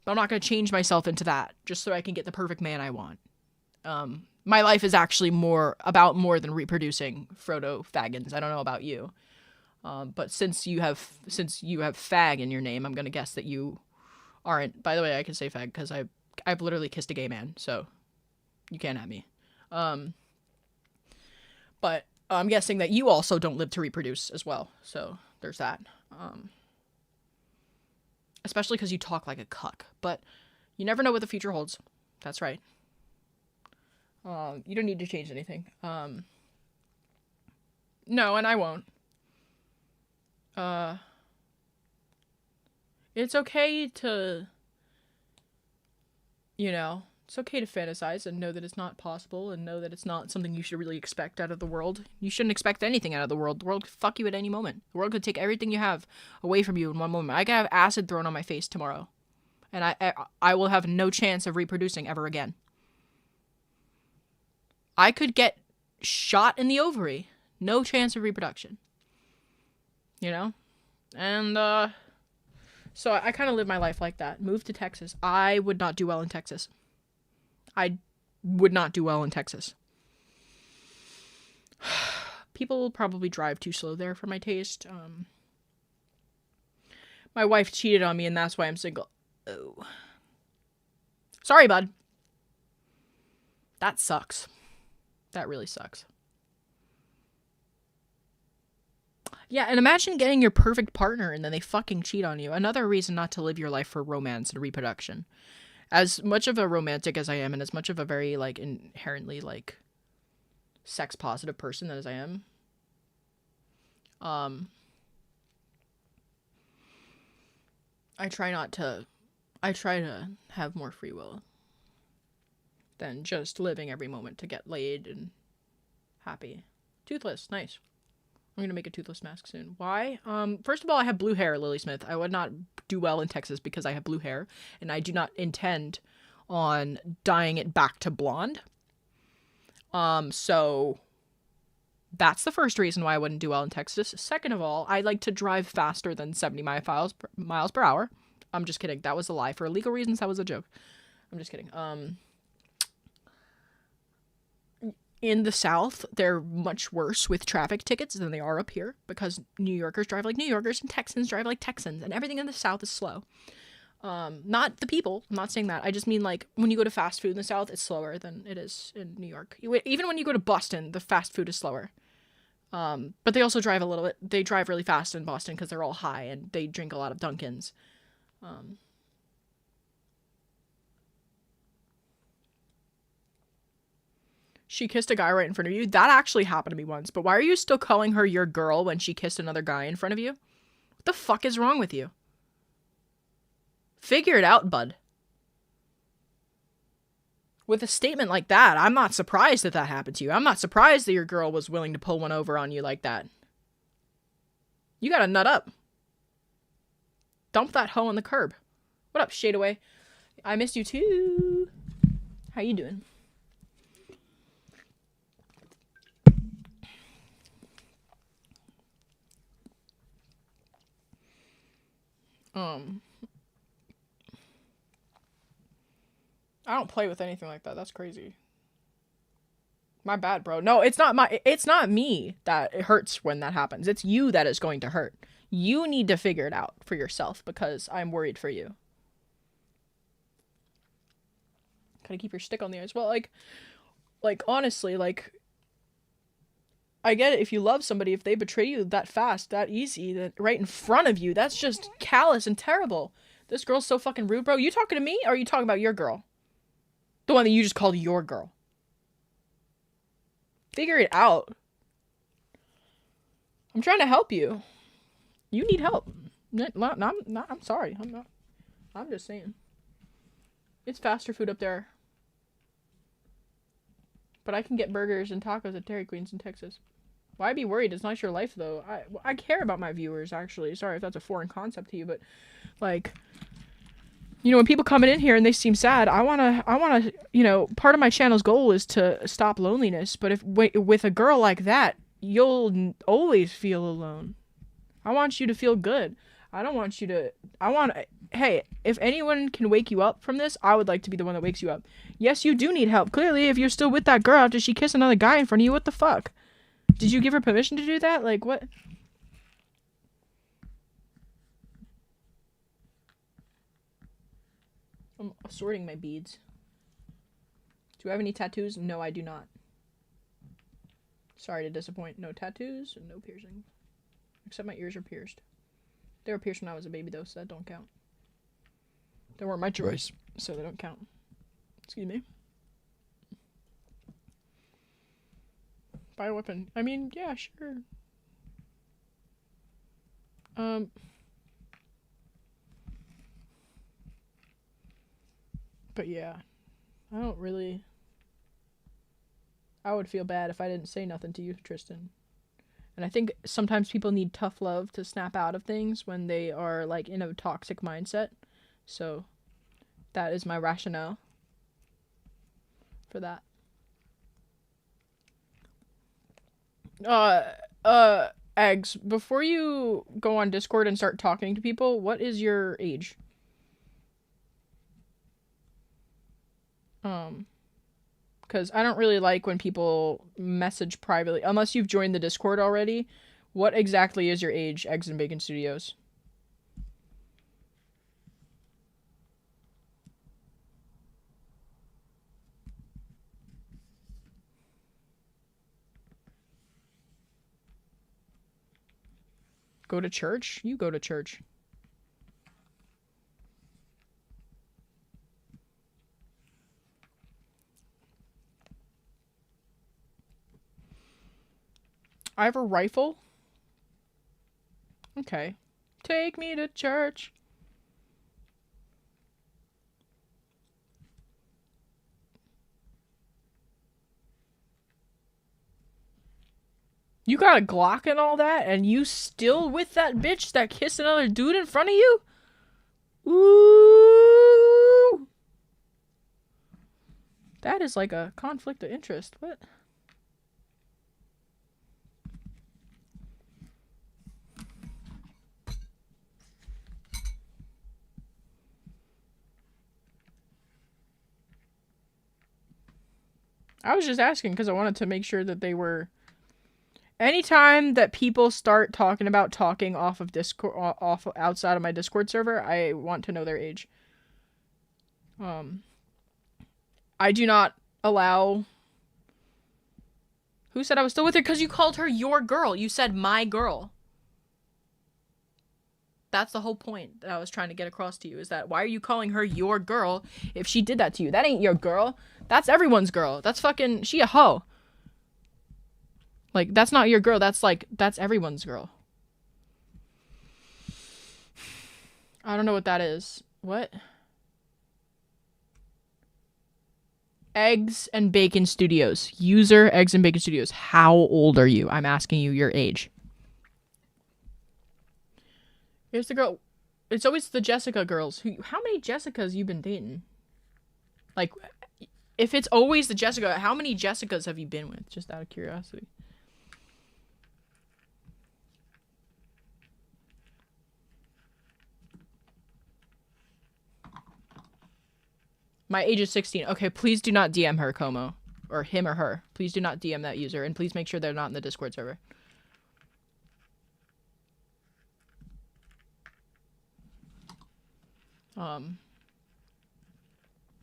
not going to change myself into that just so I can get the perfect man I want. My life is actually more than reproducing, Frodo Faggins. I don't know about you. But since you have fag in your name, I'm going to guess that you aren't. By the way, I can say fag because I've literally kissed a gay man, so you can't have me. But I'm guessing that you also don't live to reproduce as well. So there's that. Especially because you talk like a cuck. But you never know what the future holds. That's right. You don't need to change anything. No, and I won't. It's okay to, it's okay to fantasize and know that it's not possible, and know that it's not something you should really expect out of the world. You shouldn't expect anything out of the world. The world could fuck you at any moment. The world could take everything you have away from you in one moment. I could have acid thrown on my face tomorrow, and I will have no chance of reproducing ever again. I could get shot in the ovary. No chance of reproduction. And, so I kind of live my life like that. Moved to Texas. I would not do well in Texas. I would not do well in Texas. People probably drive too slow there for my taste. My wife cheated on me, and that's why I'm single. Oh. Sorry, bud. That sucks. That really sucks. Yeah, and imagine getting your perfect partner and then they fucking cheat on you. Another reason not to live your life for romance and reproduction. As much of a romantic as I am, and as much of a very, inherently, sex positive person as I am, I try to have more free will than just living every moment to get laid and happy. Toothless, nice. I'm gonna make a toothless mask soon. Why? First of all, I have blue hair, Lily Smith. I would not do well in Texas because I have blue hair, and I do not intend on dyeing it back to blonde. So that's the first reason why I wouldn't do well in Texas. Second of all, I like to drive faster than 70 miles per hour. I'm just kidding. That was a lie. For legal reasons, that was a joke. I'm just kidding. In the South, they're much worse with traffic tickets than they are up here, because New Yorkers drive like New Yorkers and Texans drive like Texans, and everything in the South is slow. Not the people. I'm not saying that. I just mean, when you go to fast food in the South, it's slower than it is in New York. Even when you go to Boston, the fast food is slower. But they also drive a little bit. They drive really fast in Boston because they're all high and they drink a lot of Dunkins. She kissed a guy right in front of you? That actually happened to me once, but why are you still calling her your girl when she kissed another guy in front of you? What the fuck is wrong with you? Figure it out, bud. With a statement like that, I'm not surprised that happened to you. I'm not surprised that your girl was willing to pull one over on you like that. You gotta nut up. Dump that hoe on the curb. What up, Shadeaway? I missed you too. How you doing? I don't play with anything like that. That's crazy. My bad, bro. No, it's not me that it hurts when that happens. It's you that is going to hurt. You need to figure it out for yourself because I'm worried for you. Gotta keep your stick on the ice. Well, like honestly, like I get it if you love somebody, if they betray you that fast, that easy, that right in front of you, that's just callous and terrible. This girl's so fucking rude, bro. You talking to me or are you talking about your girl? The one that you just called your girl. Figure it out. I'm trying to help you. You need help. I'm sorry. I'm not. I'm just saying. It's faster food up there. But I can get burgers and tacos at Dairy Queens in Texas. Why be worried? It's not your life, though. I care about my viewers, actually. Sorry if that's a foreign concept to you, but, like, you know, when people coming in here and they seem sad, I wanna, you know, part of my channel's goal is to stop loneliness, but if with a girl like that, you'll always feel alone. I want you to feel good. I don't want you to, hey, if anyone can wake you up from this, I would like to be the one that wakes you up. Yes, you do need help. Clearly, if you're still with that girl after she kissed another guy in front of you, what the fuck? Did you give her permission to do that? Like, what? I'm assorting my beads. Do I have any tattoos? No, I do not. Sorry to disappoint. No tattoos and no piercing. Except my ears are pierced. They were pierced when I was a baby, though, so that don't count. They weren't my choice, so they don't count. Excuse me. Bioweapon. I mean, yeah, sure. But yeah, I don't really... I would feel bad if I didn't say nothing to you, Tristan. And I think sometimes people need tough love to snap out of things when they are, like, in a toxic mindset. So, that is my rationale for that. Eggs, before you go on Discord and start talking to people, what is your age? Because I don't really like when people message privately, unless you've joined the Discord already. What exactly is your age, Eggs and Bacon Studios? Go to church? You go to church. I have a rifle? Okay. Take me to church. You got a Glock and all that, and you still with that bitch that kissed another dude in front of you? Ooh. That is like a conflict of interest. What? I was just asking because I wanted to make sure that they were... Anytime that people start talking about talking off of Discord, off outside of my Discord server, I want to know their age. I do not allow... Who said I was still with her? Because you called her your girl. You said my girl. That's the whole point that I was trying to get across to you, is that why are you calling her your girl if she did that to you? That ain't your girl. That's everyone's girl. That's fucking, she a hoe. Like, that's not your girl. That's like, that's everyone's girl. I don't know what that is. What? Eggs and Bacon Studios. User Eggs and Bacon Studios. How old are you? I'm asking you your age. Here's the girl. It's always the Jessica girls. How many Jessicas you been dating? Like, if it's always the Jessica, how many Jessicas have you been with? Just out of curiosity. My age is 16. Okay, please do not DM her, Como. Or him or her. Please do not DM that user. And please make sure they're not in the Discord server.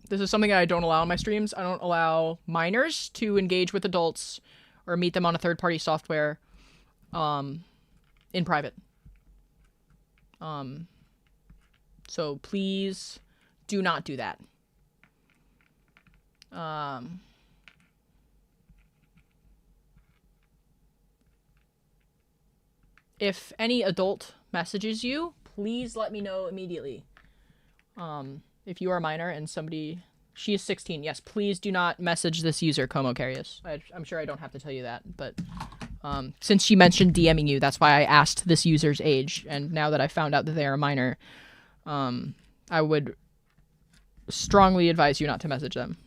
This is something I don't allow on my streams. I don't allow minors to engage with adults or meet them on a third-party software in private. So please do not do that. If any adult messages you, please let me know immediately. If you are a minor and somebody... She is 16. Yes, please do not message this user, Como Carius. I'm sure I don't have to tell you that, but... since she mentioned DMing you, that's why I asked this user's age. And now that I found out that they are a minor, I would strongly advise you not to message them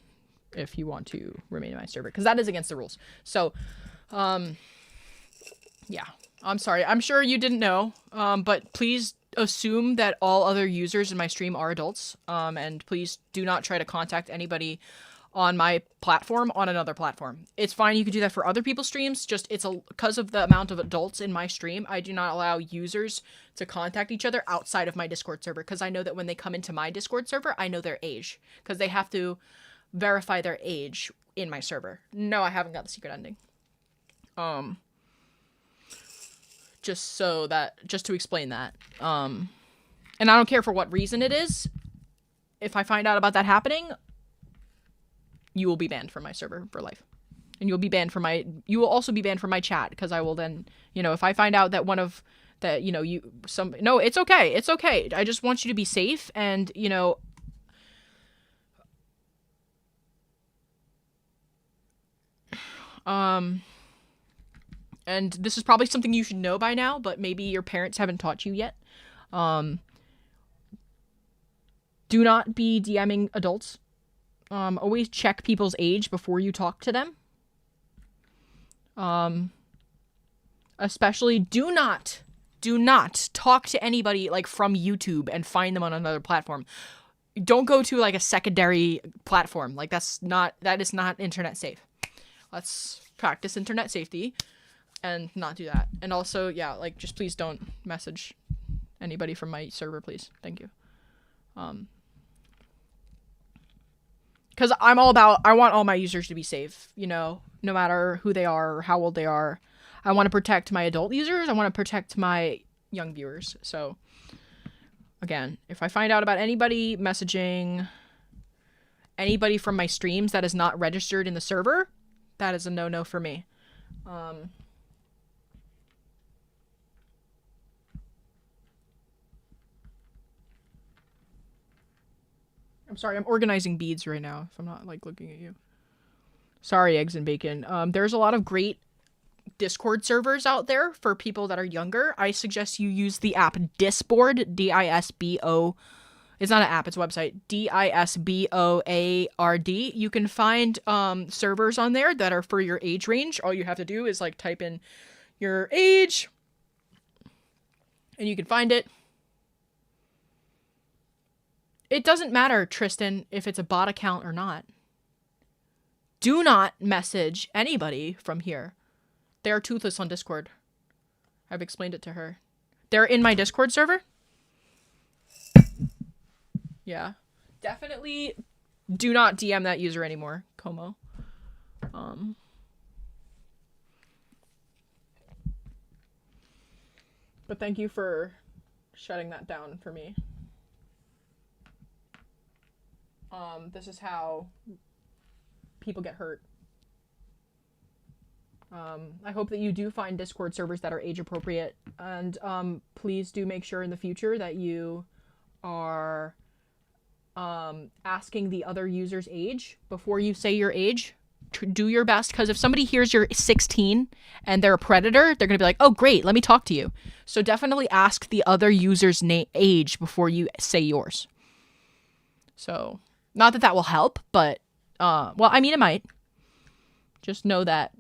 if you want to remain in my server, because that is against the rules. So, yeah. I'm sorry. I'm sure you didn't know, but please assume that all other users in my stream are adults, and please do not try to contact anybody on my platform on another platform. It's fine, you can do that for other people's streams, just because of the amount of adults in my stream, I do not allow users to contact each other outside of my Discord server, because I know that when they come into my Discord server, I know their age, because they have to verify their age in my server. No, I haven't got the secret ending. Just to explain that. And I don't care for what reason it is. If I find out about that happening, you will be banned from my server for life. And you will also be banned from my chat, because I will then, if I find out that no, it's okay. It's okay. I just want you to be safe, and, and this is probably something you should know by now, but maybe your parents haven't taught you yet. Do not be DMing adults. Always check people's age before you talk to them. Especially do not talk to anybody like from YouTube and find them on another platform. Don't go to like a secondary platform. Like that is not internet safe. Let's practice internet safety and not do that. And also, yeah, like just please don't message anybody from my server, please. Thank you. Because I want all my users to be safe, no matter who they are or how old they are. I want to protect my adult users. I want to protect my young viewers. So, again, if I find out about anybody messaging anybody from my streams that is not registered in the server, that is a no-no for me. I'm sorry, I'm organizing beads right now, if I'm not, like, looking at you. Sorry, Eggs and Bacon. There's a lot of great Discord servers out there for people that are younger. I suggest you use the app Disboard, D-I-S-B-O. It's not an app, it's a website. D-I-S-B-O-A-R-D. You can find servers on there that are for your age range. All you have to do is, like, type in your age, and you can find it. It doesn't matter, Tristan, if it's a bot account or not. Do not message anybody from here. They are toothless on Discord. I've explained it to her. They're in my Discord server. Yeah. Definitely do not DM that user anymore, Como. But thank you for shutting that down for me. This is how people get hurt. I hope that you do find Discord servers that are age appropriate, and please do make sure in the future that you are asking the other user's age before you say your age. Do your best, because if somebody hears you're 16 and they're a predator, they're gonna be like, oh great, let me talk to you. So definitely ask the other user's age before you say yours. So not that that will help, but well, I mean, it might. Just know that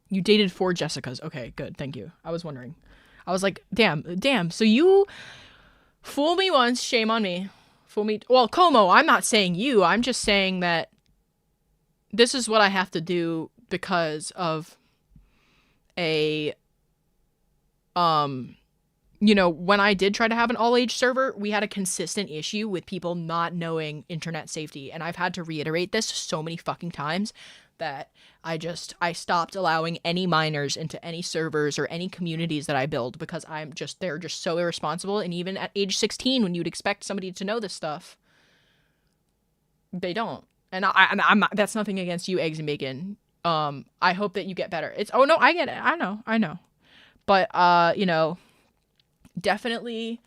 you dated 4 Jessicas. Okay, good, thank you. I was wondering. I was like, damn. So you fool me once, shame on me. Fool me. Well, Como, I'm not saying you. I'm just saying that this is what I have to do because of a, you know, when I did try to have an all-age server, we had a consistent issue with people not knowing internet safety. And I've had to reiterate this so many fucking times that I stopped allowing any minors into any servers or any communities that I build because they're just so irresponsible. And even at age 16, when you'd expect somebody to know this stuff, they don't. And I'm not, that's nothing against you, eggs and bacon. I hope that you get better. Oh no, I get it. I know. But, you know, definitely,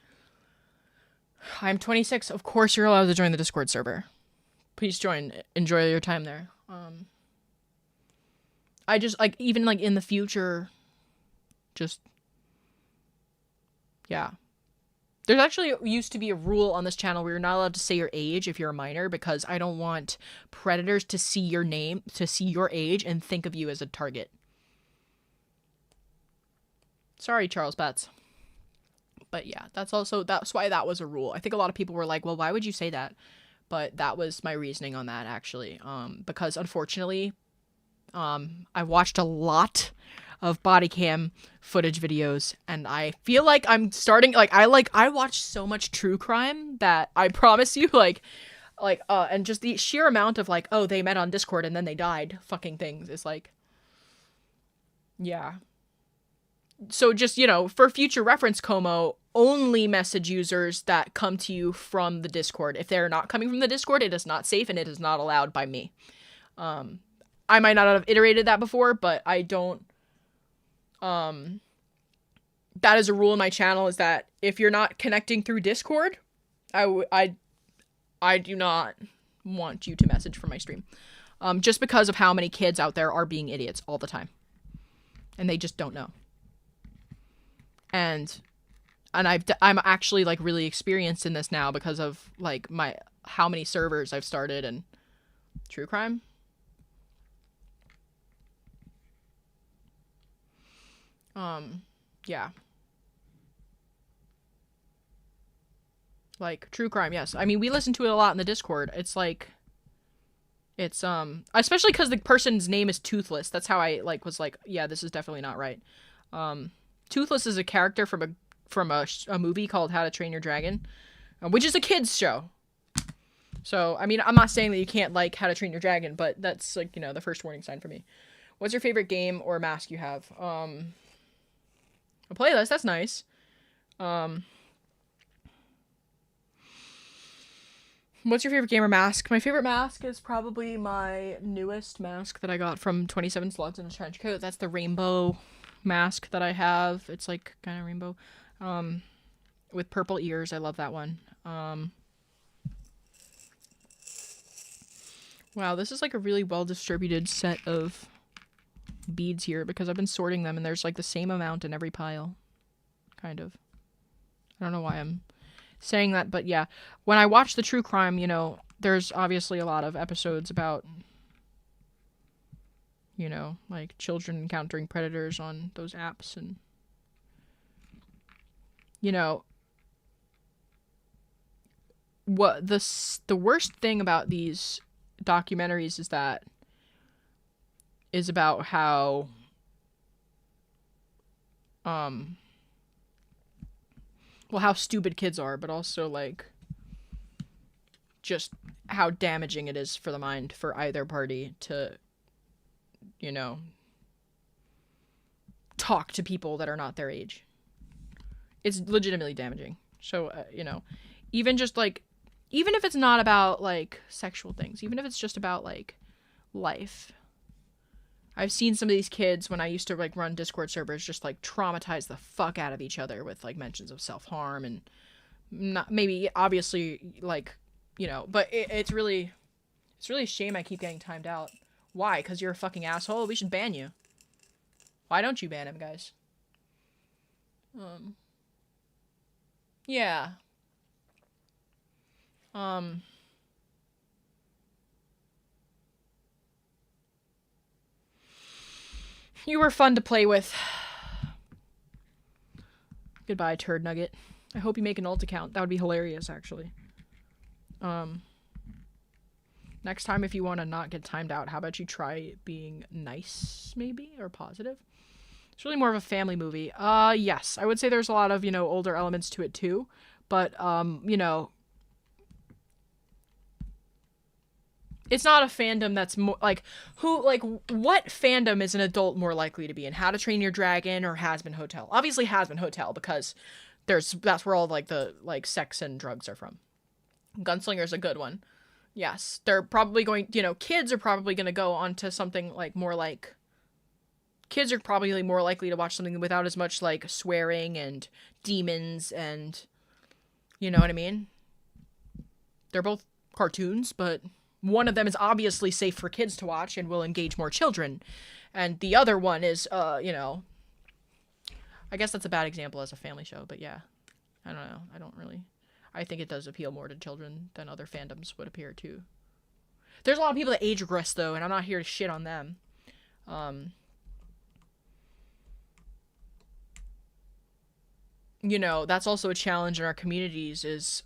I'm 26. Of course you're allowed to join the Discord server. Please join. Enjoy your time there. I just, like, even, like, in the future, just, yeah. There's actually used to be a rule on this channel where you're not allowed to say your age if you're a minor, because I don't want predators to see your name, to see your age, and think of you as a target. Sorry, Charles Betts. But yeah, that's why that was a rule. I think a lot of people were like, well, why would you say that? But that was my reasoning on that, actually. Because unfortunately, I watched a lot of body cam footage videos, and I feel like I'm starting, I watch so much true crime that I promise you, and just the sheer amount of, like, oh, they met on Discord and then they died fucking things is like, yeah. So just, you know, for future reference, Como, only message users that come to you from the Discord. If they're not coming from the Discord, it is not safe and it is not allowed by me. I might not have iterated that before, but I don't, that is a rule in my channel, is that if you're not connecting through Discord, I do not want you to message from my stream. Just because of how many kids out there are being idiots all the time. And they just don't know. And I'm actually, like, really experienced in this now because of, like, how many servers I've started and true crime. Yeah. Like, true crime, yes. I mean, we listen to it a lot in the Discord. It's like, it's, especially because the person's name is Toothless. That's how I, like, was like, yeah, this is definitely not right. Toothless is a character from a movie called How to Train Your Dragon, which is a kid's show. So, I mean, I'm not saying that you can't like How to Train Your Dragon, but that's, like, you know, the first warning sign for me. What's your favorite game or mask you have? A playlist, that's nice. What's your favorite game or mask? My favorite mask is probably my newest mask that I got from 27 Slugs in a Trench Coat. That's the rainbow mask that I have. It's like kind of rainbow. With purple ears. I love that one. Wow, this is like a really well distributed set of beads here because I've been sorting them and there's like the same amount in every pile. Kind of. I don't know why I'm saying that, but yeah. When I watch the true crime, you know, there's obviously a lot of episodes about, you know, like children encountering predators on those apps, and, you know, what the worst thing about these documentaries is about how well, how stupid kids are, but also, like, just how damaging it is for the mind for either party to, you know, talk to people that are not their age. it's legitimately damaging. So, you know, even just like, even if it's not about like sexual things, even if it's just about like life. I've seen some of these kids when I used to like run Discord servers just like traumatize the fuck out of each other with like mentions of self-harm and not maybe obviously like, you know, but it's really a shame I keep getting timed out. Why? Because you're a fucking asshole? We should ban you. Why don't you ban him, guys? Yeah. You were fun to play with. Goodbye, turd nugget. I hope you make an alt account. That would be hilarious, actually. Next time, if you want to not get timed out, how about you try being nice, maybe? Or positive? It's really more of a family movie. Yes. I would say there's a lot of, you know, older elements to it, too. But, you know, it's not a fandom that's more like what fandom is an adult more likely to be in? How to Train Your Dragon or Has Been Hotel? Obviously Has Been Hotel because that's where all like the like sex and drugs are from. Gunslinger's a good one. Yes, they're probably going, you know, kids are probably going to go on to something like more like kids are probably more likely to watch something without as much like swearing and demons and you know what I mean? They're both cartoons, but one of them is obviously safe for kids to watch and will engage more children. And the other one is, you know, I guess that's a bad example as a family show, but yeah. I don't know. I think it does appeal more to children than other fandoms would appear to. There's a lot of people that age regress, though, and I'm not here to shit on them. You know, that's also a challenge in our communities is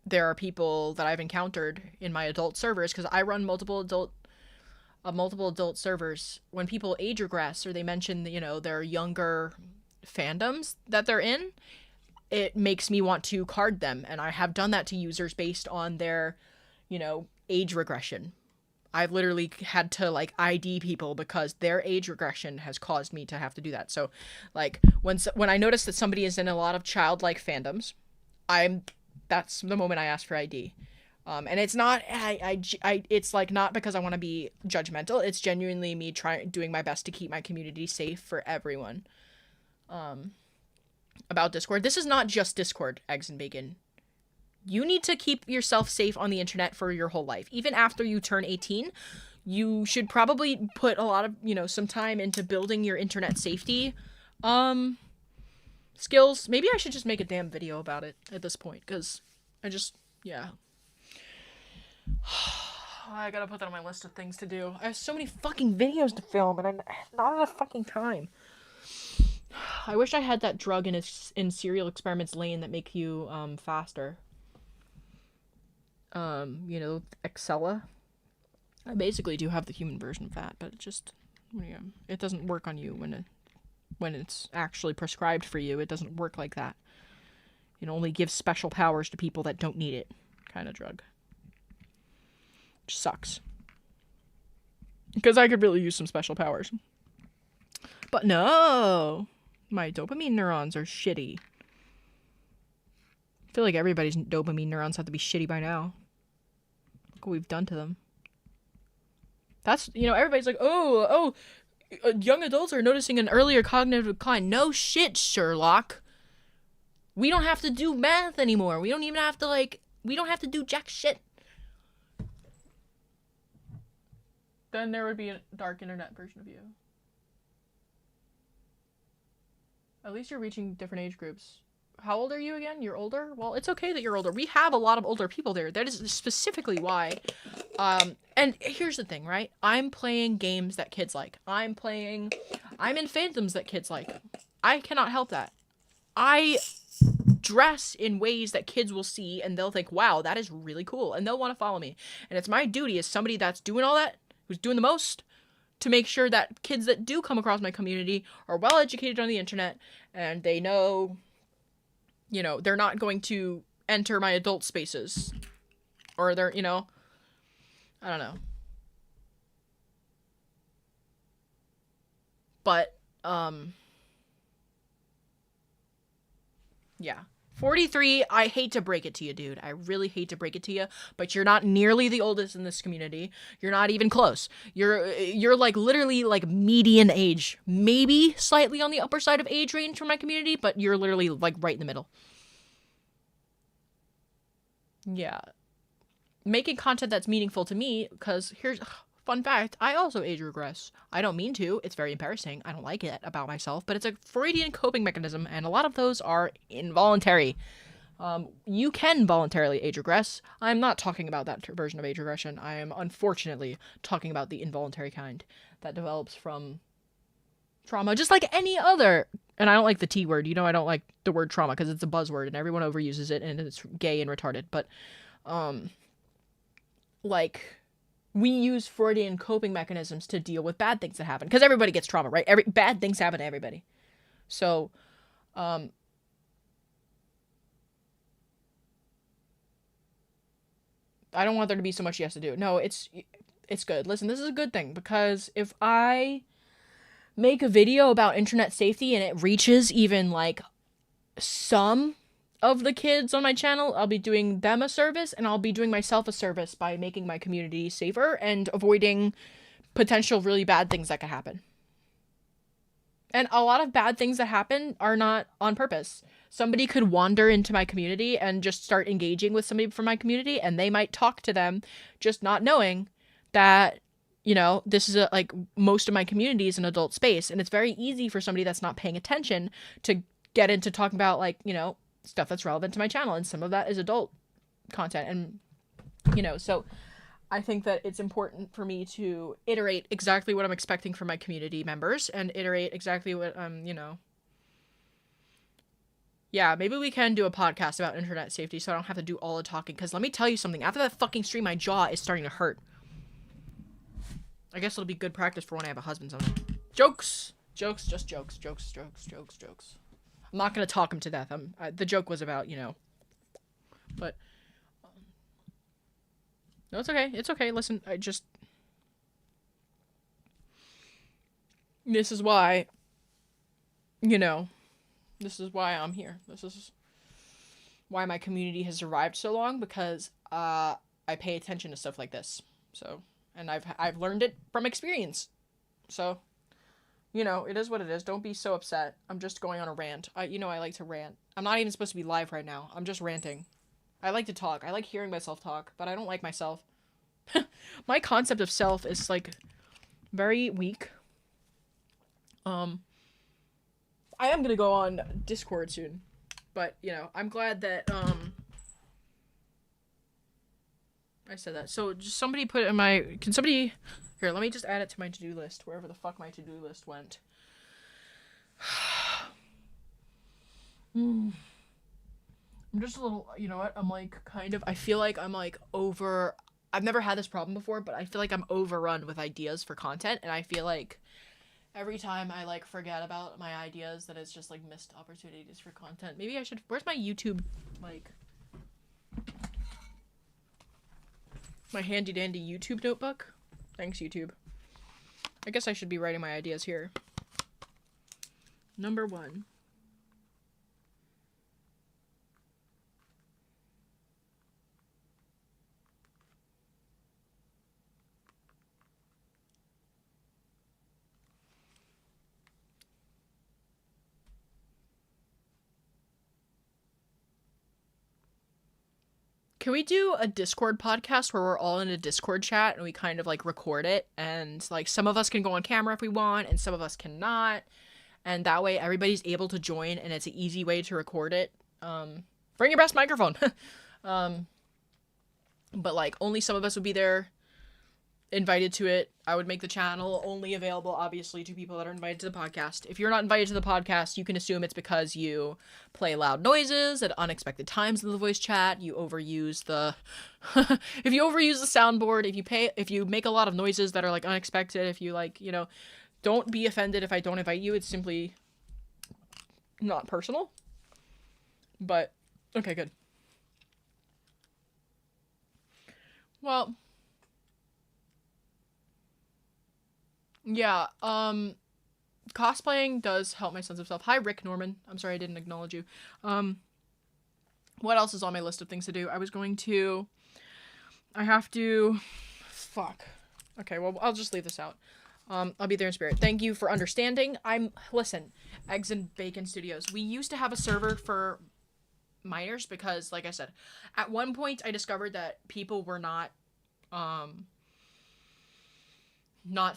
there are people that I've encountered in my adult servers because I run multiple adult servers. When people age regress or they mention, you know, their younger fandoms that they're in, it makes me want to card them, and I have done that to users based on their, you know, age regression. I've literally had to like ID people because their age regression has caused me to have to do that. So, like when I notice that somebody is in a lot of childlike fandoms, that's the moment I ask for ID. And it's not it's like not because I want to be judgmental. It's genuinely me doing my best to keep my community safe for everyone. About Discord, this is not just Discord, eggs and bacon. You need to keep yourself safe on the internet for your whole life. Even after you turn 18, you should probably put a lot of, you know, some time into building your internet safety skills. Maybe I should just make a damn video about it at this point, because yeah. I gotta put that on my list of things to do. I have so many fucking videos to film, and I'm not enough fucking time. I wish I had that drug in Serial Experiments Lane that make you faster. You know, Excella. I basically do have the human version of that, but it doesn't work on you when it's actually prescribed for you. It doesn't work like that. It only gives special powers to people that don't need it, kind of drug. Which sucks. Because I could really use some special powers. But no! My dopamine neurons are shitty. I feel like everybody's dopamine neurons have to be shitty by now. Look what we've done to them. That's, you know, everybody's like, young adults are noticing an earlier cognitive decline. No shit, Sherlock. We don't have to do math anymore. We don't even have to, we don't have to do jack shit. Then there would be a dark internet version of you. At least you're reaching different age groups. How old are you again? You're older? Well, it's okay that you're older. We have a lot of older people there. That is specifically why. And here's the thing, right? I'm playing games that kids like. I'm in fandoms that kids like. I cannot help that. I dress in ways that kids will see and they'll think, wow, that is really cool. And they'll want to follow me. And it's my duty as somebody that's doing all that, who's doing the most, to make sure that kids that do come across my community are well educated on the internet and they know, you know, they're not going to enter my adult spaces. Or they're, you know, I don't know. But, Yeah. 43, I hate to break it to you, dude. I really hate to break it to you, but you're not nearly the oldest in this community. You're not even close. You're like literally like median age. Maybe slightly on the upper side of age range for my community, but you're literally like right in the middle. Yeah. Making content that's meaningful to me, because here's fun fact, I also age regress. I don't mean to. It's very embarrassing. I don't like it about myself, but it's a Freudian coping mechanism, and a lot of those are involuntary. You can voluntarily age regress. I'm not talking about that version of age regression. I am unfortunately talking about the involuntary kind that develops from trauma, just like any other. And I don't like the T word. You know, I don't like the word trauma because it's a buzzword and everyone overuses it and it's gay and retarded. But, like, we use Freudian coping mechanisms to deal with bad things that happen because everybody gets trauma, right? Bad things happen to everybody. So, I don't want there to be so much he has to do. No, it's good. Listen, this is a good thing because if I make a video about internet safety and it reaches even like some of the kids on my channel, I'll be doing them a service and I'll be doing myself a service by making my community safer and avoiding potential really bad things that could happen. And a lot of bad things that happen are not on purpose. Somebody could wander into my community and just start engaging with somebody from my community and they might talk to them just not knowing that, you know, this is like most of my community is an adult space and it's very easy for somebody that's not paying attention to get into talking about like, you know, stuff that's relevant to my channel, and some of that is adult content. And, you know, so I think that it's important for me to iterate exactly what I'm expecting from my community members and iterate exactly what, you know. Yeah, maybe we can do a podcast about internet safety so I don't have to do all the talking, because let me tell you something, after that fucking stream, my jaw is starting to hurt. I guess it'll be good practice for when I have a husband someday. Jokes! Jokes, just jokes. Jokes, jokes, jokes, jokes. I'm not gonna talk him to death. The joke was about, you know. But no, it's okay. It's okay. Listen, this is why, you know, this is why I'm here. This is why my community has survived so long, because I pay attention to stuff like this. So, and I've learned it from experience. So, you know, it is what it is. Don't be so upset. I'm just going on a rant. I like to rant. I'm not even supposed to be live right now. I'm just ranting. I like to talk. I like hearing myself talk, but I don't like myself. My concept of self is, like, very weak. I am gonna go on Discord soon. But, you know, I'm glad that, I said that. So, just somebody put in my... Can somebody... Here, let me just add it to my to-do list, wherever the fuck my to-do list went. I'm just a little... You know what? I'm, like, kind of... I feel like I'm, like, over... I've never had this problem before, but I feel like I'm overrun with ideas for content, and I feel like every time I, like, forget about my ideas, that it's just, like, missed opportunities for content. Maybe I should... Where's my YouTube, like... My handy-dandy YouTube notebook? Thanks, YouTube. I guess I should be writing my ideas here. Number 1. Can we do a Discord podcast where we're all in a Discord chat and we kind of like record it, and like some of us can go on camera if we want and some of us cannot, and that way everybody's able to join and it's an easy way to record it. Bring your best microphone. But like only some of us would be there invited to it. I would make the channel only available, obviously, to people that are invited to the podcast. If you're not invited to the podcast, you can assume it's because you play loud noises at unexpected times in the voice chat. You overuse the... if you overuse the soundboard, if you make a lot of noises that are, like, unexpected, if you, like, you know... Don't be offended if I don't invite you. It's simply not personal. But, okay, good. Well... Yeah, cosplaying does help my sense of self. Hi, Rick Norman. I'm sorry I didn't acknowledge you. What else is on my list of things to do? I have to, fuck. Okay, well, I'll just leave this out. I'll be there in spirit. Thank you for understanding. Listen, Eggs and Bacon Studios. We used to have a server for minors because, like I said, at one point I discovered that people were not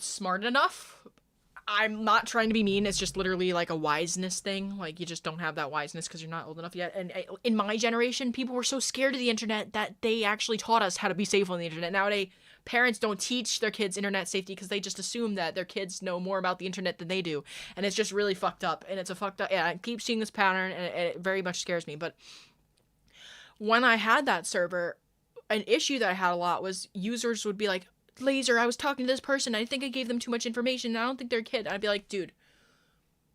smart enough. I'm not trying to be mean. It's just literally like a wiseness thing. Like, you just don't have that wiseness because you're not old enough yet. And in my generation, people were so scared of the internet that they actually taught us how to be safe on the internet. Nowadays, parents don't teach their kids internet safety because they just assume that their kids know more about the internet than they do. And it's just really fucked up. And it's a fucked up... Yeah, I keep seeing this pattern, and it very much scares me. But when I had that server, an issue that I had a lot was users would be like, Lazer, I was talking to this person. I think I gave them too much information. I don't think they're a kid. I'd be like, dude,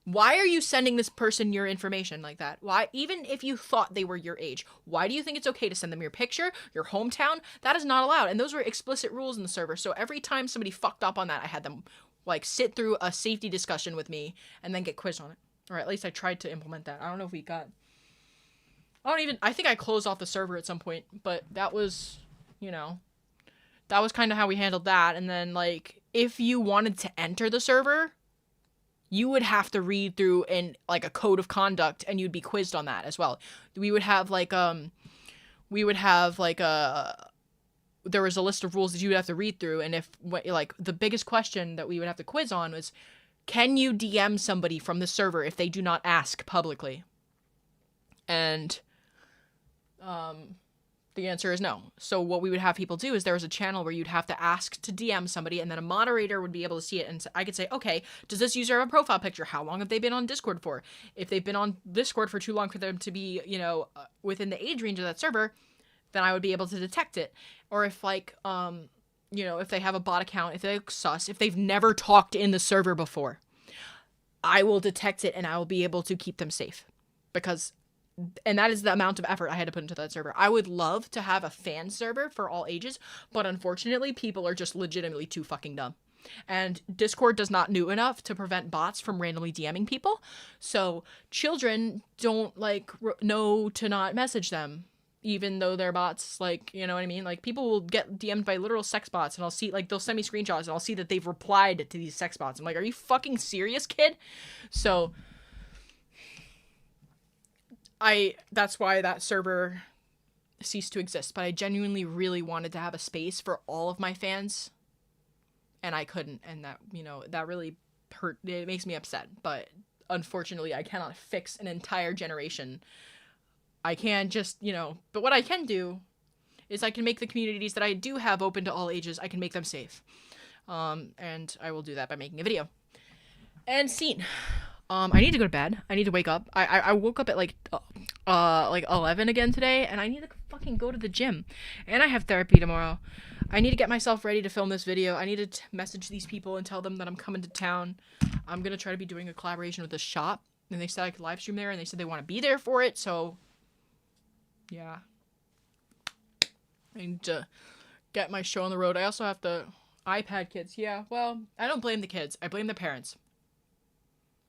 why are you sending this person your information like that? Why, even if you thought they were your age, why do you think it's okay to send them your picture, your hometown? That is not allowed. And those were explicit rules in the server. So every time somebody fucked up on that, I had them like sit through a safety discussion with me and then get quizzed on it. Or at least I tried to implement that. I don't know if we got... I think I closed off the server at some point, but that was, that was kind of how we handled that. And then, like, if you wanted to enter the server, you would have to read through a code of conduct, and you'd be quizzed on that as well. We would have, there was a list of rules that you would have to read through, and the biggest question that we would have to quiz on was, can you DM somebody from the server if they do not ask publicly? And, the answer is no. So what we would have people do is there was a channel where you'd have to ask to DM somebody, and then a moderator would be able to see it, and I could say, okay, does this user have a profile picture? How long have they been on Discord for? If they've been on Discord for too long for them to be, within the age range of that server, then I would be able to detect it. Or if, if they have a bot account, if they look sus, if they've never talked in the server before, I will detect it, and I will be able to keep them safe. And that is the amount of effort I had to put into that server. I would love to have a fan server for all ages, but unfortunately, people are just legitimately too fucking dumb. And Discord does not know enough to prevent bots from randomly DMing people. So children don't, know to not message them, even though they're bots, you know what I mean? Like, people will get DM'd by literal sex bots, and I'll see, they'll send me screenshots, and I'll see that they've replied to these sex bots. I'm like, are you fucking serious, kid? So... that's why that server ceased to exist, but I genuinely really wanted to have a space for all of my fans, and I couldn't, and that, that really hurt. It makes me upset, but unfortunately I cannot fix an entire generation. I can't just, but what I can do is I can make the communities that I do have open to all ages, I can make them safe. And I will do that by making a video. And scene. I need to go to bed. I need to wake up. I woke up at 11 again today, and I need to fucking go to the gym. And I have therapy tomorrow. I need to get myself ready to film this video. I need to message these people and tell them that I'm coming to town. I'm gonna try to be doing a collaboration with this shop, and they said I could live stream there, and they said they want to be there for it, so yeah. I need to get my show on the road. I also have to iPad kids. Yeah, well, I don't blame the kids. I blame the parents.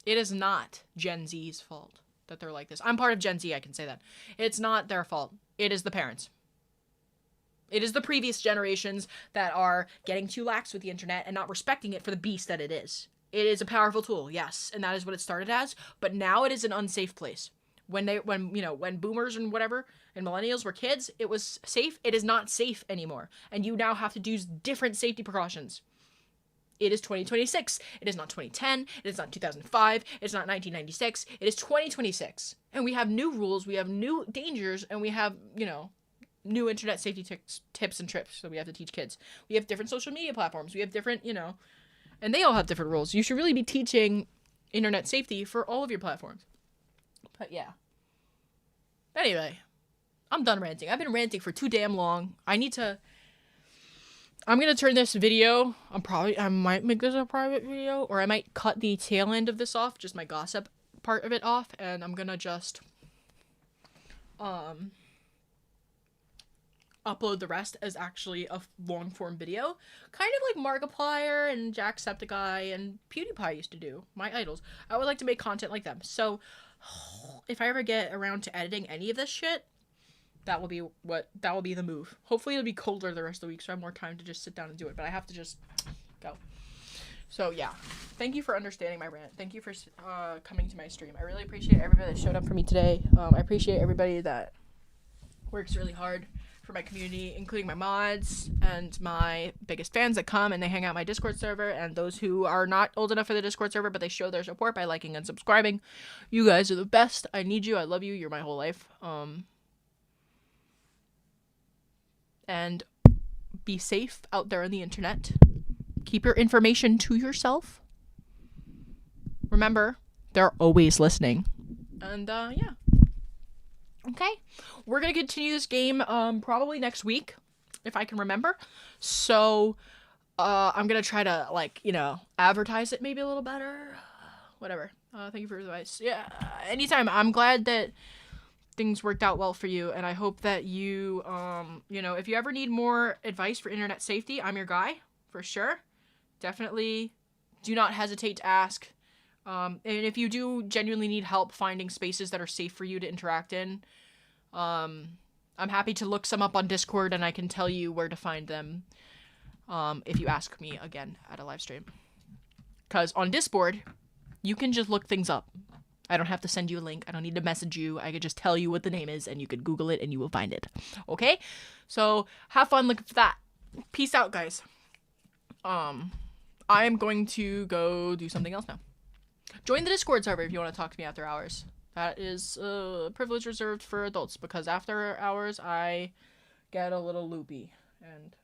It is not Gen Z's fault that they're like this. I'm part of Gen Z, I can say that. It's not their fault. It is the parents. It is the previous generations that are getting too lax with the internet and not respecting it for the beast that it is. It is a powerful tool, yes, and that is what it started as, but now it is an unsafe place. When boomers and whatever and millennials were kids, it was safe. It is not safe anymore, and you now have to do different safety precautions. It is 2026. It is not 2010. It is not 2005. It's not 1996. It is 2026. And we have new rules. We have new dangers. And we have, new internet safety tips and trips that we have to teach kids. We have different social media platforms. We have different, and they all have different rules. You should really be teaching internet safety for all of your platforms. But yeah. Anyway, I'm done ranting. I've been ranting for too damn long. I'm going to turn this video, I might make this a private video, or I might cut the tail end of this off, just my gossip part of it off, and I'm going to just, upload the rest as actually a long-form video, kind of like Markiplier and Jacksepticeye and PewDiePie used to do, my idols. I would like to make content like them, so if I ever get around to editing any of this shit, that will be the move. Hopefully it'll be colder the rest of the week so I have more time to just sit down and do it, but I have to just go. So yeah, thank you for understanding my rant. Thank you for coming to my stream. I really appreciate everybody that showed up for me today. I appreciate everybody that works really hard for my community, including my mods and my biggest fans that come and they hang out my Discord server, and those who are not old enough for the Discord server but they show their support by liking and subscribing. You guys are the best. I need you. I love you. You're my whole life. And be safe out there on the internet. Keep your information to yourself. Remember, they're always listening. And yeah. Okay, we're gonna continue this game probably next week, if I can remember. So I'm gonna try to, like, you know, advertise it maybe a little better. Whatever. Thank you for your advice. Yeah, anytime. I'm glad that things worked out well for you, and I hope that you, you know, if you ever need more advice for internet safety, I'm your guy, for sure. Definitely do not hesitate to ask. And if you do genuinely need help finding spaces that are safe for you to interact in, I'm happy to look some up on Discord and I can tell you where to find them, if you ask me again at a live stream. Because on Discord, you can just look things up. I don't have to send you a link. I don't need to message you. I could just tell you what the name is and you could Google it and you will find it. Okay? So have fun looking for that. Peace out, guys. I am going to go do something else now. Join the Discord server if you want to talk to me after hours. That is a privilege reserved for adults, because after hours I get a little loopy and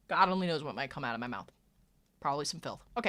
God only knows what might come out of my mouth. Probably some filth. Okay.